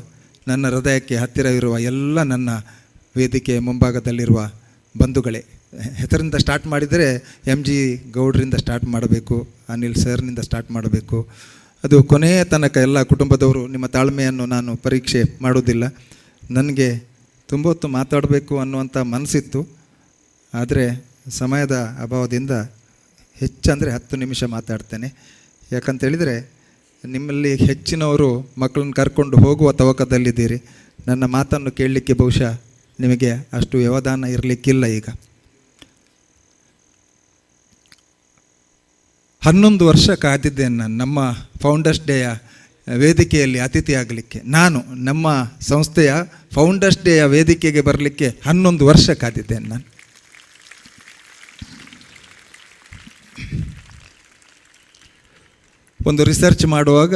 [SPEAKER 9] ನನ್ನ ಹೃದಯಕ್ಕೆ ಹತ್ತಿರವಿರುವ ಎಲ್ಲ ನನ್ನ ವೇದಿಕೆಯ ಮುಂಭಾಗದಲ್ಲಿರುವ ಬಂಧುಗಳೇ, ಹೆಸರಿಂದ ಸ್ಟಾರ್ಟ್ ಮಾಡಿದರೆ MG ಗೌಡ್ರಿಂದ ಸ್ಟಾರ್ಟ್ ಮಾಡಬೇಕು, ಅನಿಲ್ ಸರ್ನಿಂದ ಸ್ಟಾರ್ಟ್ ಮಾಡಬೇಕು. ಅದು ಕೊನೆಯ ತನಕ ಎಲ್ಲ ಕುಟುಂಬದವರು. ನಿಮ್ಮ ತಾಳ್ಮೆಯನ್ನು ನಾನು ಪರೀಕ್ಷೆ ಮಾಡೋದಿಲ್ಲ. ನನಗೆ ತುಂಬ ಹೊತ್ತು ಮಾತಾಡಬೇಕು ಅನ್ನುವಂಥ ಮನಸ್ಸಿತ್ತು, ಆದರೆ ಸಮಯದ ಅಭಾವದಿಂದ ಹೆಚ್ಚಂದರೆ 10 ನಿಮಿಷ ಮಾತಾಡ್ತೇನೆ. ಯಾಕಂತೇಳಿದರೆ ನಿಮ್ಮಲ್ಲಿ ಹೆಚ್ಚಿನವರು ಮಕ್ಕಳನ್ನ ಕರ್ಕೊಂಡು ಹೋಗುವ ತವಕದಲ್ಲಿದ್ದೀರಿ. ನನ್ನ ಮಾತನ್ನು ಕೇಳಲಿಕ್ಕೆ ಬಹುಶಃ ನಿಮಗೆ ಅಷ್ಟು ವ್ಯವಧಾನ ಇರಲಿಕ್ಕಿಲ್ಲ. ಈಗ 11 ವರ್ಷ ಕಾದಿದ್ದೇನೆ ನಾನು ನಮ್ಮ ಫೌಂಡರ್ಸ್ ಡೇಯ ವೇದಿಕೆಯಲ್ಲಿ ಅತಿಥಿಯಾಗಲಿಕ್ಕೆ. ನಾನು ನಮ್ಮ ಸಂಸ್ಥೆಯ ಫೌಂಡರ್ಸ್ ಡೇಯ ವೇದಿಕೆಗೆ ಬರಲಿಕ್ಕೆ 11 ವರ್ಷ ಕಾದಿದ್ದೇನೆ ನಾನು. ಒಂದು ರಿಸರ್ಚ್ ಮಾಡುವಾಗ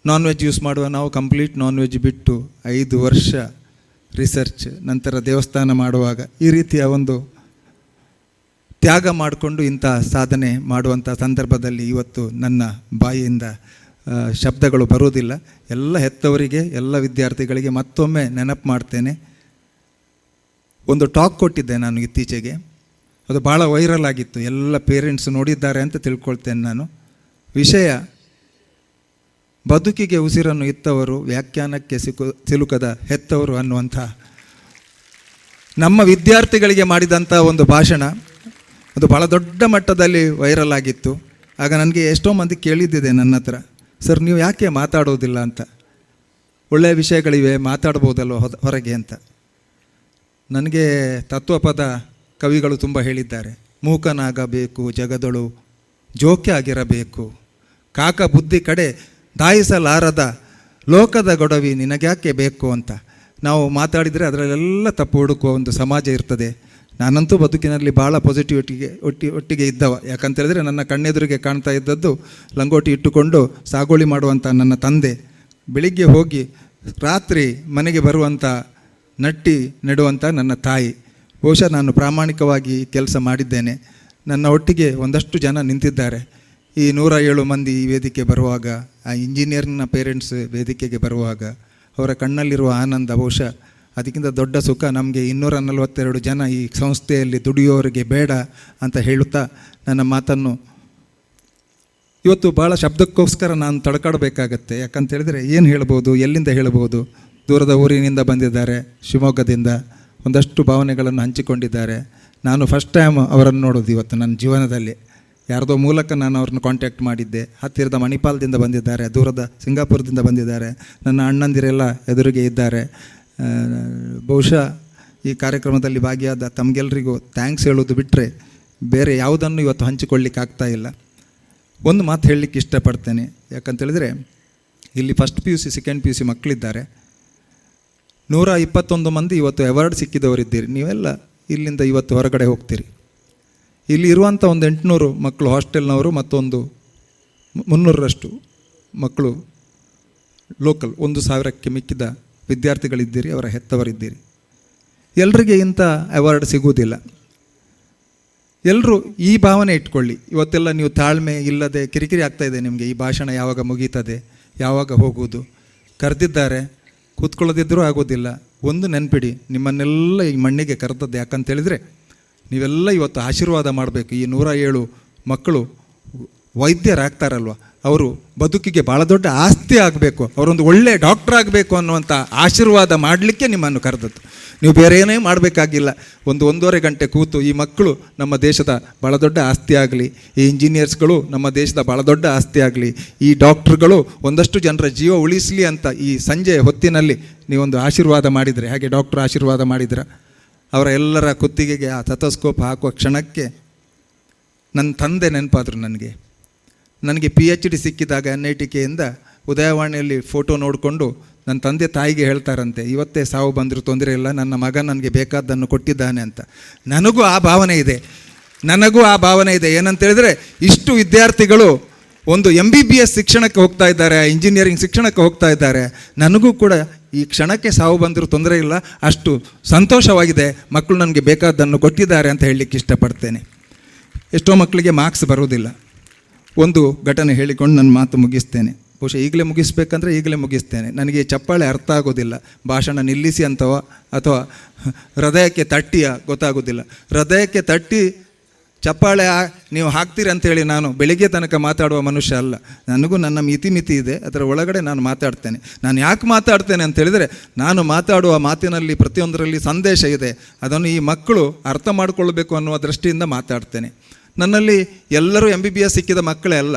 [SPEAKER 9] ನಾನ್ ವೆಜ್ ಯೂಸ್ ಮಾಡುವ ನಾವು ಕಂಪ್ಲೀಟ್ ನಾನ್ ವೆಜ್ ಬಿಟ್ಟು 5 ವರ್ಷ ರಿಸರ್ಚ್, ನಂತರ ದೇವಸ್ಥಾನ ಮಾಡುವಾಗ ಈ ರೀತಿಯ ಒಂದು ತ್ಯಾಗ ಮಾಡಿಕೊಂಡು ಇಂಥ ಸಾಧನೆ ಮಾಡುವಂಥ ಸಂದರ್ಭದಲ್ಲಿ ಇವತ್ತು ನನ್ನ ಬಾಯಿಯಿಂದ ಶಬ್ದಗಳು ಬರುವುದಿಲ್ಲ. ಎಲ್ಲ ಹೆತ್ತವರಿಗೆ, ಎಲ್ಲ ವಿದ್ಯಾರ್ಥಿಗಳಿಗೆ ಮತ್ತೊಮ್ಮೆ ನೆನಪು ಮಾಡ್ತೇನೆ. ಒಂದು ಟಾಕ್ ಕೊಟ್ಟಿದ್ದೆ ನಾನು ಇತ್ತೀಚೆಗೆ, ಅದು ಭಾಳ ವೈರಲ್ ಆಗಿತ್ತು, ಎಲ್ಲ ಪೇರೆಂಟ್ಸ್ ನೋಡಿದ್ದಾರೆ ಅಂತ ತಿಳ್ಕೊಳ್ತೇನೆ ನಾನು. ವಿಷಯ ಬದುಕಿಗೆ ಉಸಿರನ್ನು ಇತ್ತವರು, ವ್ಯಾಖ್ಯಾನಕ್ಕೆ ಸಿಲುಕದ ಹೆತ್ತವರು ಅನ್ನುವಂಥ ನಮ್ಮ ವಿದ್ಯಾರ್ಥಿಗಳಿಗೆ ಮಾಡಿದಂಥ ಒಂದು ಭಾಷಣ. ಅದು ಭಾಳ ದೊಡ್ಡ ಮಟ್ಟದಲ್ಲಿ ವೈರಲ್ ಆಗಿತ್ತು. ಆಗ ನನಗೆ ಎಷ್ಟೋ ಮಂದಿ ಕೇಳಿದ್ದಿದೆ ನನ್ನ ಹತ್ರ, ಸರ್ ನೀವು ಯಾಕೆ ಮಾತಾಡೋದಿಲ್ಲ ಅಂತ, ಒಳ್ಳೆಯ ವಿಷಯಗಳಿವೆ ಮಾತಾಡ್ಬೋದಲ್ವ ಹೊರಗೆ ಅಂತ. ನನಗೆ ತತ್ವಪದ ಕವಿಗಳು ತುಂಬ ಹೇಳಿದ್ದಾರೆ, ಮೂಕನಾಗಬೇಕು ಜಗದಳು ಜೋಕೆ ಆಗಿರಬೇಕು, ಕಾಕ ಬುದ್ಧಿ ಕಡೆ ದಾಯಿಸಲಾರದ ಲೋಕದ ಗೊಡವಿ ನಿನಗ್ಯಾಕೆ ಬೇಕು ಅಂತ. ನಾವು ಮಾತಾಡಿದರೆ ಅದರಲ್ಲೆಲ್ಲ ತಪ್ಪು ಹುಡುಕುವ ಒಂದು ಸಮಾಜ ಇರ್ತದೆ. ನಾನಂತೂ ಬದುಕಿನಲ್ಲಿ ಭಾಳ ಪಾಸಿಟಿವಿಟಿಗೆ ಒಟ್ಟಿಗೆ ಇದ್ದವ. ಯಾಕಂತೇಳಿದರೆ ನನ್ನ ಕಣ್ಣೆದುರಿಗೆ ಕಾಣ್ತಾ ಇದ್ದದ್ದು ಲಂಗೋಟಿ ಇಟ್ಟುಕೊಂಡು ಸಾಗುವಳಿ ಮಾಡುವಂಥ ನನ್ನ ತಂದೆ, ಬೆಳಿಗ್ಗೆ ಹೋಗಿ ರಾತ್ರಿ ಮನೆಗೆ ಬರುವಂಥ ನಟ್ಟಿ ನೆಡುವಂಥ ನನ್ನ ತಾಯಿ. ಬಹುಶಃ ನಾನು ಪ್ರಾಮಾಣಿಕವಾಗಿ ಕೆಲಸ ಮಾಡಿದ್ದೇನೆ. ನನ್ನ ಒಟ್ಟಿಗೆ ಒಂದಷ್ಟು ಜನ ನಿಂತಿದ್ದಾರೆ. ಈ 107 ಮಂದಿ ಈ ವೇದಿಕೆ ಬರುವಾಗ, ಆ ಇಂಜಿನಿಯರ್ನ ಪೇರೆಂಟ್ಸ್ ವೇದಿಕೆಗೆ ಬರುವಾಗ ಅವರ ಕಣ್ಣಲ್ಲಿರುವ ಆನಂದ ಬಹುಶಃ ಅದಕ್ಕಿಂತ ದೊಡ್ಡ ಸುಖ ನಮಗೆ 242 ಜನ ಈ ಸಂಸ್ಥೆಯಲ್ಲಿ ದುಡಿಯೋರಿಗೆ ಬೇಡ ಅಂತ ಹೇಳುತ್ತಾ ನನ್ನ ಮಾತನ್ನು ಇವತ್ತು ಭಾಳ ಶಬ್ದಕ್ಕೋಸ್ಕರ ನಾನು ತಡ್ಕಾಡಬೇಕಾಗತ್ತೆ. ಯಾಕಂತೇಳಿದರೆ ಏನು ಹೇಳ್ಬೋದು, ಎಲ್ಲಿಂದ ಹೇಳ್ಬೋದು. ದೂರದ ಊರಿನಿಂದ ಬಂದಿದ್ದಾರೆ, ಶಿವಮೊಗ್ಗದಿಂದ ಒಂದಷ್ಟು ಭಾವನೆಗಳನ್ನು ಹಂಚಿಕೊಂಡಿದ್ದಾರೆ. ನಾನು ಫಸ್ಟ್ ಟೈಮ್ ಅವರನ್ನು ನೋಡೋದು ಇವತ್ತು ನನ್ನ ಜೀವನದಲ್ಲಿ. ಯಾರ್ದೋ ಮೂಲಕ ನಾನು ಅವ್ರನ್ನ ಕಾಂಟ್ಯಾಕ್ಟ್ ಮಾಡಿದ್ದೆ. ಹತ್ತಿರದ ಮಣಿಪಾಲದಿಂದ ಬಂದಿದ್ದಾರೆ, ದೂರದ ಸಿಂಗಾಪುರದಿಂದ ಬಂದಿದ್ದಾರೆ. ನನ್ನ ಅಣ್ಣಂದಿರೆಲ್ಲ ಎದುರಿಗೆ ಇದ್ದಾರೆ. ಬಹುಶಃ ಈ ಕಾರ್ಯಕ್ರಮದಲ್ಲಿ ಭಾಗಿಯಾದ ತಮಗೆಲ್ಲರಿಗೂ ಥ್ಯಾಂಕ್ಸ್ ಹೇಳೋದು ಬಿಟ್ಟರೆ ಬೇರೆ ಯಾವುದನ್ನು ಇವತ್ತು ಹಂಚಿಕೊಳ್ಳಿಕ್ಕೆ ಆಗ್ತಾ ಇಲ್ಲ. ಒಂದು ಮಾತು ಹೇಳಲಿಕ್ಕೆ ಇಷ್ಟಪಡ್ತೇನೆ. ಯಾಕಂತೇಳಿದರೆ ಇಲ್ಲಿ ಫಸ್ಟ್ PUC ಸೆಕೆಂಡ್ PUC ಮಕ್ಕಳಿದ್ದಾರೆ. 121 ಮಂದಿ ಇವತ್ತು ಅವಾರ್ಡ್ ಸಿಕ್ಕಿದವರಿದ್ದೀರಿ. ನೀವೆಲ್ಲ ಇಲ್ಲಿಂದ ಇವತ್ತು ಹೊರಗಡೆ ಹೋಗ್ತೀರಿ. ಇಲ್ಲಿ ಇರುವಂಥ ಒಂದು 800 ಮಕ್ಕಳು ಹಾಸ್ಟೆಲ್ನವರು, ಮತ್ತೊಂದು 300ರಷ್ಟು ಮಕ್ಕಳು ಲೋಕಲ್, 1000ಕ್ಕೆ ಮಿಕ್ಕಿದ ವಿದ್ಯಾರ್ಥಿಗಳಿದ್ದೀರಿ, ಅವರ ಹೆತ್ತವರಿದ್ದೀರಿ. ಎಲ್ರಿಗೆ ಇಂಥ ಅವಾರ್ಡ್ ಸಿಗುವುದಿಲ್ಲ. ಎಲ್ಲರೂ ಈ ಭಾವನೆ ಇಟ್ಕೊಳ್ಳಿ. ಇವತ್ತೆಲ್ಲ ನೀವು ತಾಳ್ಮೆ ಇಲ್ಲದೆ ಕಿರಿಕಿರಿ ಆಗ್ತಾಯಿದೆ ನಿಮಗೆ. ಈ ಭಾಷಣ ಯಾವಾಗ ಮುಗೀತದೆ, ಯಾವಾಗ ಹೋಗುವುದು. ಕರೆದಿದ್ದಾರೆ, ಕೂತ್ಕೊಳ್ಳೋದಿದ್ದರೂ ಆಗೋದಿಲ್ಲ. ಒಂದು ನೆನಪಿಡಿ, ನಿಮ್ಮನ್ನೆಲ್ಲ ಈ ಮಣ್ಣಿಗೆ ಕರೆದದ್ದು ಯಾಕಂತೇಳಿದರೆ ನೀವೆಲ್ಲ ಇವತ್ತು ಆಶೀರ್ವಾದ ಮಾಡಬೇಕು. ಈ 107 ಮಕ್ಕಳು ವೈದ್ಯರಾಗ್ತಾರಲ್ವ, ಅವರು ಬದುಕಿಗೆ ಭಾಳ ದೊಡ್ಡ ಆಸ್ತಿ ಆಗಬೇಕು, ಅವರೊಂದು ಒಳ್ಳೆಯ ಡಾಕ್ಟರ್ ಆಗಬೇಕು ಅನ್ನುವಂಥ ಆಶೀರ್ವಾದ ಮಾಡಲಿಕ್ಕೆ ನಿಮ್ಮನ್ನು ಕರೆದದ್ದು. ನೀವು ಬೇರೆ ಏನೇ ಮಾಡಬೇಕಾಗಿಲ್ಲ. 1-1.5 ಗಂಟೆ ಕೂತು ಈ ಮಕ್ಕಳು ನಮ್ಮ ದೇಶದ ಭಾಳ ದೊಡ್ಡ ಆಸ್ತಿ ಆಗಲಿ, ಈ ಇಂಜಿನಿಯರ್ಸ್ಗಳು ನಮ್ಮ ದೇಶದ ಭಾಳ ದೊಡ್ಡ ಆಸ್ತಿ ಆಗಲಿ, ಈ ಡಾಕ್ಟ್ರುಗಳು ಒಂದಷ್ಟು ಜನರ ಜೀವ ಉಳಿಸಲಿ ಅಂತ ಈ ಸಂಜೆ ಹೊತ್ತಿನಲ್ಲಿ ನೀವೊಂದು ಆಶೀರ್ವಾದ ಮಾಡಿದರೆ, ಹಾಗೆ ಡಾಕ್ಟ್ರು ಆಶೀರ್ವಾದ ಮಾಡಿದ್ರೆ, ಅವರ ಎಲ್ಲರ ಕುತ್ತಿಗೆಗೆ ಆ ಸೆಥೋಸ್ಕೋಪ್ ಹಾಕುವ ಕ್ಷಣಕ್ಕೆ ನನ್ನ ತಂದೆ ನೆನಪಾದರು. ನನಗೆ PhD ಸಿಕ್ಕಿದಾಗ NITಕೆಯಿಂದ ಉದಯವಾಣಿಯಲ್ಲಿ ಫೋಟೋ ನೋಡಿಕೊಂಡು ನನ್ನ ತಂದೆ ತಾಯಿಗೆ ಹೇಳ್ತಾರಂತೆ, ಇವತ್ತೇ ಸಾವು ಬಂದರೂ ತೊಂದರೆ ಇಲ್ಲ, ನನ್ನ ಮಗ ನನಗೆ ಬೇಕಾದ್ದನ್ನು ಕೊಟ್ಟಿದ್ದಾನೆ ಅಂತ. ನನಗೂ ಆ ಭಾವನೆ ಇದೆ. ಏನಂತೇಳಿದರೆ, ಇಷ್ಟು ವಿದ್ಯಾರ್ಥಿಗಳು ಒಂದು MBBS ಶಿಕ್ಷಣಕ್ಕೆ ಹೋಗ್ತಾ ಇದ್ದಾರೆ, ಇಂಜಿನಿಯರಿಂಗ್ ಶಿಕ್ಷಣಕ್ಕೆ ಹೋಗ್ತಾ ಇದ್ದಾರೆ. ನನಗೂ ಕೂಡ ಈ ಕ್ಷಣಕ್ಕೆ ಸಾವು ಬಂದರೂ ತೊಂದರೆ ಇಲ್ಲ, ಅಷ್ಟು ಸಂತೋಷವಾಗಿದೆ, ಮಕ್ಕಳು ನನಗೆ ಬೇಕಾದ್ದನ್ನು ಕೊಟ್ಟಿದ್ದಾರೆ ಅಂತ ಹೇಳಲಿಕ್ಕೆ ಇಷ್ಟಪಡ್ತೇನೆ. ಎಷ್ಟೋ ಮಕ್ಕಳಿಗೆ ಮಾರ್ಕ್ಸ್ ಬರೋದಿಲ್ಲ. ಒಂದು ಘಟನೆ ಹೇಳಿಕೊಂಡು ನನ್ನ ಮಾತು ಮುಗಿಸ್ತೇನೆ. ಬಹುಶಃ ಈಗಲೇ ಮುಗಿಸ್ಬೇಕಂದ್ರೆ ಈಗಲೇ ಮುಗಿಸ್ತೇನೆ. ನನಗೆ ಚಪ್ಪಾಳೆ ಅರ್ಥ ಆಗೋದಿಲ್ಲ, ಭಾಷಣ ನಿಲ್ಲಿಸಿ ಅಥವಾ ಹೃದಯಕ್ಕೆ ತಟ್ಟಿಯ ಗೊತ್ತಾಗೋದಿಲ್ಲ. ಹೃದಯಕ್ಕೆ ತಟ್ಟಿ ಚಪ್ಪಾಳೆ ನೀವು ಹಾಕ್ತೀರಿ ಅಂಥೇಳಿ ನಾನು ಬೆಳಿಗ್ಗೆ ತನಕ ಮಾತಾಡುವ ಮನುಷ್ಯ ಅಲ್ಲ. ನನಗೂ ನನ್ನ ಮಿತಿ ಇದೆ, ಅದರ ಒಳಗಡೆ ನಾನು ಮಾತಾಡ್ತೇನೆ. ನಾನು ಯಾಕೆ ಮಾತಾಡ್ತೇನೆ ಅಂತೇಳಿದರೆ, ನಾನು ಮಾತಾಡುವ ಮಾತಿನಲ್ಲಿ ಪ್ರತಿಯೊಂದರಲ್ಲಿ ಸಂದೇಶ ಇದೆ, ಅದನ್ನು ಈ ಮಕ್ಕಳು ಅರ್ಥ ಮಾಡಿಕೊಳ್ಬೇಕು ಅನ್ನುವ ದೃಷ್ಟಿಯಿಂದ ಮಾತಾಡ್ತೇನೆ. ನನ್ನಲ್ಲಿ ಎಲ್ಲರೂ MBBS ಸಿಕ್ಕಿದ ಮಕ್ಕಳೇ ಅಲ್ಲ.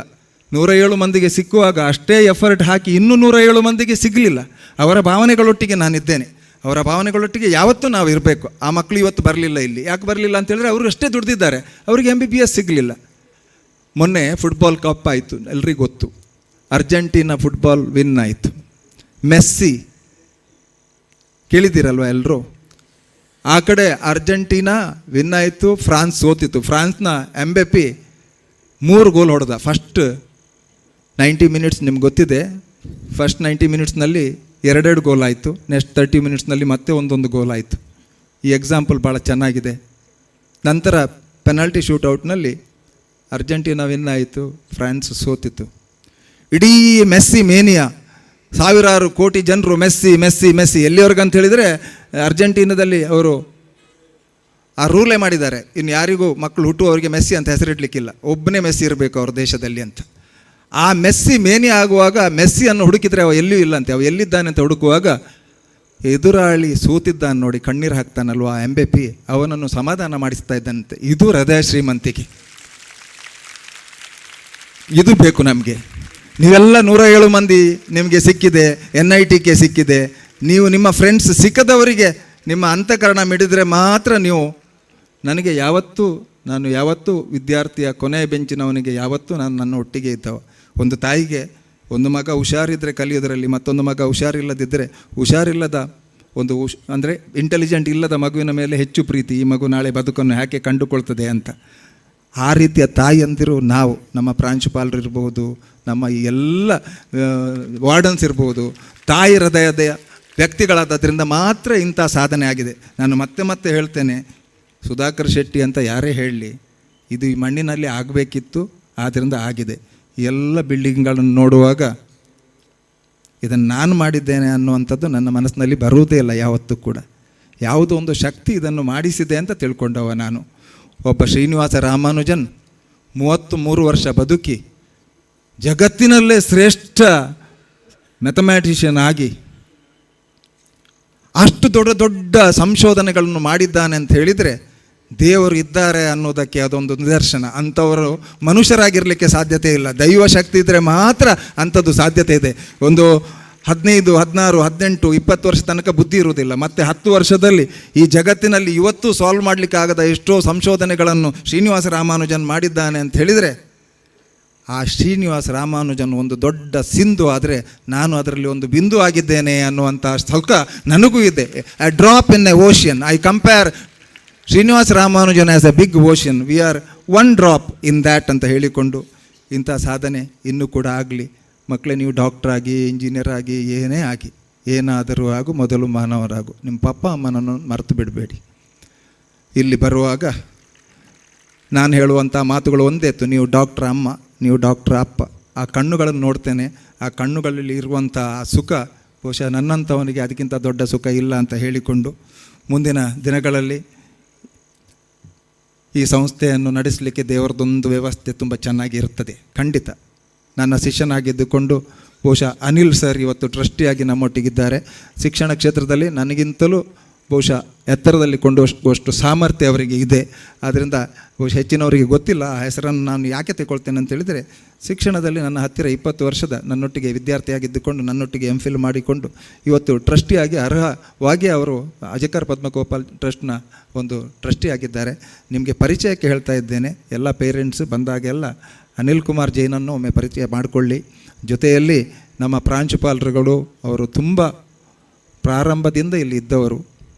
[SPEAKER 9] 107 ಮಂದಿಗೆ ಸಿಕ್ಕುವಾಗ ಅಷ್ಟೇ ಎಫರ್ಟ್ ಹಾಕಿ ಇನ್ನೂ 107 ಮಂದಿಗೆ ಸಿಗಲಿಲ್ಲ. ಅವರ ಭಾವನೆಗಳೊಟ್ಟಿಗೆ ನಾನಿದ್ದೇನೆ, ಅವರ ಭಾವನೆಗಳೊಟ್ಟಿಗೆ ಯಾವತ್ತೂ ನಾವು ಇರಬೇಕು. ಆ ಮಕ್ಕಳು ಇವತ್ತು ಬರಲಿಲ್ಲ. ಇಲ್ಲಿ ಯಾಕೆ ಬರಲಿಲ್ಲ ಅಂತೇಳಿದ್ರೆ, ಅವರು ಅಷ್ಟೇ ದುಡ್ದಿದ್ದಾರೆ, ಅವರಿಗೆ MBBS ಸಿಗಲಿಲ್ಲ. ಮೊನ್ನೆ ಫುಟ್ಬಾಲ್ ಕಪ್ ಆಯಿತು, ಎಲ್ರಿಗೂ ಗೊತ್ತು. ಅರ್ಜೆಂಟೀನಾ ಫುಟ್ಬಾಲ್ ವಿನ್ ಆಯಿತು. ಮೆಸ್ಸಿ ಕೇಳಿದ್ದೀರಲ್ವ ಎಲ್ಲರೂ? ಆ ಕಡೆ ಅರ್ಜೆಂಟೀನಾ ವಿನ್ ಆಯಿತು, ಫ್ರಾನ್ಸ್ ಸೋತಿತ್ತು. ಫ್ರಾನ್ಸ್ನ ಎಂಬೆಪಿ 3 ಗೋಲ್ ಹೊಡೆದ. ಫಸ್ಟ್ 90 ಮಿನಿಟ್ಸ್ ನಿಮ್ಗೆ ಗೊತ್ತಿದೆ. ಫಸ್ಟ್ 90 ಮಿನಿಟ್ಸ್ನಲ್ಲಿ 2 ಗೋಲ್ ಆಯಿತು. ನೆಕ್ಸ್ಟ್ 30 ಮಿನಿಟ್ಸ್ನಲ್ಲಿ ಮತ್ತೆ ಒಂದೊಂದು ಗೋಲ್ ಆಯಿತು. ಈ ಎಕ್ಸಾಂಪಲ್ ಭಾಳ ಚೆನ್ನಾಗಿದೆ. ನಂತರ ಪೆನಾಲ್ಟಿ ಶೂಟೌಟ್ನಲ್ಲಿ ಅರ್ಜೆಂಟೀನಾ ವಿನ್ ಆಯಿತು, ಫ್ರಾನ್ಸ್ ಸೋತಿತ್ತು. ಇಡೀ ಮೆಸ್ಸಿ ಮೇನಿಯಾ, ಸಾವಿರಾರು ಕೋಟಿ ಜನರು ಮೆಸ್ಸಿ ಮೆಸ್ಸಿ ಮೆಸ್ಸಿ. ಎಲ್ಲಿವರೆಗೆ ಅಂತ ಹೇಳಿದರೆ, ಅರ್ಜೆಂಟೀನಾದಲ್ಲಿ ಅವರು ಆ ರೂಲೇ ಮಾಡಿದ್ದಾರೆ, ಇನ್ನು ಯಾರಿಗೂ ಮಕ್ಕಳು ಹುಟ್ಟುವವರಿಗೆ ಮೆಸ್ಸಿ ಅಂತ ಹೆಸರಿಡಲಿಕ್ಕಿಲ್ಲ, ಒಬ್ಬನೇ ಮೆಸ್ಸಿ ಇರಬೇಕು ಅವ್ರ ದೇಶದಲ್ಲಿ ಅಂತ. ಆ ಮೆಸ್ಸಿ ಮೇನಿ ಆಗುವಾಗ ಮೆಸ್ಸಿಯನ್ನು ಹುಡುಕಿದರೆ ಅವ ಎಲ್ಲಿಯೂ ಇಲ್ಲಂತೆ. ಅವ ಎಲ್ಲಿದ್ದಾನೆ ಅಂತ ಹುಡುಕುವಾಗ ಎದುರಾಳಿ ಸೋತಿದ್ದಾನೆ ನೋಡಿ, ಕಣ್ಣೀರು ಹಾಕ್ತಾನಲ್ವ ಆ ಎಂಬೆಪಿ, ಅವನನ್ನು ಸಮಾಧಾನ ಮಾಡಿಸ್ತಾ ಇದ್ದಾನಂತೆ. ಇದು ಹೃದಯ ಶ್ರೀಮಂತಿಕೆ. ಇದು ಬೇಕು ನಮಗೆ. ನೀವೆಲ್ಲ 107 ಮಂದಿ ನಿಮಗೆ ಸಿಕ್ಕಿದೆ, NITಗೆ ಸಿಕ್ಕಿದೆ. ನೀವು ನಿಮ್ಮ ಫ್ರೆಂಡ್ಸ್ ಸಿಕ್ಕದವರಿಗೆ ನಿಮ್ಮ ಅಂತಃಕರಣ ಮಿಡಿದರೆ ಮಾತ್ರ ನೀವು. ನಾನು ಯಾವತ್ತೂ ವಿದ್ಯಾರ್ಥಿಯ ಕೊನೆಯ ಬೆಂಚಿನವನಿಗೆ ಯಾವತ್ತೂ ನನ್ನ ಒಟ್ಟಿಗೆ ಇದ್ದವ. ಒಂದು ತಾಯಿಗೆ ಒಂದು ಮಗ ಹುಷಾರಿದ್ದರೆ ಕಲಿಯೋದರಲ್ಲಿ, ಮತ್ತೊಂದು ಮಗ ಹುಷಾರಿಲ್ಲದಿದ್ದರೆ, ಹುಷಾರಿಲ್ಲದ ಅಂದರೆ ಇಂಟೆಲಿಜೆಂಟ್ ಇಲ್ಲದ ಮಗುವಿನ ಮೇಲೆ ಹೆಚ್ಚು ಪ್ರೀತಿ. ಈ ಮಗು ನಾಳೆ ಬದುಕನ್ನು ಯಾಕೆ ಕಂಡುಕೊಳ್ತದೆ ಅಂತ. ಆ ರೀತಿಯ ತಾಯಿಯಂದಿರು ನಾವು, ನಮ್ಮ ಪ್ರಾಂಶುಪಾಲರು ಇರ್ಬೋದು, ನಮ್ಮ ಈ ಎಲ್ಲ ವಾರ್ಡನ್ಸ್ ಇರ್ಬೋದು, ತಾಯಿ ಹೃದಯದ ವ್ಯಕ್ತಿಗಳಾದ್ದರಿಂದ ಮಾತ್ರ ಇಂಥ ಸಾಧನೆ ಆಗಿದೆ. ನಾನು ಮತ್ತೆ ಹೇಳ್ತೇನೆ, ಸುಧಾಕರ್ ಶೆಟ್ಟಿ ಅಂತ ಯಾರೇ ಹೇಳಲಿ, ಇದು ಈ ಮಣ್ಣಿನಲ್ಲಿ ಆಗಬೇಕಿತ್ತು, ಆದ್ದರಿಂದ ಆಗಿದೆ. ಎಲ್ಲ ಬಿಲ್ಡಿಂಗ್ಗಳನ್ನು ನೋಡುವಾಗ ಇದನ್ನು ನಾನು ಮಾಡಿದ್ದೇನೆ ಅನ್ನುವಂಥದ್ದು ನನ್ನ ಮನಸ್ಸಿನಲ್ಲಿ ಬರುವುದೇ ಇಲ್ಲ ಯಾವತ್ತೂ ಕೂಡ. ಯಾವುದೋ ಒಂದು ಶಕ್ತಿ ಇದನ್ನು ಮಾಡಿಸಿದೆ ಅಂತ ತಿಳ್ಕೊಂಡವ ನಾನು. ಒಬ್ಬ ಶ್ರೀನಿವಾಸ ರಾಮಾನುಜನ್ 33 ವರ್ಷ ಬದುಕಿ ಜಗತ್ತಿನಲ್ಲೇ ಶ್ರೇಷ್ಠ ಮ್ಯಾಥಮ್ಯಾಟಿಷಿಯನ್ ಆಗಿ ಅಷ್ಟು ದೊಡ್ಡ ಸಂಶೋಧನೆಗಳನ್ನು ಮಾಡಿದ್ದಾನೆ ಅಂತ ಹೇಳಿದರೆ, ದೇವರು ಇದ್ದಾರೆ ಅನ್ನೋದಕ್ಕೆ ಅದೊಂದು ನಿದರ್ಶನ. ಅಂಥವರು ಮನುಷ್ಯರಾಗಿರಲಿಕ್ಕೆ ಸಾಧ್ಯತೆ ಇಲ್ಲ, ದೈವ ಶಕ್ತಿ ಇದ್ದರೆ ಮಾತ್ರ ಅಂಥದ್ದು ಸಾಧ್ಯತೆ ಇದೆ. ಒಂದು 15, 16, 18, 20 ವರ್ಷ ತನಕ ಬುದ್ಧಿ ಇರುವುದಿಲ್ಲ. ಮತ್ತು 10 ವರ್ಷದಲ್ಲಿ ಈ ಜಗತ್ತಿನಲ್ಲಿ ಇವತ್ತು ಸಾಲ್ವ್ ಮಾಡಲಿಕ್ಕಾಗದ ಎಷ್ಟೋ ಸಂಶೋಧನೆಗಳನ್ನು ಶ್ರೀನಿವಾಸ ರಾಮಾನುಜನ್ ಮಾಡಿದ್ದಾನೆ ಅಂತ ಹೇಳಿದರೆ, ಆ ಶ್ರೀನಿವಾಸ ರಾಮಾನುಜನ್ ಒಂದು ದೊಡ್ಡ ಸಿಂಧು ಆದರೆ ನಾನು ಅದರಲ್ಲಿ ಒಂದು ಬಿಂದು ಆಗಿದ್ದೇನೆ ಅನ್ನುವಂಥ ಸುಖ ನನಗೂ ಇದೆ. A drop in a ocean. I compare Srinivasa Ramanujan as a big ocean. We are one drop in that ಅಂತ ಹೇಳಿಕೊಂಡು ಇಂಥ ಸಾಧನೆ ಇನ್ನೂ ಕೂಡ ಆಗಲಿ. ಮಕ್ಕಳೇ, ನೀವು ಡಾಕ್ಟ್ರಾಗಿ, ಇಂಜಿನಿಯರ್ ಆಗಿ, ಏನೇ ಆಗಿ, ಏನಾದರೂ ಆಗು, ಮೊದಲು ಮಾನವರಾಗು. ನಿಮ್ಮ ಪಪ್ಪ ಅಮ್ಮನನ್ನು ಮರೆತು ಬಿಡಬೇಡಿ. ಇಲ್ಲಿ ಬರುವಾಗ ನಾನು ಹೇಳುವಂಥ ಮಾತುಗಳು ಒಂದೇ ಇತ್ತು, ನೀವು ಡಾಕ್ಟ್ರ್ ಅಮ್ಮ, ನೀವು ಡಾಕ್ಟ್ರ್ ಅಪ್ಪ. ಆ ಕಣ್ಣುಗಳನ್ನು ನೋಡ್ತೇನೆ, ಆ ಕಣ್ಣುಗಳಲ್ಲಿ ಇರುವಂಥ ಆ ಸುಖ ಬಹುಶಃ ನನ್ನಂಥವನಿಗೆ ಅದಕ್ಕಿಂತ ದೊಡ್ಡ ಸುಖ ಇಲ್ಲ ಅಂತ ಹೇಳಿಕೊಂಡು ಮುಂದಿನ ದಿನಗಳಲ್ಲಿ ಈ ಸಂಸ್ಥೆಯನ್ನು ನಡೆಸಲಿಕ್ಕೆ ದೇವರದೊಂದು ವ್ಯವಸ್ಥೆ ತುಂಬ ಚೆನ್ನಾಗಿರುತ್ತದೆ. ಖಂಡಿತ ನನ್ನ ಶಿಷ್ಯನಾಗಿದ್ದುಕೊಂಡು ಬಹುಶಃ ಅನಿಲ್ ಸರ್ ಇವತ್ತು ಟ್ರಸ್ಟಿಯಾಗಿ ನಮ್ಮೊಟ್ಟಿಗಿದ್ದಾರೆ. ಶಿಕ್ಷಣ ಕ್ಷೇತ್ರದಲ್ಲಿ ನನಗಿಂತಲೂ ಬಹುಶಃ ಎತ್ತರದಲ್ಲಿ ಕೊಂಡಷ್ಟು ಸಾಮರ್ಥ್ಯ ಅವರಿಗೆ ಇದೆ. ಆದ್ದರಿಂದ ಬಹುಶಃ ಹೆಚ್ಚಿನವರಿಗೆ ಗೊತ್ತಿಲ್ಲ ಆ ಹೆಸರನ್ನು ನಾನು ಯಾಕೆ ತಗೊಳ್ತೇನೆ ಅಂತ ಹೇಳಿದರೆ, ಶಿಕ್ಷಣದಲ್ಲಿ ನನ್ನ ಹತ್ತಿರ 20 ವರ್ಷದ ನನ್ನೊಟ್ಟಿಗೆ ವಿದ್ಯಾರ್ಥಿಯಾಗಿದ್ದುಕೊಂಡು ನನ್ನೊಟ್ಟಿಗೆ MPhil ಮಾಡಿಕೊಂಡು ಇವತ್ತು ಟ್ರಸ್ಟಿಯಾಗಿ ಅರ್ಹವಾಗಿ ಅವರು ಅಜಕಾರ್ ಪದ್ಮಗೋಪಾಲ್ ಟ್ರಸ್ಟ್ನ ಒಂದು ಟ್ರಸ್ಟಿಯಾಗಿದ್ದಾರೆ. ನಿಮಗೆ ಪರಿಚಯಕ್ಕೆ ಹೇಳ್ತಾ ಇದ್ದೇನೆ, ಎಲ್ಲ ಪೇರೆಂಟ್ಸ್ ಬಂದಾಗೆಲ್ಲ ಅನಿಲ್ ಕುಮಾರ್ ಜೈನನ್ನು ಒಮ್ಮೆ ಪರಿಚಯ ಮಾಡಿಕೊಳ್ಳಿ. ಜೊತೆಯಲ್ಲಿ ನಮ್ಮ ಪ್ರಾಂಶುಪಾಲರುಗಳು ಅವರು ತುಂಬ ಪ್ರಾರಂಭದಿಂದ ಇಲ್ಲಿ ಇದ್ದವರು.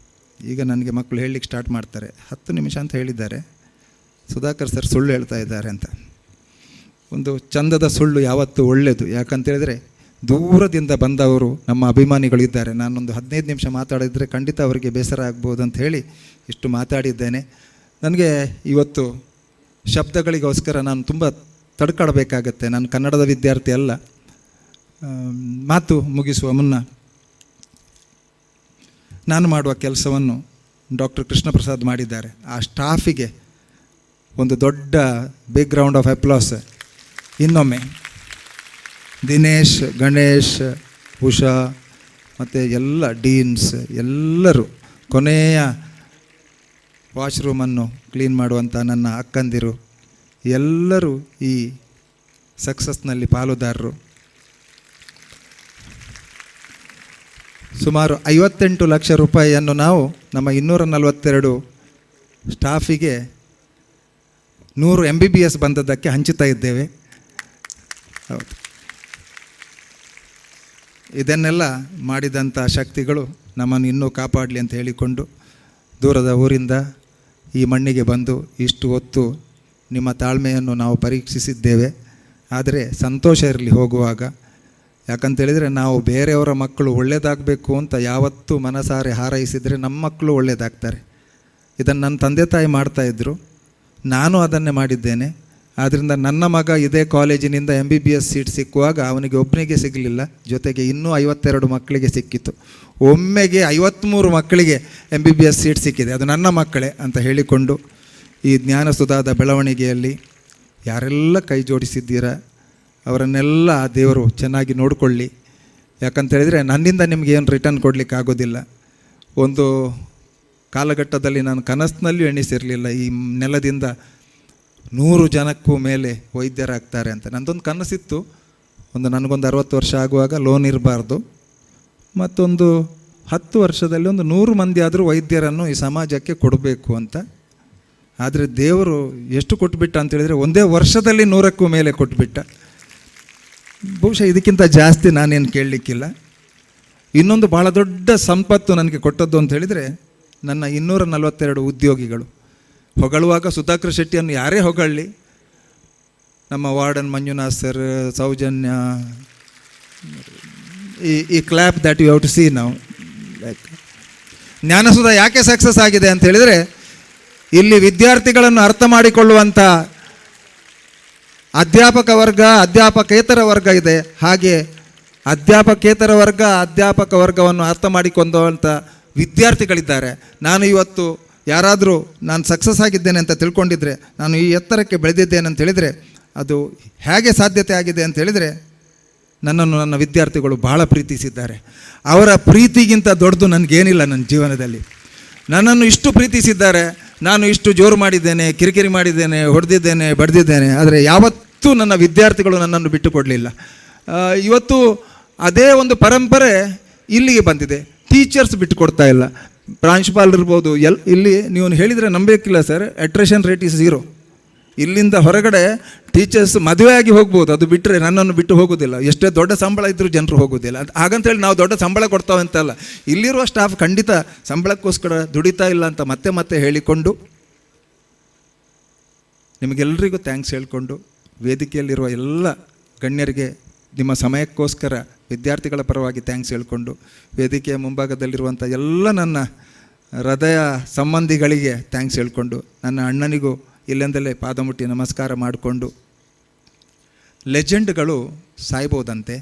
[SPEAKER 9] ಈಗ ನನಗೆ ಮಕ್ಕಳು ಹೇಳಲಿಕ್ಕೆ ಸ್ಟಾರ್ಟ್ ಮಾಡ್ತಾರೆ, 10 ನಿಮಿಷ ಅಂತ ಹೇಳಿದ್ದಾರೆ, ಸುಧಾಕರ್ ಸರ್ ಸುಳ್ಳು ಹೇಳ್ತಾ ಇದ್ದಾರೆ ಅಂತ. ಒಂದು ಚಂದದ ಸುಳ್ಳು ಯಾವತ್ತೂ ಒಳ್ಳೆಯದು. ಯಾಕಂತೇಳಿದರೆ ದೂರದಿಂದ ಬಂದವರು ನಮ್ಮ ಅಭಿಮಾನಿಗಳಿದ್ದಾರೆ. ನಾನೊಂದು 15 ನಿಮಿಷ ಮಾತಾಡಿದರೆ ಖಂಡಿತ ಅವರಿಗೆ ಬೇಸರ ಆಗ್ಬೋದು ಅಂತ ಹೇಳಿ ಇಷ್ಟು ಮಾತಾಡಿದ್ದೇನೆ. ನನಗೆ ಇವತ್ತು ಶಬ್ದಗಳಿಗೋಸ್ಕರ ನಾನು ತುಂಬ ತಡ್ಕಾಡಬೇಕಾಗತ್ತೆ. ನಾನು ಕನ್ನಡದ ವಿದ್ಯಾರ್ಥಿ ಅಲ್ಲ. ಮಾತು ಮುಗಿಸುವ ಮುನ್ನ ನಾನು ಮಾಡುವ ಕೆಲಸವನ್ನು ಡಾಕ್ಟರ್ ಕೃಷ್ಣ ಪ್ರಸಾದ್ ಮಾಡಿದ್ದಾರೆ. ಆ ಸ್ಟಾಫಿಗೆ ಒಂದು ದೊಡ್ಡ ಬಿಗ್ ರೌಂಡ್ ಆಫ್ ಅಪ್ಲಾಸ್. ಇನ್ನೊಮ್ಮೆ ದಿನೇಶ್, ಗಣೇಶ್, ಉಷಾ ಮತ್ತು ಎಲ್ಲ ಡೀನ್ಸ್ ಎಲ್ಲರೂ, ಕೊನೆಯ ವಾಶ್ರೂಮನ್ನು ಕ್ಲೀನ್ ಮಾಡುವಂಥ ನನ್ನ ಅಕ್ಕಂದಿರು ಎಲ್ಲರೂ ಈ ಸಕ್ಸಸ್ನಲ್ಲಿ ಪಾಲುದಾರರು. ಸುಮಾರು 58 ಲಕ್ಷ ರೂಪಾಯಿಯನ್ನು ನಾವು ನಮ್ಮ 242 ಸ್ಟಾಫಿಗೆ 100 MBBS ಬಂದದ್ದಕ್ಕೆ ಹಂಚುತ್ತಾ ಇದ್ದೇವೆ. ಹೌದು, ಇದನ್ನೆಲ್ಲ ಮಾಡಿದಂಥ ಶಕ್ತಿಗಳು ನಮ್ಮನ್ನು ಇನ್ನೂ ಕಾಪಾಡಲಿ ಅಂತ ಹೇಳಿಕೊಂಡು ದೂರದ ಊರಿಂದ ಈ ಮಣ್ಣಿಗೆ ಬಂದು ಇಷ್ಟು ಹೊತ್ತು ನಿಮ್ಮ ತಾಳ್ಮೆಯನ್ನು ನಾವು ಪರೀಕ್ಷಿಸಿದ್ದೇವೆ. ಆದರೆ ಸಂತೋಷ ಇರಲಿ ಹೋಗುವಾಗ. ಯಾಕಂತೇಳಿದರೆ ನಾವು ಬೇರೆಯವರ ಮಕ್ಕಳು ಒಳ್ಳೆಯದಾಗಬೇಕು ಅಂತ ಯಾವತ್ತೂ ಮನಸಾರೆ ಹಾರೈಸಿದರೆ ನಮ್ಮ ಮಕ್ಕಳು ಒಳ್ಳೆಯದಾಗ್ತಾರೆ. ಇದನ್ನು ನನ್ನ ತಂದೆ ತಾಯಿ ಮಾಡ್ತಾಯಿದ್ರು, ನಾನು ಅದನ್ನೇ ಮಾಡಿದ್ದೇನೆ. ಆದ್ದರಿಂದ ನನ್ನ ಮಗ ಇದೇ ಕಾಲೇಜಿನಿಂದ MBBS ಸೀಟ್ ಸಿಕ್ಕುವಾಗ ಅವನಿಗೆ ಒಬ್ಬನಿಗೆ ಸಿಗಲಿಲ್ಲ, ಜೊತೆಗೆ ಇನ್ನೂ 52 ಮಕ್ಕಳಿಗೆ ಸಿಕ್ಕಿತು. ಒಮ್ಮೆಗೆ 53 ಮಕ್ಕಳಿಗೆ MBBS ಸೀಟ್ ಸಿಕ್ಕಿದೆ. ಅದು ನನ್ನ ಮಕ್ಕಳೇ ಅಂತ ಹೇಳಿಕೊಂಡು ಈ ಜ್ಞಾನಸುಧಾದ ಬೆಳವಣಿಗೆಯಲ್ಲಿ ಯಾರೆಲ್ಲ ಕೈ ಜೋಡಿಸಿದ್ದೀರಾ ಅವರನ್ನೆಲ್ಲ ದೇವರು ಚೆನ್ನಾಗಿ ನೋಡಿಕೊಳ್ಳಿ. ಯಾಕಂತೇಳಿದರೆ ನನ್ನಿಂದ ನಿಮಗೇನು ರಿಟರ್ನ್ ಕೊಡಲಿಕ್ಕೆ ಆಗೋದಿಲ್ಲ. ಒಂದು ಕಾಲಘಟ್ಟದಲ್ಲಿ ನಾನು ಕನಸಿನಲ್ಲಿಯೂ ಎಣಿಸಿರಲಿಲ್ಲ ಈ ನೆಲದಿಂದ 100 ಜನಕ್ಕೂ ಮೇಲೆ ವೈದ್ಯರಾಗ್ತಾರೆ ಅಂತ. ನನ್ನದೊಂದು ಕನಸಿತ್ತು, ನನಗೊಂದು 60 ವರ್ಷ ಆಗುವಾಗ ಲೋನ್ ಇರಬಾರ್ದು, ಮತ್ತೊಂದು 10 ವರ್ಷದಲ್ಲಿ ಒಂದು 100 ಮಂದಿ ಆದರೂ ವೈದ್ಯರನ್ನು ಈ ಸಮಾಜಕ್ಕೆ ಕೊಡಬೇಕು ಅಂತ. ಆದರೆ ದೇವರು ಎಷ್ಟು ಕೊಟ್ಟುಬಿಟ್ಟ ಅಂತೇಳಿದರೆ ಒಂದೇ ವರ್ಷದಲ್ಲಿ 100ಕ್ಕೂ ಮೇಲೆ ಕೊಟ್ಟುಬಿಟ್ಟ. ಬಹುಶಃ ಇದಕ್ಕಿಂತ ಜಾಸ್ತಿ ನಾನೇನು ಕೇಳಲಿಕ್ಕಿಲ್ಲ. ಇನ್ನೊಂದು ಭಾಳ ದೊಡ್ಡ ಸಂಪತ್ತು ನನಗೆ ಕೊಟ್ಟದ್ದು ಅಂತ ಹೇಳಿದರೆ ನನ್ನ 242 ಉದ್ಯೋಗಿಗಳು. ಹೊಗಳುವಾಗ ಸುಧಾಕರ್ ಶೆಟ್ಟಿಯನ್ನು ಯಾರೇ ಹೊಗಳಿ, ನಮ್ಮ ವಾರ್ಡನ್ ಮಂಜುನಾಥ್ ಸರ್, ಸೌಜನ್ಯ, ಈ clap that you have to see ನಾವು. ಲೈಕ್ ಜ್ಞಾನಸುಧ ಯಾಕೆ ಸಕ್ಸಸ್ ಆಗಿದೆ ಅಂತ ಹೇಳಿದರೆ ಇಲ್ಲಿ ವಿದ್ಯಾರ್ಥಿಗಳನ್ನು ಅರ್ಥ ಮಾಡಿಕೊಳ್ಳುವಂಥ ಅಧ್ಯಾಪಕ ವರ್ಗ, ಅಧ್ಯಾಪಕೇತರ ವರ್ಗ ಇದೆ. ಹಾಗೆ ಅಧ್ಯಾಪಕೇತರ ವರ್ಗ, ಅಧ್ಯಾಪಕ ವರ್ಗವನ್ನು ಅರ್ಥ ಮಾಡಿಕೊಂಡಂಥ ವಿದ್ಯಾರ್ಥಿಗಳಿದ್ದಾರೆ. ನಾನು ಇವತ್ತು ಯಾರಾದರೂ ನಾನು ಸಕ್ಸಸ್ ಆಗಿದ್ದೇನೆ ಅಂತ ತಿಳ್ಕೊಂಡಿದ್ರೆ, ನಾನು ಈ ಎತ್ತರಕ್ಕೆ ಬೆಳೆದಿದ್ದೇನೆ ಅಂತ ಹೇಳಿದರೆ ಅದು ಹೇಗೆ ಸಾಧ್ಯತೆ ಆಗಿದೆ ಅಂತ ಹೇಳಿದರೆ ನನ್ನನ್ನು ನನ್ನ ವಿದ್ಯಾರ್ಥಿಗಳು ಬಹಳ ಪ್ರೀತಿಸಿದ್ದಾರೆ. ಅವರ ಪ್ರೀತಿಗಿಂತ ದೊಡ್ಡದು ನನಗೇನಿಲ್ಲ ನನ್ನ ಜೀವನದಲ್ಲಿ. ನನ್ನನ್ನು ಇಷ್ಟು ಪ್ರೀತಿಸಿದ್ದಾರೆ. ನಾನು ಇಷ್ಟು ಜೋರು ಮಾಡಿದ್ದೇನೆ, ಕಿರಿಕಿರಿ ಮಾಡಿದ್ದೇನೆ, ಹೊಡೆದಿದ್ದೇನೆ, ಬಡ್ದಿದ್ದೇನೆ, ಆದರೆ ಯಾವತ್ತೂ ನನ್ನ ವಿದ್ಯಾರ್ಥಿಗಳು ನನ್ನನ್ನು ಬಿಟ್ಟು ಕೊಡಲಿಲ್ಲ. ಇವತ್ತು ಅದೇ ಒಂದು ಪರಂಪರೆ ಇಲ್ಲಿಗೆ ಬಂದಿದೆ. ಟೀಚರ್ಸ್ ಬಿಟ್ಟು ಕೊಡ್ತಾ ಇಲ್ಲ. ಪ್ರಾಂಶುಪಾಲರು ಇರ್ಬೋದು, ಇಲ್ಲಿ ನೀವು ಹೇಳಿದರೆ ನಂಬೇಕಿಲ್ಲ ಸರ್, ಅಟ್ರೇಷನ್ ರೇಟ್ ಇಸ್ 0. ಇಲ್ಲಿಂದ ಹೊರಗಡೆ ಟೀಚರ್ಸ್ ಮದುವೆಯಾಗಿ ಹೋಗ್ಬೋದು, ಅದು ಬಿಟ್ಟರೆ ನನ್ನನ್ನು ಬಿಟ್ಟು ಹೋಗೋದಿಲ್ಲ. ಎಷ್ಟೇ ದೊಡ್ಡ ಸಂಬಳ ಇದ್ದರೂ ಜನರು ಹೋಗೋದಿಲ್ಲ. ಹಾಗಂತೇಳಿ ನಾವು ದೊಡ್ಡ ಸಂಬಳ ಕೊಡ್ತಾವೆ ಅಂತಲ್ಲ, ಇಲ್ಲಿರುವ ಸ್ಟಾಫ್ ಖಂಡಿತ ಸಂಬಳಕ್ಕೋಸ್ಕರ ದುಡಿತಾ ಇಲ್ಲ ಅಂತ ಮತ್ತೆ ಮತ್ತೆ ಹೇಳಿಕೊಂಡು ನಿಮಗೆಲ್ಲರಿಗೂ ಥ್ಯಾಂಕ್ಸ್ ಹೇಳಿಕೊಂಡು, ವೇದಿಕೆಯಲ್ಲಿರುವ ಎಲ್ಲ ಗಣ್ಯರಿಗೆ ನಿಮ್ಮ ಸಮಯಕ್ಕೋಸ್ಕರ ವಿದ್ಯಾರ್ಥಿಗಳ ಪರವಾಗಿ ಥ್ಯಾಂಕ್ಸ್ ಹೇಳಿಕೊಂಡು, ವೇದಿಕೆಯ ಮುಂಭಾಗದಲ್ಲಿರುವಂಥ ಎಲ್ಲ ನನ್ನ ಹೃದಯ ಸಂಬಂಧಿಗಳಿಗೆ ಥ್ಯಾಂಕ್ಸ್ ಹೇಳಿಕೊಂಡು, ನನ್ನ ಅಣ್ಣನಿಗೂ ಇಲ್ಲಿಂದಲೇ ಪಾದ ಮುಟ್ಟಿ ನಮಸ್ಕಾರ ಮಾಡಿಕೊಂಡು, ಲೆಜೆಂಡ್ಗಳು ಸಾಯ್ಬೋದಂತೆ,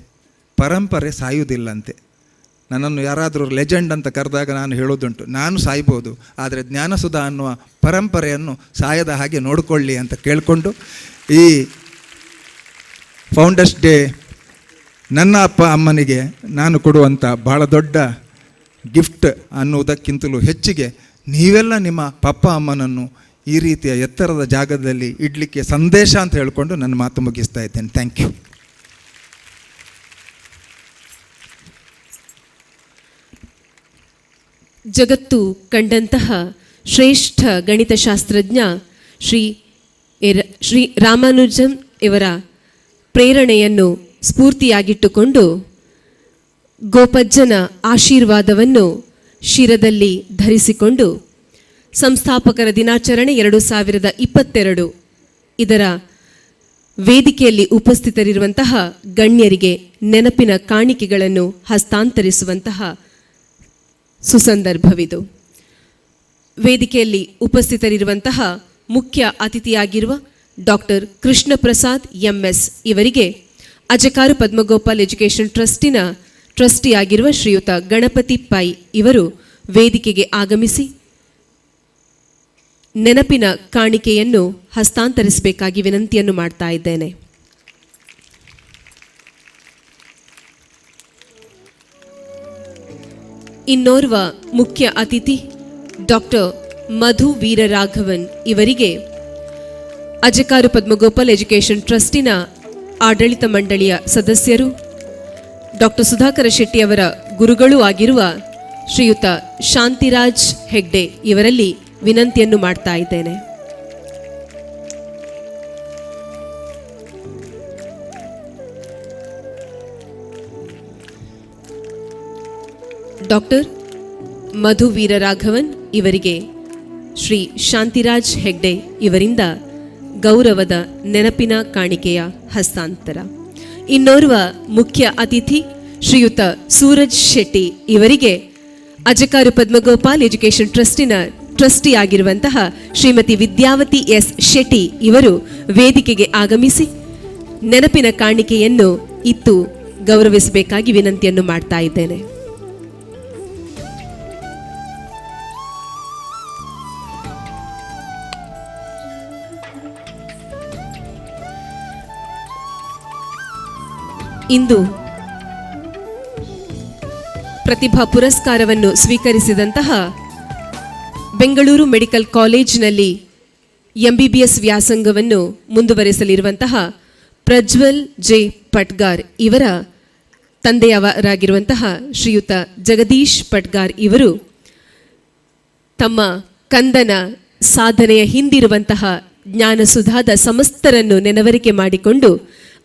[SPEAKER 9] ಪರಂಪರೆ ಸಾಯುವುದಿಲ್ಲಂತೆ. ನನ್ನನ್ನು ಯಾರಾದರೂ ಲೆಜೆಂಡ್ ಅಂತ ಕರೆದಾಗ ನಾನು ಹೇಳೋದುಂಟು, ನಾನು ಸಾಯ್ಬೋದು, ಆದರೆ ಜ್ಞಾನಸುಧಾ ಅನ್ನುವ ಪರಂಪರೆಯನ್ನು ಸಾಯದ ಹಾಗೆ ನೋಡಿಕೊಳ್ಳಿ ಅಂತ ಕೇಳಿಕೊಂಡು, ಈ ಫೌಂಡರ್ಸ್ ಡೇ ನನ್ನ ಅಪ್ಪ ಅಮ್ಮನಿಗೆ ನಾನು ಕೊಡುವಂಥ ಭಾಳ ದೊಡ್ಡ ಗಿಫ್ಟ್ ಅನ್ನುವುದಕ್ಕಿಂತಲೂ ಹೆಚ್ಚಿಗೆ ನೀವೆಲ್ಲ ನಿಮ್ಮ ಪಪ್ಪ ಅಮ್ಮನನ್ನು ಈ ರೀತಿಯ ಎತ್ತರದ ಜಾಗದಲ್ಲಿ ಇಡಲಿಕ್ಕೆ ಸಂದೇಶ ಅಂತ ಹೇಳಿಕೊಂಡು ನನ್ನ ಮಾತು ಮುಗಿಸ್ತಾ ಇದ್ದೇನೆ. Thank you.
[SPEAKER 1] ಜಗತ್ತು ಕಂಡಂತಹ ಶ್ರೇಷ್ಠ ಗಣಿತಶಾಸ್ತ್ರಜ್ಞ ಶ್ರೀ ರಾಮಾನುಜನ್ ಇವರ ಪ್ರೇರಣೆಯನ್ನು ಸ್ಫೂರ್ತಿಯಾಗಿಟ್ಟುಕೊಂಡು ಗೋಪಜ್ಜನ ಆಶೀರ್ವಾದವನ್ನು ಶಿರದಲ್ಲಿ ಧರಿಸಿಕೊಂಡು ಸಂಸ್ಥಾಪಕರ ದಿನಾಚರಣೆ 2022 ಇದರ ವೇದಿಕೆಯಲ್ಲಿ ಉಪಸ್ಥಿತರಿರುವಂತಹ ಗಣ್ಯರಿಗೆ ನೆನಪಿನ ಕಾಣಿಕೆಗಳನ್ನು ಹಸ್ತಾಂತರಿಸುವಂತಹ ಸುಸಂದರ್ಭವಿದು. ವೇದಿಕೆಯಲ್ಲಿ ಉಪಸ್ಥಿತರಿರುವಂತಹ ಮುಖ್ಯ ಅತಿಥಿಯಾಗಿರುವ ಡಾಕ್ಟರ್ ಕೃಷ್ಣ ಪ್ರಸಾದ್ MS ಇವರಿಗೆ ಅಜಕಾರು ಪದ್ಮಗೋಪಾಲ್ ಎಜುಕೇಷನ್ ಟ್ರಸ್ಟಿನ ಟ್ರಸ್ಟಿಯಾಗಿರುವ ಶ್ರೀಯುತ ಗಣಪತಿ ಪೈ ಇವರು ವೇದಿಕೆಗೆ ಆಗಮಿಸಿ ನೆನಪಿನ ಕಾಣಿಕೆಯನ್ನು ಹಸ್ತಾಂತರಿಸಬೇಕಾಗಿ ವಿನಂತಿಯನ್ನು ಮಾಡ್ತಾ ಇದ್ದೇನೆ. ಇನ್ನೋರ್ವ ಮುಖ್ಯ ಅತಿಥಿ ಡಾಕ್ಟರ್ ಮಧು ವೀರರಾಘವನ್ ಇವರಿಗೆ ಅಜಕಾರು ಪದ್ಮಗೋಪಾಲ್ ಎಜುಕೇಷನ್ ಟ್ರಸ್ಟಿನ ಆಡಳಿತ ಮಂಡಳಿಯ ಸದಸ್ಯರು, ಡಾಕ್ಟರ್ ಸುಧಾಕರ ಶೆಟ್ಟಿ ಅವರ ಗುರುಗಳೂ ಆಗಿರುವ ಶ್ರೀಯುತ ಶಾಂತಿರಾಜ್ ಹೆಗ್ಡೆ ಇವರಲ್ಲಿ ವಿನಂತಿಯನ್ನು ಮಾಡ್ತಾ ಇದ್ದೇನೆ. ಡಾಕ್ಟರ್ ಮಧು ವೀರರಾಘವನ್ ಇವರಿಗೆ ಶ್ರೀ ಶಾಂತಿರಾಜ್ ಹೆಗ್ಡೆ ಇವರಿಂದ ಗೌರವದ ನೆನಪಿನ ಕಾಣಿಕೆಯ ಹಸ್ತಾಂತರ. ಇನ್ನೋರ್ವ ಮುಖ್ಯ ಅತಿಥಿ ಶ್ರೀಯುತ ಸೂರಜ್ ಶೆಟ್ಟಿ ಇವರಿಗೆ ಅಜಕಾರು ಪದ್ಮಗೋಪಾಲ್ ಎಜುಕೇಷನ್ ಟ್ರಸ್ಟಿನ ಟ್ರಸ್ಟಿ ಆಗಿರುವಂತಹ ಶ್ರೀಮತಿ ವಿದ್ಯಾವತಿ S ಶೆಟ್ಟಿ ಇವರು ವೇದಿಕೆಗೆ ಆಗಮಿಸಿ ನೆನಪಿನ ಕಾಣಿಕೆಯನ್ನು ಇತ್ತು ಗೌರವಿಸಬೇಕಾಗಿ ವಿನಂತಿಯನ್ನು ಮಾಡ್ತಾ ಇದ್ದೇನೆ. ಇಂದು ಪ್ರತಿಭಾ ಪುರಸ್ಕಾರವನ್ನು ಸ್ವೀಕರಿಸಿದಂತಹ ಬೆಂಗಳೂರು ಮೆಡಿಕಲ್ ಕಾಲೇಜಿನಲ್ಲಿ MBBS ವ್ಯಾಸಂಗವನ್ನು ಮುಂದುವರೆಸಲಿರುವಂತಹ ಪ್ರಜ್ವಲ್ ಜೆ ಪಟ್ಗಾರ್ ಇವರ ತಂದೆಯವರಾಗಿರುವಂತಹ ಶ್ರೀಯುತ ಜಗದೀಶ್ ಪಟ್ಗಾರ್ ಇವರು ತಮ್ಮ ಕಂದನ ಸಾಧನೆಯ ಹಿಂದಿರುವಂತಹ ಜ್ಞಾನಸುಧಾದ ಸಮಸ್ತರನ್ನು ನೆನವರಿಕೆ ಮಾಡಿಕೊಂಡು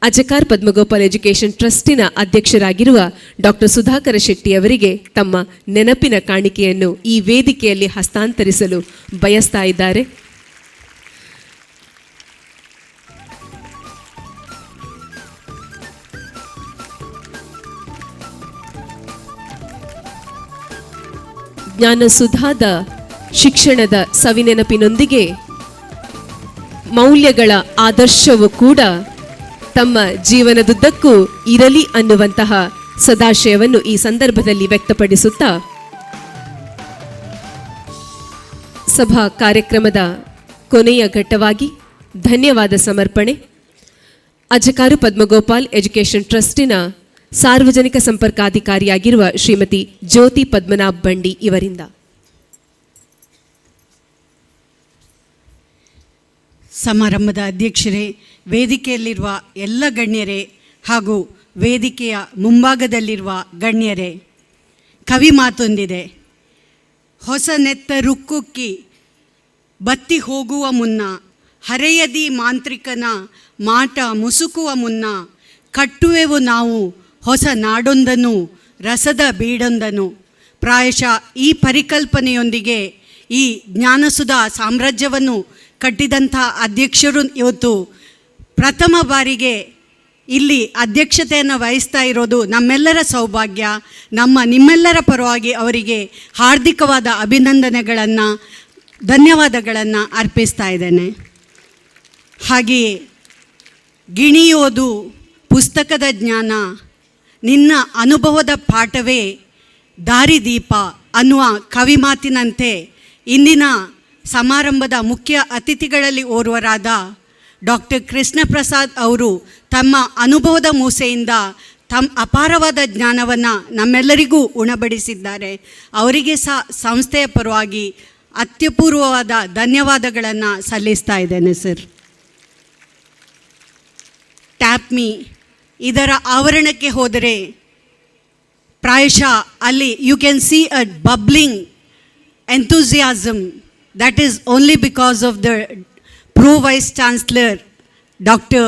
[SPEAKER 1] ಅಜಕಾರ್ ಪದ್ಮಗೋಪಾಲ್ ಎಜುಕೇಷನ್ ಟ್ರಸ್ಟಿನ ಅಧ್ಯಕ್ಷರಾಗಿರುವ ಡಾಕ್ಟರ್ ಸುಧಾಕರ ಶೆಟ್ಟಿ ಅವರಿಗೆ ತಮ್ಮ ನೆನಪಿನ ಕಾಣಿಕೆಯನ್ನು ಈ ವೇದಿಕೆಯಲ್ಲಿ ಹಸ್ತಾಂತರಿಸಲು ಬಯಸ್ತಾ ಇದ್ದಾರೆ. ಜ್ಞಾನಸುಧಾದ ಶಿಕ್ಷಣದ ಸವಿನೆನಪಿನೊಂದಿಗೆ ಮೌಲ್ಯಗಳ ಆದರ್ಶವು ಕೂಡ ತಮ್ಮ ಜೀವನದುದ್ದಕ್ಕೂ ಇರಲಿ ಅನ್ನುವಂತಹ ಸದಾಶಯವನ್ನು ಈ ಸಂದರ್ಭದಲ್ಲಿ ವ್ಯಕ್ತಪಡಿಸುತ್ತಾ ಸಭಾ ಕಾರ್ಯಕ್ರಮದ ಕೊನೆಯ ಘಟ್ಟವಾಗಿ ಧನ್ಯವಾದ ಸಮರ್ಪಣೆ ಅಜಕಾರು ಪದ್ಮಗೋಪಾಲ್ ಎಜುಕೇಷನ್ ಟ್ರಸ್ಟಿನ ಸಾರ್ವಜನಿಕ ಸಂಪರ್ಕಾಧಿಕಾರಿಯಾಗಿರುವ ಶ್ರೀಮತಿ ಜ್ಯೋತಿ ಪದ್ಮನಾಭ್ ಬಂಡಿ ಇವರಿಂದ.
[SPEAKER 10] ಸಮಾರಂಭದ ಅಧ್ಯಕ್ಷರೇ, ವೇದಿಕೆಯಲ್ಲಿರುವ ಎಲ್ಲ ಗಣ್ಯರೇ ಹಾಗೂ ವೇದಿಕೆಯ ಮುಂಭಾಗದಲ್ಲಿರುವ ಗಣ್ಯರೇ, ಕವಿ ಮಾತೊಂದಿದೆ. ಹೊಸ ನೆತ್ತ ರುಕ್ಕುಕ್ಕಿ ಬತ್ತಿ ಹೋಗುವ ಮುನ್ನ, ಹರೆಯದಿ ಮಾಂತ್ರಿಕನ ಮಾಟ ಮುಸುಕುವ ಮುನ್ನ, ಕಟ್ಟುವೆವು ನಾವು ಹೊಸ ನಾಡೊಂದನು ರಸದ ಬೀಡೊಂದನು. ಪ್ರಾಯಶಃ ಈ ಪರಿಕಲ್ಪನೆಯೊಂದಿಗೆ ಈ ಜ್ಞಾನಸುಧಾ ಸಾಮ್ರಾಜ್ಯವನ್ನು ಕಟ್ಟಿದಂಥ ಅಧ್ಯಕ್ಷರು ಇವತ್ತು ಪ್ರಥಮ ಬಾರಿಗೆ ಇಲ್ಲಿ ಅಧ್ಯಕ್ಷತೆಯನ್ನು ವಹಿಸ್ತಾ ಇರೋದು ನಮ್ಮೆಲ್ಲರ ಸೌಭಾಗ್ಯ. ನಿಮ್ಮೆಲ್ಲರ ಪರವಾಗಿ ಅವರಿಗೆ ಹಾರ್ದಿಕವಾದ ಅಭಿನಂದನೆಗಳನ್ನು, ಧನ್ಯವಾದಗಳನ್ನು ಅರ್ಪಿಸ್ತಾ ಇದ್ದೇನೆ. ಹಾಗೆಯೇ ಗಿಣಿಯೋದು ಪುಸ್ತಕದ ಜ್ಞಾನ, ನಿನ್ನ ಅನುಭವದ ಪಾಠವೇ ದಾರಿದೀಪ ಅನ್ನುವ ಕವಿಮಾತಿನಂತೆ ಇಂದಿನ ಸಮಾರಂಭದ ಮುಖ್ಯ ಅತಿಥಿಗಳಲ್ಲಿ ಓರ್ವರಾದ ಡಾಕ್ಟರ್ ಕೃಷ್ಣ ಪ್ರಸಾದ್ ಅವರು ತಮ್ಮ ಅನುಭವದ ಮೂಸೆಯಿಂದ ತಮ್ಮ ಅಪಾರವಾದ ಜ್ಞಾನವನ್ನು ನಮ್ಮೆಲ್ಲರಿಗೂ ಉಣಬಡಿಸಿದ್ದಾರೆ. ಅವರಿಗೆ ಸಹ ಸಂಸ್ಥೆಯ ಪರವಾಗಿ ಅತ್ಯಪೂರ್ವವಾದ ಧನ್ಯವಾದಗಳನ್ನು ಸಲ್ಲಿಸ್ತಾ ಇದ್ದೇನೆ ಸರ್. ಟ್ಯಾಪ್ ಮೀ ಇದರ ಆವರಣಕ್ಕೆ ಹೋದರೆ ಪ್ರಾಯಶಃ ಅಲ್ಲಿ you can see a bubbling enthusiasm that is only because of the Pro Vice Chancellor Dr.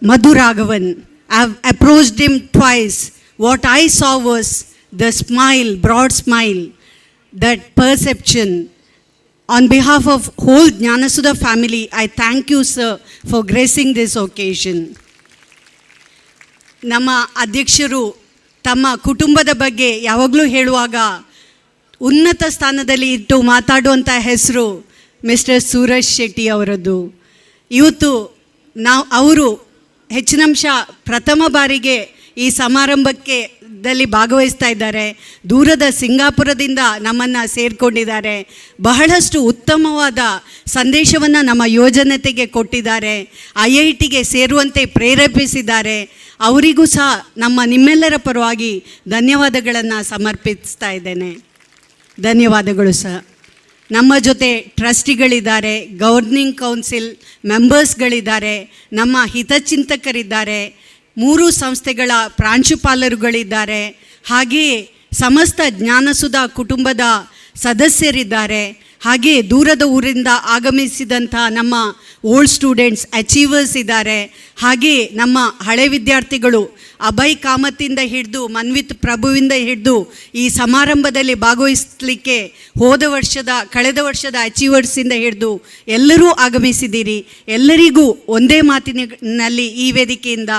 [SPEAKER 10] Madhu Raghavan. I have approached him twice. What I saw was the smile, broad smile, that perception. On behalf of whole JnanaSudha family, I thank you, sir, for gracing this occasion. ನಮ್ಮ ಅಧ್ಯಕ್ಷರು ತಮ್ಮ ಕುಟುಂಬದ ಬಗ್ಗೆ ಯಾವಾಗಲೂ ಹೇಳುವಾಗ ಉನ್ನತ ಸ್ಥಾನದಲ್ಲಿ ಇಟ್ಟು ಮಾತಾಡುವಂಥ ಹೆಸರು ಮಿಸ್ಟರ್ ಸೂರಜ್ ಶೆಟ್ಟಿ ಅವರದ್ದು. ಇವತ್ತು ಅವರು ಹೆಚ್ಚಿನಂಶ ಪ್ರಥಮ ಬಾರಿಗೆ ಈ ಸಮಾರಂಭಕ್ಕೆ ಭಾಗವಹಿಸ್ತಾ ಇದ್ದಾರೆ. ದೂರದ ಸಿಂಗಾಪುರದಿಂದ ನಮ್ಮನ್ನು ಸೇರಿಕೊಂಡಿದ್ದಾರೆ. ಬಹಳಷ್ಟು ಉತ್ತಮವಾದ ಸಂದೇಶವನ್ನು ನಮ್ಮ ಯೋಜನೆತೆಗೆ ಕೊಟ್ಟಿದ್ದಾರೆ. IITಗೆ ಸೇರುವಂತೆ ಪ್ರೇರೇಪಿಸಿದ್ದಾರೆ. ಅವರಿಗೂ ಸಹ ನಿಮ್ಮೆಲ್ಲರ ಪರವಾಗಿ ಧನ್ಯವಾದಗಳನ್ನು ಸಮರ್ಪಿಸ್ತಾ ಇದ್ದೇನೆ. ಧನ್ಯವಾದಗಳು ಸರ್. ನಮ್ಮ ಜೊತೆ ಟ್ರಸ್ಟಿಗಳಿದ್ದಾರೆ, ಗವರ್ನಿಂಗ್ ಕೌನ್ಸಿಲ್ ಮೆಂಬರ್ಸ್ಗಳಿದ್ದಾರೆ, ನಮ್ಮ ಹಿತಚಿಂತಕರಿದ್ದಾರೆ, 3 ಸಂಸ್ಥೆಗಳ ಪ್ರಾಂಶುಪಾಲರುಗಳಿದ್ದಾರೆ, ಹಾಗೆಯೇ ಸಮಸ್ತ ಜ್ಞಾನಸುಧಾ ಕುಟುಂಬದ ಸದಸ್ಯರಿದ್ದಾರೆ. ಹಾಗೆ ದೂರದ ಊರಿಂದ ಆಗಮಿಸಿದಂಥ ನಮ್ಮ ಓಲ್ಡ್ ಸ್ಟೂಡೆಂಟ್ಸ್ ಅಚೀವರ್ಸ್ ಇದ್ದಾರೆ. ಹಾಗೆ ನಮ್ಮ ಹಳೆ ವಿದ್ಯಾರ್ಥಿಗಳು ಅಭಯ್ ಕಾಮತ್ತಿಂದ ಹಿಡಿದು ಮನ್ವಿತ್ ಪ್ರಭುವಿಂದ ಹಿಡಿದು ಈ ಸಮಾರಂಭದಲ್ಲಿ ಭಾಗವಹಿಸಲಿಕ್ಕೆ ಕಳೆದ ವರ್ಷದ ಅಚೀವರ್ಸಿಂದ ಹಿಡಿದು ಎಲ್ಲರೂ ಆಗಮಿಸಿದ್ದೀರಿ. ಎಲ್ಲರಿಗೂ ಒಂದೇ ಮಾತಿನಲ್ಲಿ ಈ ವೇದಿಕೆಯಿಂದ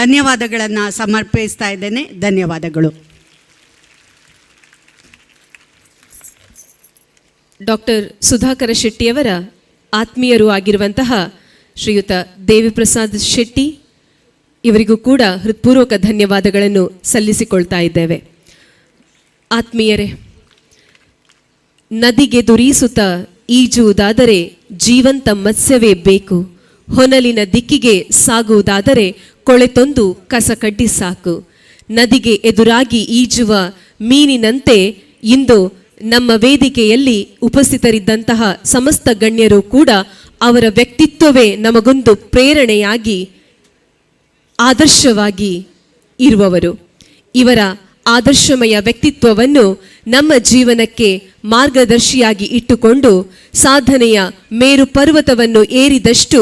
[SPEAKER 10] ಧನ್ಯವಾದಗಳನ್ನು ಸಮರ್ಪಿಸ್ತಾ ಇದ್ದೇನೆ. ಧನ್ಯವಾದಗಳು.
[SPEAKER 1] ಡಾಕ್ಟರ್ ಸುಧಾಕರ ಶೆಟ್ಟಿಯವರ ಆತ್ಮೀಯರು ಆಗಿರುವಂತಹ ಶ್ರೀಯುತ ದೇವಿಪ್ರಸಾದ್ ಶೆಟ್ಟಿ ಇವರಿಗೂ ಕೂಡ ಹೃತ್ಪೂರ್ವಕ ಧನ್ಯವಾದಗಳನ್ನು ಸಲ್ಲಿಸಿಕೊಳ್ತಾ ಇದ್ದೇವೆ. ಆತ್ಮೀಯರೇ, ನದಿಗೆ ದುರೀಸುತ್ತ ಈಜುವುದಾದರೆ ಜೀವಂತ ಮತ್ಸ್ಯವೇ ಬೇಕು. ಹೊನಲಿನ ದಿಕ್ಕಿಗೆ ಸಾಗುವುದಾದರೆ ಕೊಳೆತೊಂದು ಕಸ ಕಡ್ಡಿ ಸಾಕು. ನದಿಗೆ ಎದುರಾಗಿ ಈಜುವ ಮೀನಿನಂತೆ ಇಂದು ನಮ್ಮ ವೇದಿಕೆಯಲ್ಲಿ ಉಪಸ್ಥಿತರಿದ್ದಂತಹ ಸಮಸ್ತ ಗಣ್ಯರು ಕೂಡ ಅವರ ವ್ಯಕ್ತಿತ್ವವೇ ನಮಗೊಂದು ಪ್ರೇರಣೆಯಾಗಿ ಆದರ್ಶವಾಗಿ ಇರುವವರು. ಇವರ ಆದರ್ಶಮಯ ವ್ಯಕ್ತಿತ್ವವನ್ನು ನಮ್ಮ ಜೀವನಕ್ಕೆ ಮಾರ್ಗದರ್ಶಿಯಾಗಿ ಇಟ್ಟುಕೊಂಡು ಸಾಧನೆಯ ಮೇರು ಪರ್ವತವನ್ನು ಏರಿದಷ್ಟು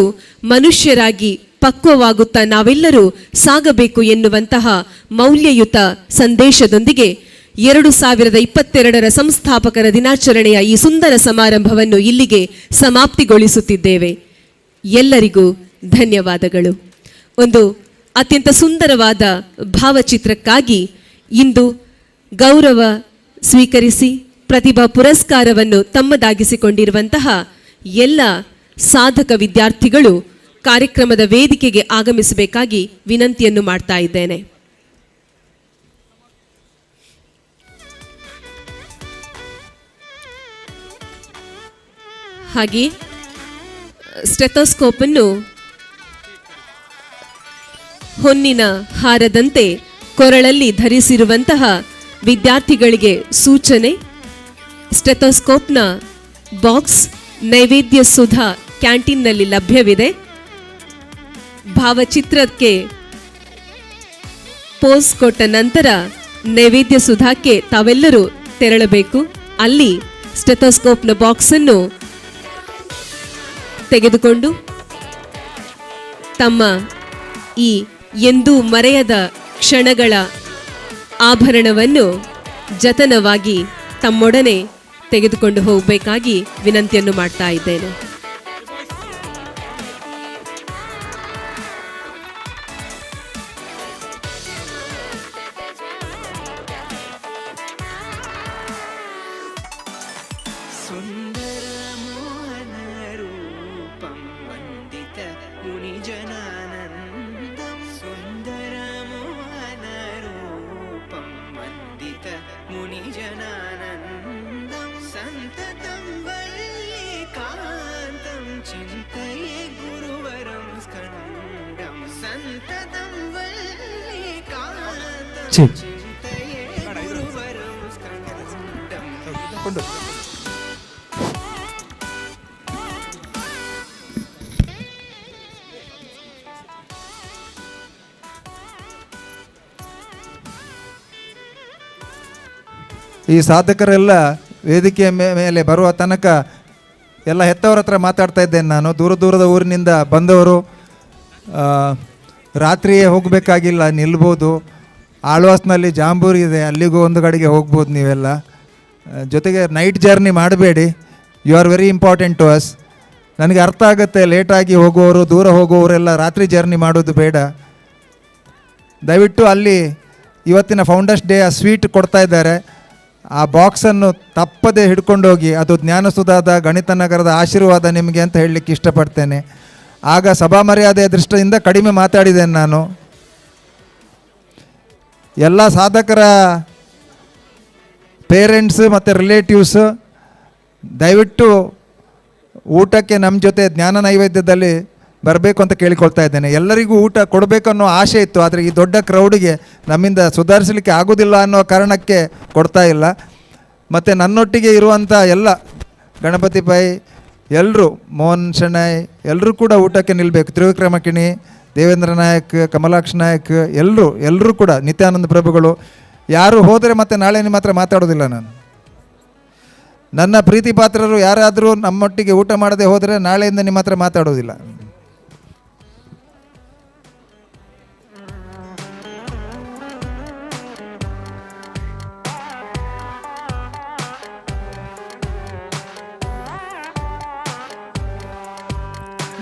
[SPEAKER 1] ಮನುಷ್ಯರಾಗಿ ಪಕ್ವವಾಗುತ್ತಾ ನಾವೆಲ್ಲರೂ ಸಾಗಬೇಕು ಎನ್ನುವಂತಹ ಮೌಲ್ಯಯುತ ಸಂದೇಶದೊಂದಿಗೆ 2022ರ ಸಂಸ್ಥಾಪಕರ ದಿನಾಚರಣೆಯ ಈ ಸುಂದರ ಸಮಾರಂಭವನ್ನು ಇಲ್ಲಿಗೆ ಸಮಾಪ್ತಿಗೊಳಿಸುತ್ತಿದ್ದೇವೆ. ಎಲ್ಲರಿಗೂ ಧನ್ಯವಾದಗಳು. ಒಂದು ಅತ್ಯಂತ ಸುಂದರವಾದ ಭಾವಚಿತ್ರಕ್ಕಾಗಿ ಇಂದು ಗೌರವ ಸ್ವೀಕರಿಸಿ ಪ್ರತಿಭಾ ಪುರಸ್ಕಾರವನ್ನು ತಮ್ಮದಾಗಿಸಿಕೊಂಡಿರುವಂತಹ ಎಲ್ಲ ಸಾಧಕ ವಿದ್ಯಾರ್ಥಿಗಳು ಕಾರ್ಯಕ್ರಮದ ವೇದಿಕೆಗೆ ಆಗಮಿಸಬೇಕಾಗಿ ವಿನಂತಿಯನ್ನು ಮಾಡ್ತಾ ಇದ್ದೇನೆ. ಹಾಗೆ ಸ್ಟೆಥೋಸ್ಕೋಪನ್ನು ಹೊನ್ನಿನ ಹಾರದಂತೆ ಕೊರಳಲ್ಲಿ ಧರಿಸಿರುವಂತಹ ವಿದ್ಯಾರ್ಥಿಗಳಿಗೆ ಸೂಚನೆ. ಸ್ಟೆಥೋಸ್ಕೋಪ್ನ ಬಾಕ್ಸ್ ನೈವೇದ್ಯ ಸುಧಾ ಕ್ಯಾಂಟೀನ್ನಲ್ಲಿ ಲಭ್ಯವಿದೆ. ಭಾವಚಿತ್ರಕ್ಕೆ ಪೋಸ್ ಕೊಟ್ಟ ನಂತರ ನೈವೇದ್ಯ ಸುಧಾಕ್ಕೆ ತಾವೆಲ್ಲರೂ ತೆರಳಬೇಕು. ಅಲ್ಲಿ ಸ್ಟೆಥೋಸ್ಕೋಪ್ನ ಬಾಕ್ಸನ್ನು ತೆಗೆದುಕೊಂಡು ತಮ್ಮ ಈ ಎಂದೂ ಮರೆಯದ ಕ್ಷಣಗಳ ಆಭರಣವನ್ನು ಜತನವಾಗಿ ತಮ್ಮೊಡನೆ ತೆಗೆದುಕೊಂಡು ಹೋಗಬೇಕಾಗಿ ವಿನಂತಿಯನ್ನು ಮಾಡ್ತಾ ಇದ್ದೇನೆ.
[SPEAKER 11] सुन्दरमोहनरूपं वन्दित
[SPEAKER 9] ಈ ಸಾಧಕರೆಲ್ಲ ವೇದಿಕೆಯ ಮೇಲೆ ಬರುವ ತನಕ ಎಲ್ಲ ಹೆತ್ತವರ ಹತ್ರ ಮಾತಾಡ್ತಾ ಇದ್ದೇನೆ ನಾನು. ದೂರದ ಊರಿನಿಂದ ಬಂದವರು ರಾತ್ರಿಯೇ ಹೋಗಬೇಕಾಗಿಲ್ಲ, ನಿಲ್ಬೋದು. ಆಳ್ವಾಸ್ನಲ್ಲಿ ಜಾಂಬೂರಿ ಇದೆ, ಅಲ್ಲಿಗೂ ಒಂದು ಕಡೆಗೆ ಹೋಗ್ಬೋದು ನೀವೆಲ್ಲ. ಜೊತೆಗೆ ನೈಟ್ ಜರ್ನಿ ಮಾಡಬೇಡಿ, you are very important to us. ನನಗೆ ಅರ್ಥ ಆಗುತ್ತೆ, ಲೇಟಾಗಿ ಹೋಗುವವರು, ದೂರ ಹೋಗುವವರೆಲ್ಲ ರಾತ್ರಿ ಜರ್ನಿ ಮಾಡೋದು ಬೇಡ. ದಯವಿಟ್ಟು ಅಲ್ಲಿ ಇವತ್ತಿನ ಫೌಂಡರ್ಸ್ ಡೇ ಆ ಸ್ವೀಟ್ ಕೊಡ್ತಾ ಇದ್ದಾರೆ, ಆ ಬಾಕ್ಸನ್ನು ತಪ್ಪದೆ ಹಿಡ್ಕೊಂಡೋಗಿ. ಅದು ಜ್ಞಾನಸುಧಾದ ಗಣಿತ ನಗರದ ಆಶೀರ್ವಾದ ನಿಮಗೆ ಅಂತ ಹೇಳಲಿಕ್ಕೆ ಇಷ್ಟಪಡ್ತೇನೆ. ಆಗ ಸಭಾ ಮರ್ಯಾದೆಯ ದೃಷ್ಟಿಯಿಂದ ಕಡಿಮೆ ಮಾತಾಡಿದ್ದೇನೆ ನಾನು. ಎಲ್ಲ ಸಾಧಕರ ಪೇರೆಂಟ್ಸ್ ಮತ್ತು ರಿಲೇಟಿವ್ಸ್ ದಯವಿಟ್ಟು ಊಟಕ್ಕೆ ನಮ್ಮ ಜೊತೆ ಜ್ಞಾನ ನೈವೇದ್ಯದಲ್ಲಿ ಬರಬೇಕು ಅಂತ ಕೇಳಿಕೊಳ್ತಾ ಇದ್ದೇನೆ. ಎಲ್ಲರಿಗೂ ಊಟ ಕೊಡಬೇಕನ್ನೋ ಆಸೆ ಇತ್ತು, ಆದರೆ ಈ ದೊಡ್ಡ ಕ್ರೌಡಿಗೆ ನಮ್ಮಿಂದ ಸುಧಾರಿಸಲಿಕ್ಕೆ ಆಗೋದಿಲ್ಲ ಅನ್ನೋ ಕಾರಣಕ್ಕೆ ಕೊಡ್ತಾ ಇಲ್ಲ. ಮತ್ತು ನನ್ನೊಟ್ಟಿಗೆ ಇರುವಂಥ ಎಲ್ಲ ಗಣಪತಿ ಪೈ ಎಲ್ಲರೂ, ಮೋಹನ್ ಶೆಣೈ ಎಲ್ಲರೂ ಕೂಡ ಊಟಕ್ಕೆ ನಿಲ್ಲಬೇಕು. ತ್ರಿವಿಕ್ರಮಕಿಣಿ, ದೇವೇಂದ್ರ ನಾಯಕ್, ಕಮಲಾಕ್ಷ ನಾಯಕ್ ಎಲ್ಲರೂ ಕೂಡ, ನಿತ್ಯಾನಂದ ಪ್ರಭುಗಳು ಯಾರು ಹೋದರೆ ಮತ್ತೆ ನಾಳೆ ನಿಮ್ಮ ಹತ್ರ ಮಾತಾಡೋದಿಲ್ಲ ನಾನು. ನನ್ನ ಪ್ರೀತಿ ಪಾತ್ರರು ಯಾರಾದರೂ ನಮ್ಮೊಟ್ಟಿಗೆ ಊಟ ಮಾಡದೆ ಹೋದರೆ ನಾಳೆಯಿಂದ ನಿಮ್ಮ ಹತ್ರ ಮಾತಾಡೋದಿಲ್ಲ.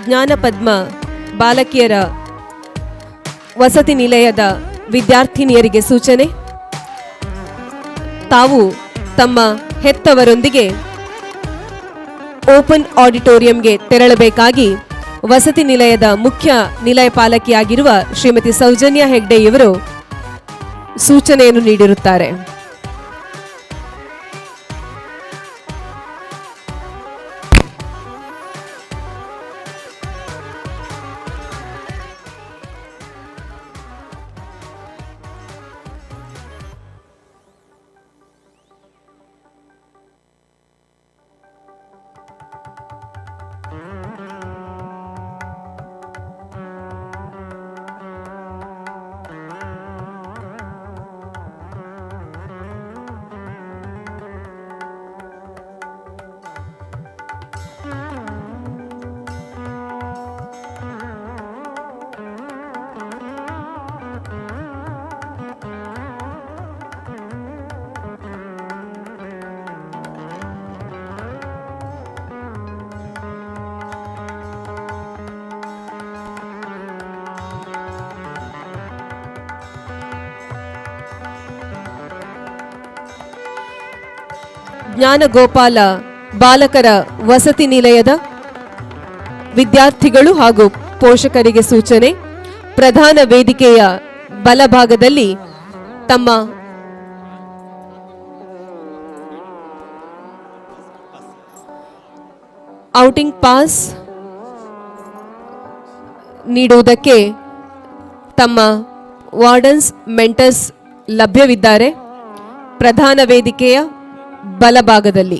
[SPEAKER 1] ಜ್ಞಾನಪದ್ಮ ಬಾಲಕಿಯರ ವಸತಿ ನಿಲಯದ ವಿದ್ಯಾರ್ಥಿನಿಯರಿಗೆ ಸೂಚನೆ. ತಾವು ತಮ್ಮ ಹೆತ್ತವರೊಂದಿಗೆ ಓಪನ್ ಆಡಿಟೋರಿಯಂಗೆ ತೆರಳಬೇಕಾಗಿ ವಸತಿ ನಿಲಯದ ಮುಖ್ಯ ನಿಲಯ ಪಾಲಕಿಯಾಗಿರುವ ಶ್ರೀಮತಿ ಸೌಜನ್ಯ ಹೆಗ್ಡೆ ಇವರು ಸೂಚನೆಯನ್ನು ನೀಡಿರುತ್ತಾರೆ. ಜ್ಞಾನಗೋಪಾಲ ಬಾಲಕರ ವಸತಿ ನಿಲಯದ ವಿದ್ಯಾರ್ಥಿಗಳು ಹಾಗೂ ಪೋಷಕರಿಗೆ ಸೂಚನೆ. ಪ್ರಧಾನ ವೇದಿಕೆಯ ಬಲಭಾಗದಲ್ಲಿ ತಮ್ಮ ಔಟಿಂಗ್ ಪಾಸ್ ನೀಡುವುದಕ್ಕೆ ತಮ್ಮ ವಾರ್ಡನ್ಸ್, ಮೆಂಟರ್ಸ್ ಲಭ್ಯವಿದ್ದಾರೆ. ಪ್ರಧಾನ ವೇದಿಕೆಯ ಬಲಭಾಗದಲ್ಲಿ